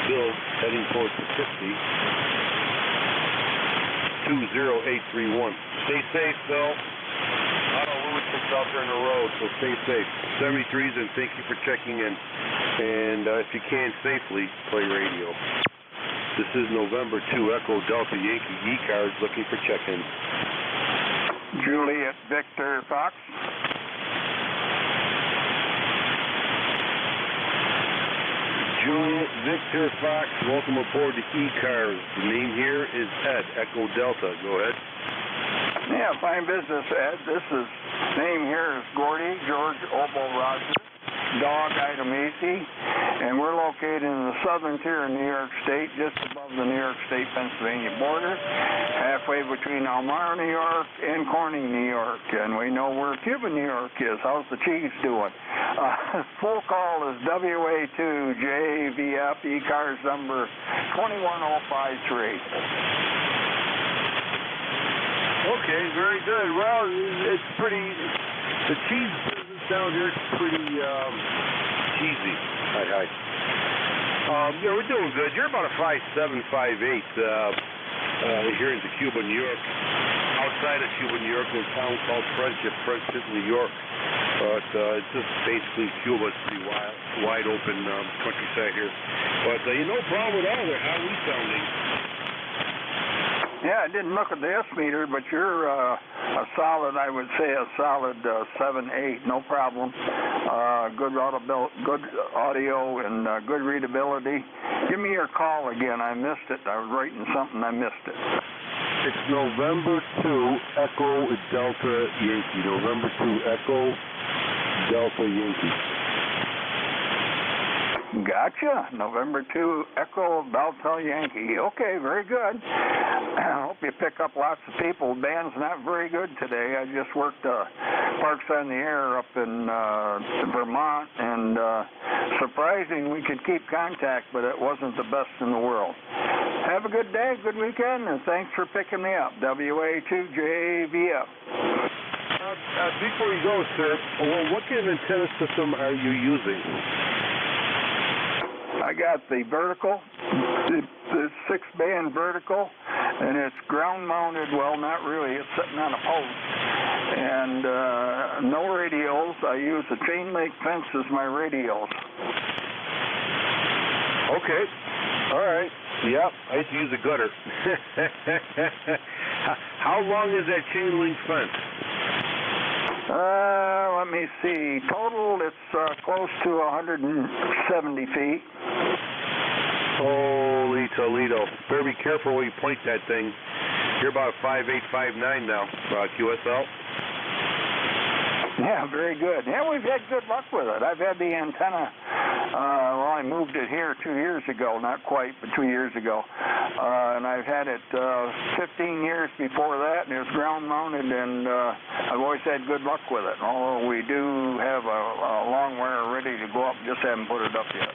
Bill heading towards Poughkeepsie. 20831. Stay safe, Bill. I don't know lunatics out there on the road, so stay safe. 73s, and thank you for checking in. And if you can, safely play radio. This is November 2 Echo Delta Yankee ECARS looking for check-in. Juliet Victor Fox. Juliet Victor Fox, welcome aboard the ECARS. The name here is Ed, Echo Delta. Go ahead. Yeah, fine business, Ed. Name here is Gordy, George Obo Roger, Dog Item AC, and we're located in the southern tier of New York State, just above the New York State-Pennsylvania border, halfway between Elmira, New York, and Corning, New York, and we know where Cuba, New York is. How's the Chiefs doing? Full call is WA2JVF, ECARS number 21053. Okay, very good. Well, it's pretty, the cheese business down here is pretty cheesy. Hi. Yeah, we're doing good. You're about a 5'7", 5'8", here in Cuba, New York. Outside of Cuba, New York, in a town called Friendship, New York. But it's just basically Cuba. It's pretty wide open countryside here. But no problem at all there. How are we sounding? Yeah, I didn't look at the S-meter, but you're a solid, I would say a solid 7-8, no problem. Good audio and good readability. Give me your call again. I missed it. I was writing something. I missed it. It's November 2 Echo Delta Yankee. November 2 Echo Delta Yankee. Gotcha. November 2, Echo Delta Yankee. Okay, very good. I hope you pick up lots of people. Band's not very good today. I just worked Parks on the Air up in Vermont, and surprising we could keep contact, but it wasn't the best in the world. Have a good day, good weekend, and thanks for picking me up. WA2JVF. Before you go, sir, what kind of antenna system are you using? I got the vertical, the 6-band vertical, and it's ground mounted. Well, not really. It's sitting on a post. And no radios. I use a chain link fence as my radios. Okay. All right. Yep. I used to use a gutter. How long is that chain link fence? Let me see. Total, it's close to 170 feet. Holy Toledo. Better be careful when you point that thing. You're about 5'8", 5'9" now, QSL. Yeah, very good. Yeah, we've had good luck with it. I've had the antenna, well, I moved it here 2 years ago, not quite, but 2 years ago. And I've had it 15 years before that, and it was ground mounted, and I've always had good luck with it. Although we do have a long wire ready to go up, just haven't put it up yet.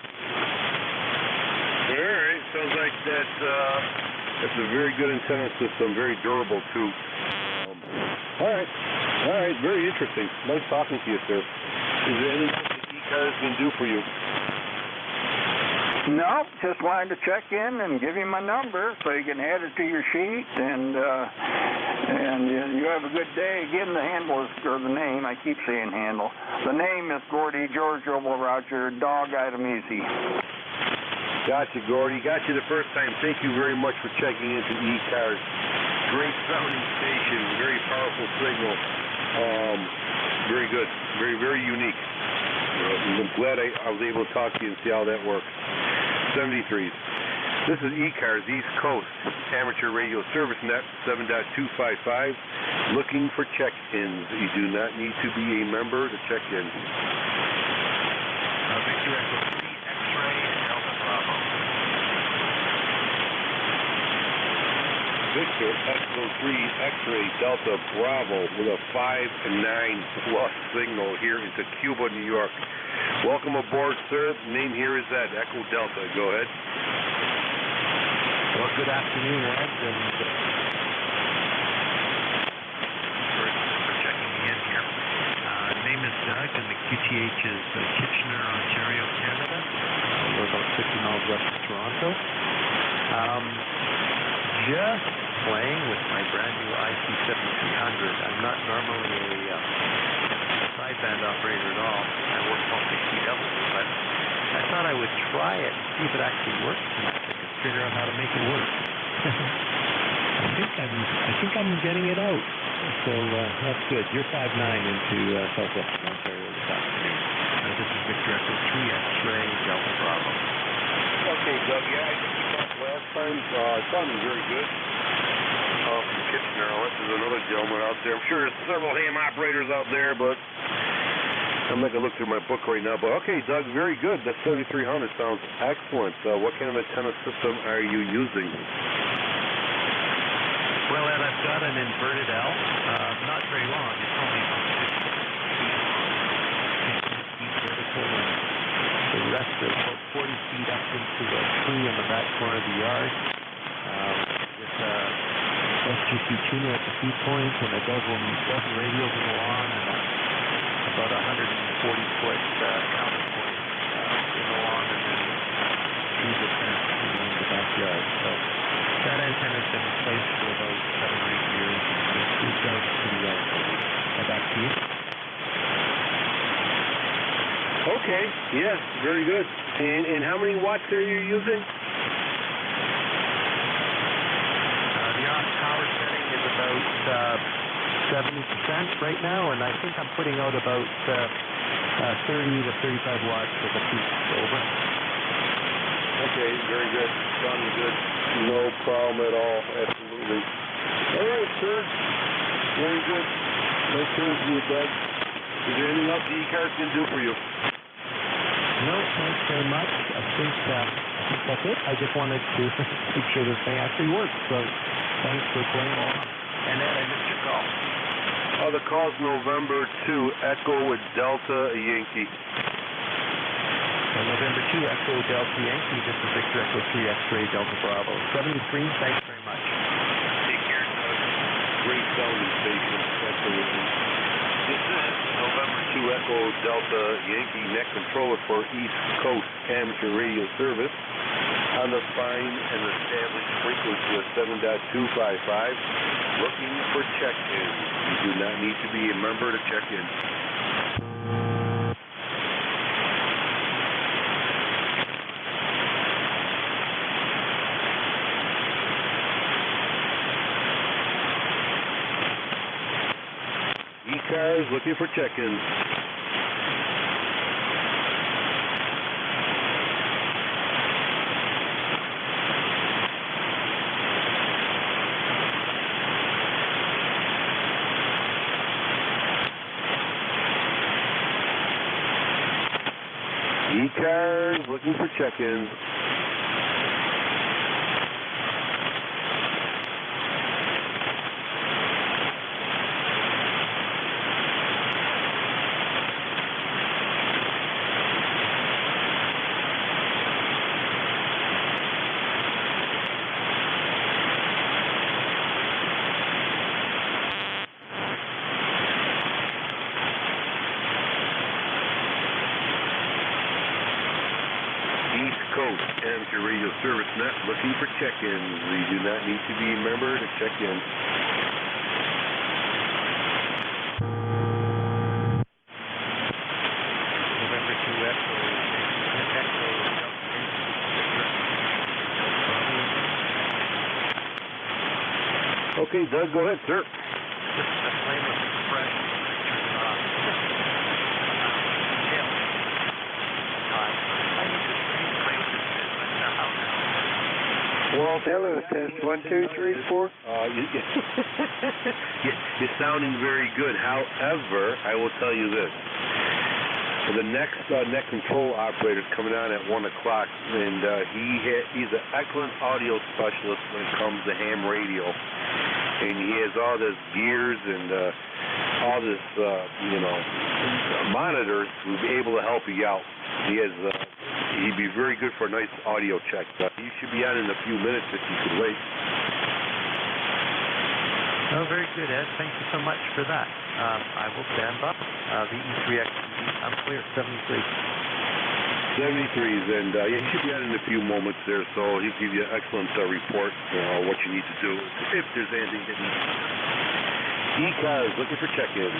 All right, sounds like that's a very good antenna system, very durable too. All right, very interesting. Nice talking to you, sir. Is there anything that ECARS can do for you? No, just wanted to check in and give you my number so you can add it to your sheet, and you have a good day. Again, the handle is, or the name, I keep saying handle. The name is Gordy, George, Oval, Roger, Dog, Item, Easy. Gotcha, Gordy. Got you the first time. Thank you very much for checking into ECARS. Great sounding station, very powerful signal. Very good, very, very unique. I'm glad I was able to talk to you and see how that works. 73s. This is ECARS, East Coast Amateur Radio Service Net 7.255. Looking for check-ins. You do not need to be a member to check in. Victor Echo 3, X-ray, Delta Bravo. Victor Echo 3 X-ray Delta Bravo with a 5-9+ signal here into Cuba, New York. Welcome aboard, sir. Name here is Ed, Echo Delta. Go ahead. Well, good afternoon, Ed, and for checking me in here. Name is Doug, and the QTH is Kitchener, Ontario, Canada. We're about 50 miles west of Toronto. Just playing with my brand new IC-7300. I'm not normally a sideband operator at all. I work mostly CW, but I thought I would try it and see if it actually works, and I could figure out how to make it work. I think I'm getting it out. So that's good. You're 5'9" into southwestern Ontario this afternoon. This is Victor Echo 3 X-ray Delta Bravo. Okay, Doug. Yeah, I think we talked last time. It sounded very good. From Kitchener, this is another gentleman out there. I'm sure there's several ham operators out there, but I'm not going to look through my book right now. But okay, Doug, very good. That 7300 sounds excellent. What kind of antenna system are you using? Well, Ed, I've got an inverted L. Not very long. It's only about 50 feet vertical, and the rest is about 40 feet up into a tree in the back corner of the yard. With a SGC tuner at the feed point, and a dozen radios in the lawn, and about 140-foot counterpoint in the lawn, and then trees are fenced in the backyard. So that antenna's been in place for about 7 or 8 years, and it does pretty well for me. Back to you. Okay, yes, very good. And how many watts are you using? The on-power setting is about 70% right now, and I think I'm putting out about 30 to 35 watts for the peak. Over. Okay, very good. Sounding good. No problem at all. Absolutely. All right, sir. Very good. Nice to meet you, Doug. Is there anything else the ECARS can do for you? No, thanks very much. I think that's it. I just wanted to make sure this thing actually works. So thanks for playing along. And then I missed your call. The call's November 2, Echo with Delta Yankee. So November 2, Echo Delta Yankee. This is Victor Echo 3, X-ray Delta Bravo. 73, thanks very much. Take care. Great sounding station. Absolutely. This is November 2 Echo Delta Yankee net controller for East Coast amateur radio service on the fine and established frequency of 7.255. Looking for check-in. You do not need to be a member to check in. ECARS looking for check-in. ECARS looking for check-in. Coast amateur radio service net looking for check-ins. You do not need to be a member to check in. November 2 Echo. Okay, Doug, go ahead, sir. Well, hello, test 1, 2, 3, 4. You're sounding very good. However, I will tell you this. The next net control operator is coming on at 1 o'clock, and he's an excellent audio specialist when it comes to ham radio. And he has all this gears and all this, monitors to be able to help you out. He'd be very good for a nice audio check. You should be on in a few minutes if you could wait. Oh, very good, Ed. Thank you so much for that. I will stand by. The E3X, I'm clear, 73. 73s, and he should be on in a few moments there, so he'll give you an excellent report on what you need to do if there's anything that needs to be done. ECARS looking for check-in.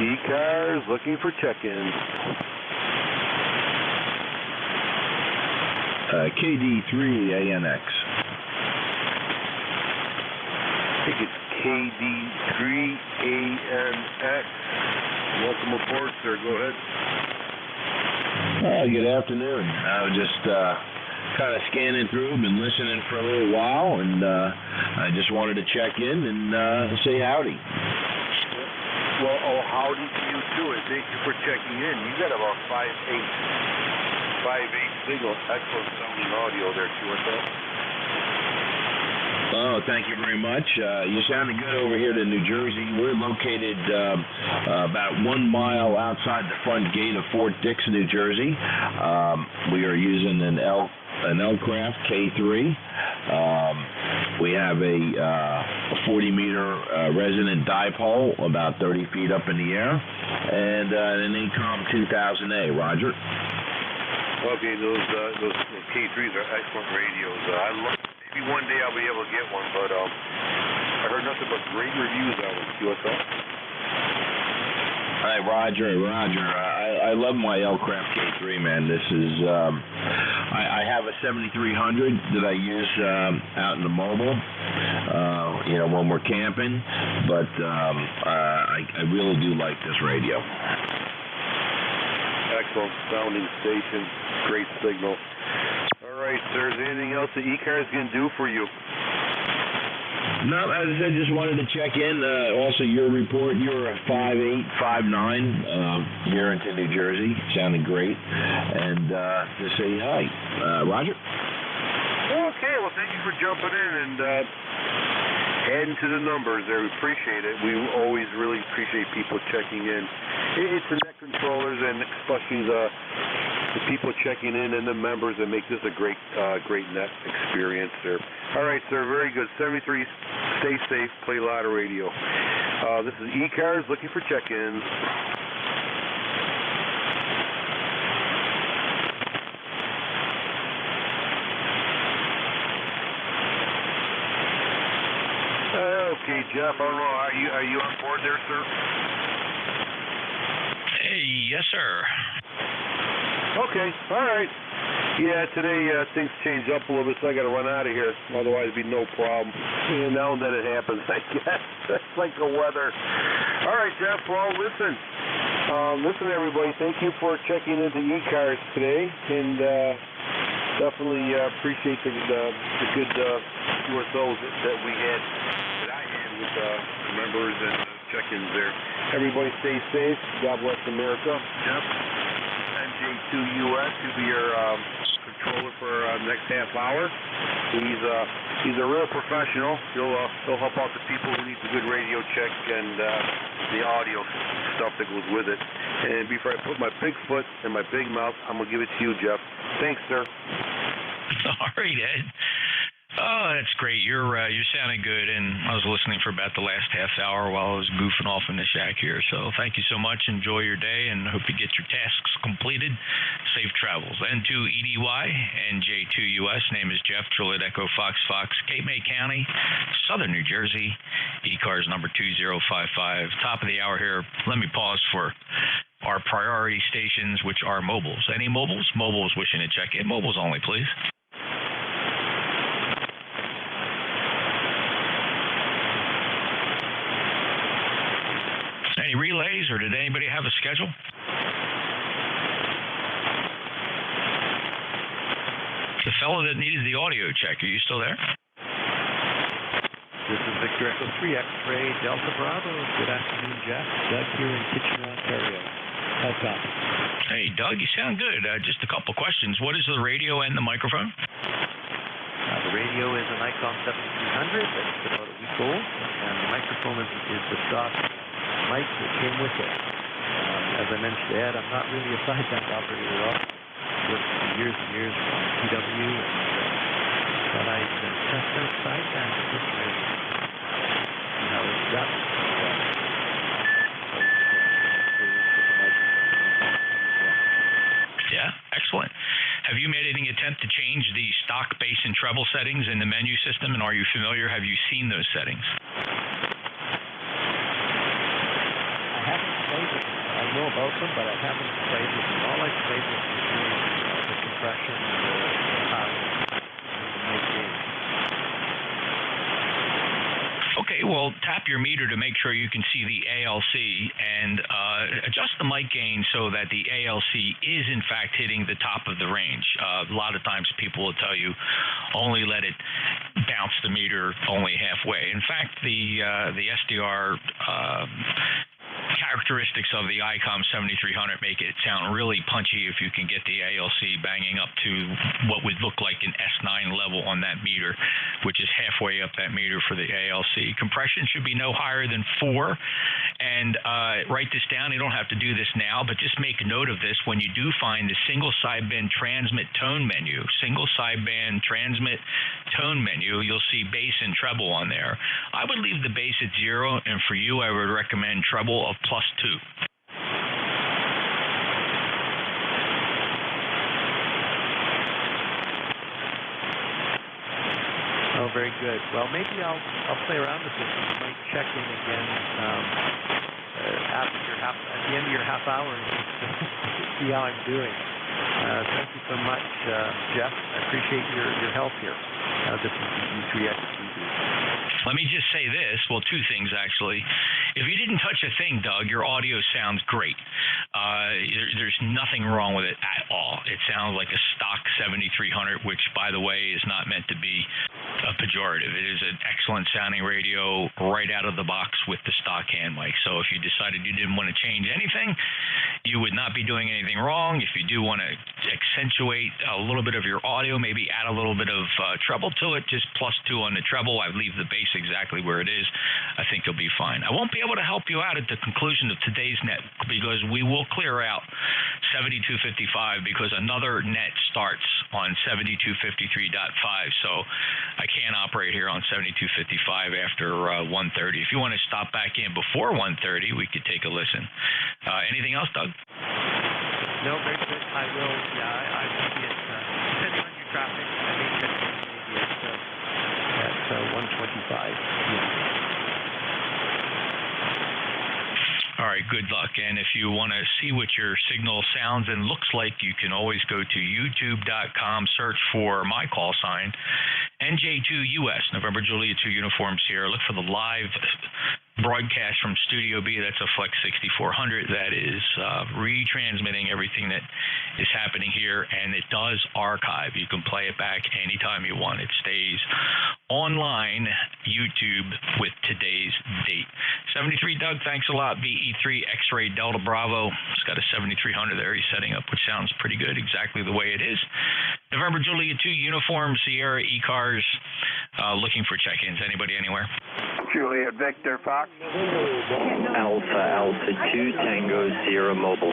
ECARS looking for check-in. KD3ANX. I think it's KD3ANX. Welcome aboard, sir. Go ahead. Good afternoon. I was just kind of scanning through, been listening for a little while, and I just wanted to check in and say howdy. Well, howdy to you too, and thank you for checking in. You got about 5.8 signal, excellent sounding audio there, QSL. Oh, thank you very much. You sounded good over here to New Jersey. We're located about 1 mile outside the front gate of Fort Dix, New Jersey. We are using an L-Craft K3. We have a 40-meter resonant dipole, about 30 feet up in the air, and an ECOM 2000A. Roger. Okay, those K3s are excellent radios. Maybe one day I'll be able to get one, but I heard nothing but great reviews on them, QSL. Hi, Roger. I love my Elcraft K3, man. This is, I have a 7300 that I use out in the mobile, when we're camping, but I really do like this radio. Excellent sounding station, great signal. All right, sir, is there anything else that ECARS can do for you? No, as I said, just wanted to check in. Also, your report, you're a 5'8", 5'9", Barrington, New Jersey. Sounded great. And to say hi. Roger? Okay, well, thank you for jumping in and adding to the numbers there. We appreciate it. We always really appreciate people checking in. It's the net controllers and especially the people checking in and the members that make this a great net experience there. All right, sir, very good. 73, stay safe, play a lot of radio. This is ECARS looking for check-ins. Okay, Jeff, I don't know, are you on board there, sir? Hey, yes, sir. Okay, all right. Yeah, today things change up a little bit, so I got to run out of here. Otherwise, it'd be no problem. And now and then it happens, I guess. It's like the weather. All right, Jeff. Well, listen, everybody. Thank you for checking into ECARS today, and definitely appreciate the good USOs that I had with the members and check-ins there. Everybody, stay safe. God bless America. Jeff. NJ2US, who'll be your controller for the next half hour. He's a real professional. He'll help out the people who need the good radio check and the audio stuff that goes with it. And before I put my big foot in my big mouth, I'm gonna give it to you, Jeff. Thanks, sir. All right, Ed. Oh, that's great. You're sounding good, and I was listening for about the last half hour while I was goofing off in the shack here. So thank you so much. Enjoy your day, and hope you get your tasks completed. Safe travels. N2EDY, NJ2US. Name is Jeff. Juliet Echo Fox, Cape May County, Southern New Jersey. ECARS number 2055. Top of the hour here. Let me pause for our priority stations, which are mobiles. Any mobiles? Mobiles wishing to check in. Mobiles only, please. Any relays, or did anybody have a schedule? The fellow that needed the audio check, are you still there? This is Victor Echo 3 X-Ray Delta Bravo. Good afternoon, Jeff. Doug here in Kitchener, Ontario. How's up? Hey, Doug, you sound good. Just a couple questions. What is the radio and the microphone? The radio is a Nikon 7300 that's about a week old, and the microphone is the stock mic that came with it. As I mentioned to Ed, I'm not really a sideband operator at all. Worked for years and years on PW, and thought I'd test out sideband with this radio. See how it's got. Yeah, excellent. Have you made any attempt to change the stock bass and treble settings in the menu system, and are you familiar? Have you seen those settings? I know about them, but I haven't played with them. All I've played with is the compression and the power and the gain. Okay, well, tap your meter to make sure you can see the ALC and adjust the mic gain so that the ALC is, in fact, hitting the top of the range. A lot of times people will tell you only let it bounce the meter only halfway. In fact, the SDR characteristics of the ICOM 7300 make it sound really punchy if you can get the ALC banging up to what would look like an S9 level on that meter, which is halfway up that meter for the ALC. Compression should be no higher than 4. And write this down. You don't have to do this now, but just make note of this when you do find the single sideband transmit tone menu. Single sideband transmit tone menu, you'll see bass and treble on there. I would leave the bass at 0, and for you, I would recommend treble of +2. Oh, very good. Well, maybe I'll play around with this. I might check in again at the end of your half hour and see how I'm doing. Thank you so much, Jeff. I appreciate your help here. This is the E3X Studio. Let me just say this. Well, two things, actually. If you didn't touch a thing, Doug, your audio sounds great. There's nothing wrong with it at all. It sounds like a stock 7300, which, by the way, is not meant to be a pejorative. It is an excellent sounding radio right out of the box with the stock hand mic. So if you decided you didn't want to change anything, you would not be doing anything wrong. If you do want to accentuate a little bit of your audio, maybe add a little bit of treble to it, just +2 on the treble. I leave the bass exactly where it is. I think you'll be fine. I won't be able to help you out at the conclusion of today's net because we will clear out 7255 because another net starts on 7253.5. So I can't operate here on 7255 after 1:30. If you want to stop back in before 1:30, we could take a listen. Anything else, Doug? No, very good. I will. Yeah, I will be depending on your traffic. I may check maybe at 1:25. Yeah. All right, good luck. And if you want to see what your signal sounds and looks like, you can always go to youtube.com, search for my call sign, NJ2US, November Juliet 2 Uniform Sierra. Look for the live broadcast from Studio B. That's a Flex 6400 that is retransmitting everything that is happening here, and it does archive. You can play it back anytime you want. It stays online, YouTube, with today's date. 73 Doug, thanks a lot. VE3 X-Ray Delta Bravo. It's got a 7300 there he's setting up, which sounds pretty good, exactly the way it is. November Juliet 2 Uniform Sierra ECARS. Looking for check-ins. Anybody anywhere? Juliet Victor Fox. Alpha 2 Tango Sierra Mobile.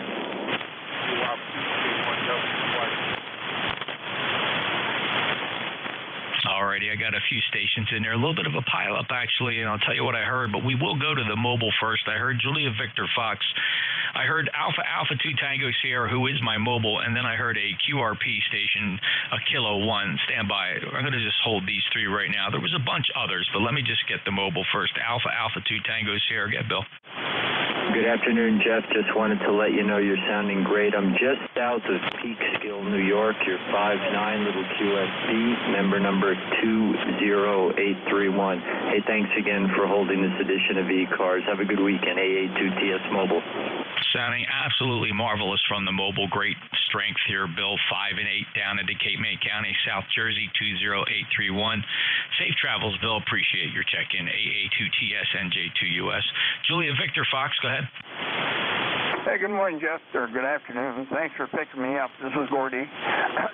Alrighty, I got a few stations in there. A little bit of a pileup, actually, and I'll tell you what I heard, but we will go to the mobile first. I heard Julia Victor Fox. I heard Alpha 2 Tango Sierra, who is my mobile, and then I heard a QRP station, a Kilo 1. Stand by. I'm going to just hold these three right now. There was a bunch others, but let me just get the mobile first. Alpha 2 Tango Sierra. Get Bill. Good afternoon, Jeff. Just wanted to let you know you're sounding great. I'm just south of Peekskill, New York. You're 59, little QSB, member number 20831. Hey, thanks again for holding this edition of ECARS. Have a good weekend, AA2TS Mobile. Sounding absolutely marvelous from the mobile. Great strength here, Bill. 5 and 8 down into Cape May County, South Jersey, 20831. Safe travels, Bill. Appreciate your check-in. AA2TS NJ2US. Julia Victor Fox, go ahead. Hey, good morning, Jeff, or good afternoon. Thanks for picking me up. This is Gordy,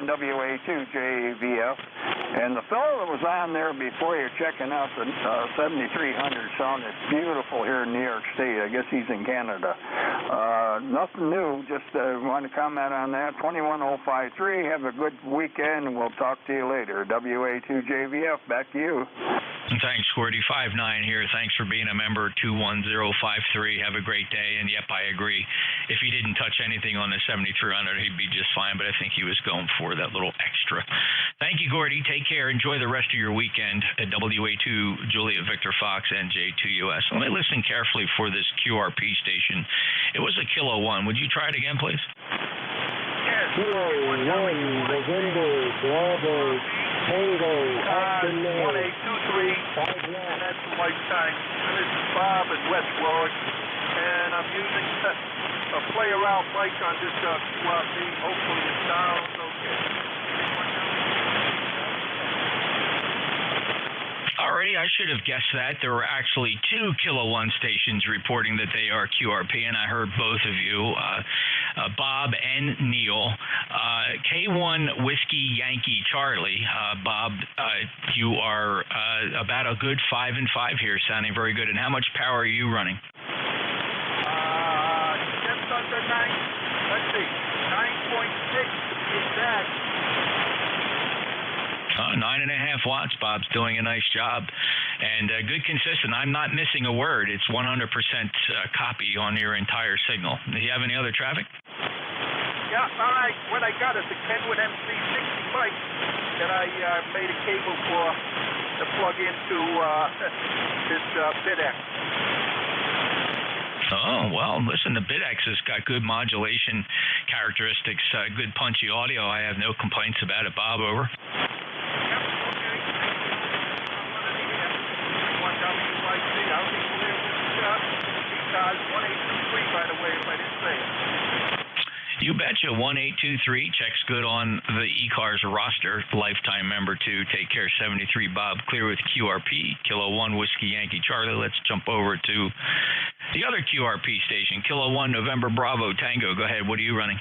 WA2JVF. And the fellow that was on there before you checking out the 7300 sounded beautiful here in New York State. I guess he's in Canada. Nothing new, just want to comment on that. 21053, have a good weekend, and we'll talk to you later. WA2JVF, back to you. Thanks, Gordy. 59 here. Thanks for being a member. 21053. Have a great day. And yep, I agree. If he didn't touch anything on the 7300, he'd be just fine. But I think he was going for that little extra. Thank you, Gordy. Take care. Enjoy the rest of your weekend at WA2 Juliet Victor Fox NJ2US. Let me listen carefully for this QRP station. It was a Kilo 1. Would you try it again, please? Kilo 1, November, Bravo, Tango, 1823, and that's the white time. This is Bob in West Warwick, and I'm using a play around mic on this QRP. Hopefully it sounds okay. Alrighty, I should have guessed that. There were actually 2 Kilo 1 stations reporting that they are QRP, and I heard both of you, Bob and Neil. K1 Whiskey Yankee Charlie. Bob, you are about a good 5 and 5 here, sounding very good. And how much power are you running? Just under 9, let's see, 9.6 is that. 9.5 watts. Bob's doing a nice job, and good consistent. I'm not missing a word. It's 100% copy on your entire signal. Do you have any other traffic? Yeah, all right. What I got is a Kenwood MC60 mic that I made a cable for to plug into this BitX. Oh, well, listen, the BitX has got good modulation characteristics, good punchy audio. I have no complaints about it. Bob, over. You betcha. 1823 checks good on the ECARS roster. Lifetime member 2. Take care. 73 Bob. Clear with QRP. Kilo 1 Whiskey Yankee Charlie. Let's jump over to the other QRP station. Kilo 1 November Bravo Tango. Go ahead. What are you running?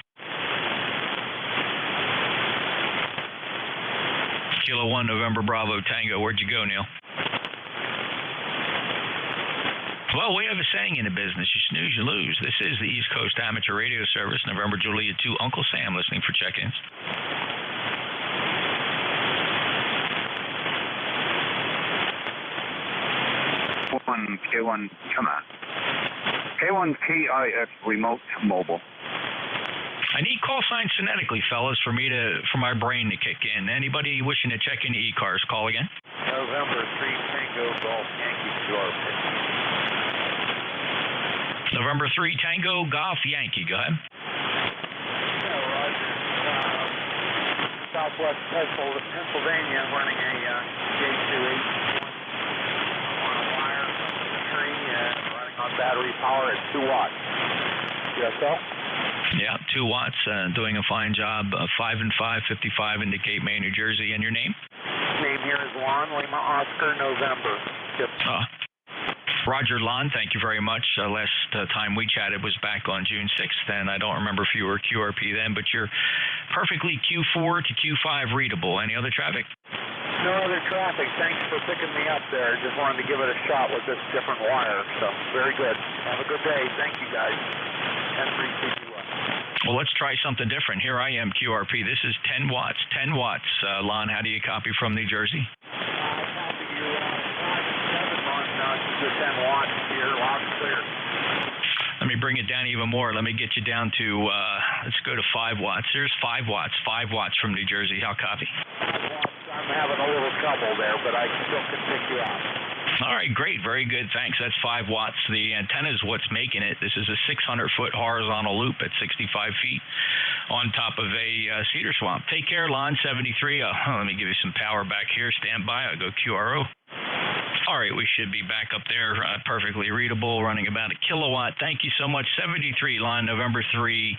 Kilo 1 November Bravo Tango. Where'd you go, Neil? Well, we have a saying in the business, you snooze, you lose. This is the East Coast Amateur Radio Service, November Juliet 2, Uncle Sam listening for check-ins. K1, come on. K1 KIX remote mobile. I need call signs phonetically, fellas, for my brain to kick in. Anybody wishing to check into ECARS, call again. November 3 Tango Golf Yankee Jordan. November 3 Tango Golf Yankee. Go ahead. Yeah, Roger. Southwest Pennsylvania, running a NJ2US on a wire from the tree and running on battery power at 2 watts. Yes, sir? Yeah, 2 watts, doing a fine job. 5 and 5, 55 in Cape May, New Jersey. And your name? Name here is Lon Lima Oscar November. Yep. Roger Lon, thank you very much. Last time we chatted was back on June 6th, and I don't remember if you were QRP then, but you're perfectly Q4 to Q5 readable. Any other traffic? No other traffic. Thanks for picking me up there. Just wanted to give it a shot with this different wire. So, very good. Have a good day. Thank you, guys. Henry CQS. Well, let's try something different. Here I am, QRP. This is 10 watts. 10 watts. Lon, how do you copy from New Jersey? The 10 watts here, loud and clear. Let me bring it down even more. Let me get you down to, let's go to 5 watts. There's 5 watts. 5 watts from New Jersey. How copy? 5 watts. I'm having a little trouble there, but I still can pick you up. All right, great. Very good. Thanks. That's 5 watts. The antenna is what's making it. This is a 600-foot horizontal loop at 65 feet on top of a cedar swamp. Take care, Lon 73. Let me give you some power back here. Stand by. I'll go QRO. All right, we should be back up there, perfectly readable, running about a kilowatt. Thank you so much. 73 line, November 3,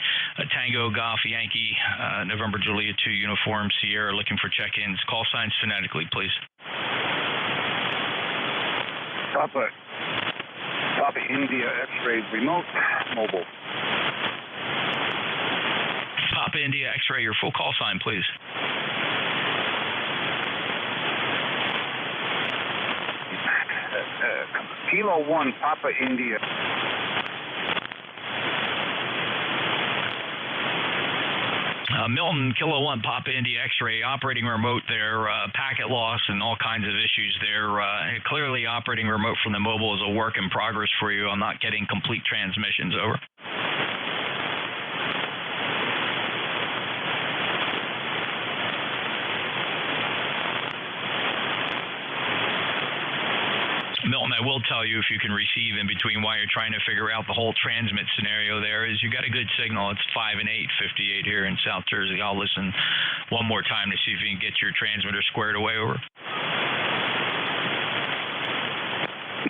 Tango Golf Yankee, November Juliet 2, Uniform Sierra, looking for check-ins. Call signs phonetically, please. Papa India X-ray remote mobile. Papa India X-ray, your full call sign, please. Kilo 1 Papa India. Milton, Kilo 1 Papa India X-ray, operating remote there, packet loss and all kinds of issues there. Clearly operating remote from the mobile is a work in progress for you. I'm not getting complete transmissions, over. Milton, I will tell you, if you can receive in between while you're trying to figure out the whole transmit scenario there, is you got a good signal. It's 5 and 8, 58 here in South Jersey. I'll listen one more time to see if you can get your transmitter squared away, over.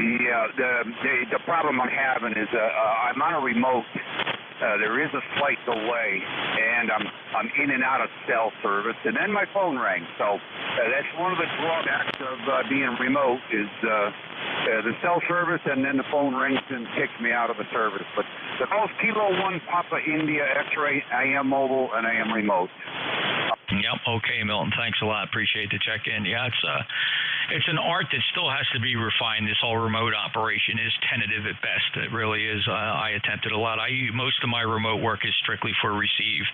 Yeah, the problem I'm having is I'm on a remote. There is a slight delay, and I'm in and out of cell service, and then my phone rang. So that's one of the drawbacks of being remote is the cell service, and then the phone rings and kicks me out of the service. But the call's Kilo 1 Papa India X-ray. I am mobile and I am remote. Yep. Okay, Milton. Thanks a lot. Appreciate the check-in. Yeah, it's an art that still has to be refined. This whole remote operation is tentative at best. It really is. I attempted a lot. Most of my remote work is strictly for receive.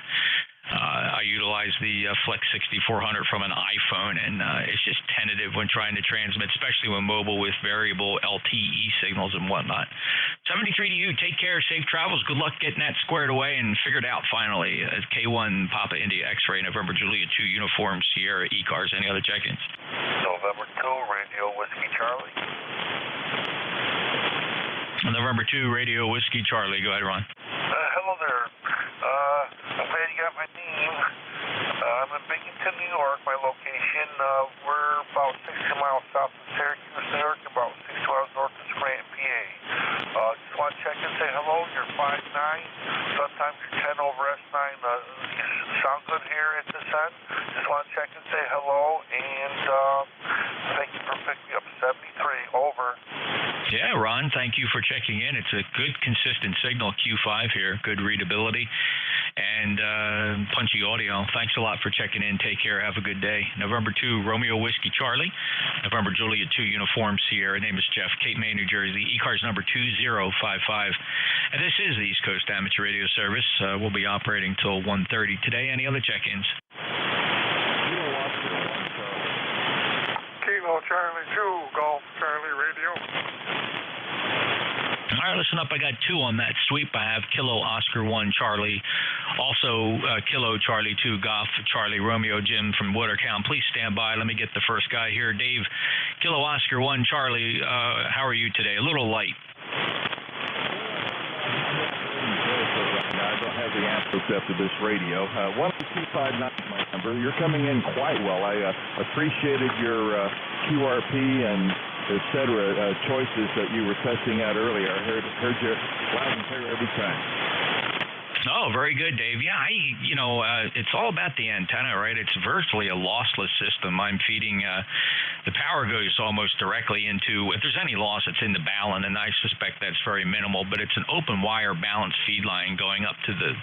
I utilize the Flex 6400 from an iPhone, and it's just tentative when trying to transmit, especially when mobile with variable LTE signals and whatnot. 73 to you. Take care. Safe travels. Good luck getting that squared away and figured out finally. K1 Papa India X-ray, November Juliet 2, Uniform Sierra ECARS. Any other check-ins? November 2, Radio Whiskey Charlie. November 2, Radio Whiskey Charlie. Go ahead, Ron. Hello there. I'm glad you got my name. I'm in Binghamton, New York, my location. We're about 60 miles south of Syracuse, New York, about 6 miles north of Scranton, PA. Just want to check and say hello. You're 5'9". Sometimes you're 10 over S9. Sound good here at this end? Just want to check and say hello, and thank you for picking me up. 73, over. Yeah, Ron, thank you for checking in. It's a good, consistent signal, Q5 here, good readability, and punchy audio. Thanks a lot for checking in. Take care. Have a good day. November 2, Romeo Whiskey Charlie. November Juliet 2, Uniform Sierra. Name is Jeff, Cape May, New Jersey. ECARS number 2055. And this is the East Coast Amateur Radio Service. We'll be operating till 1:30 today. Any other check-ins? Kilo Charlie 2, Golf Charlie Radio. All right, listen up. I got 2 on that sweep. I have Kilo Oscar 1 Charlie, also Kilo Charlie 2 Golf Charlie Romeo Jim from Watertown. Please stand by. Let me get the first guy here. Dave, Kilo Oscar 1 Charlie, how are you today? A little light. I don't have the answers after this radio. 12259 is my number. You're coming in quite well. I appreciated your QRP and et cetera choices that you were testing out earlier. I heard you loud and clear every time. Oh, very good, Dave. Yeah, it's all about the antenna, right? It's virtually a lossless system. I'm feeding, the power goes almost directly into, if there's any loss, it's in the balun, and I suspect that's very minimal, but it's an open wire balanced feed line going up to the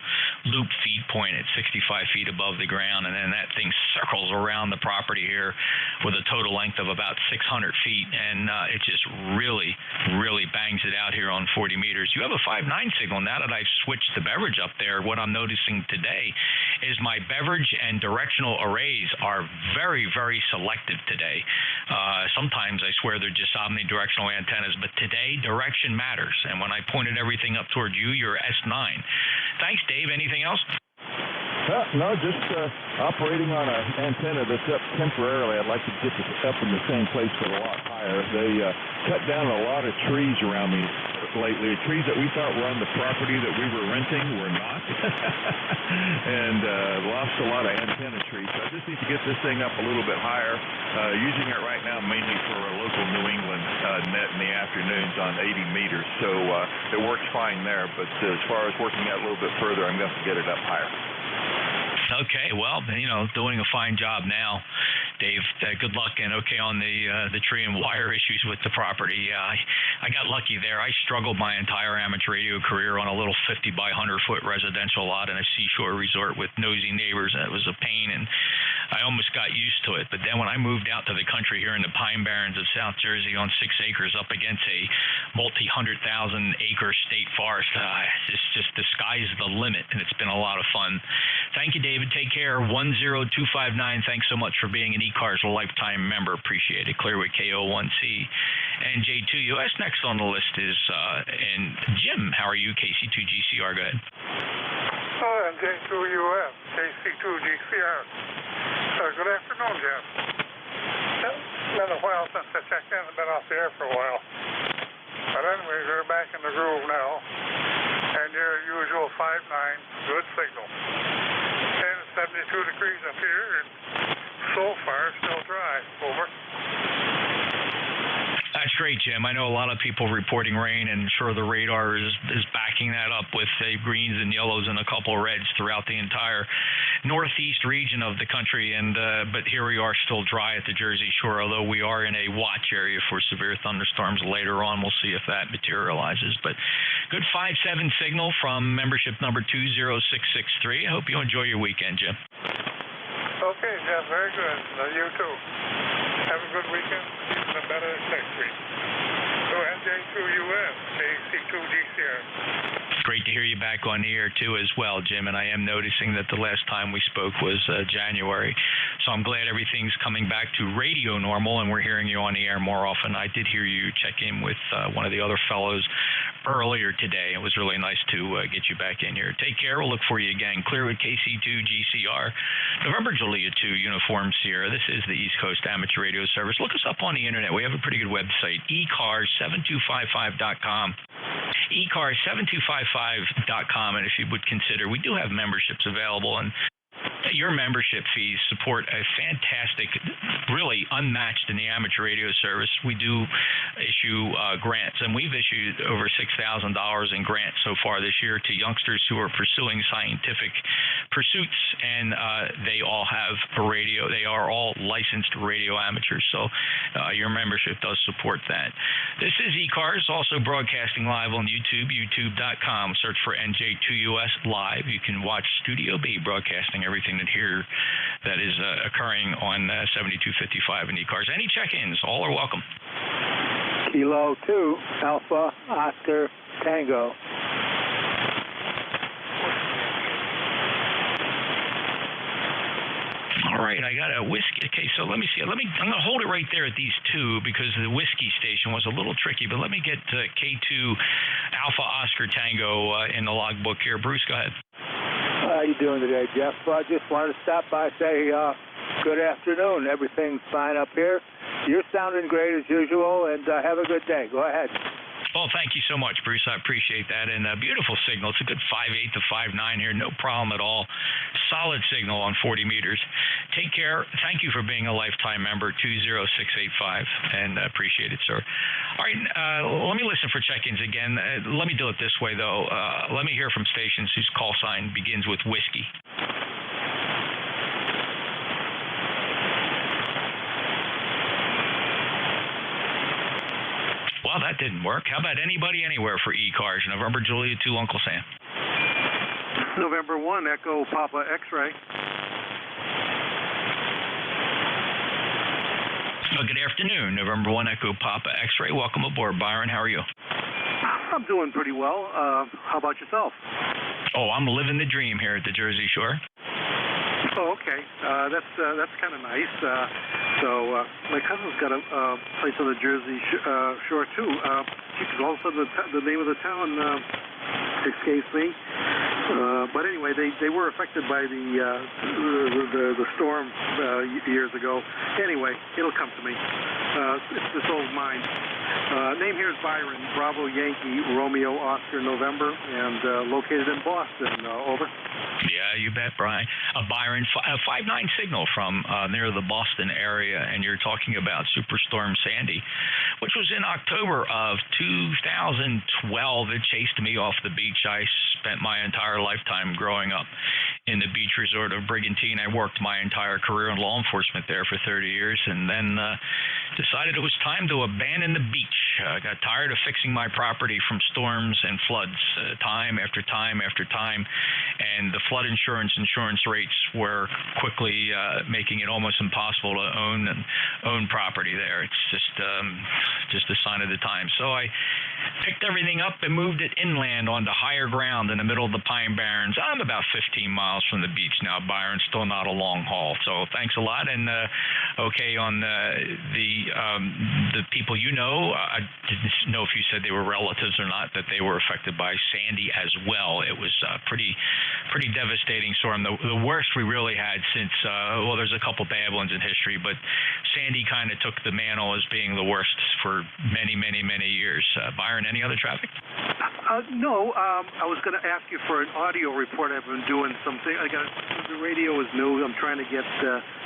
loop feed point at 65 feet above the ground, and then that thing circles around the property here with a total length of about 600 feet, and it just really, really bangs it out here on 40 meters. You have a 5.9 signal. Now that I've switched the beverage up there, what I'm noticing today is my beverage and directional arrays are very, very selective today. Sometimes I swear they're just omnidirectional antennas, but today direction matters. And when I pointed everything up toward you, you're S9. Thanks, Dave. Anything else? No, just operating on an antenna that's up temporarily. I'd like to get this up in the same place but a lot higher. They cut down a lot of trees around me lately. Trees that we thought were on the property that we were renting were not. And lost a lot of antenna trees. So I just need to get this thing up a little bit higher. Using it right now mainly for a local New England net in the afternoons on 80 meters. So it works fine there. But as far as working out a little bit further, I'm going to have to get it up higher. Okay, well, doing a fine job now, Dave. Good luck, and okay on the tree and wire issues with the property. I got lucky there. I struggled my entire amateur radio career on a little 50 by 100 foot residential lot in a seashore resort with nosy neighbors, and it was a pain, and I almost got used to it. But then when I moved out to the country here in the Pine Barrens of South Jersey on 6 acres up against a multi-100,000 acre state forest, it's just the sky's the limit, and it's been a lot of fun. Thank you, David. Take care. 10259. Thanks so much for being an ECARS lifetime member. Appreciate it. Clearwood KO1C. NJ2US. Next on the list is and Jim. How are you? KC2GCR. Go ahead. NJ2US, KC2GCR. Good afternoon, Jeff. It's been a while since I checked in. I've been off the air for a while. But anyways, we're back in the groove now. And your usual 5.9, good signal. And it's 72 degrees up here, and so far still dry. Over. That's great, Jim. I know a lot of people reporting rain, and sure the radar is backing that up with greens and yellows and a couple of reds throughout the entire northeast region of the country. And but here we are, still dry at the Jersey Shore, although we are in a watch area for severe thunderstorms later on. We'll see if that materializes. But good 5.7 signal from membership number 20663. I hope you enjoy your weekend, Jim. Okay, Jeff, very good. You too. Have a good weekend. Even better next week. So NJ2US, KC2GCR. Great to hear you back on the air, too, as well, Jim. And I am noticing that the last time we spoke was January. So I'm glad everything's coming back to radio normal, and we're hearing you on the air more often. I did hear you check in with one of the other fellows earlier today. It was really nice to get you back in here. Take care. We'll look for you again. Clearwood KC2GCR. November Juliet 2, Uniform Sierra. This is the East Coast Amateur Radio Service. Look us up on the internet. We have a pretty good website, ECARS7255.com. ECARS7255.com, and if you would consider, we do have memberships available, and your membership fees support a fantastic, really unmatched in the amateur radio service. We do issue grants, and we've issued over $6,000 in grants so far this year to youngsters who are pursuing scientific pursuits, and they all have a radio. They are all licensed radio amateurs, so your membership does support that. This is ECARS, also broadcasting live on YouTube, youtube.com. Search for NJ2US Live. You can watch Studio B broadcasting everything here that is occurring on 7255 in ECARS. Any check-ins, all are welcome. Kilo 2, Alpha, Oscar, Tango. All right, I got a whiskey. Okay, so let me see. I'm going to hold it right there at these two because the whiskey station was a little tricky, but let me get K2 Alpha Oscar Tango in the logbook here. Bruce, go ahead. How you doing today, Jeff? I just wanted to stop by and say good afternoon. Everything's fine up here. You're sounding great as usual, and have a good day. Go ahead. Well, thank you so much, Bruce. I appreciate that. And a beautiful signal. It's a good 5.8 to 5.9 here. No problem at all. Solid signal on 40 meters. Take care. Thank you for being a lifetime member, 20685, and appreciate it, sir. All right, let me listen for check-ins again. Let me do it this way, though. Let me hear from stations whose call sign begins with whiskey. Well, that didn't work. How about anybody anywhere for ECARS? November Julia 2, Uncle Sam. November 1, Echo Papa X-Ray. Well, good afternoon. November 1, Echo Papa X-Ray. Welcome aboard, Byron. How are you? I'm doing pretty well. How about yourself? Oh, I'm living the dream here at the Jersey Shore. Oh, okay. That's kind of nice. So my cousin's got a place on the Jersey Shore too. All of a sudden the name of the town escapes me. But anyway, they were affected by the storm years ago. Anyway, it'll come to me. It's this old mind. Name here is Byron, Bravo Yankee, Romeo Oscar November, and located in Boston. Over. Yeah, you bet, Brian. Byron, 5.9 signal from near the Boston area, and you're talking about Superstorm Sandy, which was in October of 2012. It chased me off the beach. I spent my entire lifetime growing up in the beach resort of Brigantine. I worked my entire career in law enforcement there for 30 years, and then decided it was time to abandon the beach. I got tired of fixing my property from storms and floods time after time after time, and the flood insurance rates were quickly making it almost impossible to own property there. It's just a sign of the time. So I picked everything up and moved it inland onto higher ground in the middle of the Pine Barrens. I'm about 15 miles from the beach now, Byron. Still not a long haul. So thanks a lot. And okay, on the people you know, I didn't know if you said they were relatives or not, that they were affected by Sandy as well. It was a pretty devastating storm. The worst we really had since, well, there's a couple bad ones in history, but Sandy kind of took the mantle as being the worst for many, many, many years. Byron, any other traffic? No, I was going to ask you for an audio report. I've been doing something. The radio is new. I'm trying to get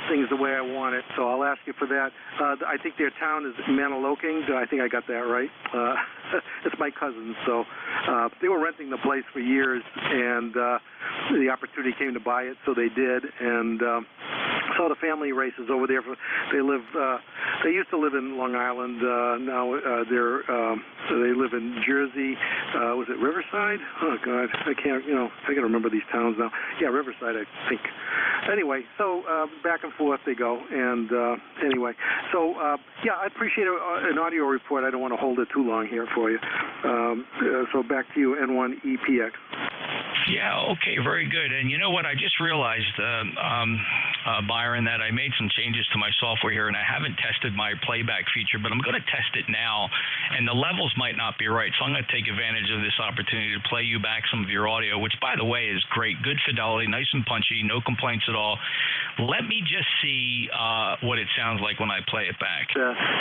things the way I want it, so I'll ask you for that. I think their town is Maniloking. I think I got that right. It's my cousin, so they were renting the place for years, and the opportunity came to buy it, so they did, and saw the family races over there. They used to live in Long Island. Now they live in Jersey. Was it Riverside? Oh God, I can't remember these towns now. Yeah, Riverside, I think. Anyway, so back and forth they go, and anyway, so yeah, I appreciate an audio report. I don't want to hold it too long here for you. So back to you, N1EPX. Yeah, okay, very good. And you know what? I just realized Byron, that I made some changes to my software here, and I haven't tested my playback feature, but I'm going to test it now, and the levels might not be right, so I'm going to take advantage of this opportunity to play you back some of your audio, which, by the way, is great. Good fidelity, nice and punchy, no complaints at all. Let me just see what it sounds like when I play it back.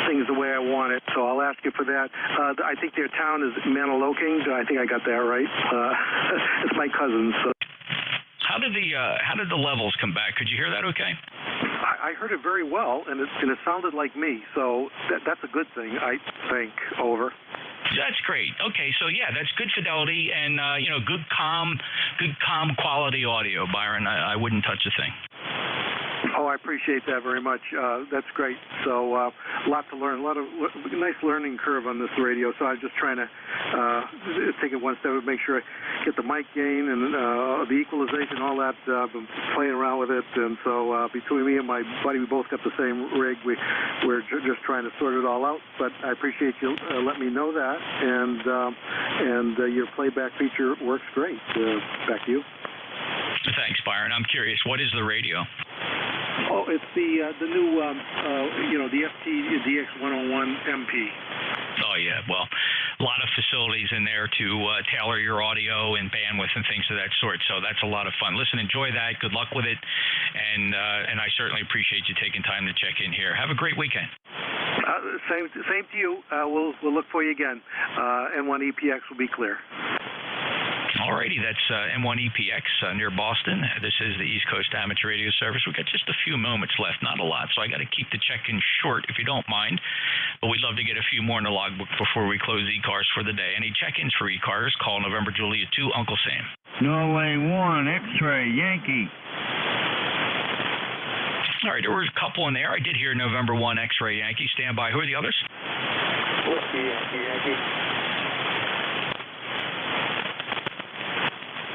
Things the way I want it, so I'll ask you for that. I think their town is Maniloking. I think I got that right. It's my cousin. So. How did the levels come back? Could you hear that okay? I heard it very well, and it sounded like me, so that's a good thing, I think. Over. That's great. Okay, so yeah, that's good fidelity and good calm quality audio, Byron. I wouldn't touch a thing. Oh, I appreciate that very much. That's great. So a lot to learn, nice learning curve on this radio. So I'm just trying to take it one step and make sure I get the mic gain and the equalization, all that. I've been playing around with it, and so between me and my buddy, we both got the same rig. We're just trying to sort it all out. But I appreciate you letting me know that, and your playback feature works great. Back to you. Thanks, Byron. I'm curious, what is the radio? Oh, it's the new, the FT DX101 MP. Oh, yeah. Well, a lot of facilities in there to tailor your audio and bandwidth and things of that sort. So that's a lot of fun. Listen, enjoy that. Good luck with it. And I certainly appreciate you taking time to check in here. Have a great weekend. Same to you. We'll look for you again. N1 EPX will be clear. Alrighty, that's M1EPX near Boston. This is the East Coast Amateur Radio Service. We've got just a few moments left, not a lot, so I got to keep the check-in short if you don't mind. But we'd love to get a few more in the logbook before we close ECARS for the day. Any check-ins for ECARS? Call November Juliet 2, Uncle Sam. Norway 1, X-ray, Yankee. All right, there were a couple in there. I did hear November 1, X-ray, Yankee. Stand by. Who are the others? Whiskey, Yankee.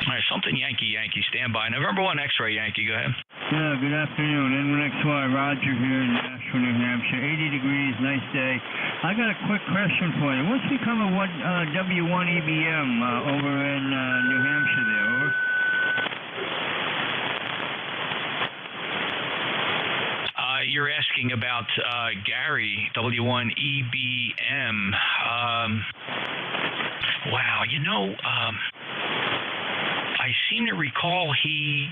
All right, something Yankee, stand by. November 1, X-ray, Yankee, go ahead. Yeah, good afternoon. N1XY, Roger here in Nashville, New Hampshire. 80 degrees, nice day. I got a quick question for you. What's become of what W1EBM over in New Hampshire there, over? You're asking about Gary, W1EBM. Wow, I seem to recall he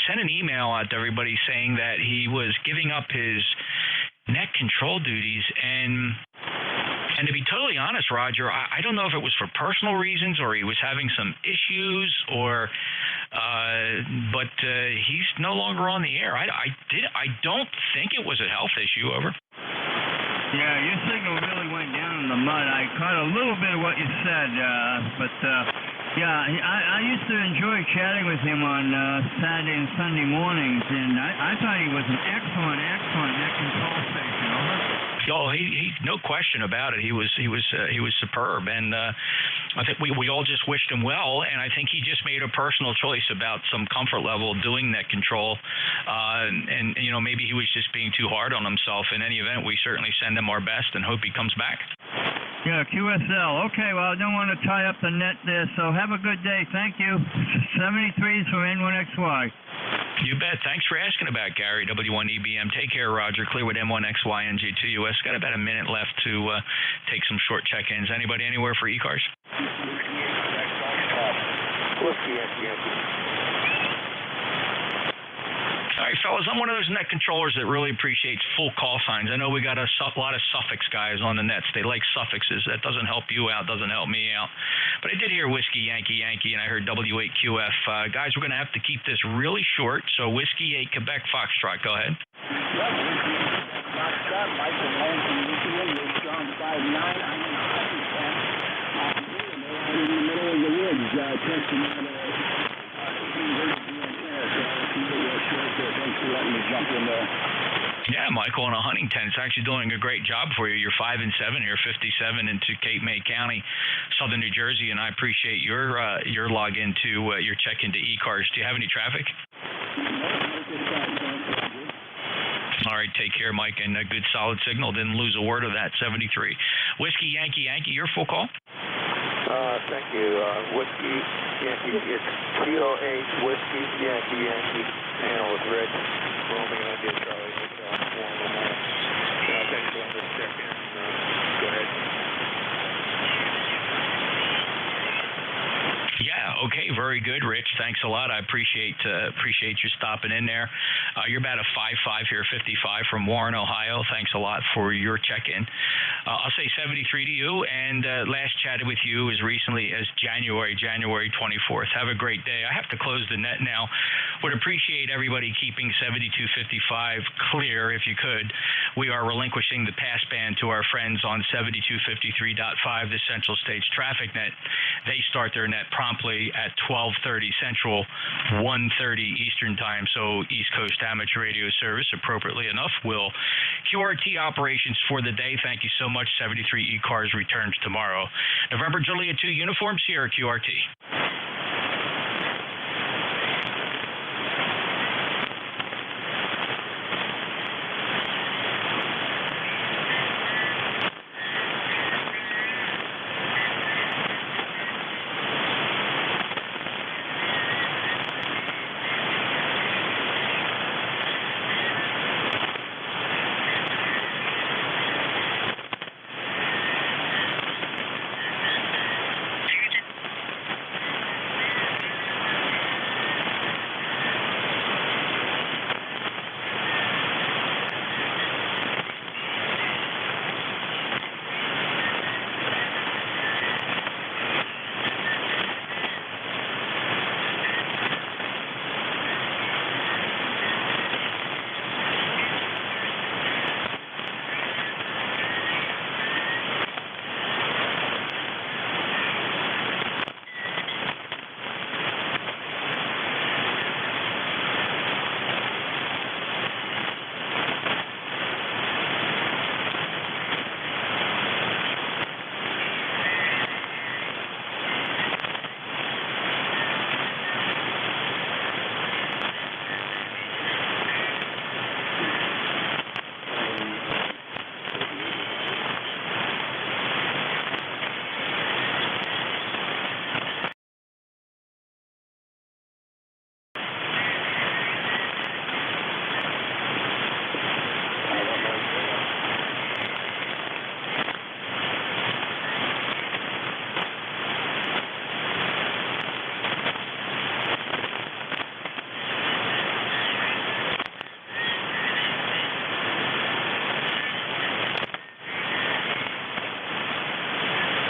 sent an email out to everybody saying that he was giving up his net control duties, and to be totally honest, Roger, I don't know if it was for personal reasons or he was having some issues but he's no longer on the air. I don't think it was a health issue. Over. Yeah, your signal really went down in the mud. I caught a little bit of what you said, but yeah, I used to enjoy chatting with him on Saturday and Sunday mornings, and I thought he was an excellent net control station. Over. Oh, he no question about it. He was superb, and I think we all just wished him well. And I think he just made a personal choice about some comfort level doing net control, and maybe he was just being too hard on himself. In any event, we certainly send him our best and hope he comes back. Yeah, QSL. Okay, well, I don't want to tie up the net there, so have a good day. Thank you. 73s from N1XY. You bet. Thanks for asking about Gary, W1EBM. Take care, Roger. Clear with M1XY, NJ2US. Got about a minute left to take some short check-ins. Anybody anywhere for ECARS? All right, fellas, I'm one of those net controllers that really appreciates full call signs. I know we got a lot of suffix guys on the nets. They like suffixes. That doesn't help you out, doesn't help me out. But I did hear Whiskey, Yankee, and I heard W8QF. Guys, we're going to have to keep this really short. So Whiskey 8, Quebec, Foxtrot, go ahead. Foxtrot, Michael Hansen, Michigan, you're strong 5'9". I'm in a hockey camp. In the middle of the woods, testing out Thanks for letting me jump in there. Yeah, Michael, in a hunting tent. It's actually doing a great job for you. You're 5 and 7 here, 57 into Cape May County, Southern New Jersey, and I appreciate your log into your check into ECARS. Do you have any traffic? All right, take care, Mike, and a good solid signal. Didn't lose a word of that. 73. Whiskey, Yankee, your full call. Thank you. Whiskey, Yankee, it's TOH, Whiskey, Yankee, Yankee. Panel is red. Romeo, India, Charlie, Hotel, Warren, Ohio. Thanks for letting us check in. Go ahead. Yeah, okay, very good, Rich. Thanks a lot. I appreciate you stopping in there. You're about a 5'5" here, 55 from Warren, Ohio. Thanks a lot for your check-in. I'll say 73 to you, and last chatted with you as recently as January 24th. Have a great day. I have to close the net now. Would appreciate everybody keeping 7255 clear if you could. We are relinquishing the passband to our friends on 7253.5, the Central States Traffic Net. They start their net promptly at 12:30 Central, 1:30 Eastern Time, so East Coast Amateur Radio Service, appropriately enough, will QRT operations for the day. Thank you so much. 73 ECARS returns tomorrow. November Juliet 2 uniforms here at QRT.